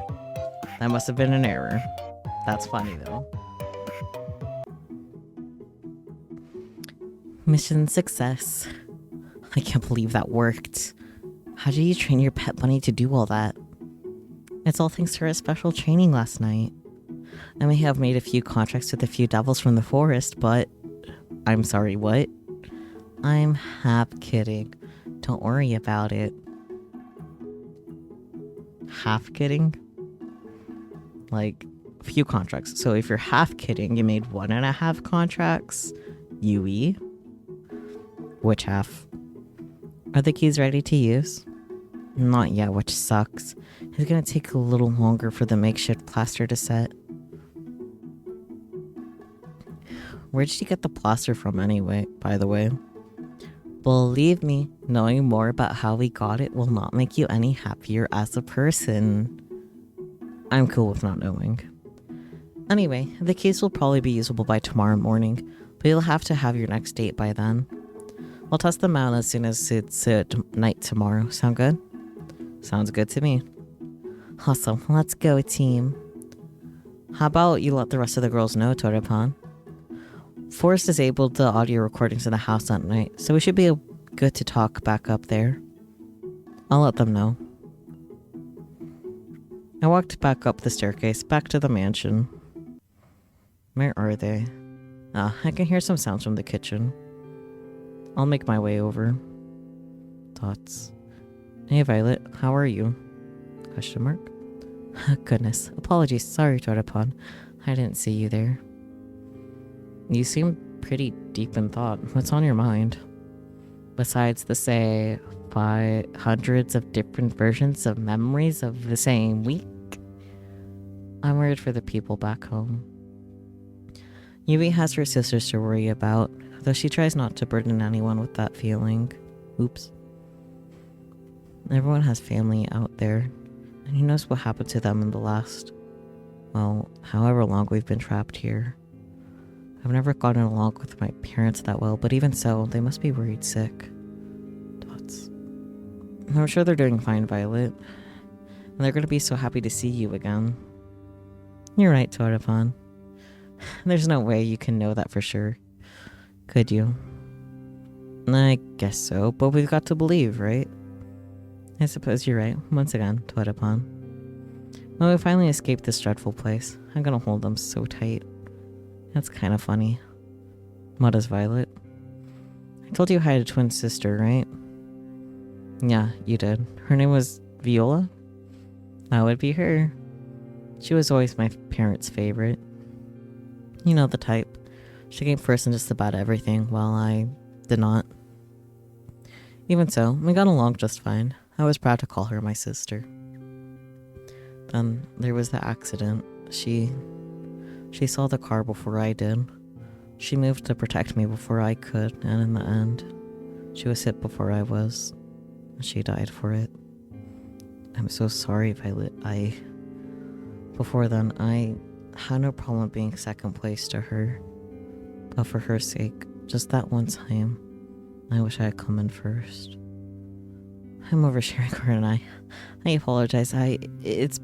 That must have been an error. That's funny, though. Mission success. I can't believe that worked. How did you train your pet bunny to do all that? It's all thanks to our special training last night. I may have made a few contracts with a few devils from the forest, but... I'm sorry, what? I'm half kidding. Don't worry about it. Half kidding? Like, few contracts. So if you're half kidding, you made 1.5 contracts. Yui. Which half? Are the keys ready to use? Not yet, which sucks. It's gonna take a little longer for the makeshift plaster to set. Where did you get the plaster from anyway, by the way? Believe me, knowing more about how we got it will not make you any happier as a person. I'm cool with not knowing. Anyway, the keys will probably be usable by tomorrow morning, but you'll have to have your next date by then. I'll test them out as soon as it's night tomorrow. Sound good? Sounds good to me. Awesome, let's go, team. How about you let the rest of the girls know, Torapan? Forrest disabled the audio recordings in the house at night, so we should be good to talk back up there. I'll let them know. I walked back up the staircase, back to the mansion. Where are they? I can hear some sounds from the kitchen. I'll make my way over. Thoughts. Hey Violet, how are you? Question mark. Goodness, apologies, sorry Torapan. I didn't see you there. You seem pretty deep in thought. What's on your mind? Besides the, say, hundreds of different versions of memories of the same week? I'm worried for the people back home. Yui has her sisters to worry about, though she tries not to burden anyone with that feeling. Oops. Everyone has family out there, and who knows what happened to them in the last, well, however long we've been trapped here. I've never gotten along with my parents that well, but even so, they must be worried sick. Dots. I'm sure they're doing fine, Violet. And they're going to be so happy to see you again. You're right, Torapan. There's no way you can know that for sure. Could you? I guess so, but we've got to believe, right? I suppose you're right. Once again, Torapan. When we finally escaped this dreadful place, I'm going to hold them so tight. That's kind of funny. What is Violet? I told you I had a twin sister, right? Yeah, you did. Her name was Viola? That would be her. She was always my parents' favorite. You know the type. She came first in just about everything, while I did not. Even so, we got along just fine. I was proud to call her my sister. Then there was the accident. She saw the car before I did. She moved to protect me before I could, and in the end, she was hit before I was. She died for it. I'm so sorry, Violet. Before then, I had no problem being second place to her. But for her sake, just that one time, I wish I had come in first. I'm oversharing her and I apologize. It's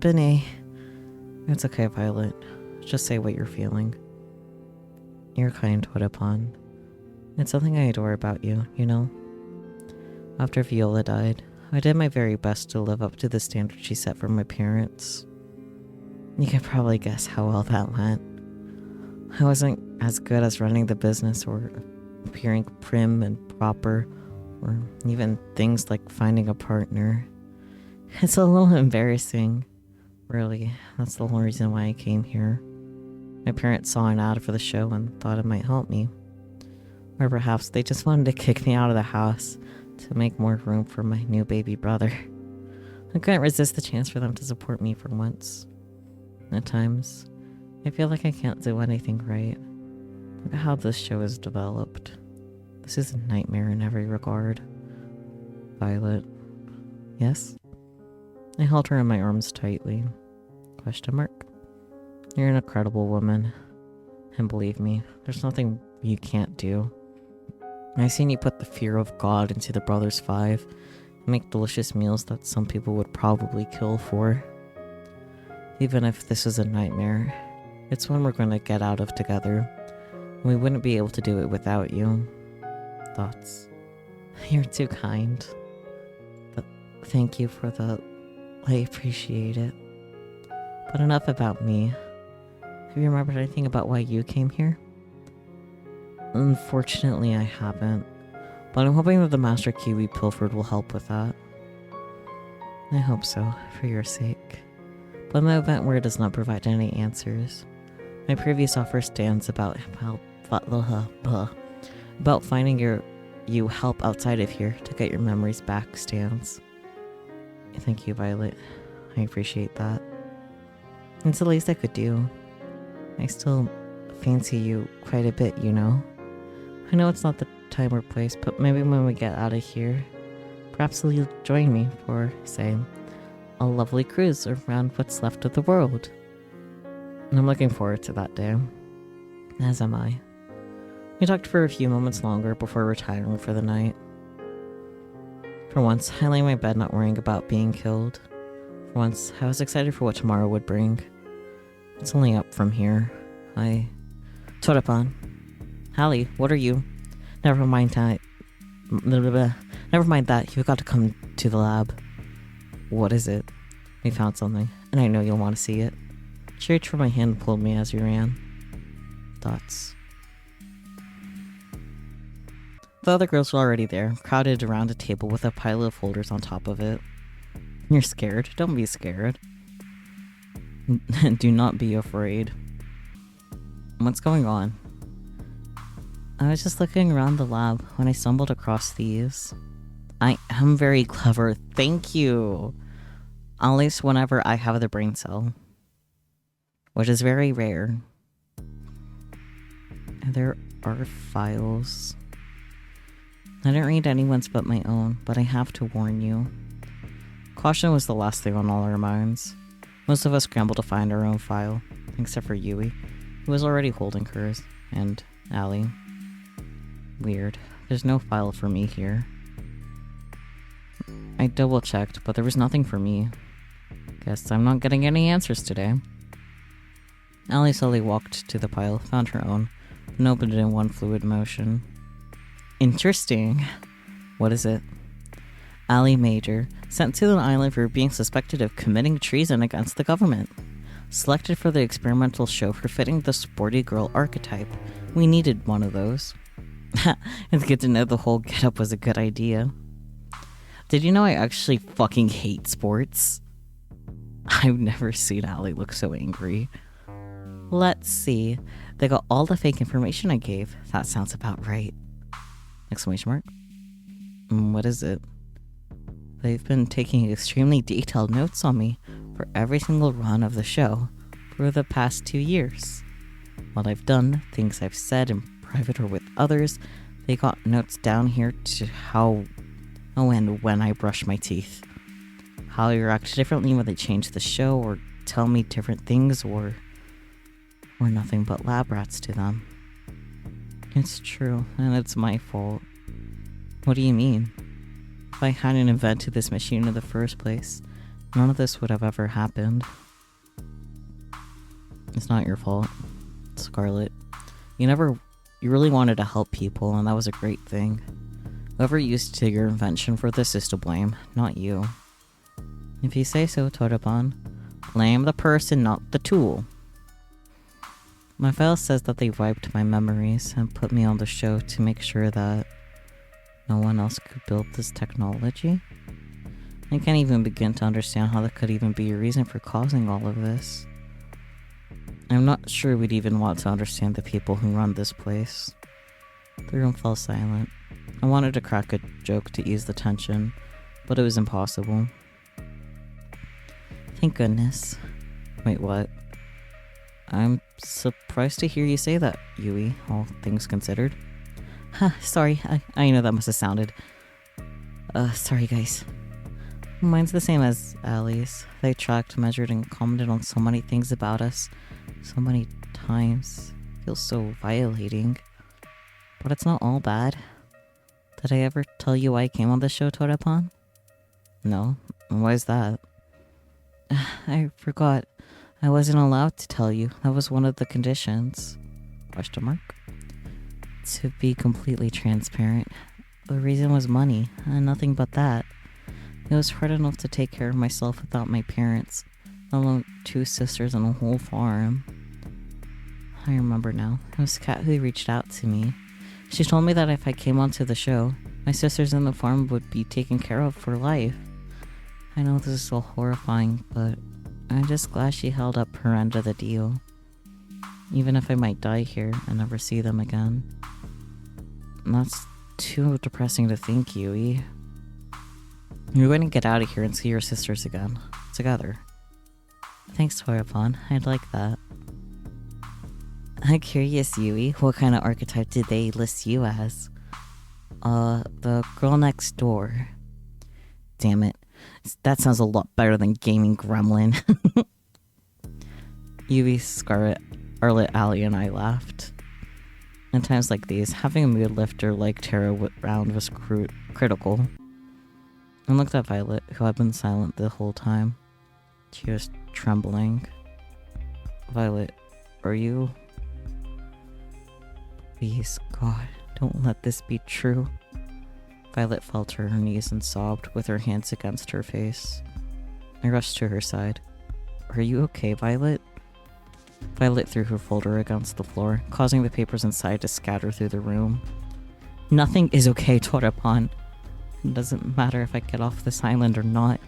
okay, Violet. Just say what you're feeling. You're kind, Torapan. It's something I adore about you, you know? After Viola died, I did my very best to live up to the standard she set for my parents. You can probably guess how well that went. I wasn't as good as running the business or appearing prim and proper, or even things like finding a partner. It's a little embarrassing, really. That's the whole reason why I came here. My parents saw an ad for the show and thought it might help me. Or perhaps they just wanted to kick me out of the house to make more room for my new baby brother. I couldn't resist the chance for them to support me for once. At times, I feel like I can't do anything right. Look at how this show is developed. This is a nightmare in every regard. Violet. Yes? I held her in my arms tightly. Question mark. You're an incredible woman. And believe me, there's nothing you can't do. I've seen you put the fear of God into the Brothers 5 and make delicious meals that some people would probably kill for. Even if this is a nightmare, it's one we're going to get out of together. And we wouldn't be able to do it without you. Thoughts? You're too kind. But thank you for the... I appreciate it. But enough about me. Have you remembered anything about why you came here? Unfortunately, I haven't. But I'm hoping that the master key we pilfered will help with that. I hope so, for your sake. but my event word does not provide any answers. My previous offer stands about finding you help outside of here to get your memories back stands. Thank you, Violet. I appreciate that. It's the least I could do. I still fancy you quite a bit, you know. I know it's not the time or place, but maybe when we get out of here, perhaps you'll join me for, say, a lovely cruise around what's left of the world. And I'm looking forward to that day. As am I. We talked for a few moments longer before retiring for the night. For once, I lay in my bed not worrying about being killed. For once, I was excited for what tomorrow would bring. It's only up from here. Torapan. Hallie, what are you? Never mind that. Never mind that. You've got to come to the lab. What is it? We found something, and I know you'll want to see it. She reached for my hand and pulled me as we ran. Thoughts. The other girls were already there, crowded around a table with a pile of folders on top of it. You're scared? Don't be scared. Do not be afraid. What's going on? I was just looking around the lab when I stumbled across these. I am very clever, thank you. At least whenever I have the brain cell. Which is very rare. There are files. I didn't read anyone's but my own, but I have to warn you. Caution was the last thing on all our minds. Most of us scrambled to find our own file, except for Yui, who was already holding hers, and Allie. Weird. There's no file for me here. I double-checked, but there was nothing for me. Guess I'm not getting any answers today. Allie slowly walked to the pile, found her own, and opened it in one fluid motion. Interesting. What is it? Allie Major, sent to an island for being suspected of committing treason against the government. Selected for the experimental show for fitting the sporty girl archetype. We needed one of those. It's good to know the whole getup was a good idea. Did you know I actually fucking hate sports? I've never seen Allie look so angry. Let's see. They got all the fake information I gave. That sounds about right. Exclamation mark. What is it? They've been taking extremely detailed notes on me for every single run of the show for the past 2 years. What I've done, things I've said in private or with others, they got notes down here to how and when I brush my teeth. How I react differently when they change the show or tell me different things or nothing but lab rats to them. It's true, and it's my fault. What do you mean? If I hadn't invented this machine in the first place, none of this would have ever happened. It's not your fault, Scarlet. You really wanted to help people, and that was a great thing. Whoever used your invention for this is to blame, not you. If you say so, Torapan. Blame the person, not the tool. My file says that they wiped my memories and put me on the show to make sure that no one else could build this technology. I can't even begin to understand how that could even be a reason for causing all of this. I'm not sure we'd even want to understand the people who run this place. The room fell silent. I wanted to crack a joke to ease the tension, but it was impossible. Thank goodness. Wait, what? I'm surprised to hear you say that, Yui, all things considered. Sorry, I know that must have sounded... sorry guys. Mine's the same as Allie's. They tracked, measured, and commented on so many things about us. So many times. Feels so violating. But it's not all bad. Did I ever tell you why I came on the show, Torapan? No. Why is that? I forgot. I wasn't allowed to tell you. That was one of the conditions. Question mark? To be completely transparent, the reason was money, and nothing but that. It was hard enough to take care of myself without my parents, let alone 2 sisters and a whole farm. I remember now. It was Kat who reached out to me. She told me that if I came onto the show, my sisters and the farm would be taken care of for life. I know this is so horrifying, but I'm just glad she held up her end of the deal. Even if I might die here and never see them again. That's too depressing to think, Yui. You're going to get out of here and see your sisters again. Together. Thanks, Torapon. I'd like that. I'm curious, Yui. What kind of archetype did they list you as? The girl next door. Damn it. That sounds a lot better than gaming gremlin. Yui, Scarlet, Alley, and I laughed. In times like these, having a mood lifter like Tara round was critical. I looked at Violet, who had been silent the whole time. She was trembling. Violet, are you... Please, God, don't let this be true. Violet fell to her knees and sobbed, with her hands against her face. I rushed to her side. Are you okay, Violet? Violet threw her folder against the floor, causing the papers inside to scatter through the room. Nothing is okay, Torapon. It doesn't matter if I get off this island or not.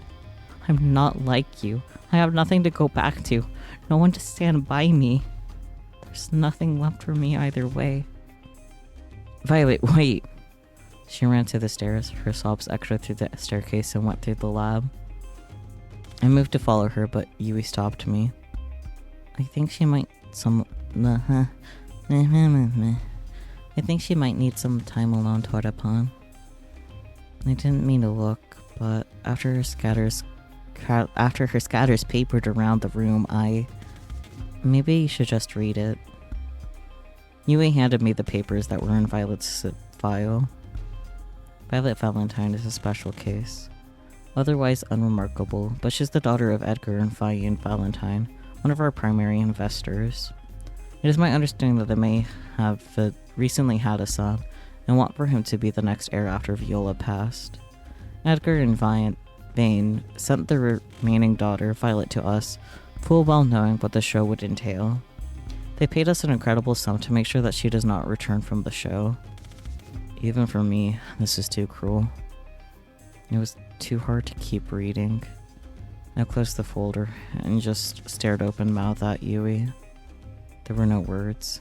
I'm not like you. I have nothing to go back to. No one to stand by me. There's nothing left for me either way. Violet, wait. She ran to the stairs. Her sobs echoed through the staircase and went through the lab. I moved to follow her, but Yui stopped me. I think she might I think she might need some time alone, Torapon. I didn't mean to look, but after her scatters papered around the room, maybe you should just read it. Yui handed me the papers that were in Violet's file. Violet Valentine is a special case. Otherwise unremarkable, but she's the daughter of Edgar and Faye Valentine, one of our primary investors. It is my understanding that they may have recently had a son, and want for him to be the next heir after Viola passed. Edgar and Vane sent the remaining daughter, Violet, to us, full well knowing what the show would entail. They paid us an incredible sum to make sure that she does not return from the show. Even for me, this is too cruel. It was too hard to keep reading. I closed the folder and just stared open-mouthed at Yui. There were no words.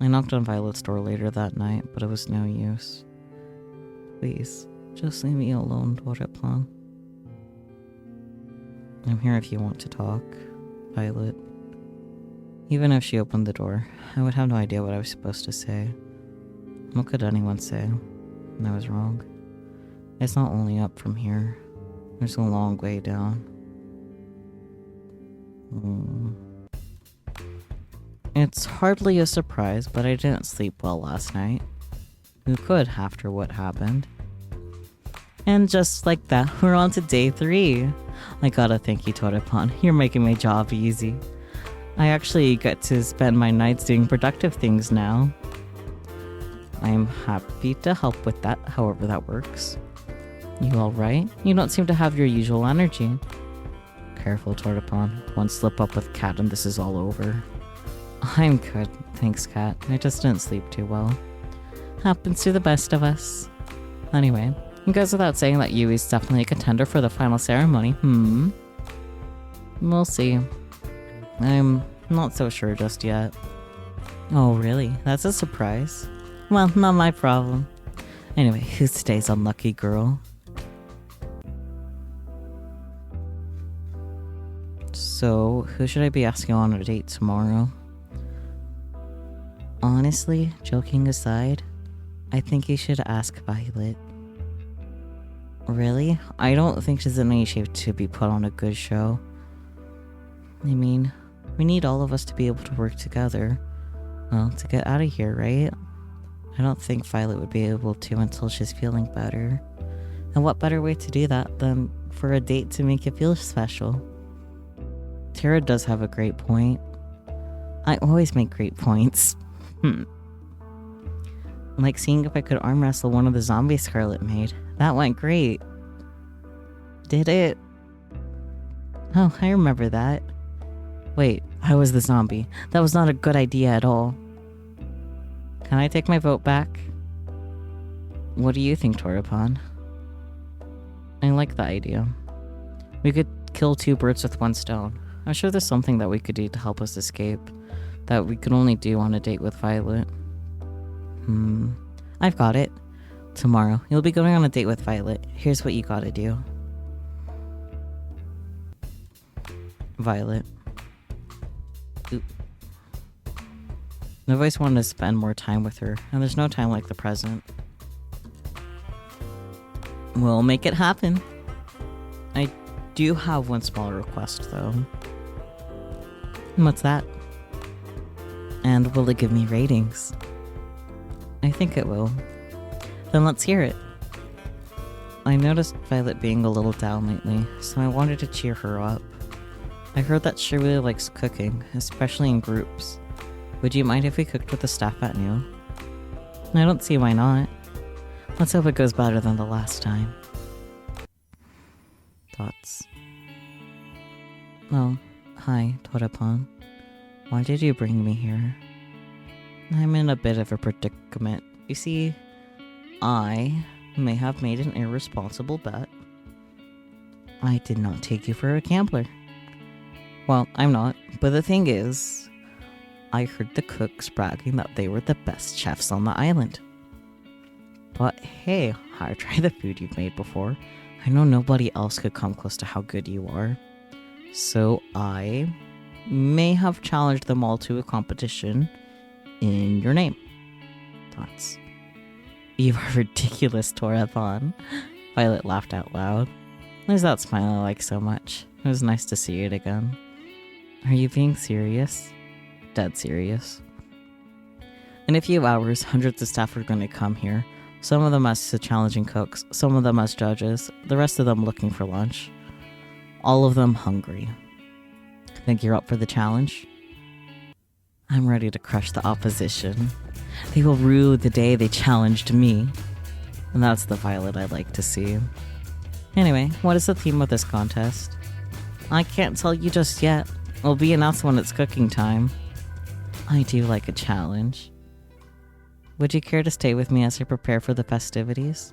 I knocked on Violet's door later that night, but it was no use. Please, just leave me alone, Torapon. I'm here if you want to talk, Violet. Even if she opened the door, I would have no idea what I was supposed to say. What could anyone say? And I was wrong. It's not only up from here. There's a long way down. It's hardly a surprise, but I didn't sleep well last night. Who could after what happened? And just like that, we're on to day 3. I gotta thank you, Torapon. You're making my job easy. I actually get to spend my nights doing productive things now. I'm happy to help with that, however that works. You alright? You don't seem to have your usual energy. Careful, Torapon. One slip up with Cat and this is all over. I'm good, thanks, Cat. I just didn't sleep too well. Happens to the best of us. Anyway, it goes without saying that Yui's definitely a contender for the final ceremony. We'll see. I'm not so sure just yet. Oh, really? That's a surprise. Well, not my problem. Anyway, who's today's unlucky girl? So, who should I be asking on a date tomorrow? Honestly, joking aside, I think you should ask Violet. Really? I don't think she's in any shape to be put on a good show. I mean, we need all of us to be able to work together. Well, to get out of here, right? I don't think Violet would be able to until she's feeling better. And what better way to do that than for a date to make you feel special? Tara does have a great point. I always make great points. Like seeing if I could arm wrestle one of the zombies Scarlet made. That went great. Did it? Oh, I remember that. Wait, I was the zombie. That was not a good idea at all. Can I take my vote back? What do you think, Torapon? I like the idea. We could kill two birds with one stone. I'm sure there's something that we could do to help us escape that we could only do on a date with Violet. I've got it. Tomorrow, you'll be going on a date with Violet. Here's what you gotta do. Violet. Oop. I've always wanted to spend more time with her, and there's no time like the present. We'll make it happen. I do have one small request, though. What's that? And will it give me ratings? I think it will. Then let's hear it. I noticed Violet being a little down lately, so I wanted to cheer her up. I heard that she really likes cooking, especially in groups. Would you mind if we cooked with the staff at noon? I don't see why not. Let's hope it goes better than the last time. Thoughts? Oh, hi, Torapan. Why did you bring me here? I'm in a bit of a predicament. You see, I may have made an irresponsible bet. I did not take you for a gambler. Well, I'm not, but the thing is, I heard the cooks bragging that they were the best chefs on the island. But hey, I tried the food you've made before. I know nobody else could come close to how good you are. So I may have challenged them all to a competition in your name. Thoughts? You are ridiculous, Torathon. Violet laughed out loud. There's that smile I like so much. It was nice to see it again. Are you being serious? Dead serious. In a few hours, hundreds of staff are going to come here. Some of them as challenging cooks, some of them as judges, the rest of them looking for lunch. All of them hungry. Think you're up for the challenge? I'm ready to crush the opposition. They will rue the day they challenged me. And that's the Violet I like to see. Anyway, what is the theme of this contest? I can't tell you just yet. It'll be announced when it's cooking time. I do like a challenge. Would you care to stay with me as I prepare for the festivities?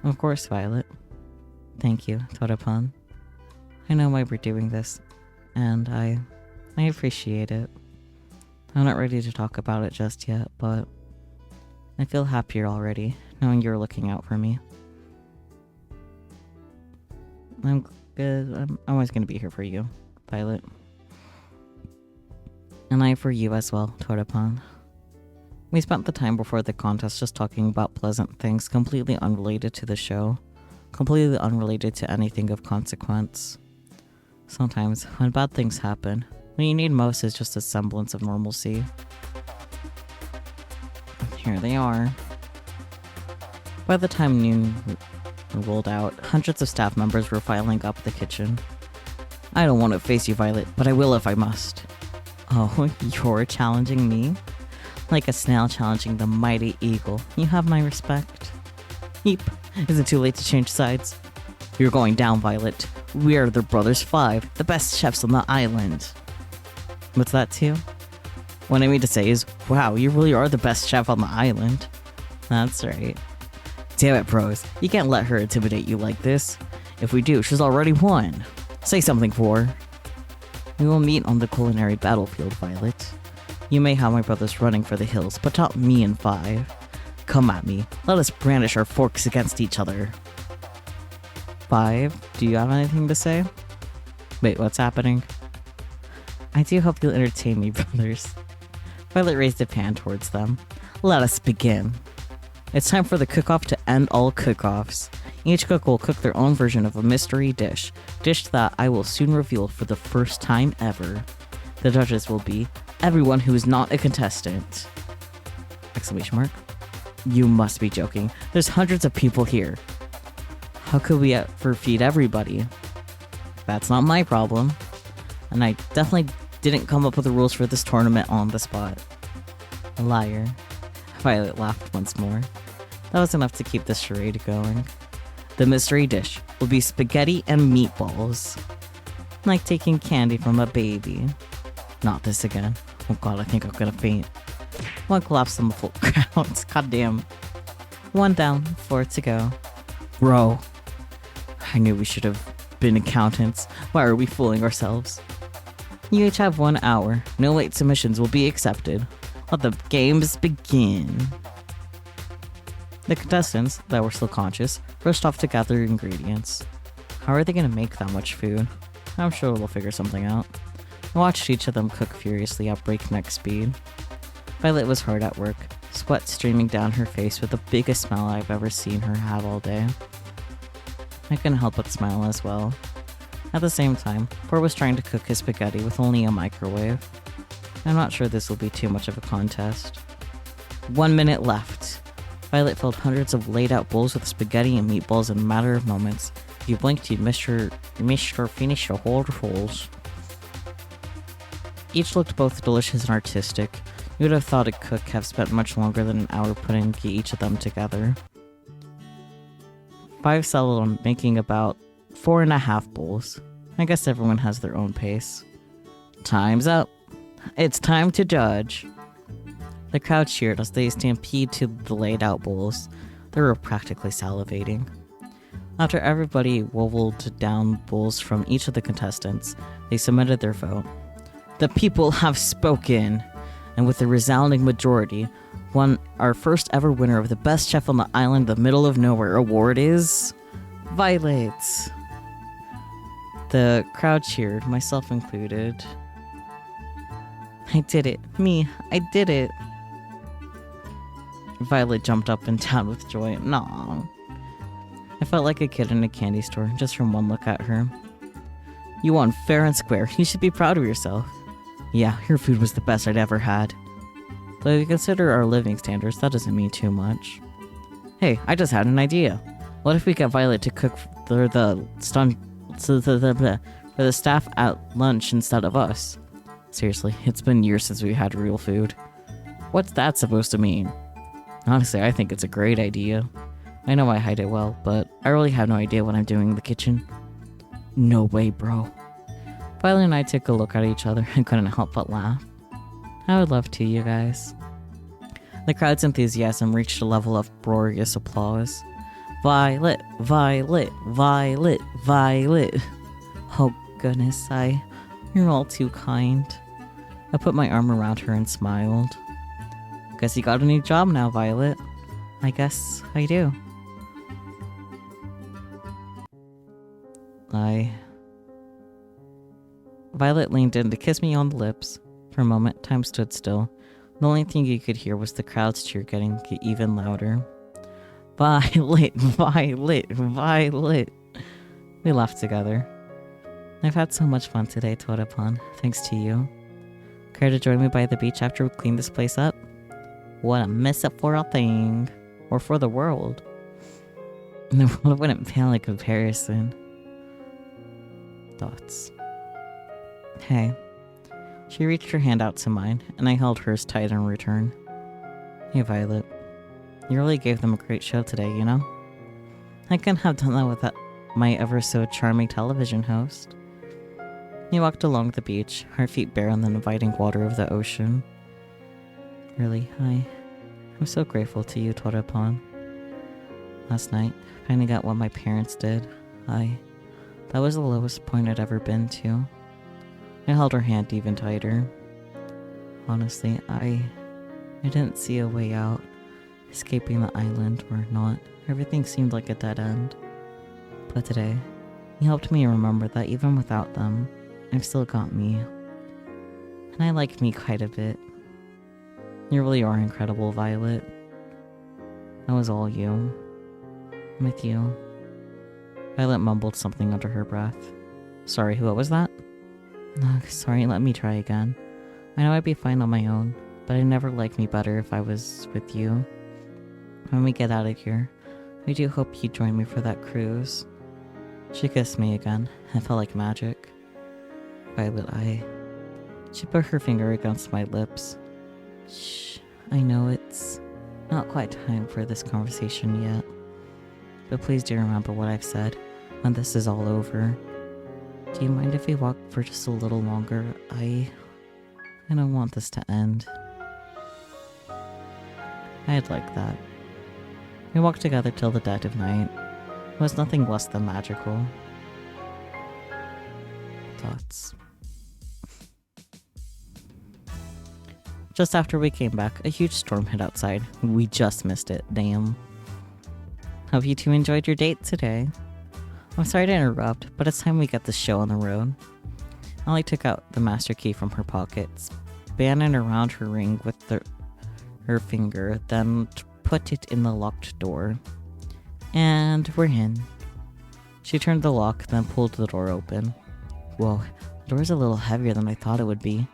Of course, Violet. Thank you, Torapan. I know why we're doing this, and I appreciate it. I'm not ready to talk about it just yet, but I feel happier already, knowing you're looking out for me. I'm good. I'm always going to be here for you, Violet. And I for you as well, Torapan. We spent the time before the contest just talking about pleasant things completely unrelated to the show, completely unrelated to anything of consequence. Sometimes, when bad things happen, what you need most is just a semblance of normalcy. Here they are. By the time noon rolled out, hundreds of staff members were filing up the kitchen. I don't want to face you, Violet, but I will if I must. Oh, you're challenging me? Like a snail challenging the mighty eagle. You have my respect. Yeep. Is it too late to change sides? You're going down, Violet. We are the Brothers 5, the best chefs on the island. What's that too? What I mean to say is, wow, you really are the best chef on the island. That's right. Damn it, bros. You can't let her intimidate you like this. If we do, she's already won. Say something for her. We will meet on the culinary battlefield, Violet. You may have my brothers running for the hills, but not me in 5. Come at me. Let us brandish our forks against each other. 5, do you have anything to say? Wait, what's happening? I do hope you'll entertain me, brothers. Violet raised a pan towards them. Let us begin. It's time for the cook-off to end all cook-offs. Each cook will cook their own version of a mystery dish that I will soon reveal for the first time ever. The judges will be everyone who is not a contestant. Exclamation mark. You must be joking. There's hundreds of people here. How could we ever feed everybody? That's not my problem. And I definitely didn't come up with the rules for this tournament on the spot. A liar. Violet laughed once more. That was enough to keep the charade going. The mystery dish will be spaghetti and meatballs. Like taking candy from a baby. Not this again. Oh god, I think I'm gonna faint. One collapsed on the full ground. God damn. One down, 4 to go. Bro. I knew we should have been accountants. Why are we fooling ourselves? You each have 1 hour. No late submissions will be accepted. Let the games begin. The contestants, that were still conscious, rushed off to gather ingredients. How are they going to make that much food? I'm sure they'll figure something out. I watched each of them cook furiously at breakneck speed. Violet was hard at work, sweat streaming down her face with the biggest smile I've ever seen her have all day. I couldn't help but smile as well. At the same time, Poor was trying to cook his spaghetti with only a microwave. I'm not sure this will be too much of a contest. 1 minute left. Violet filled hundreds of laid out bowls with spaghetti and meatballs in a matter of moments. If you blinked, you'd miss or finish the whole rolls. Each looked both delicious and artistic. You would have thought a cook have spent much longer than an hour putting each of them together. 5 settled on making about 4.5 bowls. I guess everyone has their own pace. Time's up. It's time to judge. The crowd cheered as they stampeded to the laid out bowls. They were practically salivating. After everybody wobbled down bowls from each of the contestants, they submitted their vote. The people have spoken, and with a resounding majority, our first ever winner of the Best Chef on the Island of the Middle of Nowhere award is Violet. The crowd cheered, myself included. I did it. Me, I did it. Violet jumped up and down with joy. Nah. I felt like a kid in a candy store just from one look at her. You won fair and square. You should be proud of yourself. Yeah, your food was the best I'd ever had. Though if you consider our living standards, that doesn't mean too much. Hey, I just had an idea. What if we get Violet to cook for the staff at lunch instead of us? Seriously, it's been years since we had real food. What's that supposed to mean? Honestly, I think it's a great idea. I know I hide it well, but I really have no idea what I'm doing in the kitchen. No way, bro. Violet and I took a look at each other and couldn't help but laugh. I would love to, you guys. The crowd's enthusiasm reached a level of uproarious applause. Violet, Violet, Violet, Violet. Oh goodness, you're all too kind. I put my arm around her and smiled. Guess you got a new job now, Violet. I guess I do. Violet leaned in to kiss me on the lips. For a moment, time stood still. The only thing you could hear was the crowd's cheer getting even louder. Violet, Violet, Violet. We laughed together. I've had so much fun today, Toadapon, thanks to you. Care to join me by the beach after we clean this place up? Wouldn't miss it for a thing. Or for the world. The world wouldn't pale in comparison. Thoughts. Hey. She reached her hand out to mine, and I held hers tight in return. Hey, Violet. You really gave them a great show today, you know? I couldn't have done that without my ever so charming television host. We walked along the beach, our feet bare in the inviting water of the ocean. Really, I'm so grateful to you, Toadapon. Last night, finding out what my parents did, that was the lowest point I'd ever been to. I held her hand even tighter. Honestly, I didn't see a way out. Escaping the island or not, everything seemed like a dead end. But today, you helped me remember that even without them, I've still got me. And I like me quite a bit. You really are incredible, Violet. That was all you. I'm with you. Violet mumbled something under her breath. Sorry, what was that? Sorry, let me try again. I know I'd be fine on my own, but I'd never like me better if I was with you. When we get out of here, I do hope you join me for that cruise. She kissed me again. It felt like magic. Violet, She put her finger against my lips. Shh, I know it's not quite time for this conversation yet. But please do remember what I've said when this is all over. Do you mind if we walk for just a little longer? I don't want this to end. I'd like that. We walked together till the dead of night. was nothing less than magical. Thoughts. Just after we came back, a huge storm hit outside. We just missed it, damn. Hope you two enjoyed your date today. I'm sorry to interrupt, but it's time we get this show on the road. Allie took out the master key from her pocket, span it around her ring with her finger, then put it in the locked door. And we're in. She turned the lock, then pulled the door open. Whoa, the door's a little heavier than I thought it would be.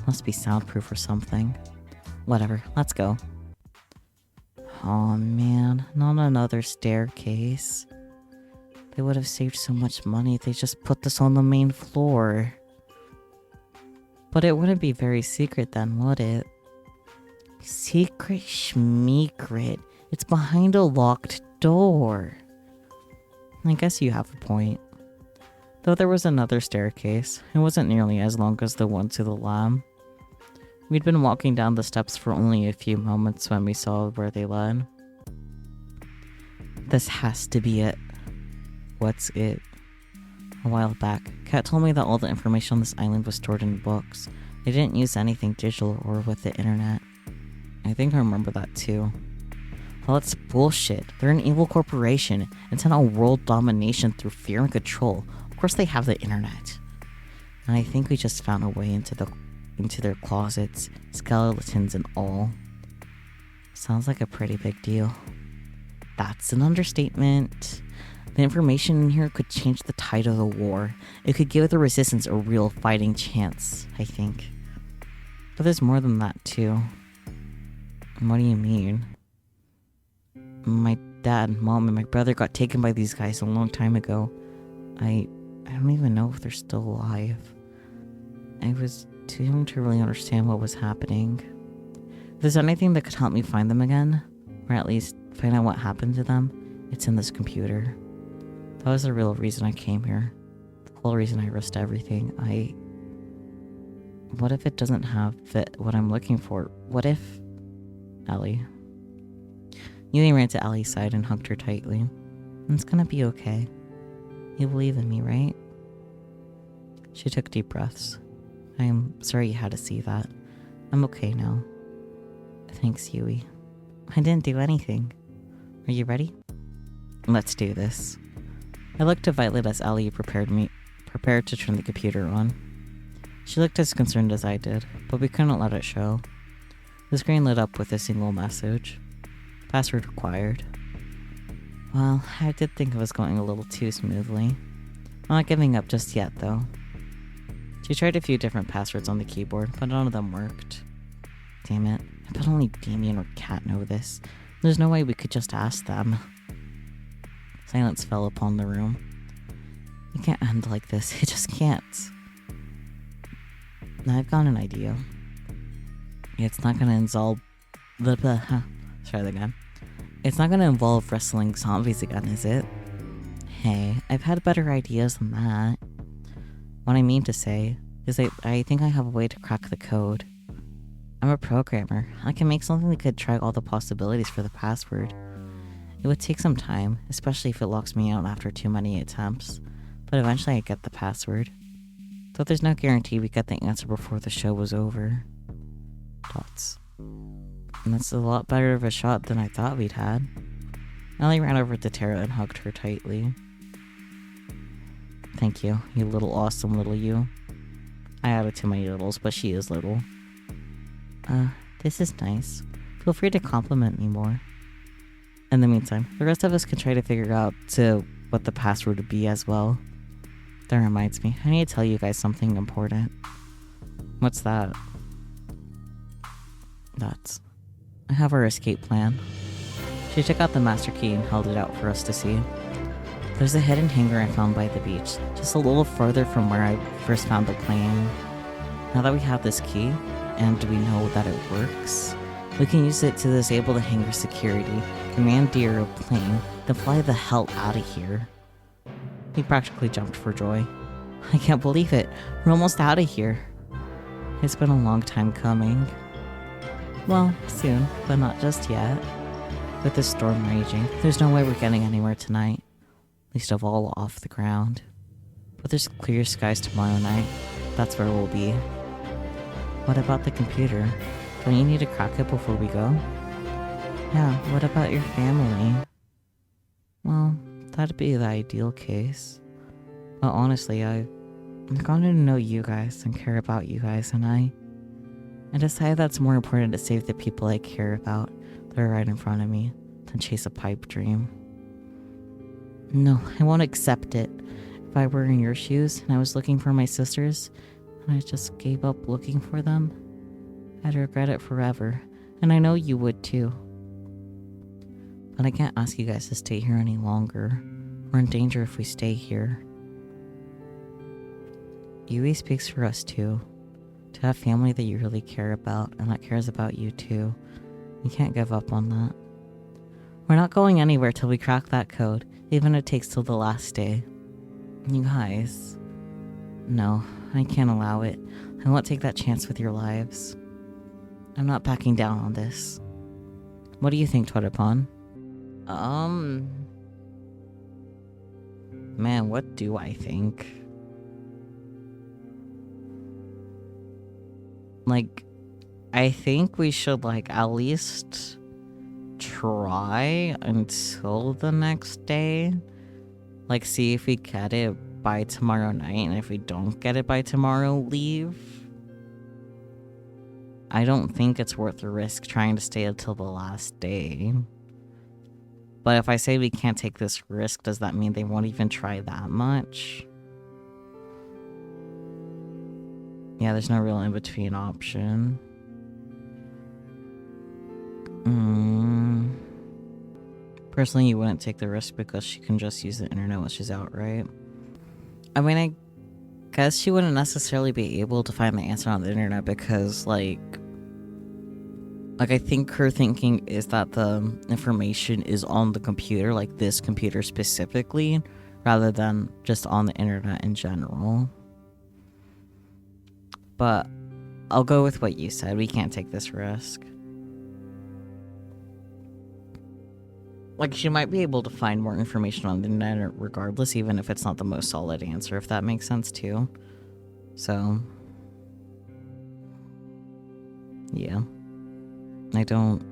Must be soundproof or something. Whatever, let's go. Oh man, not another staircase. They would have saved so much money if they just put this on the main floor. But it wouldn't be very secret then, would it? Secret schmeecret. It's behind a locked door. I guess you have a point. Though there was another staircase, it wasn't nearly as long as the one to the lab. We'd been walking down the steps for only a few moments when we saw where they led. This has to be it. What's it? A while back, Kat told me that all the information on this island was stored in books. They didn't use anything digital or with the internet. I think I remember that too. Well, it's bullshit. They're an evil corporation, intent on world domination through fear and control. Of course they have the internet. And I think we just found a way into their closets, skeletons and all. Sounds like a pretty big deal. That's an understatement. The information in here could change the tide of the war. It could give the resistance a real fighting chance, I think. But there's more than that too. What do you mean? My dad, mom, and my brother got taken by these guys a long time ago. I don't even know if they're still alive. I was too young to really understand what was happening. If there's anything that could help me find them again, or at least find out what happened to them, it's in this computer. That was the real reason I came here. The whole reason I risked everything. What if it doesn't have fit what I'm looking for? What if... Ellie. Yui ran to Ellie's side and hugged her tightly. It's gonna be okay. You believe in me, right? She took deep breaths. I am sorry you had to see that. I'm okay now. Thanks, Yui. I didn't do anything. Are you ready? Let's do this. I looked to Violet as Ellie prepared to turn the computer on. She looked as concerned as I did, but we couldn't let it show. The screen lit up with a single message. Password required. Well, I did think it was going a little too smoothly. I'm not giving up just yet, though. She tried a few different passwords on the keyboard, but none of them worked. Damn it. I bet only Damien or Kat know this. There's no way we could just ask them. Silence fell upon the room. It can't end like this. It just can't. Now I've got an idea. It's not gonna involve... Let's try that again. It's not gonna involve wrestling zombies again, is it? Hey, I've had better ideas than that. What I mean to say is I think I have a way to crack the code. I'm a programmer. I can make something that could try all the possibilities for the password. It would take some time, especially if it locks me out after too many attempts, but eventually I get the password. Though there's no guarantee we get the answer before the show was over. Dots. And that's a lot better of a shot than I thought we'd had. Ellie ran over to Tara and hugged her tightly. Thank you, you little awesome little you. I added to my littles, but she is little. This is nice. Feel free to compliment me more. In the meantime, the rest of us can try to figure out what the password would be as well. That reminds me, I need to tell you guys something important. What's that? I have our escape plan. She took out the master key and held it out for us to see. There's a hidden hangar I found by the beach, just a little further from where I first found the plane. Now that we have this key, and we know that it works, we can use it to disable the hangar security, commandeer a plane, then fly the hell out of here. He practically jumped for joy. I can't believe it. We're almost out of here. It's been a long time coming. Well, soon, but not just yet. With the storm raging, there's no way we're getting anywhere tonight. least of all off the ground. But there's clear skies tomorrow night. That's where we'll be. What about the computer? Don't you need to crack it before we go? Yeah, what about your family? Well, that'd be the ideal case. But honestly, I've gotten to know you guys and care about you guys, and I decided that's more important to save the people I care about that are right in front of me than chase a pipe dream. No, I won't accept it. If I were in your shoes and I was looking for my sisters and I just gave up looking for them, I'd regret it forever. And I know you would too. But I can't ask you guys to stay here any longer. We're in danger if we stay here. Yui speaks for us too. To have family that you really care about and that cares about you too. You can't give up on that. We're not going anywhere till we crack that code, even if it takes till the last day. You guys. No, I can't allow it. I won't take that chance with your lives. I'm not backing down on this. What do you think, Twitterpon? Man, what do I think? Like, I think we should, like, at least try until the next day. Like, see if we get it by tomorrow night, and if we don't get it by tomorrow, leave. I don't think it's worth the risk trying to stay until the last day. But if I say we can't take this risk, does that mean they won't even try that much? Yeah, there's no real in-between option. Personally, you wouldn't take the risk because she can just use the internet when she's out, right? I mean, I guess she wouldn't necessarily be able to find the answer on the internet because, like I think her thinking is that the information is on the computer, like this computer specifically, rather than just on the internet in general. But I'll go with what you said. We can't take this risk. Like, she might be able to find more information on the internet regardless, even if it's not the most solid answer, if that makes sense too. So, yeah. I don't...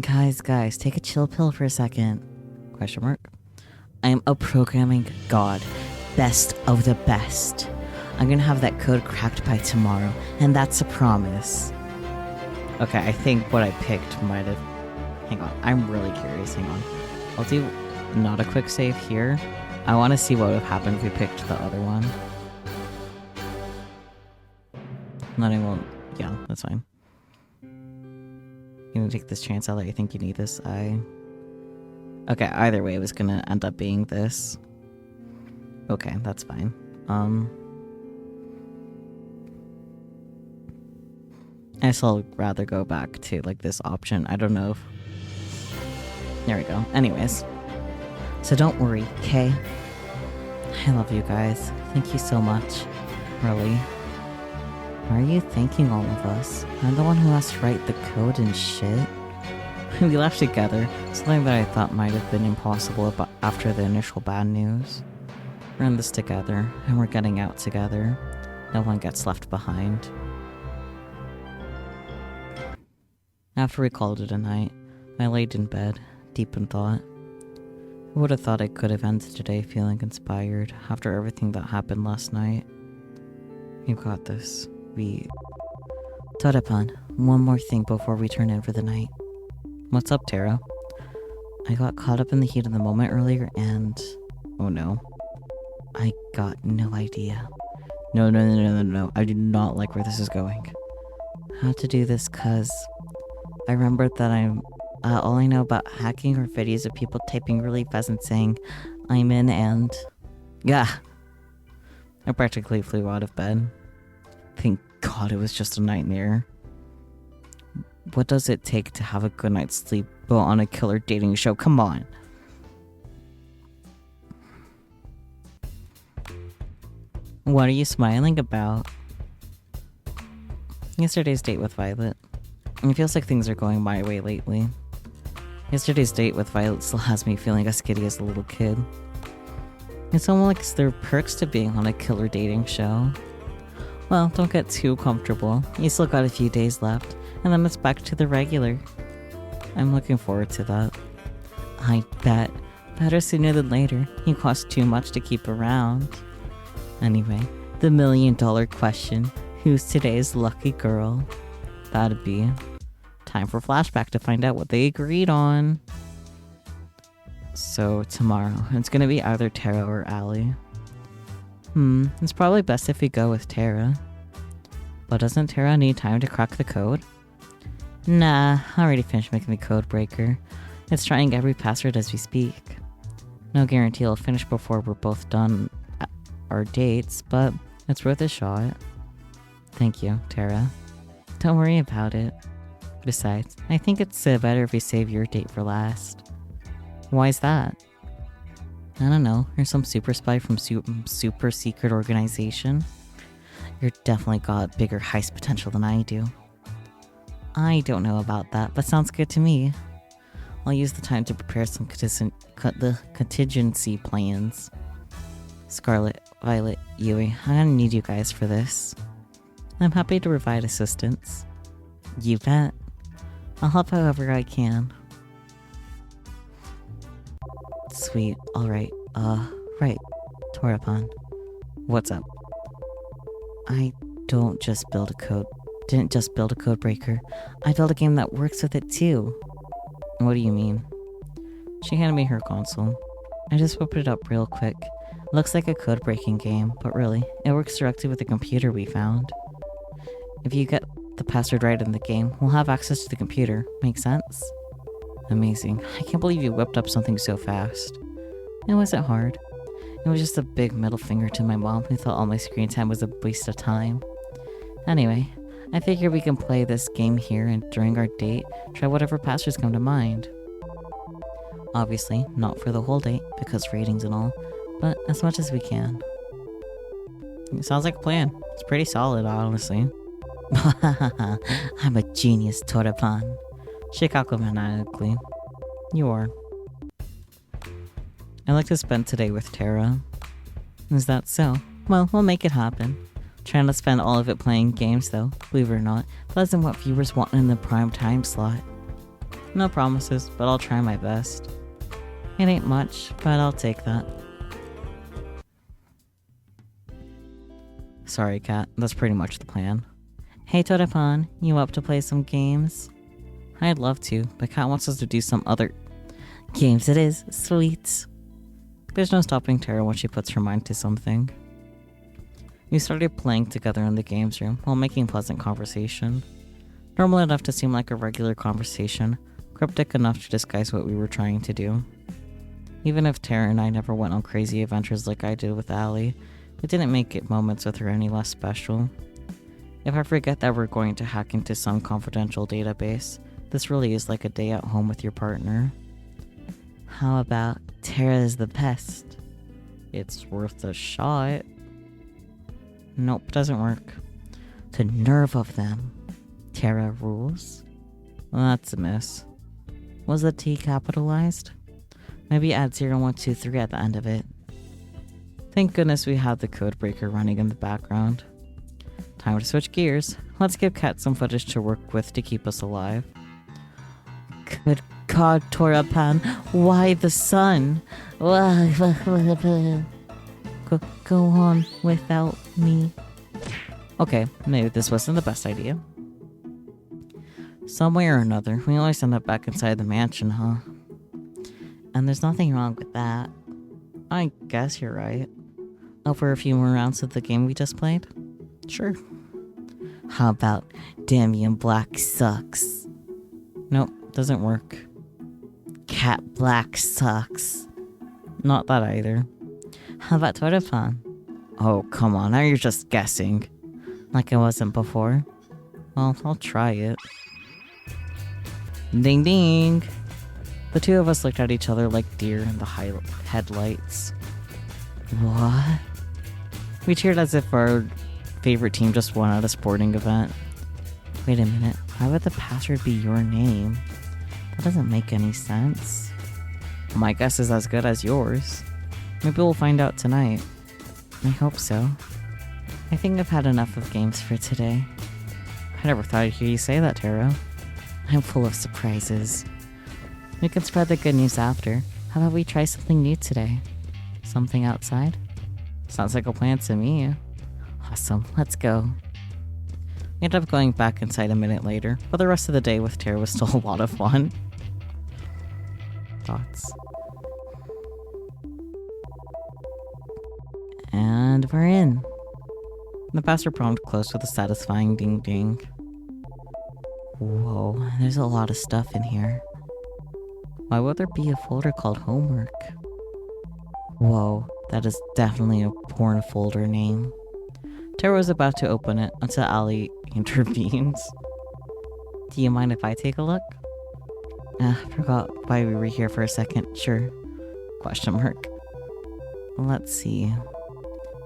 Guys, take a chill pill for a second. Question mark. I am a programming god. Best of the best. I'm gonna have that code cracked by tomorrow, and that's a promise. Okay, I think what I picked might have... Hang on, I'm really curious. Hang on. I'll do not a quick save here. I want to see what would have happened if we picked the other one. Not even... Yeah, that's fine. You gonna take this chance out that you think you need this? Okay, either way, it was gonna end up being this. Okay, that's fine. I still rather go back to, like, this option. I don't know if... There we go. Anyways. So don't worry, okay? I love you guys. Thank you so much. Really. Why are you thanking all of us? I'm the one who has to write the code and shit. We left together. Something that I thought might have been impossible after the initial bad news. We're in this together, and we're getting out together. No one gets left behind. After we called it a night, I laid in bed, deep in thought. Who would have thought I could have ended today feeling inspired after everything that happened last night? You got this. Todapan, one more thing before we turn in for the night. What's up, Tara? I got caught up in the heat of the moment earlier and... Oh no. I got no idea. No. I do not like where this is going. I had to do this cause... I remembered that all I know about hacking are videos of people typing really fast and saying, I'm in and... Yeah. I practically flew out of bed. Thank God it was just a nightmare. What does it take to have a good night's sleep on a killer dating show? Come on. What are you smiling about? Yesterday's date with Violet. It feels like things are going my way lately. Yesterday's date with Violet still has me feeling as giddy as a little kid. It's almost like there are perks to being on a killer dating show. Well, don't get too comfortable. You still got a few days left, and then it's back to the regular. I'm looking forward to that. I bet. Better sooner than later. You cost too much to keep around. Anyway, the $1 million question. Who's today's lucky girl? That'd be time for flashback to find out what they agreed on. So tomorrow, it's gonna be either Tara or Allie. It's probably best if we go with Tara. But doesn't Tara need time to crack the code? Nah, I already finished making the code breaker. It's trying every password as we speak. No guarantee it'll finish before we're both done at our dates, but it's worth a shot. Thank you, Tara. Don't worry about it. Besides, I think it's better if we save your date for last. Why is that? I don't know, you're some super spy from super secret organization. You're definitely got bigger heist potential than I do. I don't know about that, but sounds good to me. I'll use the time to prepare some contingency plans. Scarlet, Violet, Yui, I'm gonna need you guys for this. I'm happy to provide assistance. You bet. I'll help however I can. Sweet, alright. Right. Torapon. What's up? I didn't just build a code breaker. I built a game that works with it too. What do you mean? She handed me her console. I just whipped it up real quick. Looks like a code breaking game, but really, it works directly with the computer we found. If you get the password right in the game, we'll have access to the computer. Make sense? Amazing. I can't believe you whipped up something so fast. It wasn't hard. It was just a big middle finger to my mom who thought all my screen time was a waste of time. Anyway, I figure we can play this game here and during our date, try whatever passwords come to mind. Obviously, not for the whole date, because ratings and all, but as much as we can. It sounds like a plan. It's pretty solid, honestly. I'm a genius, Torapan. She cackled maniacally. You are. I like to spend today with Tara. Is that so? Well, we'll make it happen. Trying to spend all of it playing games though, believe it or not. That isn't what viewers want in the prime time slot. No promises, but I'll try my best. It ain't much, but I'll take that. Sorry, Kat, that's pretty much the plan. Hey Torapan, you up to play some games? I'd love to, but Kat wants us to do some other games it is. Sweet. There's no stopping Tara when she puts her mind to something. We started playing together in the games room while making pleasant conversation. Normal enough to seem like a regular conversation, cryptic enough to disguise what we were trying to do. Even if Tara and I never went on crazy adventures like I did with Allie, it didn't make it moments with her any less special. If I forget that we're going to hack into some confidential database, this really is like a day at home with your partner. How about Tara is the best? It's worth a shot. Nope, doesn't work. The nerve of them. Tara rules? Well, that's a miss. Was the T capitalized? Maybe add 0123 at the end of it. Thank goodness we had the code breaker running in the background. Time to switch gears. Let's give Kat some footage to work with to keep us alive. Good God, Torapan, why the sun? Go on without me. Okay, maybe this wasn't the best idea. Some way or another, we always end up back inside the mansion, huh? And there's nothing wrong with that. I guess you're right. Over a few more rounds of the game we just played? Sure. How about Damien Black sucks? Nope, doesn't work. Cat Black sucks. Not that either. How about Torapan? Oh, come on, now you're just guessing. Like I wasn't before. Well, I'll try it. Ding ding! The two of us looked at each other like deer in the headlights. What? We cheered as if our favorite team just won at a sporting event. Wait a minute, why would the password be your name? That doesn't make any sense. My guess is as good as yours. Maybe we'll find out tonight. I hope so. I think I've had enough of games for today. I never thought I'd hear you say that, Taro. I'm full of surprises. We can spread the good news after. How about we try something new today? Something outside? Sounds like a plan to me. Awesome, let's go. We ended up going back inside a minute later, but the rest of the day with Tara was still a lot of fun. Thoughts? And we're in. The password prompt closed with a satisfying ding ding. Whoa, there's a lot of stuff in here. Why would there be a folder called homework? Whoa, that is definitely a porn folder name. Tara was about to open it until Ali intervenes. Do you mind if I take a look? Forgot why we were here for a second. Sure. Question mark. Let's see.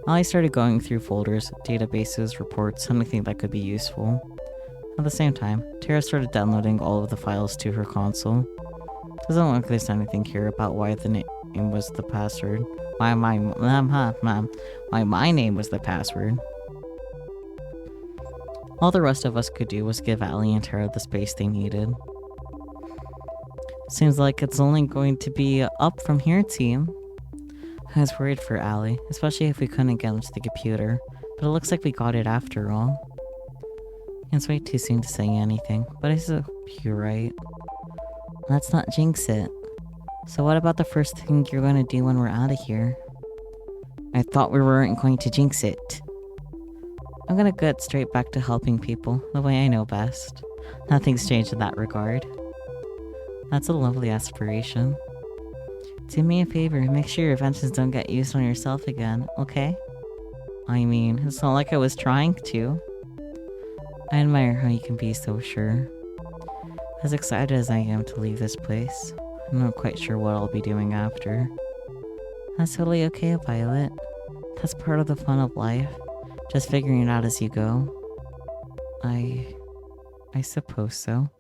Ali started going through folders, databases, reports, anything that could be useful. At the same time, Tara started downloading all of the files to her console. Doesn't look like there's anything here about why the name was the password. Why my name was the password. All the rest of us could do was give Ali and Tara the space they needed. Seems like it's only going to be up from here, team. I was worried for Ali, especially if we couldn't get into the computer, but it looks like we got it after all. It's way too soon to say anything, but I hope you're right. Let's not jinx it. So what about the first thing you're going to do when we're out of here? I thought we weren't going to jinx it. I'm gonna get straight back to helping people the way I know best. Nothing's changed in that regard. That's a lovely aspiration. Do me a favor and make sure your inventions don't get used on yourself again, okay? I mean, it's not like I was trying to. I admire how you can be so sure. As excited as I am to leave this place, I'm not quite sure what I'll be doing after. That's totally okay, Violet. That's part of the fun of life. Just figuring it out as you go. I suppose so.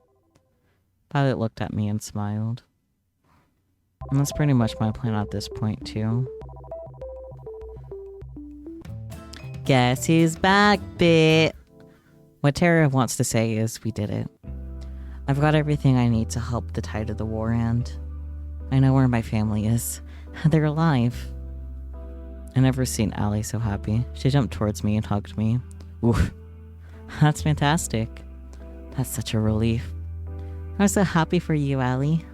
Violet looked at me and smiled. And that's pretty much my plan at this point, too. Guess who's back, bit? What Tara wants to say is, we did it. I've got everything I need to help the tide of the war end. I know where my family is. They're alive. I never seen Ali so happy. She jumped towards me and hugged me. Oof. That's fantastic. That's such a relief. I'm so happy for you, Ali.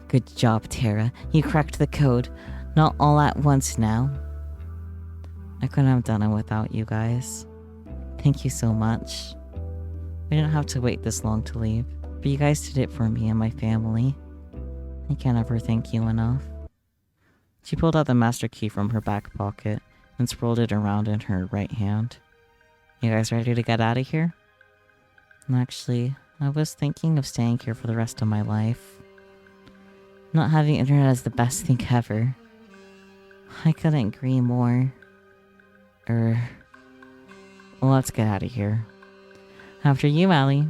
Good job, Tara. You cracked the code. Not all at once now. I couldn't have done it without you guys. Thank you so much. We didn't have to wait this long to leave, but you guys did it for me and my family. I can't ever thank you enough. She pulled out the master key from her back pocket and sprawled it around in her right hand. You guys ready to get out of here? Actually, I was thinking of staying here for the rest of my life. Not having internet is the best thing ever. I couldn't agree more. Well, let's get out of here. After you, Ali.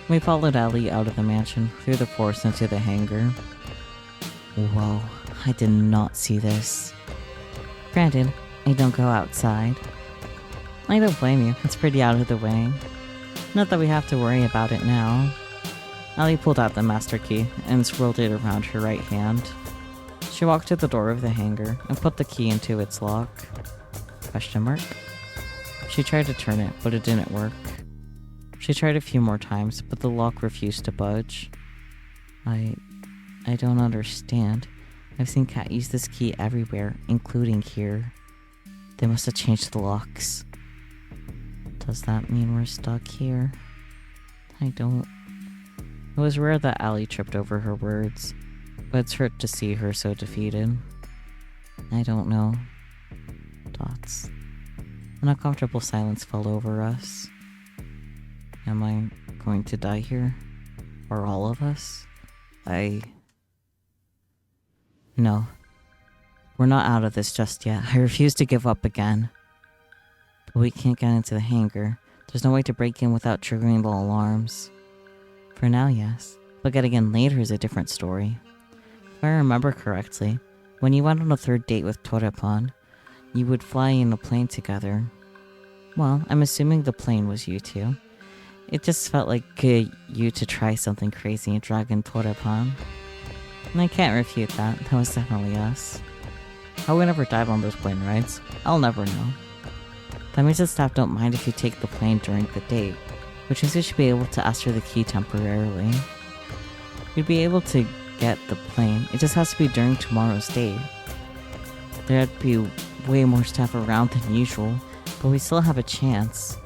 We followed Ali out of the mansion, through the forest into the hangar. Whoa, I did not see this. Granted, I don't go outside. I don't blame you, it's pretty out of the way. Not that we have to worry about it now. Ali pulled out the master key and swirled it around her right hand. She walked to the door of the hangar and put the key into its lock. Question mark? She tried to turn it, but it didn't work. She tried a few more times, but the lock refused to budge. I don't understand. I've seen Cat use this key everywhere, including here. They must have changed the locks. Does that mean we're stuck here? I don't... It was rare that Ali tripped over her words, but it's hurt to see her so defeated. I don't know. Dots. An uncomfortable silence fell over us. Am I going to die here? Or all of us? No. We're not out of this just yet. I refuse to give up again. but we can't get into the hangar. There's no way to break in without triggering the alarms. For now, yes. But getting in later is a different story. If I remember correctly, when you went on a third date with Torepon, you would fly in a plane together. Well, I'm assuming the plane was you two. It just felt like you to try something crazy and drag in Torepon. And I can't refute that. That was definitely us. How we never died on those plane rides, I'll never know. That means the staff don't mind if you take the plane during the date, which means you should be able to ask for the key temporarily. You'd be able to get the plane, it just has to be during tomorrow's date. There'd be way more staff around than usual, but we still have a chance.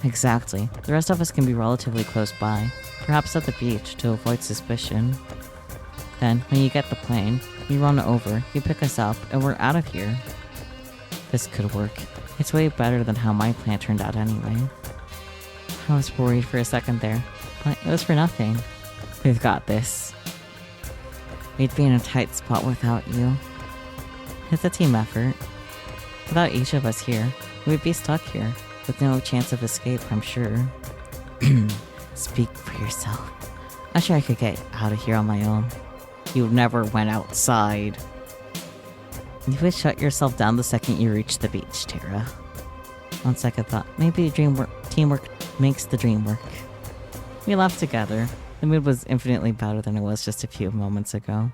Exactly. The rest of us can be relatively close by, perhaps at the beach, to avoid suspicion. Then, when you get the plane, you run over, you pick us up, and we're out of here. This could work. It's way better than how my plan turned out anyway. I was worried for a second there, but it was for nothing. We've got this. We'd be in a tight spot without you. It's a team effort. Without each of us here, we'd be stuck here, with no chance of escape, I'm sure. Speak for yourself. I'm sure I could get out of here on my own. You never went outside. You would shut yourself down the second you reach the beach, Tara. On second thought, maybe teamwork makes the dream work. We laughed together. The mood was infinitely better than it was just a few moments ago.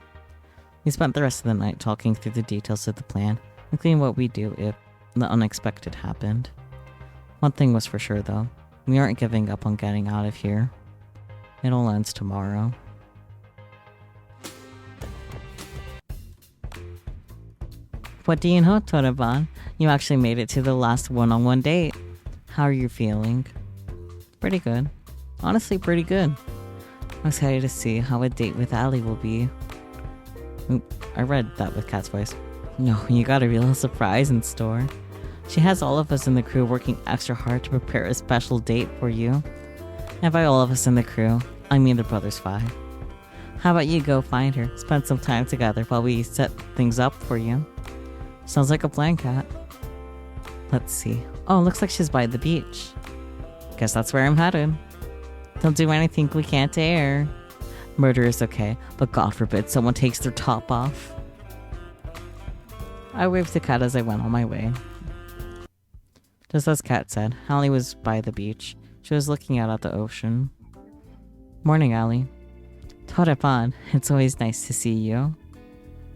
We spent the rest of the night talking through the details of the plan, including what we'd do if the unexpected happened. One thing was for sure though, we aren't giving up on getting out of here. It all ends tomorrow. What do you know, Toraban? You actually made it to the last one-on-one date. How are you feeling? Pretty good. Honestly, pretty good. I'm excited to see how a date with Ali will be. Oop, I read that with Kat's voice. No, you got a real surprise in store. She has all of us in the crew working extra hard to prepare a special date for you. And by all of us in the crew, I mean the Brothers 5. How about you go find her, spend some time together while we set things up for you? Sounds like a plan, Kat. Let's see. Oh, looks like she's by the beach. Guess that's where I'm headed. Don't do anything we can't dare. Murder is okay, but God forbid someone takes their top off. I waved to Kat as I went on my way. Just as Kat said, Allie was by the beach. She was looking out at the ocean. Morning, Allie. Torepan, it's always nice to see you.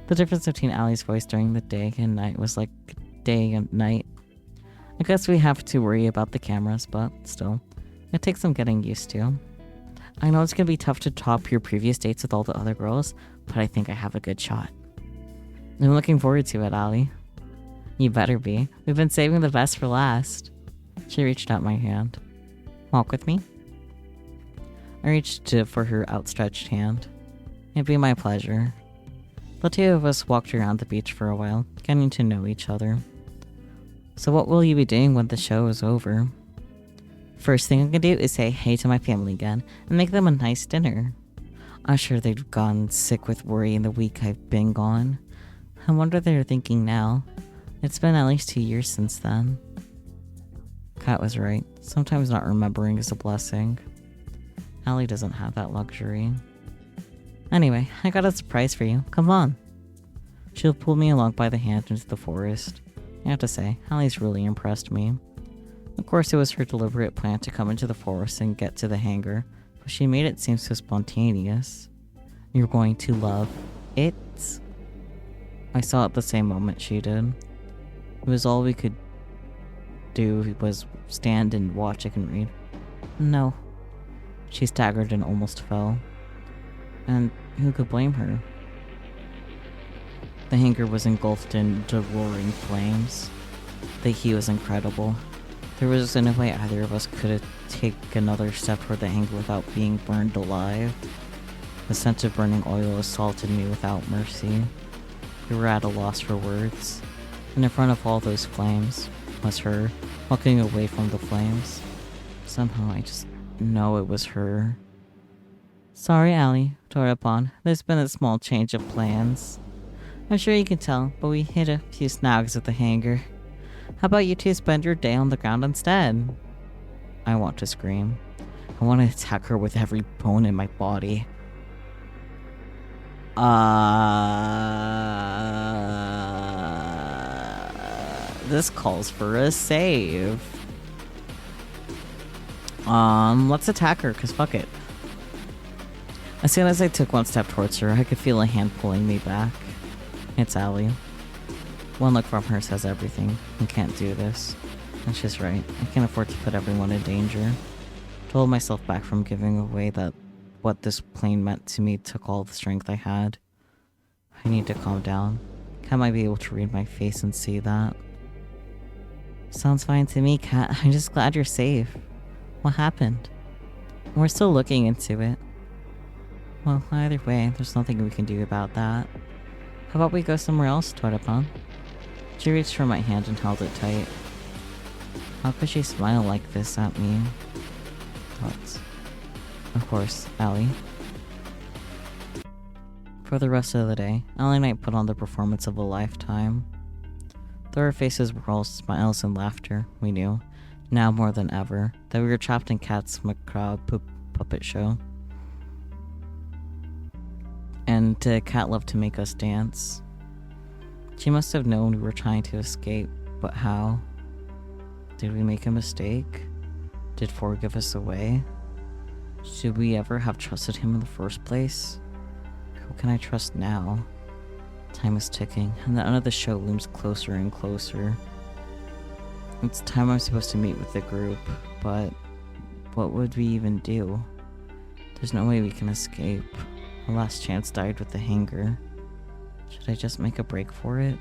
The difference between Allie's voice during the day and night was like day and night. I guess we have to worry about the cameras, but still, it takes some getting used to. I know it's gonna be tough to top your previous dates with all the other girls, but I think I have a good shot. I'm looking forward to it, Allie. You better be. We've been saving the best for last. She reached out my hand. Walk with me? I reached for her outstretched hand. It'd be my pleasure. The two of us walked around the beach for a while, getting to know each other. So what will you be doing when the show is over? First thing I can do is say hey to my family again, and make them a nice dinner. I'm sure they've gotten sick with worry in the week I've been gone. I wonder what they're thinking now. It's been at least 2 years since then. Kat was right. Sometimes not remembering is a blessing. Allie doesn't have that luxury. Anyway, I got a surprise for you. Come on. She'll pull me along by the hand into the forest. I have to say, Allie's really impressed me. Of course, it was her deliberate plan to come into the forest and get to the hangar, but she made it seem so spontaneous. You're going to love it. I saw it the same moment she did. It was all we could do was stand and watch it and read. No. She staggered and almost fell. And who could blame her? The hangar was engulfed in roaring flames. The heat was incredible. There was no way either of us could take another step toward the hangar without being burned alive. The scent of burning oil assaulted me without mercy. We were at a loss for words. And in front of all those flames was her, walking away from the flames. Somehow I just know it was her. Sorry, Allie, Torapon. There's been a small change of plans. I'm sure you can tell, but we hit a few snags at the hangar. How about you two spend your day on the ground instead? I want to scream. I want to attack her with every bone in my body. This calls for a save. Let's attack her, cause fuck it. As soon as I took one step towards her, I could feel a hand pulling me back. It's Allie. One look from her says everything. I can't do this. And she's right. I can't afford to put everyone in danger. To hold myself back from giving away that what this plane meant to me took all the strength I had. I need to calm down. Kat might be able to read my face and see that. Sounds fine to me, Kat. I'm just glad you're safe. What happened? We're still looking into it. Well, either way, there's nothing we can do about that. How about we go somewhere else, Todapan? She reached for my hand and held it tight. How could she smile like this at me? Thoughts. Of course, Allie. For the rest of the day, Allie and I put on the performance of a lifetime. Though our faces were all smiles and laughter, we knew, now more than ever, that we were trapped in Kat's macabre puppet show. And Kat loved to make us dance. She must have known we were trying to escape, but how? Did we make a mistake? Did Ford give us away? Should we ever have trusted him in the first place? Who can I trust now? Time is ticking, and the end of the show looms closer and closer. It's time I'm supposed to meet with the group, but what would we even do? There's no way we can escape. Our last chance died with the hangar. Should I just make a break for it?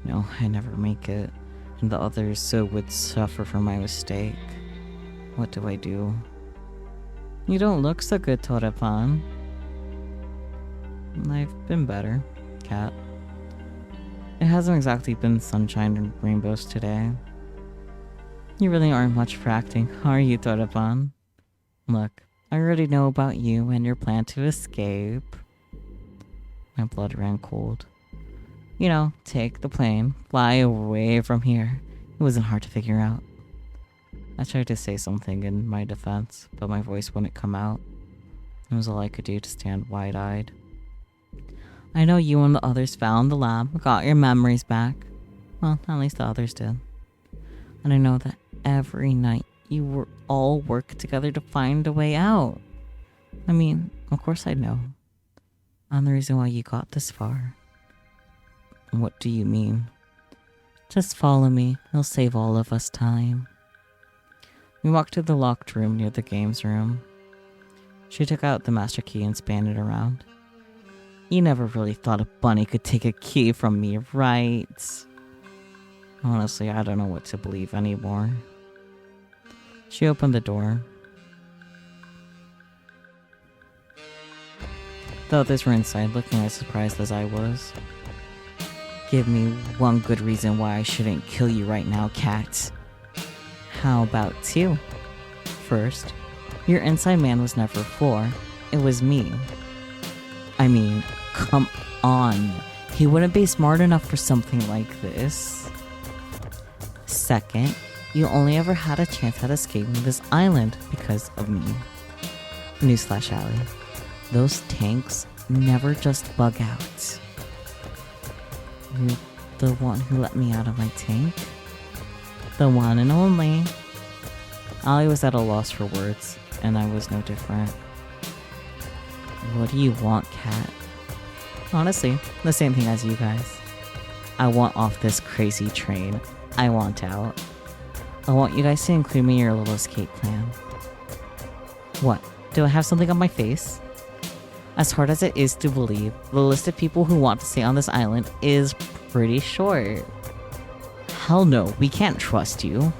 No, I never make it, and the others so would suffer from my mistake. What do I do? You don't look so good, Todapan. I've been better, Kat. It hasn't exactly been sunshine and rainbows today. You really aren't much for acting, are you, Todapan? Look, I already know about you and your plan to escape. My blood ran cold. You know, take the plane, fly away from here. It wasn't hard to figure out. I tried to say something in my defense, but my voice wouldn't come out. It was all I could do to stand wide-eyed. I know you and the others found the lab, got your memories back. Well, at least the others did. And I know that every night you were all work together to find a way out. I mean, of course I know. I'm the reason why you got this far. What do you mean? Just follow me. It'll save all of us time. We walked to the locked room near the games room. She took out the master key and spanned it around. You never really thought a bunny could take a key from me, right? Honestly, I don't know what to believe anymore. She opened the door. The others were inside, looking as surprised as I was. Give me one good reason why I shouldn't kill you right now, Kat. How about two? First, your inside man was never Floor. It was me. I mean, come on. He wouldn't be smart enough for something like this. Second, you only ever had a chance at escaping this island because of me. Newsflash, Allie. Those tanks never just bug out. You're the one who let me out of my tank? The one and only. Allie was at a loss for words, and I was no different. What do you want, Kat? Honestly, the same thing as you guys. I want off this crazy train. I want out. I want you guys to include me in your little escape plan. What? Do I have something on my face? As hard as it is to believe, the list of people who want to stay on this island is pretty short. Hell no, we can't trust you.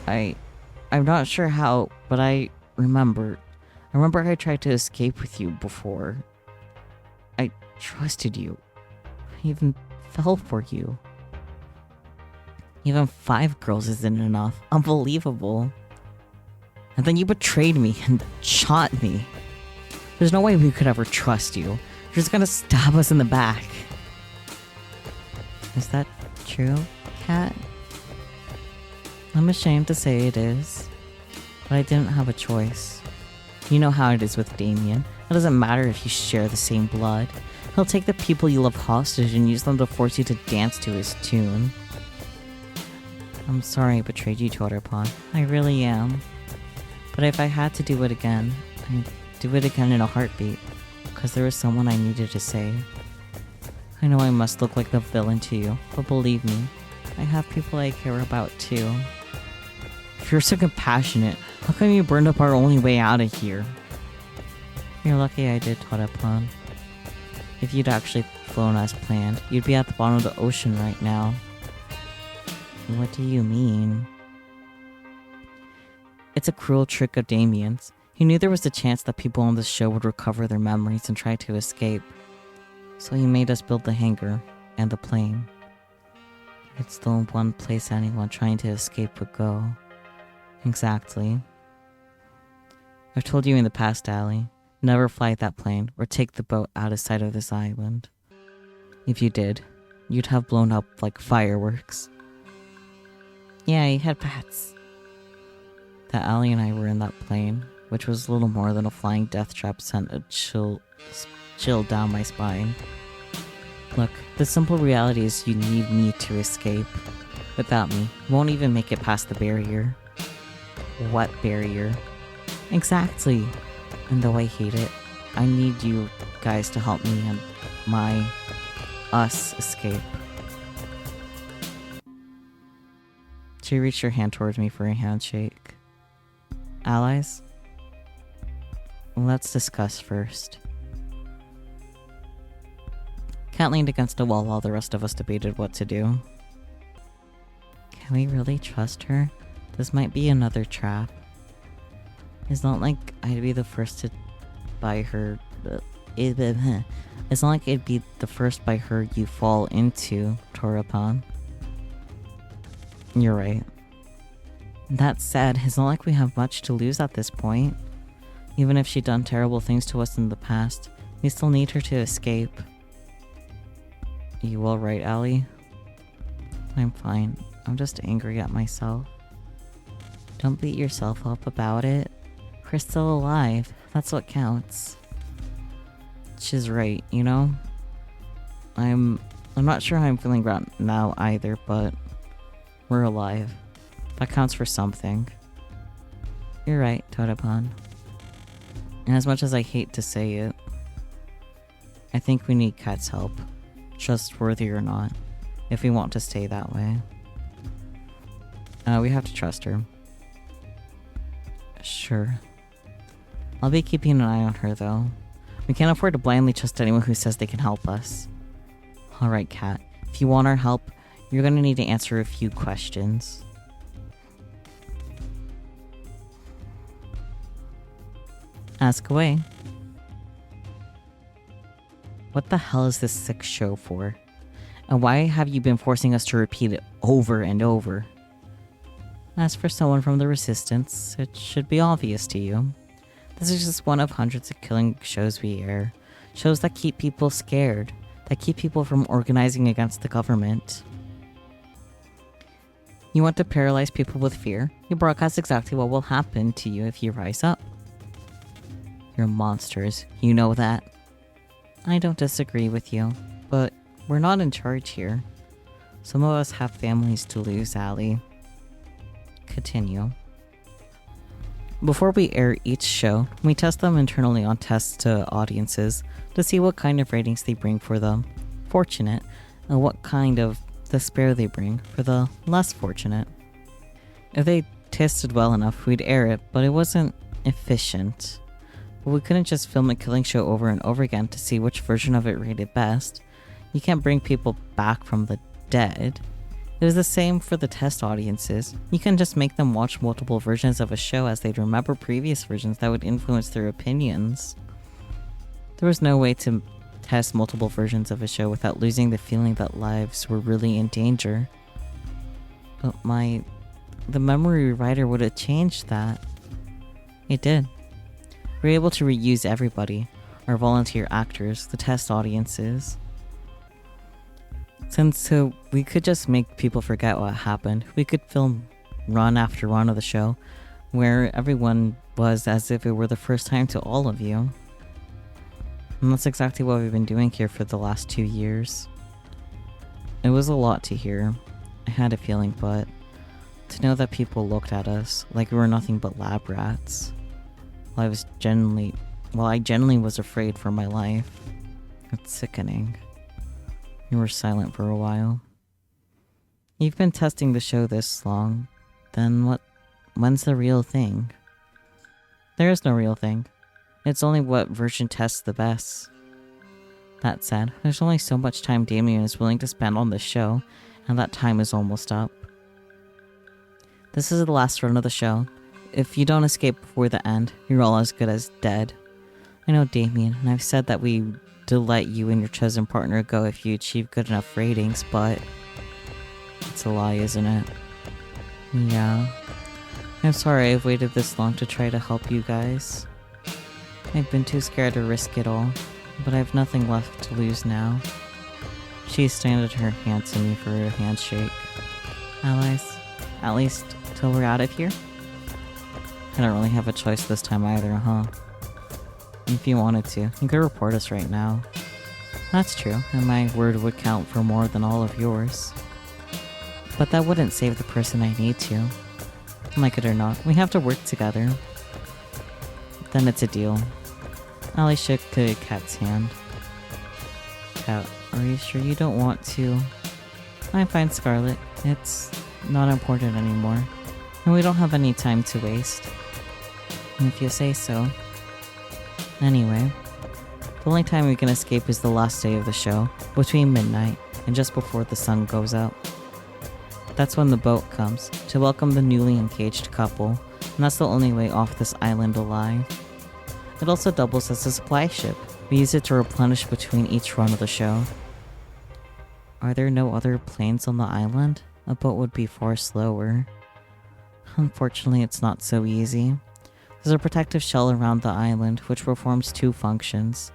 I'm not sure how, but I remember I tried to escape with you before. I trusted you. I even fell for you. Even 5 girls isn't enough. Unbelievable. And then you betrayed me and shot me. There's no way we could ever trust you. You're just gonna stab us in the back. Is that true, Cat? I'm ashamed to say it is, but I didn't have a choice. You know how it is with Damien. It doesn't matter if you share the same blood. He'll take the people you love hostage and use them to force you to dance to his tune. I'm sorry I betrayed you, Totterpon. I really am. But if I had to do it again, I'd do it again in a heartbeat, because there was someone I needed to save. I know I must look like the villain to you, but believe me, I have people I care about too. If you're so compassionate, how come you burned up our only way out of here? You're lucky I did, Totterpon. If you'd actually flown as planned, you'd be at the bottom of the ocean right now. What do you mean? It's a cruel trick of Damien's. He knew there was a chance that people on this show would recover their memories and try to escape. So he made us build the hangar and the plane. It's the one place anyone trying to escape would go. Exactly. I've told you in the past, Allie, never fly that plane or take the boat out of sight of this island. If you did, you'd have blown up like fireworks. Yeah, you had bats. That Allie and I were in that plane, which was little more than a flying death trap, sent a chill down my spine. Look, the simple reality is you need me to escape. Without me, you won't even make it past the barrier. What barrier? Exactly. And though I hate it, I need you guys to help me and us escape. She reached her hand towards me for a handshake. Allies? Let's discuss first. Cat leaned against a wall while the rest of us debated what to do. Can we really trust her? This might be another trap. It's not like I'd be the first to buy her. It's not like it'd be the first by her you fall into, Totterpon. You're right. That said, it's not like we have much to lose at this point. Even if she'd done terrible things to us in the past, we still need her to escape. You alright, Allie? I'm fine. I'm just angry at myself. Don't beat yourself up about it. We're still alive. That's what counts. She's right, you know? I'm not sure how I'm feeling right now either, but we're alive. That counts for something. You're right, Totterpon. And as much as I hate to say it, I think we need Cat's help. Trustworthy or not, if we want to stay that way. We have to trust her. Sure. I'll be keeping an eye on her, though. We can't afford to blindly trust anyone who says they can help us. Alright, Cat. If you want our help, you're gonna need to answer a few questions. Ask away. What the hell is this sick show for? And why have you been forcing us to repeat it over and over? As for someone from the Resistance, it should be obvious to you. This is just one of hundreds of killing shows we air. Shows that keep people scared, that keep people from organizing against the government. You want to paralyze people with fear? You broadcast exactly what will happen to you if you rise up. You're monsters, you know that. I don't disagree with you, but we're not in charge here. Some of us have families to lose, Allie. Continue. Before we air each show, we test them internally on tests to audiences to see what kind of ratings they bring for the fortunate and what kind of despair they bring for the less fortunate. If they tested well enough, we'd air it, but it wasn't efficient. But we couldn't just film a killing show over and over again to see which version of it rated best. You can't bring people back from the dead. It was the same for the test audiences. You can just make them watch multiple versions of a show as they'd remember previous versions that would influence their opinions. There was no way to test multiple versions of a show without losing the feeling that lives were really in danger. But the memory writer would have changed that. It did. We were able to reuse everybody, our volunteer actors, the test audiences. Since we could just make people forget what happened, we could film run after run of the show where everyone was as if it were the first time to all of you. And that's exactly what we've been doing here for the last 2 years. It was a lot to hear. I had a feeling, but to know that people looked at us like we were nothing but lab rats, I genuinely was afraid for my life. It's sickening. We were silent for a while. You've been testing the show this long, then when's the real thing? There is no real thing. It's only what version tests the best. That said, there's only so much time Damien is willing to spend on this show, and that time is almost up. This is the last run of the show. If you don't escape before the end, you're all as good as dead. I know Damien, and I've said that we do let you and your chosen partner go if you achieve good enough ratings, but it's a lie, isn't it? Yeah. I'm sorry I've waited this long to try to help you guys. I've been too scared to risk it all, but I have nothing left to lose now. She extended her hand to me for a handshake. Allies, at least till we're out of here? I don't really have a choice this time either, huh? If you wanted to, you could report us right now. That's true, and my word would count for more than all of yours. But that wouldn't save the person I need to. Like it or not, we have to work together. Then it's a deal. Allie shook Kat's hand. Kat, are you sure you don't want to? I'm fine, Scarlet. It's not important anymore. And we don't have any time to waste. If you say so. Anyway, the only time we can escape is the last day of the show, between midnight and just before the sun goes up. That's when the boat comes, to welcome the newly engaged couple, and that's the only way off this island alive. It also doubles as a supply ship. We use it to replenish between each run of the show. Are there no other planes on the island? A boat would be far slower. Unfortunately, it's not so easy. There's a protective shell around the island, which performs 2 functions.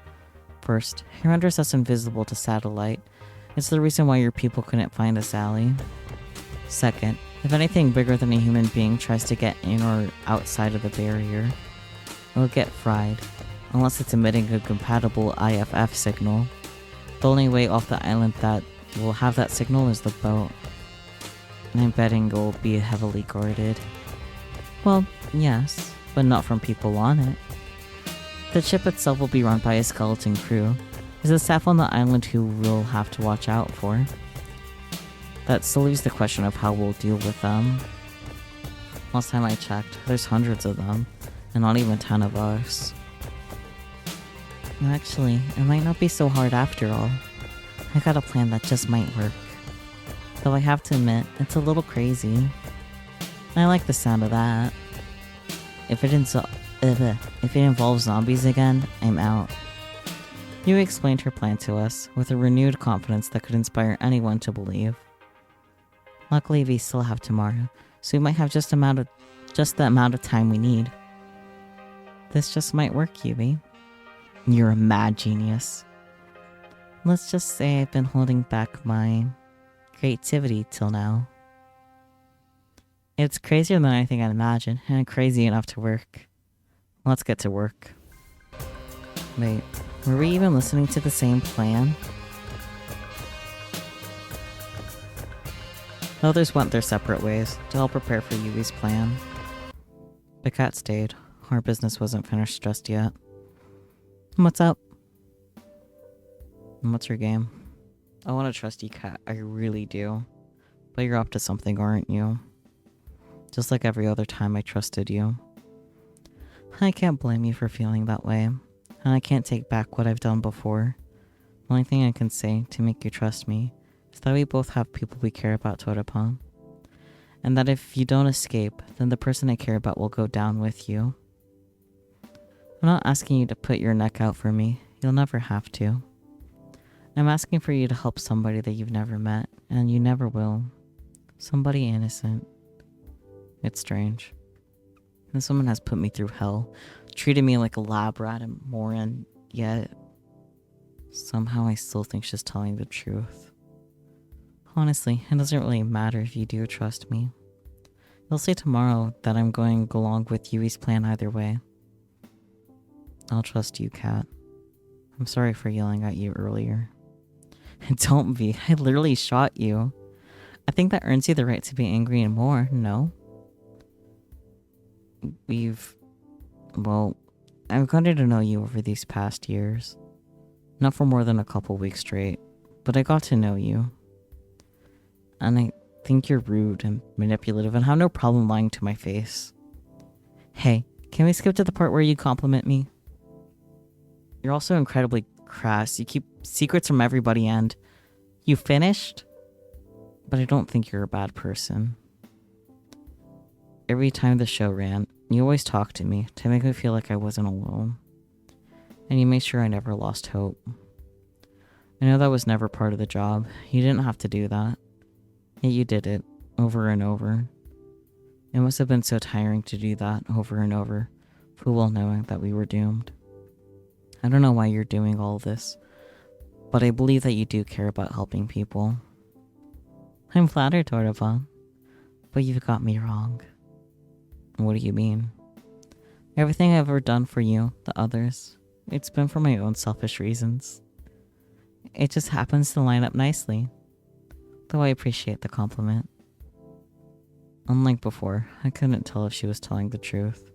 First, it renders us invisible to satellite. It's the reason why your people couldn't find us, Allie. Second, if anything bigger than a human being tries to get in or outside of the barrier, it'll get fried, unless it's emitting a compatible IFF signal. The only way off the island that will have that signal is the boat. And I'm betting it will be heavily guarded. Well, yes, but not from people on it. The ship itself will be run by a skeleton crew. There's a staff on the island who we'll have to watch out for. That still leaves the question of how we'll deal with them. Last time I checked, there's hundreds of them, and not even 10 of us. Actually, it might not be so hard after all. I got a plan that just might work. Though I have to admit, it's a little crazy. I like the sound of that. If it involves zombies again, I'm out. You explained her plan to us, with a renewed confidence that could inspire anyone to believe. Luckily, we still have tomorrow, so we might have just the amount of time we need. This just might work, Yui. You're a mad genius. Let's just say I've been holding back my creativity till now. It's crazier than anything I'd imagine, and crazy enough to work. Let's get to work. Wait, were we even listening to the same plan? Others went their separate ways to help prepare for Yui's plan. But Kat stayed. Our business wasn't finished just yet. What's up? And what's your game? I want to trust you, Kat. I really do. But you're up to something, aren't you? Just like every other time I trusted you. I can't blame you for feeling that way. And I can't take back what I've done before. The only thing I can say to make you trust me is that we both have people we care about to upon. And that if you don't escape, then the person I care about will go down with you. I'm not asking you to put your neck out for me. You'll never have to. I'm asking for you to help somebody that you've never met, and you never will. Somebody innocent. It's strange. This woman has put me through hell, treated me like a lab rat and moron, yet somehow I still think she's telling the truth. Honestly, it doesn't really matter if you do trust me. You'll say tomorrow that I'm going along with Yui's plan either way. I'll trust you, Kat. I'm sorry for yelling at you earlier. Don't be. I literally shot you. I think that earns you the right to be angry and more, no? Well, I've gotten to know you over these past years. Not for more than a couple weeks straight, but I got to know you. And I think you're rude and manipulative and have no problem lying to my face. Hey, can we skip to the part where you compliment me? You're also incredibly crass. You keep secrets from everybody and... You finished? But I don't think you're a bad person. Every time the show ran, you always talked to me to make me feel like I wasn't alone. And you made sure I never lost hope. I know that was never part of the job. You didn't have to do that. Yet you did it, over and over. It must have been so tiring to do that over and over, full well knowing that we were doomed. I don't know why you're doing all this, but I believe that you do care about helping people. I'm flattered, Dordovan, but you've got me wrong. What do you mean? Everything I've ever done for you, the others, it's been for my own selfish reasons. It just happens to line up nicely, though I appreciate the compliment. Unlike before, I couldn't tell if she was telling the truth.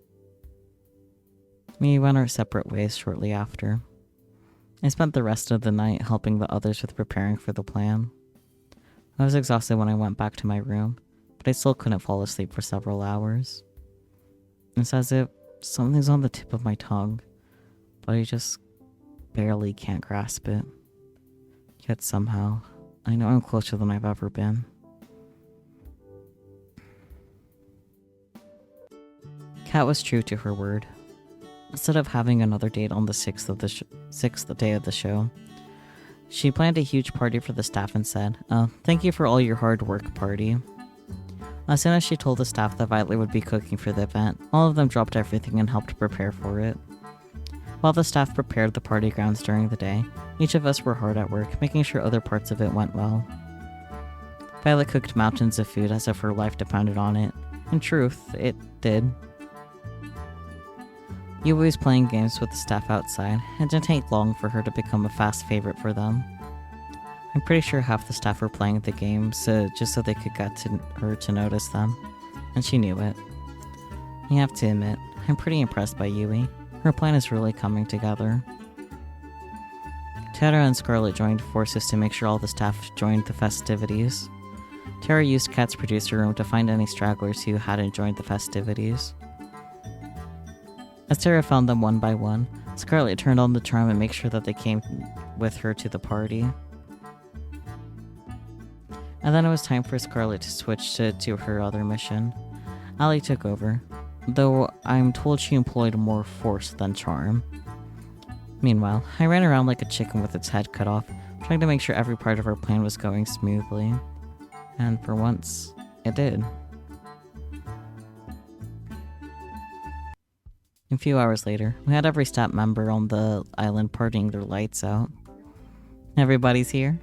We went our separate ways shortly after. I spent the rest of the night helping the others with preparing for the plan. I was exhausted when I went back to my room, but I still couldn't fall asleep for several hours. It's as if something's on the tip of my tongue, but I just barely can't grasp it. Yet somehow, I know I'm closer than I've ever been. Kat was true to her word. Instead of having another date on the sixth day of the show, she planned a huge party for the staff and said, "Thank you for all your hard work, party." As soon as she told the staff that Violet would be cooking for the event, all of them dropped everything and helped prepare for it. While the staff prepared the party grounds during the day, each of us were hard at work, making sure other parts of it went well. Violet cooked mountains of food as if her life depended on it. In truth, it did. Yui was playing games with the staff outside. It didn't take long for her to become a fast favorite for them. I'm pretty sure half the staff were playing the games just so they could get to her to notice them, and she knew it. You have to admit, I'm pretty impressed by Yui. Her plan is really coming together. Tara and Scarlet joined forces to make sure all the staff joined the festivities. Tara used Kat's producer room to find any stragglers who hadn't joined the festivities. As Tara found them one by one, Scarlet turned on the charm and made sure that they came with her to the party. And then it was time for Scarlet to switch to her other mission. Allie took over, though I'm told she employed more force than charm. Meanwhile, I ran around like a chicken with its head cut off, trying to make sure every part of our plan was going smoothly. And for once, it did. A few hours later, we had every staff member on the island partying their lights out. Everybody's here?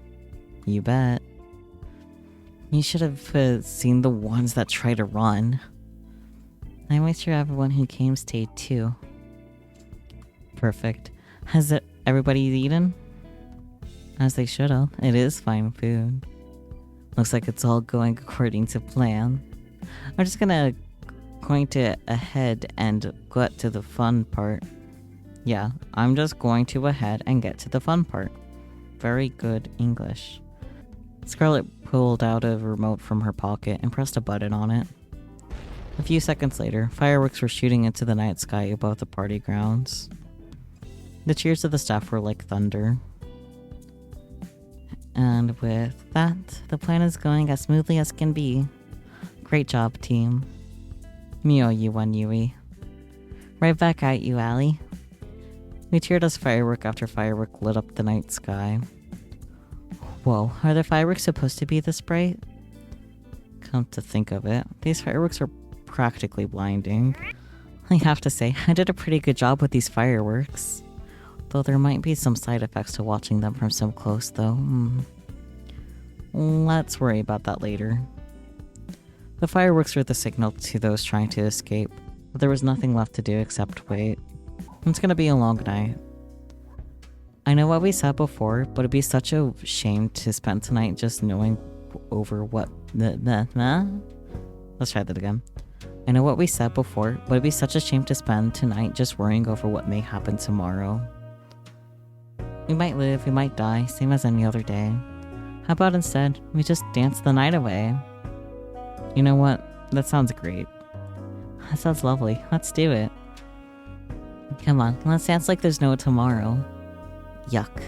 You bet. You should have seen the ones that try to run. I made sure everyone who came stayed too. Perfect. Has everybody eaten? As they should have. It is fine food. Looks like it's all going according to plan. I'm just going to ahead and get to the fun part. Yeah, I'm just going to ahead and get to the fun part. Very good English. Scarlet pulled out a remote from her pocket and pressed a button on it. A few seconds later, fireworks were shooting into the night sky above the party grounds. The cheers of the staff were like thunder. And with that, the plan is going as smoothly as can be. Great job, team. Me owe you one, Yui. Right back at you, Allie. We cheered as firework after firework lit up the night sky. Whoa, are the fireworks supposed to be this bright? Come to think of it, these fireworks are practically blinding. I have to say, I did a pretty good job with these fireworks. Though there might be some side effects to watching them from so close, though. Let's worry about that later. The fireworks were the signal to those trying to escape, but there was nothing left to do except wait. It's gonna be a long night. I know what we said before, but it'd be such a shame to spend tonight just knowing over what Let's try that again. I know what we said before, but it'd be such a shame to spend tonight just worrying over what may happen tomorrow. We might live, we might die, same as any other day. How about instead, we just dance the night away? You know what? That sounds great. That sounds lovely. Let's do it. Come on, let's dance like there's no tomorrow. Yuck.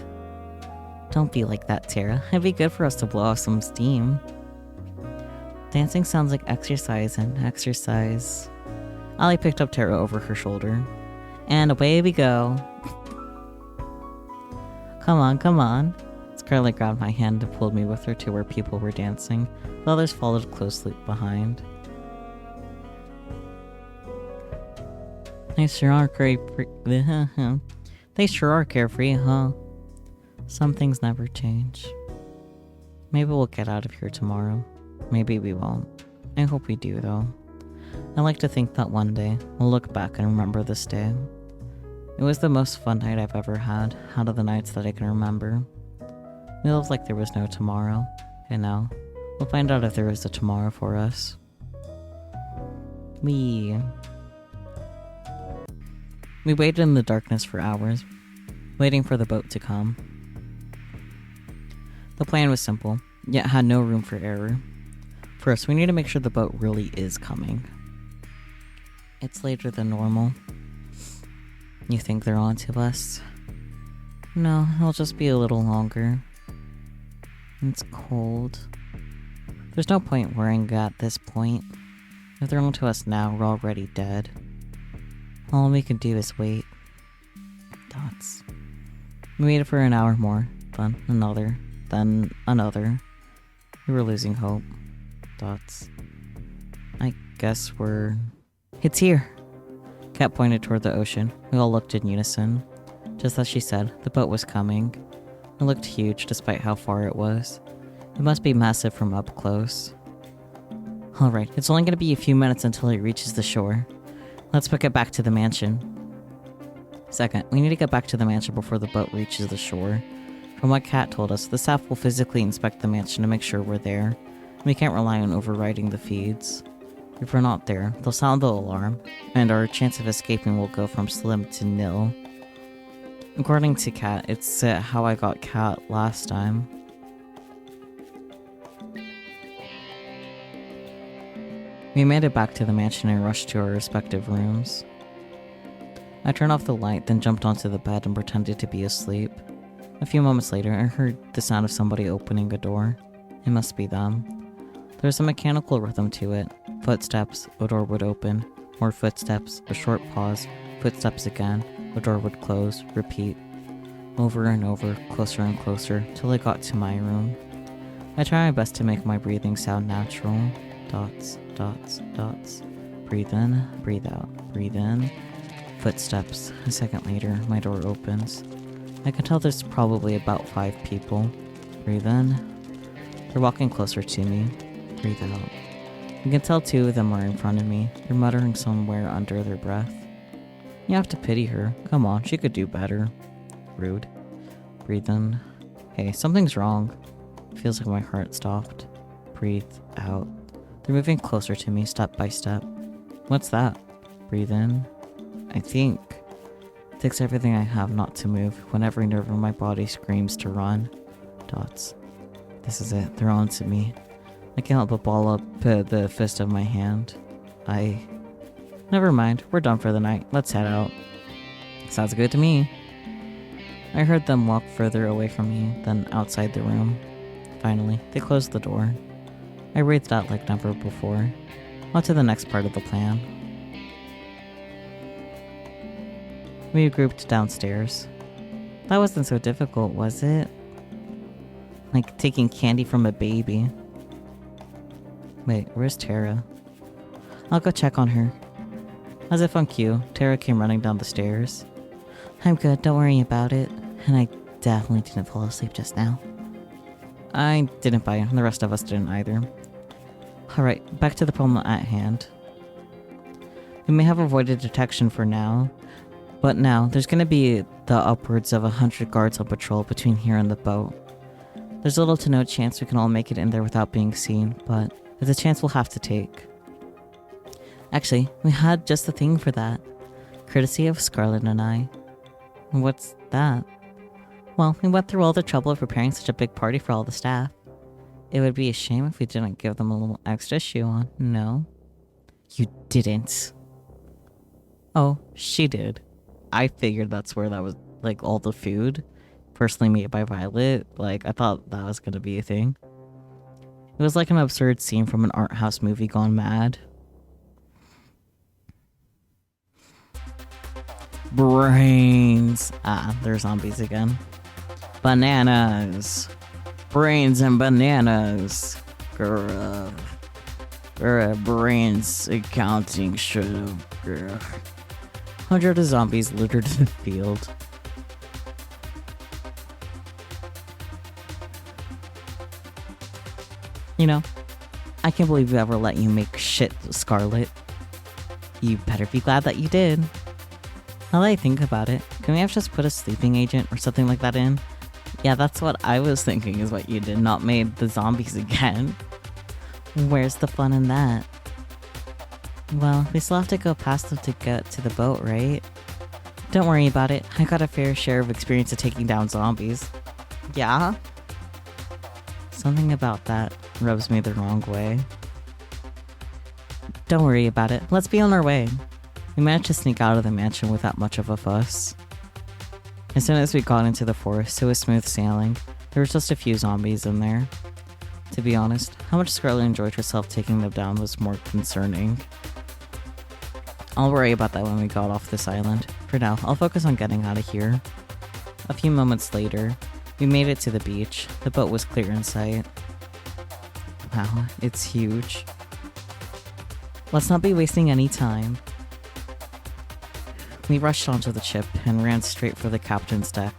Don't be like that, Tara. It'd be good for us to blow off some steam. Dancing sounds like exercise, and exercise... Ollie picked up Tara over her shoulder. And away we go. Come on, come on. Scarlett grabbed my hand and pulled me with her to where people were dancing. The others followed closely behind. They sure are carefree. They sure are carefree, huh? Some things never change. Maybe we'll get out of here tomorrow. Maybe we won't. I hope we do, though. I like to think that one day we'll look back and remember this day. It was the most fun night I've ever had, out of the nights that I can remember. We lived like there was no tomorrow, and now we'll find out if there is a tomorrow for us. We waited in the darkness for hours, waiting for the boat to come. The plan was simple, yet had no room for error. First, we need to make sure the boat really is coming. It's later than normal. You think they're on to us? No, it'll just be a little longer. It's cold. There's no point worrying at this point. If they're on to us now, we're already dead. All we can do is wait. Dots. We waited for an hour more, then another, then another. We were losing hope. Dots. I guess we're... It's here! Kat pointed toward the ocean. We all looked in unison. Just as she said, the boat was coming. It looked huge despite how far it was. It must be massive from up close. Alright, it's only gonna be a few minutes until it reaches the shore. Let's book it back to the mansion. Second, we need to get back to the mansion before the boat reaches the shore. From what Kat told us, the staff will physically inspect the mansion to make sure we're there. We can't rely on overriding the feeds. If we're not there, they'll sound the alarm, and our chance of escaping will go from slim to nil. According to Kat, it's how I got Kat last time. We made it back to the mansion and rushed to our respective rooms. I turned off the light, then jumped onto the bed and pretended to be asleep. A few moments later, I heard the sound of somebody opening a door. It must be them. There was a mechanical rhythm to it. Footsteps, a door would open. More footsteps, a short pause. Footsteps again, a door would close, repeat. Over and over, closer and closer, till I got to my room. I tried my best to make my breathing sound natural. Dots, dots, dots. Breathe in, breathe out, breathe in. Footsteps. A second later, my door opens. I can tell there's probably about 5 people. Breathe in. They're walking closer to me. Breathe out. I can tell 2 of them are in front of me. They're muttering somewhere under their breath. You have to pity her. Come on, she could do better. Rude. Breathe in. Hey, something's wrong. Feels like my heart stopped. Breathe out. They're moving closer to me, step by step. What's that? Breathe in. I think. It takes everything I have not to move when every nerve in my body screams to run. Dots. This is it. They're on to me. I can't help but ball up the fist of my hand. Never mind. We're done for the night. Let's head out. Sounds good to me. I heard them walk further away from me, then outside the room. Finally, they closed the door. I breathed out like never before. On to the next part of the plan. We grouped downstairs. That wasn't so difficult, was it? Like taking candy from a baby. Wait, where's Tara? I'll go check on her. As if on cue, Tara came running down the stairs. I'm good, don't worry about it. And I definitely didn't fall asleep just now. I didn't buy it, and the rest of us didn't either. Alright, back to the problem at hand. We may have avoided detection for now, but now there's gonna be the upwards of 100 guards on patrol between here and the boat. There's little to no chance we can all make it in there without being seen, but it's a chance we'll have to take. Actually, we had just the thing for that. Courtesy of Scarlet and I. What's that? Well, we went through all the trouble of preparing such a big party for all the staff. It would be a shame if we didn't give them a little extra shoe on, no? You didn't. Oh, she did. I figured that's where that was, like, all the food. Personally made by Violet. Like, I thought that was gonna be a thing. It was like an absurd scene from an art house movie gone mad. Brains. Ah, they're zombies again. Bananas. Brains and bananas. Grr. Brains accounting should. 100 of zombies littered the field. You know, I can't believe we ever let you make shit, Scarlet. You better be glad that you did. Now that I think about it, can we have just put a sleeping agent or something like that in? Yeah, that's what I was thinking is what you did, not made the zombies again. Where's the fun in that? Well, we still have to go past them to get to the boat, right? Don't worry about it. I got a fair share of experience of taking down zombies. Yeah? Something about that rubs me the wrong way. Don't worry about it. Let's be on our way. We managed to sneak out of the mansion without much of a fuss. As soon as we got into the forest, it was smooth sailing. There was just a few zombies in there. To be honest, how much Scarlet enjoyed herself taking them down was more concerning. I'll worry about that when we got off this island. For now, I'll focus on getting out of here. A few moments later, we made it to the beach. The boat was clear in sight. Wow, it's huge. Let's not be wasting any time. We rushed onto the ship and ran straight for the captain's deck.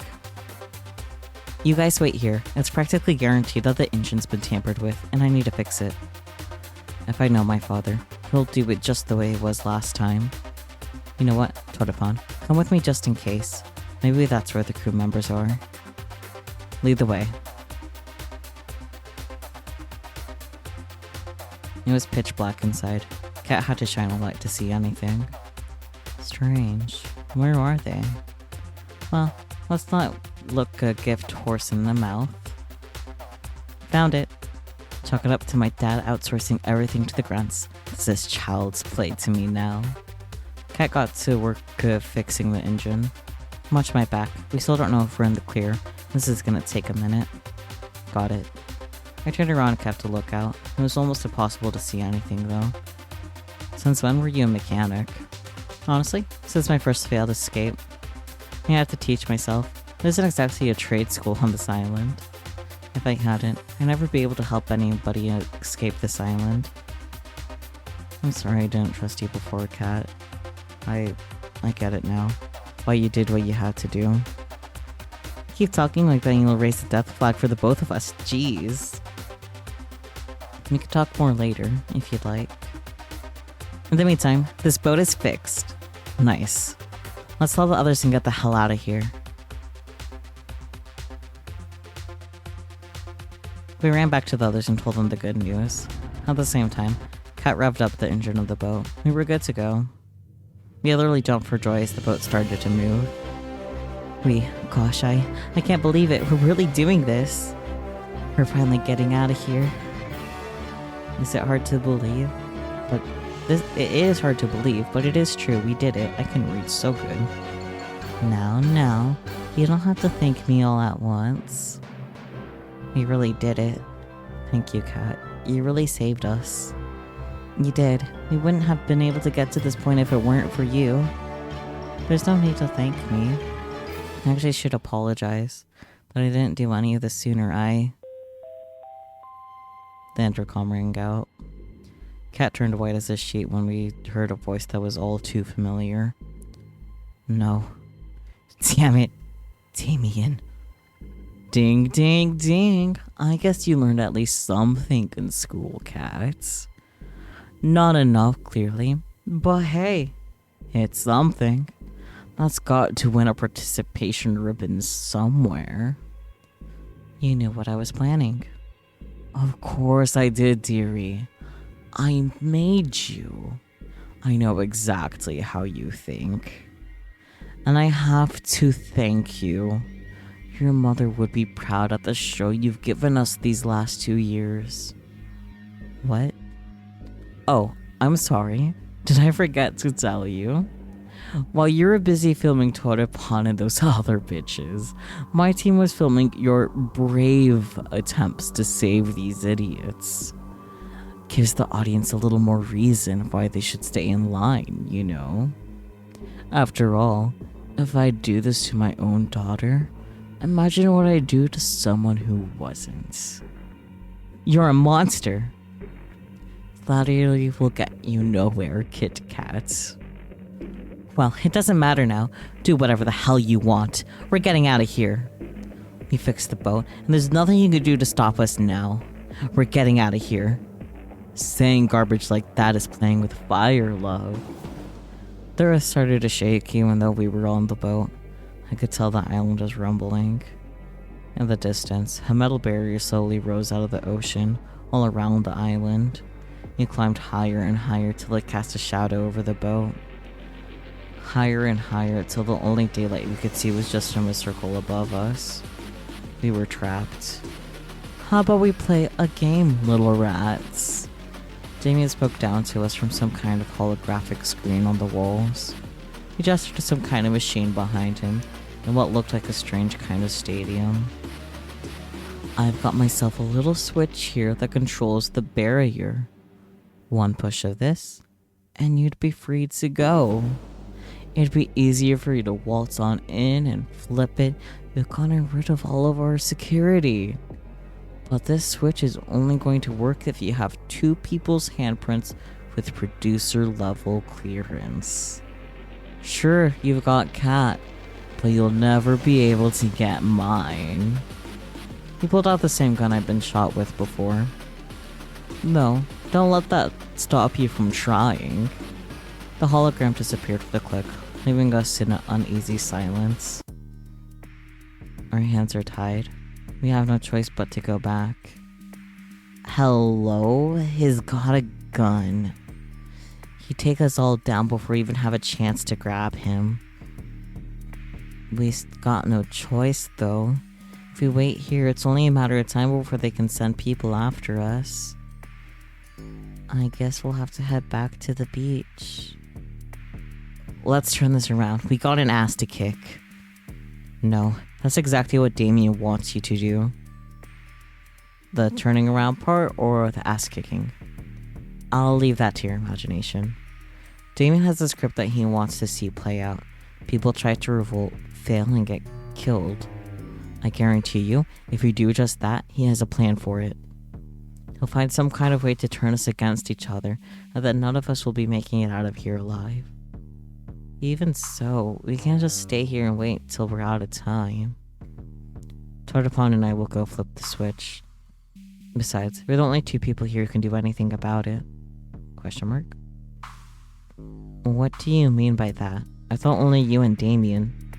You guys wait here. It's practically guaranteed that the engine's been tampered with, and I need to fix it. If I know my father, he'll do it just the way it was last time. You know what, Totopon, come with me just in case. Maybe that's where the crew members are. Lead the way. It was pitch black inside. Cat had to shine a light to see anything. Strange. Where are they? Well, let's not look a gift horse in the mouth. Found it. Chalk it up to my dad outsourcing everything to the grunts. This is child's play to me now. Cat got to work fixing the engine. Watch my back. We still don't know if we're in the clear. This is gonna take a minute. Got it. I turned around and kept a lookout. It was almost impossible to see anything though. Since when were you a mechanic? Honestly, since my first failed escape. I had to teach myself. There isn't exactly a trade school on this island. If I hadn't, I'd never be able to help anybody escape this island. I'm sorry I didn't trust you before, Cat. I get it now. Why you did what you had to do. Keep talking like that and you'll raise the death flag for the both of us. Jeez. We can talk more later, if you'd like. In the meantime, this boat is fixed. Nice. Let's tell the others and get the hell out of here. We ran back to the others and told them the good news. At the same time, Cat revved up the engine of the boat. We were good to go. We literally jumped for joy as the boat started to move. Gosh, I can't believe it. We're really doing this. We're finally getting out of here. Is it hard to believe? But it is hard to believe, but it is true. We did it. I can read so good. Now, you don't have to thank me all at once. We really did it. Thank you, Cat. You really saved us. You did. We wouldn't have been able to get to this point if it weren't for you. There's no need to thank me. I actually should apologize that I didn't do any of this sooner. The intercom rang out. Cat turned white as a sheet when we heard a voice that was all too familiar. No. Damn it. Damien. Ding, ding, ding. I guess you learned at least something in school, cats. Not enough, clearly, but hey, it's something. That's got to win a participation ribbon somewhere. You knew what I was planning. Of course I did, dearie. I made you. I know exactly how you think. And I have to thank you. Your mother would be proud of the show you've given us these last 2 years. What? Oh, I'm sorry. Did I forget to tell you? While you were busy filming Torupan and those other bitches, my team was filming your brave attempts to save these idiots. Gives the audience a little more reason why they should stay in line, you know? After all, if I do this to my own daughter, imagine what I do to someone who wasn't. You're a monster. Flattery will get you nowhere, Kit Kat. Well, it doesn't matter now. Do whatever the hell you want. We're getting out of here. We fixed the boat, and there's nothing you can do to stop us now. We're getting out of here. Saying garbage like that is playing with fire, love. The earth started to shake even though we were on the boat. I could tell the island was rumbling. In the distance, a metal barrier slowly rose out of the ocean all around the island. It climbed higher and higher till it cast a shadow over the boat. Higher and higher till the only daylight we could see was just from a circle above us. We were trapped. How about we play a game, little rats? Damien spoke down to us from some kind of holographic screen on the walls. He gestured to some kind of machine behind him in what looked like a strange kind of stadium. I've got myself a little switch here that controls the barrier. One push of this, and you'd be free to go. It'd be easier for you to waltz on in and flip it. We've gotten rid of all of our security. But this switch is only going to work if you have 2 people's handprints with producer level clearance. Sure, you've got Cat, but you'll never be able to get mine. He pulled out the same gun I'd been shot with before. No, don't let that stop you from trying. The hologram disappeared with a click, leaving us in an uneasy silence. Our hands are tied. We have no choice but to go back. Hello? He's got a gun. He'd take us all down before we even have a chance to grab him. We got no choice, though. If we wait here, it's only a matter of time before they can send people after us. I guess we'll have to head back to the beach. Let's turn this around. We got an ass to kick. No, that's exactly what Damien wants you to do. The turning around part or the ass kicking? I'll leave that to your imagination. Damien has a script that he wants to see play out. People try to revolt, fail, and get killed. I guarantee you, if we do just that, he has a plan for it. He'll find some kind of way to turn us against each other, and that none of us will be making it out of here alive. Even so, we can't just stay here and wait till we're out of time. Torupan and I will go flip the switch. Besides, we're the only 2 people here who can do anything about it. Question mark? What do you mean by that? I thought only you and Damien.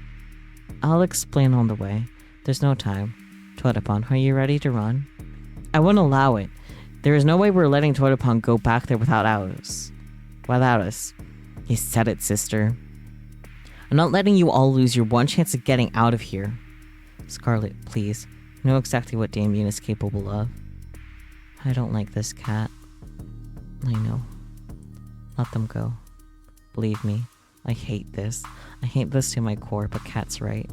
I'll explain on the way. There's no time. Torupan, are you ready to run? I wouldn't allow it. There is no way we're letting Torupan go back there without us. Without us. You said it, sister. I'm not letting you all lose your one chance of getting out of here. Scarlet, please. You know exactly what Damien is capable of. I don't like this cat. I know. Let them go. Believe me, I hate this. I hate this to my core, but Cat's right.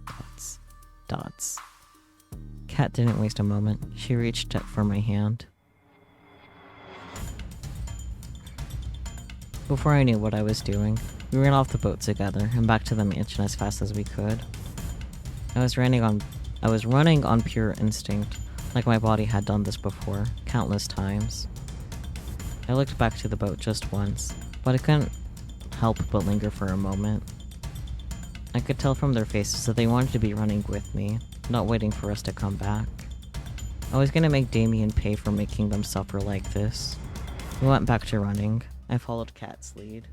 Dots. Dots. Cat didn't waste a moment. She reached up for my hand. Before I knew what I was doing, we ran off the boat together and back to the mansion as fast as we could. I was running on pure instinct, like my body had done this before, countless times. I looked back to the boat just once, but I couldn't help but linger for a moment. I could tell from their faces that they wanted to be running with me, not waiting for us to come back. I was gonna make Damien pay for making them suffer like this. We went back to running. I followed Kat's lead.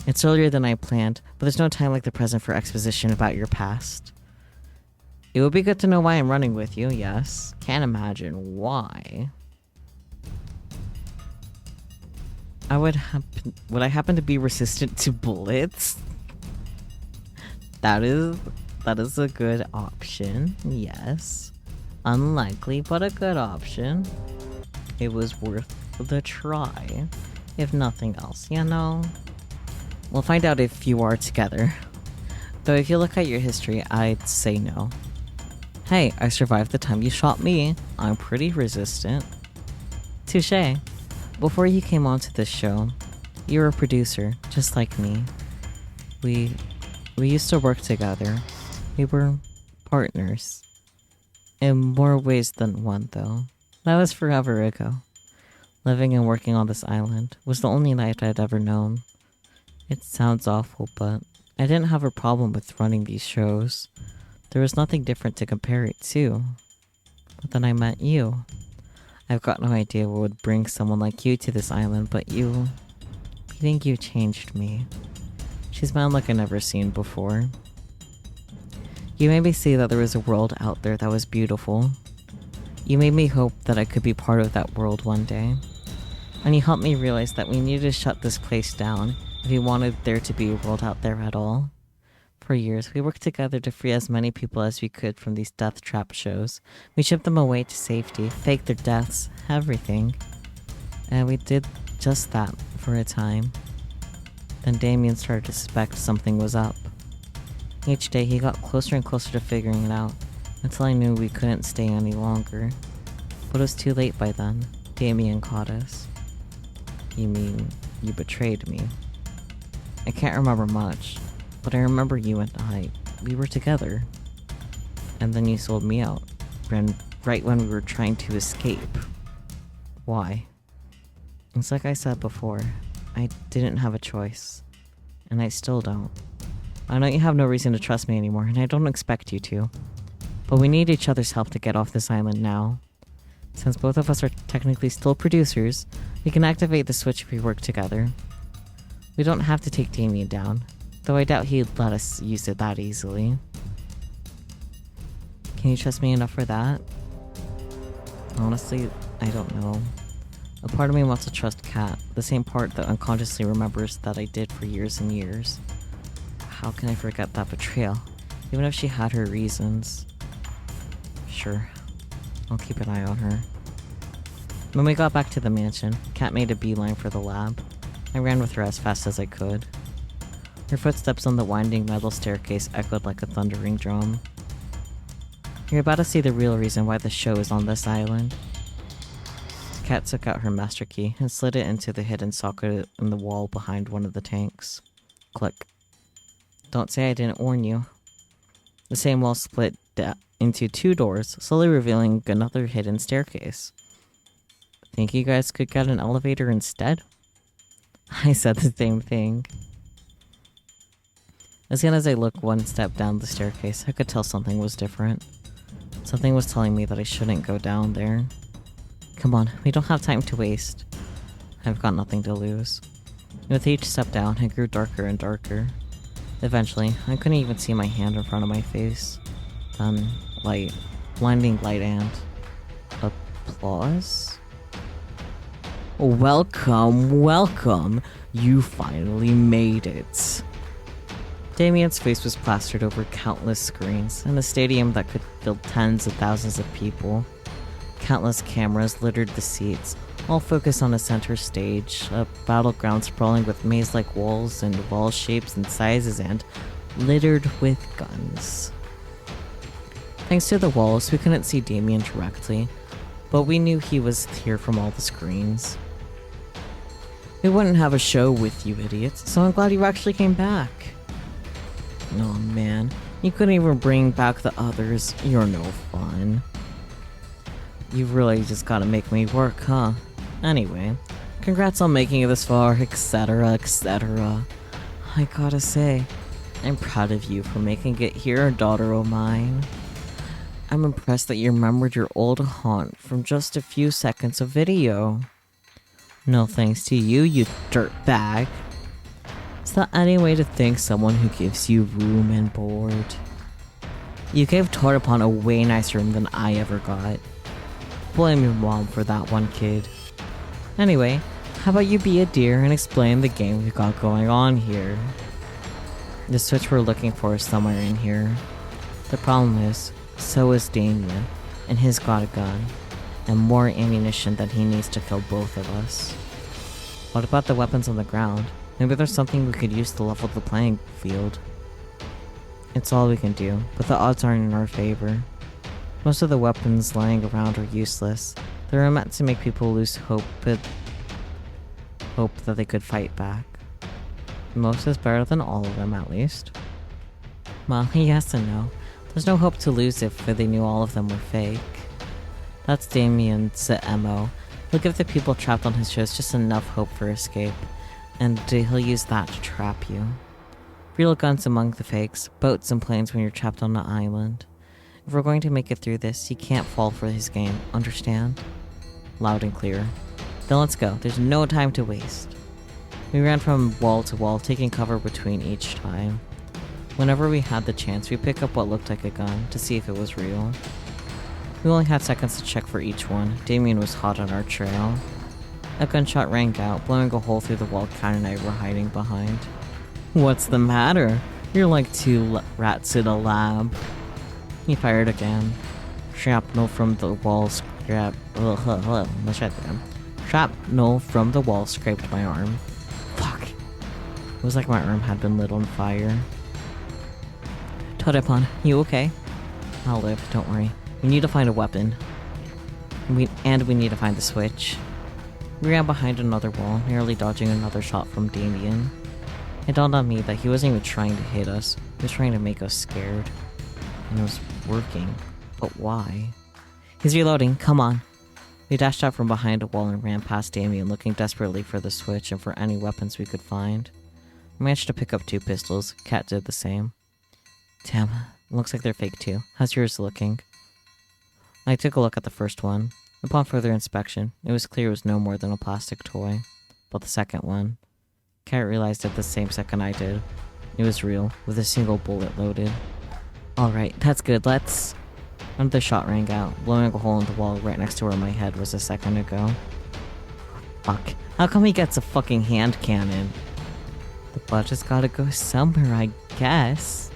It's earlier than I planned, but there's no time like the present for exposition about your past. It would be good to know why I'm running with you, yes. Can't imagine why. Would I happen to be resistant to bullets? That is a good option, yes. Unlikely, but a good option. It was worth the try, if nothing else, you know? We'll find out if you are together. Though if you look at your history, I'd say no. Hey, I survived the time you shot me. I'm pretty resistant. Touché. Before you came onto this show, you were a producer, just like me. We used to work together. We were partners. In more ways than one, though. That was forever ago. Living and working on this island was the only life I'd ever known. It sounds awful, but I didn't have a problem with running these shows. There was nothing different to compare it to. But then I met you. I've got no idea what would bring someone like you to this island, but meeting you changed me. She smiled like I'd never seen before. You made me see that there was a world out there that was beautiful. You made me hope that I could be part of that world one day. And you helped me realize that we needed to shut this place down if we wanted there to be a world out there at all. For years, we worked together to free as many people as we could from these death trap shows. We shipped them away to safety, faked their deaths, everything. And we did just that for a time. Then Damien started to suspect something was up. Each day he got closer and closer to figuring it out, until I knew we couldn't stay any longer. But it was too late by then. Damien caught us. You mean, you betrayed me? I can't remember much, but I remember you and we were together. And then you sold me out, right when we were trying to escape. Why? It's like I said before, I didn't have a choice. And I still don't. I know you have no reason to trust me anymore, and I don't expect you to. But we need each other's help to get off this island now. Since both of us are technically still producers, we can activate the switch if we work together. We don't have to take Damien down, though I doubt he'd let us use it that easily. Can you trust me enough for that? Honestly, I don't know. A part of me wants to trust Kat, the same part that unconsciously remembers that I did for years and years. How can I forget that betrayal, even if she had her reasons? Sure, I'll keep an eye on her. When we got back to the mansion, Kat made a beeline for the lab. I ran with her as fast as I could. Her footsteps on the winding metal staircase echoed like a thundering drum. You're about to see the real reason why the show is on this island. Kat took out her master key and slid it into the hidden socket in the wall behind one of the tanks. Click. Don't say I didn't warn you. The same wall split into two doors, slowly revealing another hidden staircase. Think you guys could get an elevator instead? I said the same thing. As soon as I looked one step down the staircase, I could tell something was different. Something was telling me that I shouldn't go down there. Come on, we don't have time to waste. I've got nothing to lose. With each step down, it grew darker and darker. Eventually, I couldn't even see my hand in front of my face. Then, light. Blinding light and... applause? Welcome, welcome! You finally made it! Damien's face was plastered over countless screens, in a stadium that could fill tens of thousands of people. Countless cameras littered the seats, all focused on a center stage, a battleground sprawling with maze-like walls and wall shapes and sizes and littered with guns. Thanks to the walls, we couldn't see Damien directly, but we knew he was here from all the screens. We wouldn't have a show with you idiots, so I'm glad you actually came back. Oh man, you couldn't even bring back the others. You're no fun. You've really just gotta make me work, huh? Anyway, congrats on making it this far, etc, etc. I gotta say, I'm proud of you for making it here, daughter o' mine. I'm impressed that you remembered your old haunt from just a few seconds of video. No thanks to you, you dirtbag. Is that any way to thank someone who gives you room and board? You gave Torapon a way nicer room than I ever got. Blame your mom for that one, kid. Anyway, how about you be a dear and explain the game we've got going on here? The switch we're looking for is somewhere in here. The problem is, so is Damien, and he's got a gun, and more ammunition than he needs to kill both of us. What about the weapons on the ground? Maybe there's something we could use to level the playing field. It's all we can do, but the odds aren't in our favor. Most of the weapons lying around are useless. They were meant to make people lose hope, but hope that they could fight back. Most is better than all of them, at least. Well, yes and no. There's no hope to lose if they knew all of them were fake. That's Damien's MO. He'll give the people trapped on his shows just enough hope for escape, and he'll use that to trap you. Real guns among the fakes, boats and planes when you're trapped on an island. If we're going to make it through this, you can't fall for his game, understand? Loud and clear. Then let's go, there's no time to waste. We ran from wall to wall, taking cover between each time. Whenever we had the chance, we pick up what looked like a gun to see if it was real. We only had seconds to check for each one. Damien was hot on our trail. A gunshot rang out, blowing a hole through the wall Kat and I were hiding behind. What's the matter? You're like two rats in a lab. He fired again. Shrapnel from the wall Shrapnel from the wall scraped my arm. Fuck. It was like my arm had been lit on fire. Todepon, you okay? I'll live, don't worry. We need to find a weapon. We need to find the switch. We ran behind another wall, nearly dodging another shot from Damien. It dawned on me that he wasn't even trying to hit us, he was trying to make us scared. And it was working. But why? He's reloading, come on. We dashed out from behind a wall and ran past Damien, looking desperately for the switch and for any weapons we could find. I managed to pick up 2 pistols, Kat did the same. Damn, looks like they're fake too. How's yours looking? I took a look at the first one. Upon further inspection, it was clear it was no more than a plastic toy. But the second one, Kat realized it the same second I did. It was real, with a single bullet loaded. Alright, that's good, let's... Another shot rang out, blowing a hole in the wall right next to where my head was a second ago. Fuck, how come he gets a fucking hand cannon? The budget's gotta go somewhere, I guess.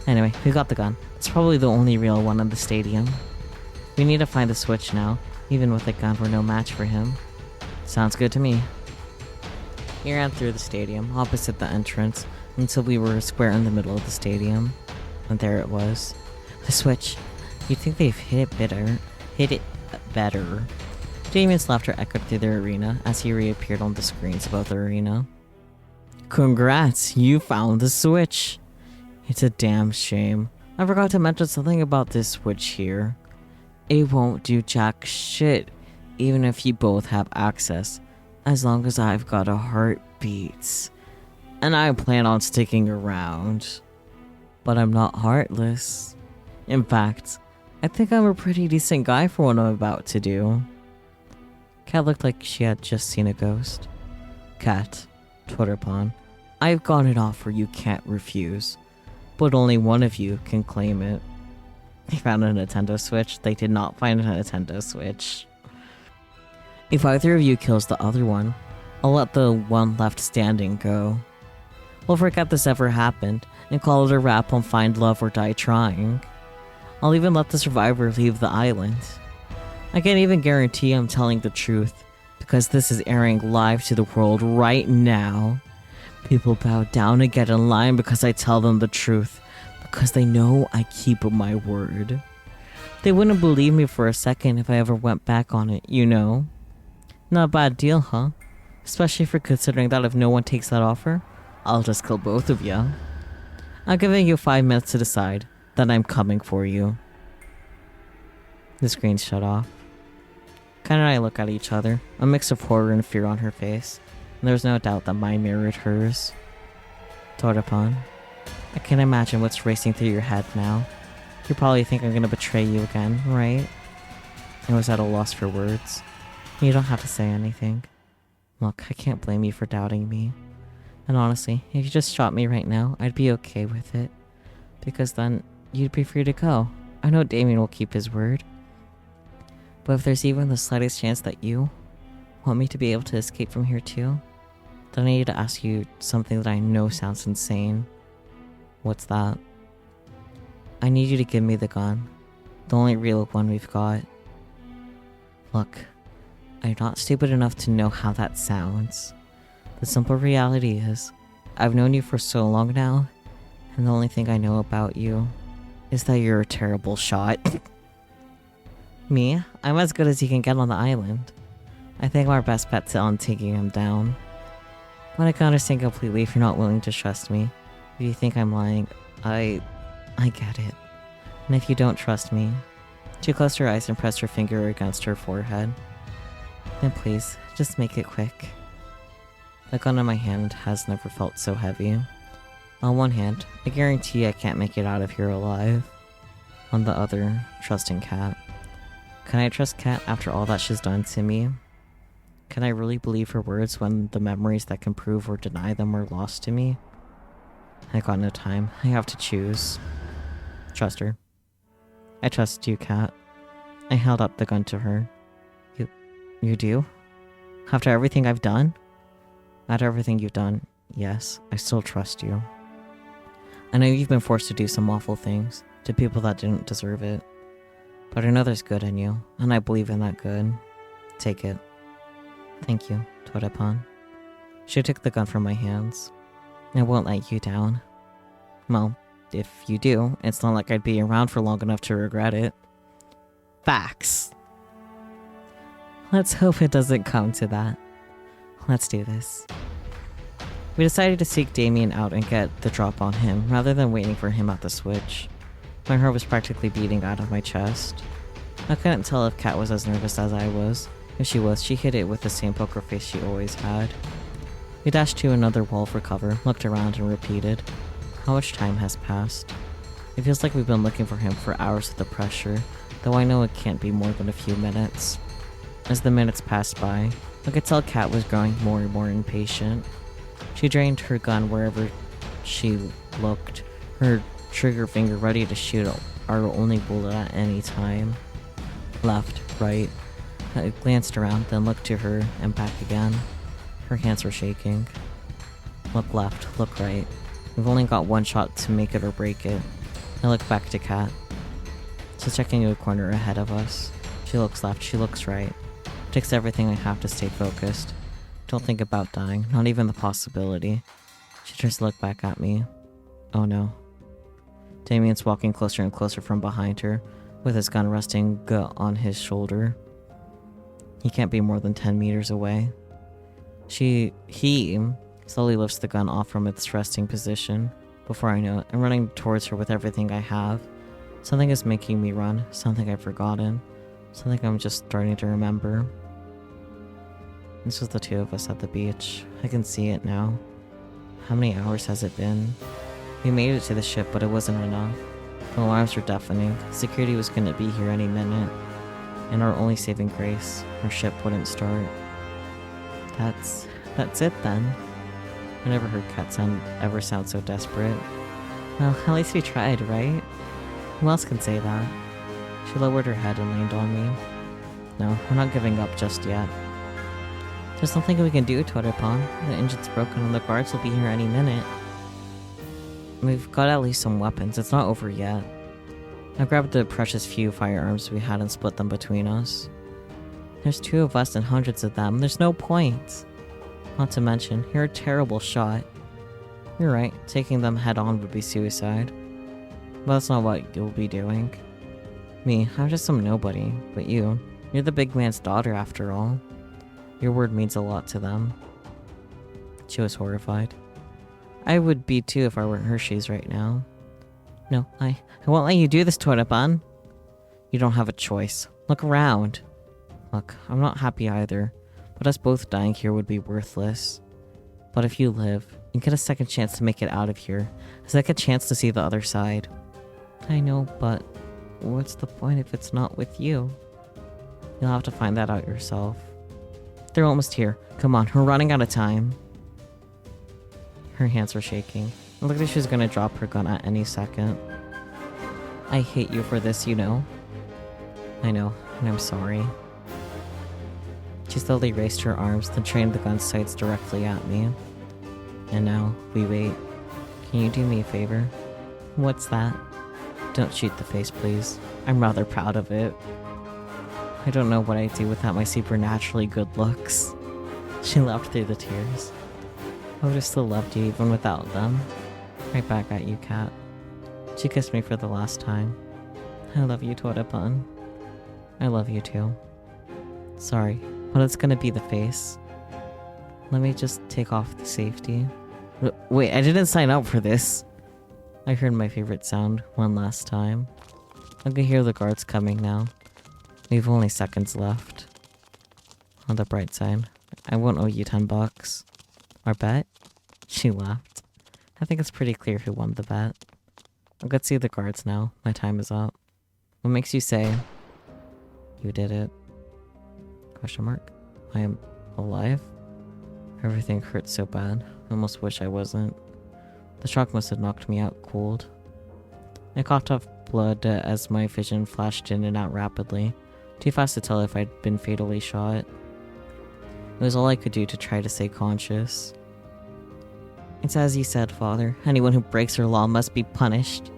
Anyway, we got the gun. It's probably the only real one in the stadium. We need to find the switch now. Even with a gun, we're no match for him. Sounds good to me. We ran through the stadium, opposite the entrance, until we were square in the middle of the stadium. And there it was. The switch. You'd think they've hit it better. Damien's laughter echoed through the arena as he reappeared on the screens above the arena. Congrats, you found the switch. It's a damn shame. I forgot to mention something about this switch here. It won't do jack shit, even if you both have access, as long as I've got a heartbeat. And I plan on sticking around. But I'm not heartless. In fact, I think I'm a pretty decent guy for what I'm about to do. Kat looked like she had just seen a ghost. Kat, Twitterpawn, I've got an offer you can't refuse, but only one of you can claim it. They found a Nintendo Switch. They did not find a Nintendo Switch. If either of you kills the other one, I'll let the one left standing go. We'll forget this ever happened and call it a wrap on Find Love or Die Trying. I'll even let the survivor leave the island. I can't even guarantee I'm telling the truth, because this is airing live to the world right now. People bow down and get in line because I tell them the truth, because they know I keep my word. They wouldn't believe me for a second if I ever went back on it, you know? Not a bad deal, huh? Especially for considering that if no one takes that offer, I'll just kill both of ya. I'm giving you 5 minutes to decide, then I'm coming for you. The screen shut off. Kat and I look at each other, a mix of horror and fear on her face, and there's no doubt that mine mirrored hers. Torapon, I can imagine what's racing through your head now. You probably think I'm gonna betray you again, right? I was at a loss for words. You don't have to say anything. Look, I can't blame you for doubting me. And honestly, if you just shot me right now, I'd be okay with it. Because then, you'd be free to go. I know Damien will keep his word. But if there's even the slightest chance that you want me to be able to escape from here too, then I need to ask you something that I know sounds insane. What's that? I need you to give me the gun. The only real one we've got. Look, I'm not stupid enough to know how that sounds. The simple reality is, I've known you for so long now, and the only thing I know about you is that you're a terrible shot. Me? I'm as good as you can get on the island. I think our best bet's on taking him down. But I can understand completely if you're not willing to trust me. If you think I'm lying, I get it. And if you don't trust me, she closed her eyes and pressed her finger against her forehead. Then please, just make it quick. The gun in my hand has never felt so heavy. On one hand, I guarantee I can't make it out of here alive. On the other, trusting Kat. Can I trust Kat after all that she's done to me? Can I really believe her words when the memories that can prove or deny them are lost to me? I got no time. I have to choose. Trust her. I trust you, Kat. I held up the gun to her. You do? After everything I've done? After everything you've done, yes, I still trust you. I know you've been forced to do some awful things to people that didn't deserve it. But I know there's good in you, and I believe in that good. Take it. Thank you, Torepan. She took the gun from my hands. I won't let you down. Well, if you do, it's not like I'd be around for long enough to regret it. Facts. Let's hope it doesn't come to that. Let's do this. We decided to seek Damien out and get the drop on him, rather than waiting for him at the switch. My heart was practically beating out of my chest. I couldn't tell if Kat was as nervous as I was. If she was, she hid it with the same poker face she always had. We dashed to another wall for cover, looked around and repeated, how much time has passed? It feels like we've been looking for him for hours with the pressure, though I know it can't be more than a few minutes. As the minutes passed by, I could tell Kat was growing more and more impatient. She drained her gun wherever she looked, her trigger finger ready to shoot our only bullet at any time. Left, right. I glanced around, then looked to her and back again. Her hands were shaking. Look left, look right. We've only got one shot to make it or break it. I look back to Kat. She's checking a corner ahead of us. She looks left, she looks right. It takes everything I have to stay focused. Don't think about dying, not even the possibility. She turns to look back at me. Oh no. Damien's walking closer and closer from behind her, with his gun resting on his shoulder. He can't be more than 10 meters away. He slowly lifts the gun off from its resting position. Before I know it, I'm running towards her with everything I have. Something is making me run, something I've forgotten, something I'm just starting to remember. This was the two of us at the beach. I can see it now. How many hours has it been? We made it to the ship, but it wasn't enough. The alarms were deafening. Security was going to be here any minute. And our only saving grace, our ship wouldn't start. That's it then. I never heard Kat ever sound so desperate. Well, at least we tried, right? Who else can say that? She lowered her head and leaned on me. No, we're not giving up just yet. There's nothing we can do, Torepan. The engine's broken and the guards will be here any minute. We've got at least some weapons. It's not over yet. I grabbed the precious few firearms we had and split them between us. There's two of us and hundreds of them. There's no point. Not to mention, you're a terrible shot. You're right, taking them head on would be suicide. But that's not what you'll be doing. Me, I'm just some nobody. But you're the big man's daughter after all. Your word means a lot to them. She was horrified. I would be too if I were in her shoes right now. No, I won't let you do this, Torepan. You don't have a choice. Look around. Look, I'm not happy either, but us both dying here would be worthless. But if you live, and get a second chance to make it out of here, a second chance to see the other side. I know, but what's the point if it's not with you? You'll have to find that out yourself. They're almost here. Come on, we're running out of time. Her hands were shaking. It looked like she was gonna drop her gun at any second. I hate you for this, you know? I know, and I'm sorry. She slowly raised her arms, then trained the gun's sights directly at me. And now, we wait. Can you do me a favor? What's that? Don't shoot the face, please. I'm rather proud of it. I don't know what I'd do without my supernaturally good looks. She laughed through the tears. I would have still loved you even without them. Right back at you, Cat. She kissed me for the last time. I love you, Torapan. I love you too. Sorry, but it's gonna be the face. Let me just take off the safety. Wait, I didn't sign up for this. I heard my favorite sound one last time. I can hear the guards coming now. We've only seconds left. On the bright side, I won't owe you $10. Our bet? She laughed. I think it's pretty clear who won the bet. I'll go see the guards now. My time is up. What makes you say you did it? Question mark. I am alive? Everything hurts so bad. I almost wish I wasn't. The shock must have knocked me out cold. I coughed off blood as my vision flashed in and out rapidly. Too fast to tell if I'd been fatally shot. It was all I could do to try to stay conscious. It's as you said, Father. Anyone who breaks her law must be punished.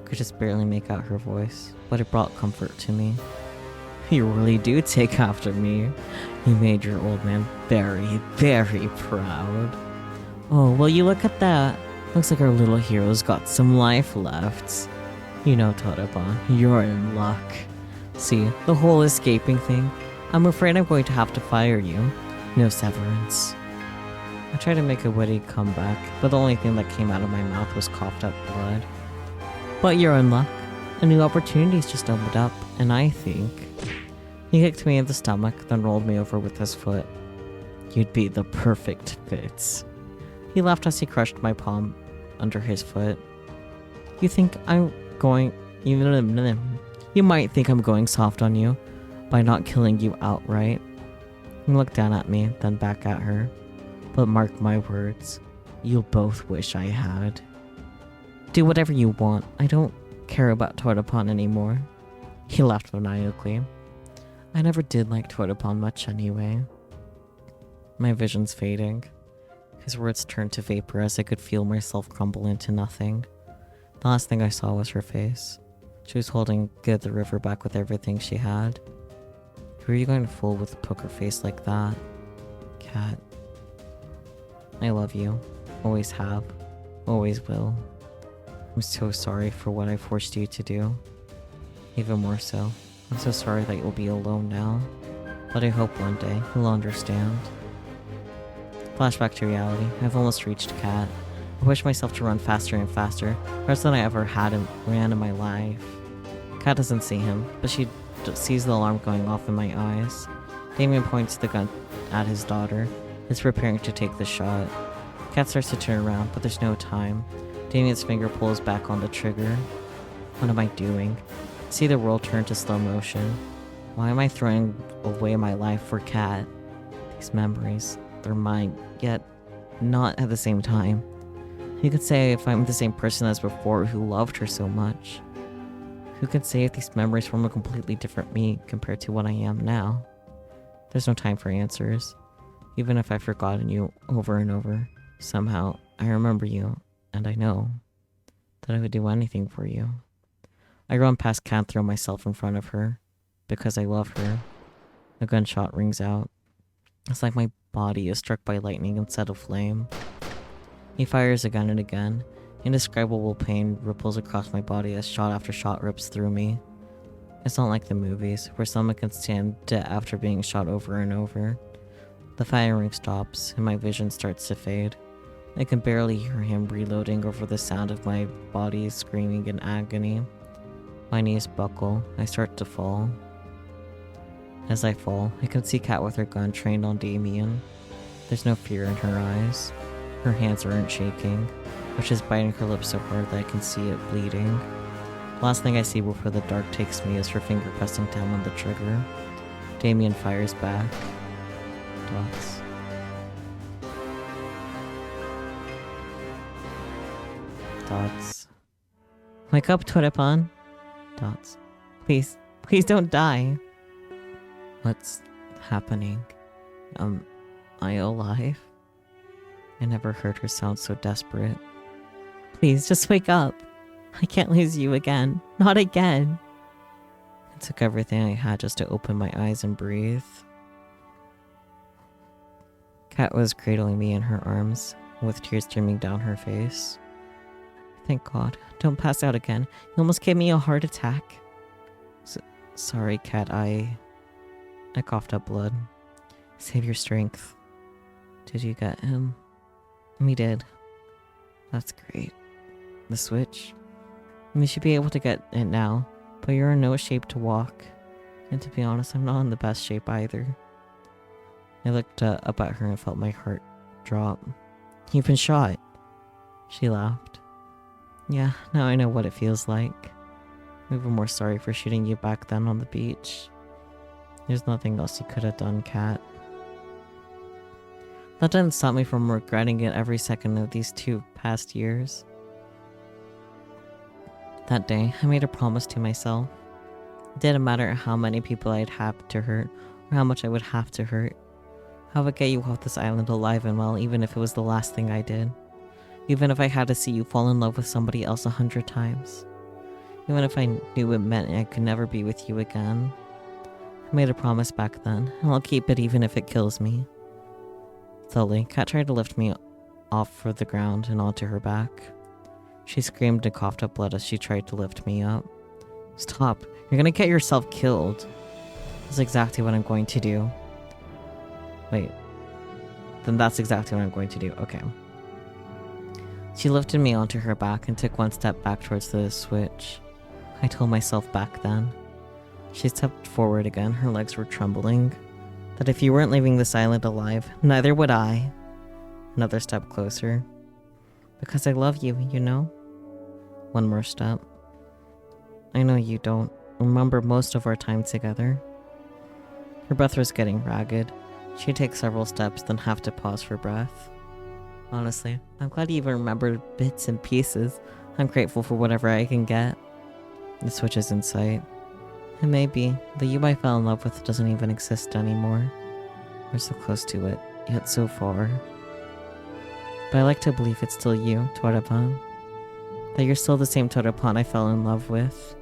I could just barely make out her voice, but it brought comfort to me. You really do take after me. You made your old man very, very proud. Oh, will you look at that? Looks like our little hero's got some life left. You know, Toraban, you're in luck. See, the whole escaping thing? I'm afraid I'm going to have to fire you. No severance. I tried to make a witty comeback, but the only thing that came out of my mouth was coughed up blood. But you're in luck. A new opportunity's just opened up, and I think... He kicked me in the stomach, then rolled me over with his foot. You'd be the perfect fit. He laughed as he crushed my palm under his foot. You think I'm going... You might think I'm going soft on you by not killing you outright. He looked down at me, then back at her. But mark my words, you'll both wish I had. Do whatever you want. I don't care about Torapan anymore. He laughed maniacally. I never did like Torapan much anyway. My vision's fading. His words turned to vapor as I could feel myself crumble into nothing. The last thing I saw was her face. She was holding Good the river back with everything she had. Who are you going to fool with a poker face like that? Cat. I love you. Always have. Always will. I'm so sorry for what I forced you to do. Even more so. I'm so sorry that you'll be alone now. But I hope one day you'll understand. Flashback to reality. I've almost reached Cat. I push myself to run faster and faster. Faster than I ever ran in my life. Cat doesn't see him, but she sees the alarm going off in my eyes. Damien points the gun at his daughter. He's preparing to take the shot. Cat starts to turn around, but there's no time. Damien's finger pulls back on the trigger. What am I doing? I see the world turn to slow motion. Why am I throwing away my life for Cat? These memories, they're mine, yet not at the same time. Who could say if I'm the same person as before who loved her so much? Who could say if these memories form a completely different me compared to what I am now? There's no time for answers. Even if I've forgotten you over and over, somehow I remember you, and I know that I would do anything for you. I run past Cat and throw myself in front of her, because I love her. A gunshot rings out. It's like my body is struck by lightning instead of flame. He fires again and again. Indescribable pain ripples across my body as shot after shot rips through me. It's not like the movies, where someone can stand dead after being shot over and over. The firing stops, and my vision starts to fade. I can barely hear him reloading over the sound of my body screaming in agony. My knees buckle. I start to fall. As I fall, I can see Cat with her gun trained on Damien. There's no fear in her eyes. Her hands aren't shaking, but she's biting her lips so hard that I can see it bleeding. Last thing I see before the dark takes me is her finger pressing down on the trigger. Damien fires back. Dots. Dots. Wake up, Torepan. Dots. Please, please don't die. What's happening? Am I alive? I never heard her sound so desperate. Please, just wake up. I can't lose you again. Not again. It took everything I had just to open my eyes and breathe. Kat was cradling me in her arms, with tears streaming down her face. Thank God. Don't pass out again. You almost gave me a heart attack. Sorry, Kat. I coughed up blood. Save your strength. Did you get him? We did. That's great. The switch? We should be able to get it now, but you're in no shape to walk. And to be honest, I'm not in the best shape either. I looked up at her and felt my heart drop. You've been shot. She laughed. Yeah, now I know what it feels like. I'm even more sorry for shooting you back then on the beach. There's nothing else you could have done, Kat. That didn't stop me from regretting it every second of these 2 past years. That day, I made a promise to myself. It didn't matter how many people I'd have to hurt, or how much I would have to hurt. I would get you off this island alive and well, even if it was the last thing I did. Even if I had to see you fall in love with somebody else 100 times. Even if I knew it meant I could never be with you again. I made a promise back then, and I'll keep it even if it kills me. Slowly, Kat tried to lift me off for the ground and onto her back. She screamed and coughed up blood as she tried to lift me up. Stop, you're gonna get yourself killed. That's exactly what I'm going to do. Wait, then that's exactly what I'm going to do, okay. She lifted me onto her back and took one step back towards the switch. I told myself back then. She stepped forward again, her legs were trembling. That if you weren't leaving this island alive, neither would I. Another step closer. Because I love you, you know? One more step. I know you don't remember most of our time together. Her breath was getting ragged. She'd take several steps, then have to pause for breath. Honestly, I'm glad you even remembered bits and pieces. I'm grateful for whatever I can get. The switch is in sight. It may be. The you I fell in love with doesn't even exist anymore. We're so close to it, yet so far. But I like to believe it's still you, Torepan. That you're still the same Torepan I fell in love with.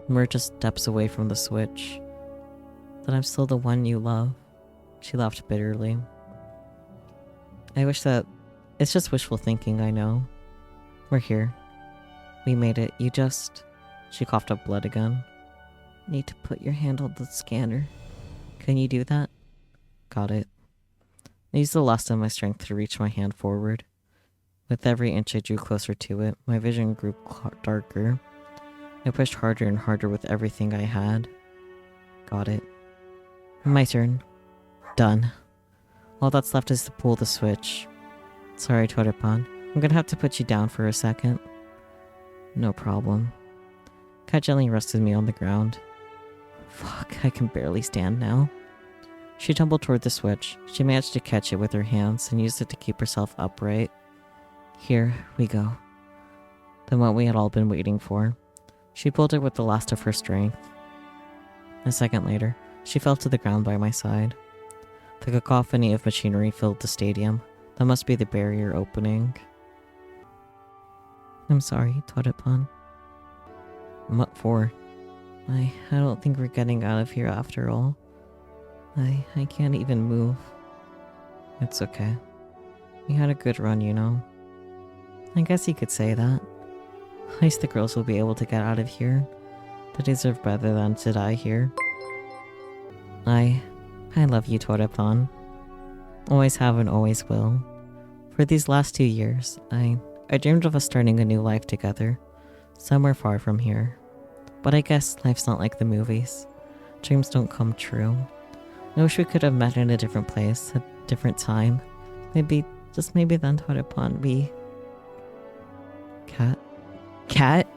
We're just steps away from the switch. That I'm still the one you love. She laughed bitterly. I wish that... It's just wishful thinking, I know. We're here. We made it. You just... She coughed up blood again. Need to put your hand on the scanner. Can you do that? Got it. I used the last of my strength to reach my hand forward. With every inch I drew closer to it, my vision grew darker. I pushed harder and harder with everything I had. Got it. My turn. Done. All that's left is to pull the switch. Sorry, Torepan. I'm gonna have to put you down for a second. No problem. Kat gently rested me on the ground. Fuck, I can barely stand now. She tumbled toward the switch. She managed to catch it with her hands and used it to keep herself upright. Here we go. The moment we had all been waiting for. She pulled it with the last of her strength. A second later, she fell to the ground by my side. The cacophony of machinery filled the stadium. That must be the barrier opening. I'm sorry, Torepan. What for? I don't think we're getting out of here after all. I can't even move. It's okay. We had a good run, you know. I guess you could say that. At least the girls will be able to get out of here. They deserve better than to die here. I love you, Torepan. Always have and always will. For these last 2 years, I dreamed of us starting a new life together. Somewhere far from here. But I guess life's not like the movies. Dreams don't come true. I wish we could have met in a different place, a different time. Maybe, just maybe then Torepan we... Kat?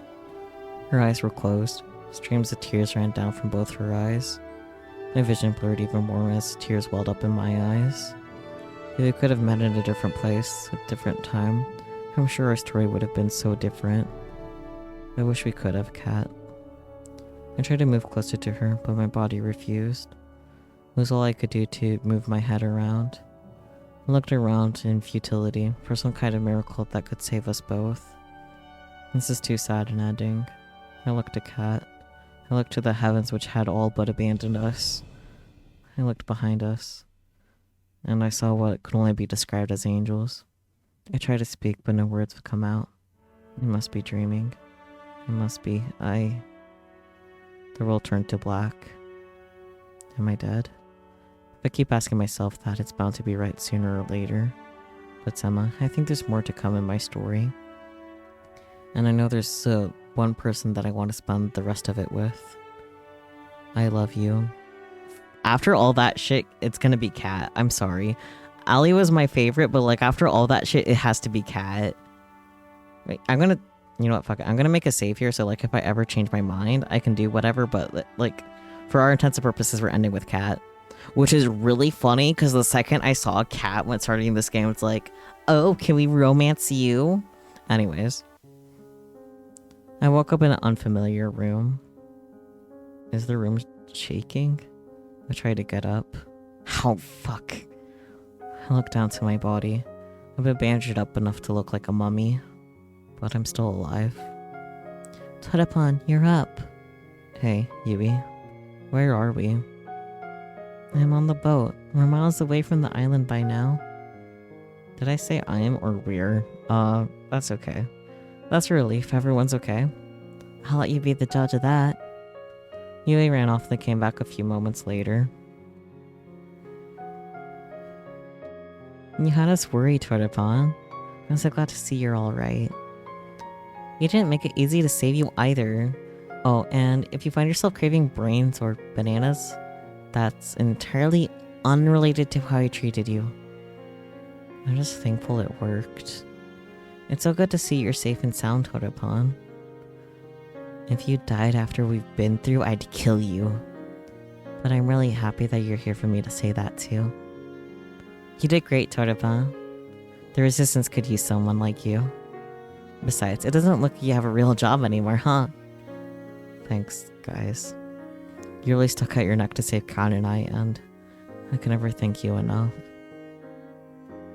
Her eyes were closed. Streams of tears ran down from both her eyes. My vision blurred even more as tears welled up in my eyes. If we could have met in a different place, a different time, I'm sure our story would have been so different. I wish we could have, Kat. I tried to move closer to her, but my body refused. It was all I could do to move my head around. I looked around in futility for some kind of miracle that could save us both. This is too sad an ending. I looked at Kat. I looked to the heavens which had all but abandoned us. I looked behind us, and I saw what could only be described as angels. I tried to speak, but no words would come out. I must be dreaming. It must be. The world turned to black. Am I dead? If I keep asking myself that, it's bound to be right sooner or later. But Emma, I think there's more to come in my story. And I know there's one person that I want to spend the rest of it with. I love you. After all that shit, it's gonna be Kat. I'm sorry. Ali was my favorite, but like after all that shit, it has to be Kat. Wait, you know what, fuck it. I'm gonna make a save here, so like if I ever change my mind, I can do whatever, but like for our intents and purposes, we're ending with Kat. Which is really funny, because the second I saw Kat when starting this game, it's like, oh, can we romance you? Anyways. I woke up in an unfamiliar room. Is the room shaking? I tried to get up. Oh, fuck. I looked down to my body. I've been bandaged up enough to look like a mummy. But I'm still alive. Todapon, you're up. Hey, Yui. Where are we? I'm on the boat. We're miles away from the island by now. Did I say I am or we're? That's okay. That's a relief. Everyone's okay. I'll let you be the judge of that. Yui ran off and came back a few moments later. You had us worried, Todapon. I'm so glad to see you're alright. You didn't make it easy to save you either. Oh, and if you find yourself craving brains or bananas, that's entirely unrelated to how I treated you. I'm just thankful it worked. It's so good to see you're safe and sound, Todapon. If you died after we've been through, I'd kill you. But I'm really happy that you're here for me to say that too. You did great, Todapon. The Resistance could use someone like you. Besides, it doesn't look like you have a real job anymore, huh? Thanks, guys. You really stuck out your neck to save Khan and I, and I can never thank you enough.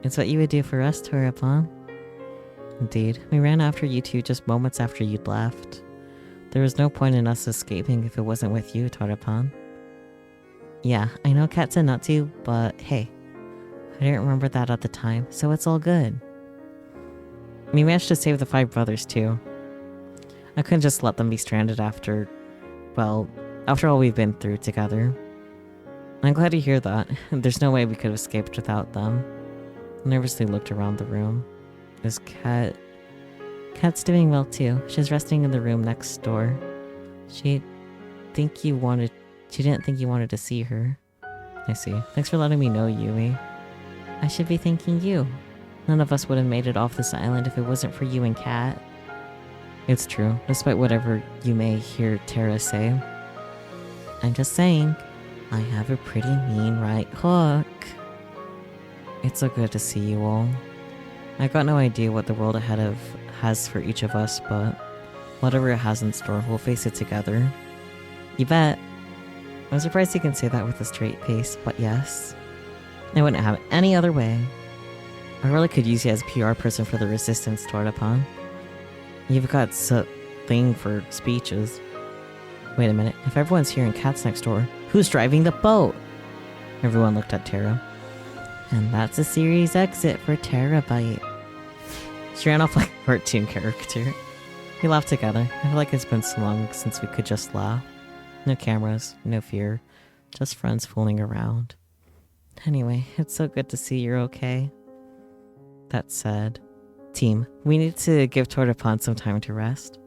It's what you would do for us, Todapon. Indeed, we ran after you two just moments after you'd left. There was no point in us escaping if it wasn't with you, Todapon. Yeah, I know Kat said not to, but hey, I didn't remember that at the time, so it's all good. We managed to save the 5 brothers too. I couldn't just let them be stranded after all we've been through together. I'm glad to hear that. There's no way we could have escaped without them. I nervously looked around the room. Is Kat... Kat's doing well too. She's resting in the room next door. She didn't think you wanted to see her. I see. Thanks for letting me know, Yui. I should be thanking you. None of us would have made it off this island if it wasn't for you and Kat. It's true, despite whatever you may hear Tara say. I'm just saying, I have a pretty mean right hook. It's so good to see you all. I got no idea what the world ahead has for each of us, but whatever it has in store, we'll face it together. You bet. I'm surprised you can say that with a straight face, but yes. I wouldn't have it any other way. I really could use you as a PR person for the Resistance, Todapon. You've got thing for speeches. Wait a minute, if everyone's here and Kat's next door, who's driving the boat? Everyone looked at Tara. And that's a series exit for Terabyte. She ran off like a cartoon character. We laughed together. I feel like it's been so long since we could just laugh. No cameras, no fear, just friends fooling around. Anyway, it's so good to see you're okay. That said, team, we need to give Todapon some time to rest.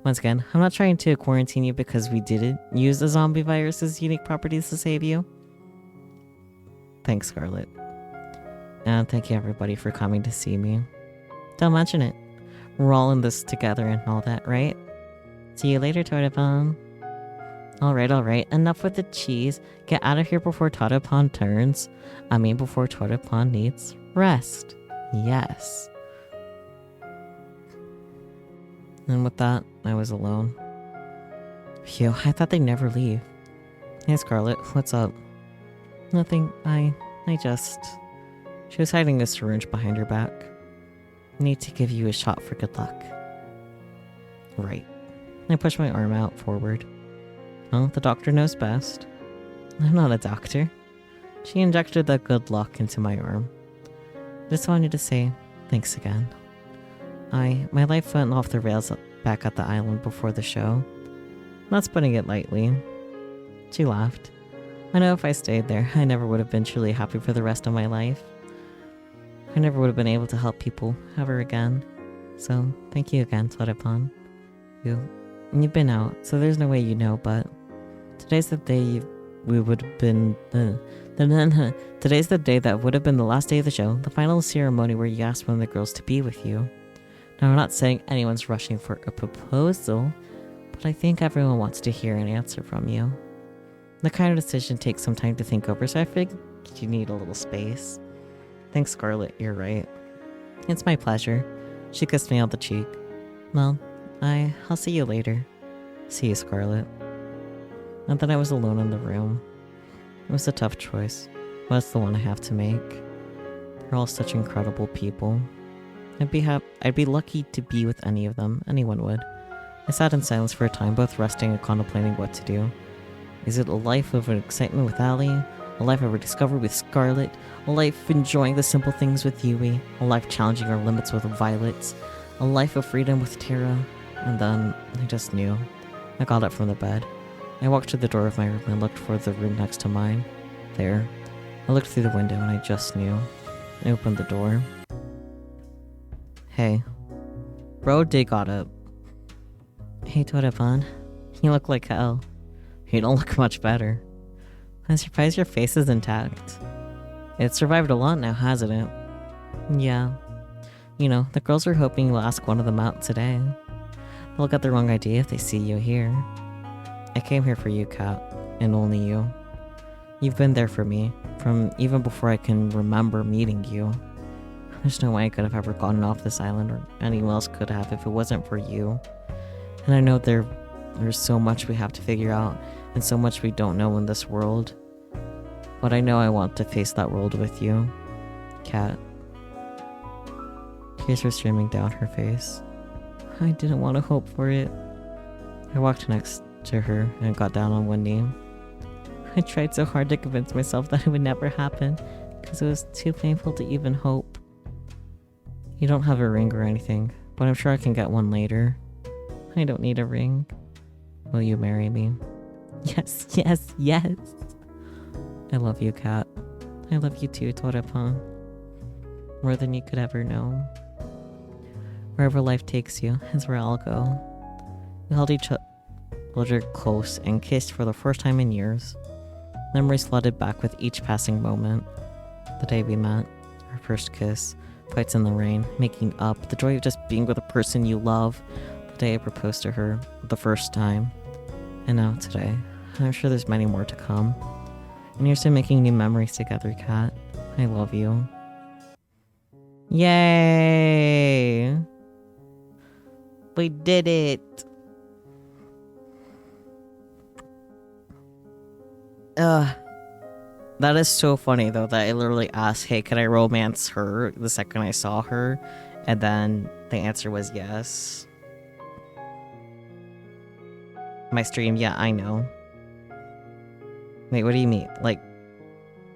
Once again, I'm not trying to quarantine you because we didn't use the zombie virus's unique properties to save you. Thanks, Scarlet. And thank you everybody for coming to see me. Don't mention it. We're all in this together and all that, right? See you later, Tortipon. Alright. Enough with the cheese. Get out of here before Tortipon turns. Before Tortipon needs rest. Yes. And with that, I was alone. Phew, I thought they'd never leave. Hey, Scarlet, what's up? Nothing. I just... She was hiding a syringe behind her back. Need to give you a shot for good luck. Right. I pushed my arm out forward. Well, the doctor knows best. I'm not a doctor. She injected the good luck into my arm. Just wanted to say thanks again. My life went off the rails back at the island before the show. That's putting it lightly. She laughed. I know if I stayed there, I never would have been truly happy for the rest of my life. I never would have been able to help people ever again. So, thank you again, Tortipon. You've been out, so there's no way you know, but today's the day today's the day that would have been the last day of the show, the final ceremony where you asked one of the girls to be with you. Now, I'm not saying anyone's rushing for a proposal, but I think everyone wants to hear an answer from you. The kind of decision takes some time to think over, so I think you need a little space. Thanks, Scarlet, you're right. It's my pleasure. She kissed me on the cheek. Well, I'll see you later. See you, Scarlet. And then I was alone in the room. It was a tough choice, but it's the one I have to make. They're all such incredible people. I'd be lucky to be with any of them. Anyone would. I sat in silence for a time, both resting and contemplating what to do. Is it a life of excitement with Allie? A life of rediscovery with Scarlet? A life enjoying the simple things with Yui? A life challenging our limits with Violet? A life of freedom with Tara? And then I just knew. I got up from the bed. I walked to the door of my room and looked for the room next to mine. There. I looked through the window and I just knew. I opened the door. Hey. Bro Day got up. Hey, Tortipon. You look like hell. You don't look much better. I'm surprised your face is intact. It's survived a lot now, hasn't it? Yeah. You know, the girls are hoping you'll ask one of them out today. They'll get the wrong idea if they see you here. I came here for you, Kat, and only you. You've been there for me, from even before I can remember meeting you. There's no way I could have ever gotten off this island, or anyone else could have if it wasn't for you. And I know there's so much we have to figure out, and so much we don't know in this world. But I know I want to face that world with you, Kat. Tears were streaming down her face. I didn't want to hope for it. I walked next to her and got down on one knee. I tried so hard to convince myself that it would never happen, because it was too painful to even hope. You don't have a ring or anything, but I'm sure I can get one later. I don't need a ring. Will you marry me? Yes, yes, yes! I love you, Kat. I love you too, Tortipon. More than you could ever know. Wherever life takes you is where I'll go. We held each other close and kissed for the first time in years. Memories flooded back with each passing moment. The day we met, our first kiss, fights in the rain, making up, the joy of just being with a person you love, the day I proposed to her the first time. And now today, I'm sure there's many more to come. And here's to making new memories together, Kat. I love you. Yay! We did it! Ugh. That is so funny, though, that I literally asked, hey, can I romance her the second I saw her? And then the answer was yes. My stream, yeah, I know. Wait, what do you mean? Like,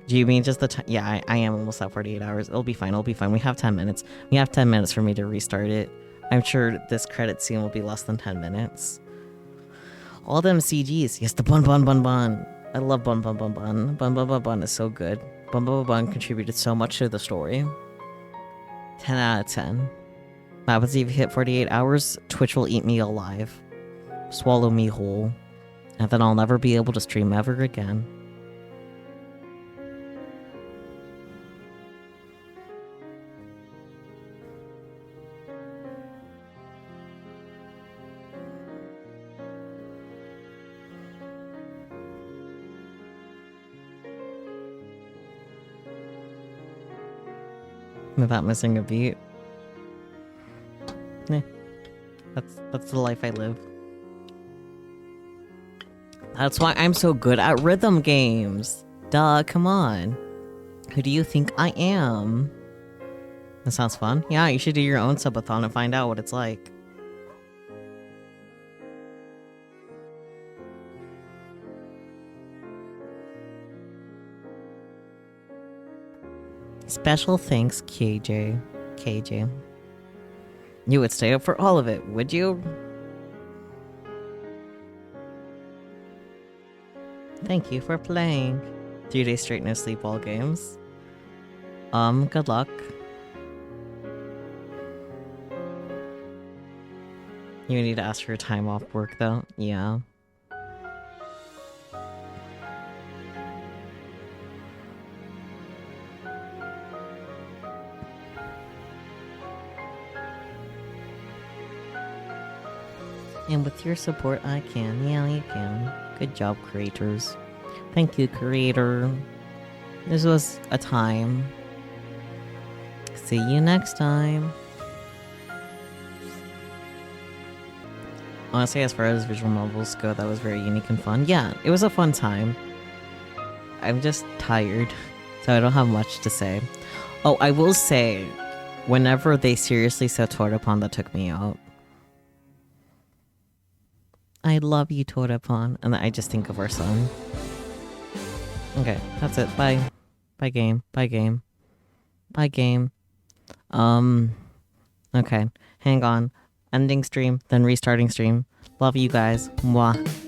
do you mean just the time? Yeah, I am almost at 48 hours. It'll be fine, it'll be fine. We have 10 minutes. We have 10 minutes for me to restart it. I'm sure this credit scene will be less than 10 minutes. All them CGs. Yes, the bun bun bun bun. I love bun bun bun bun. Bun bun bun bun is so good. Bun bun bun bun contributed so much to the story. 10 out of 10. What happens if you hit 48 hours? Twitch will eat me alive. Swallow me whole. And then I'll never be able to stream ever again. without missing a beat. Yeah, that's the life I live. That's why I'm so good at rhythm games. Duh, come on. Who do you think I am? That sounds fun. Yeah, you should do your own subathon and find out what it's like. Special thanks, KJ. KJ. You would stay up for all of it, would you? Thank you for playing. 3 days straight, no sleep, all games. Good luck. You need to ask for your time off work, though. Yeah. And with your support, I can. Yeah, you can. Good job, creators. Thank you, creator. This was a time. See you next time. Honestly, as far as visual novels go, that was very unique and fun. Yeah, it was a fun time. I'm just tired, so I don't have much to say. Oh, I will say, whenever they seriously said Tortapon, that took me out. I love you, Tortapon. And then I just think of our son. Okay, that's it. Bye. Bye, game. Bye, game. Bye, game. Okay. Hang on. Ending stream, then restarting stream. Love you guys. Mwah.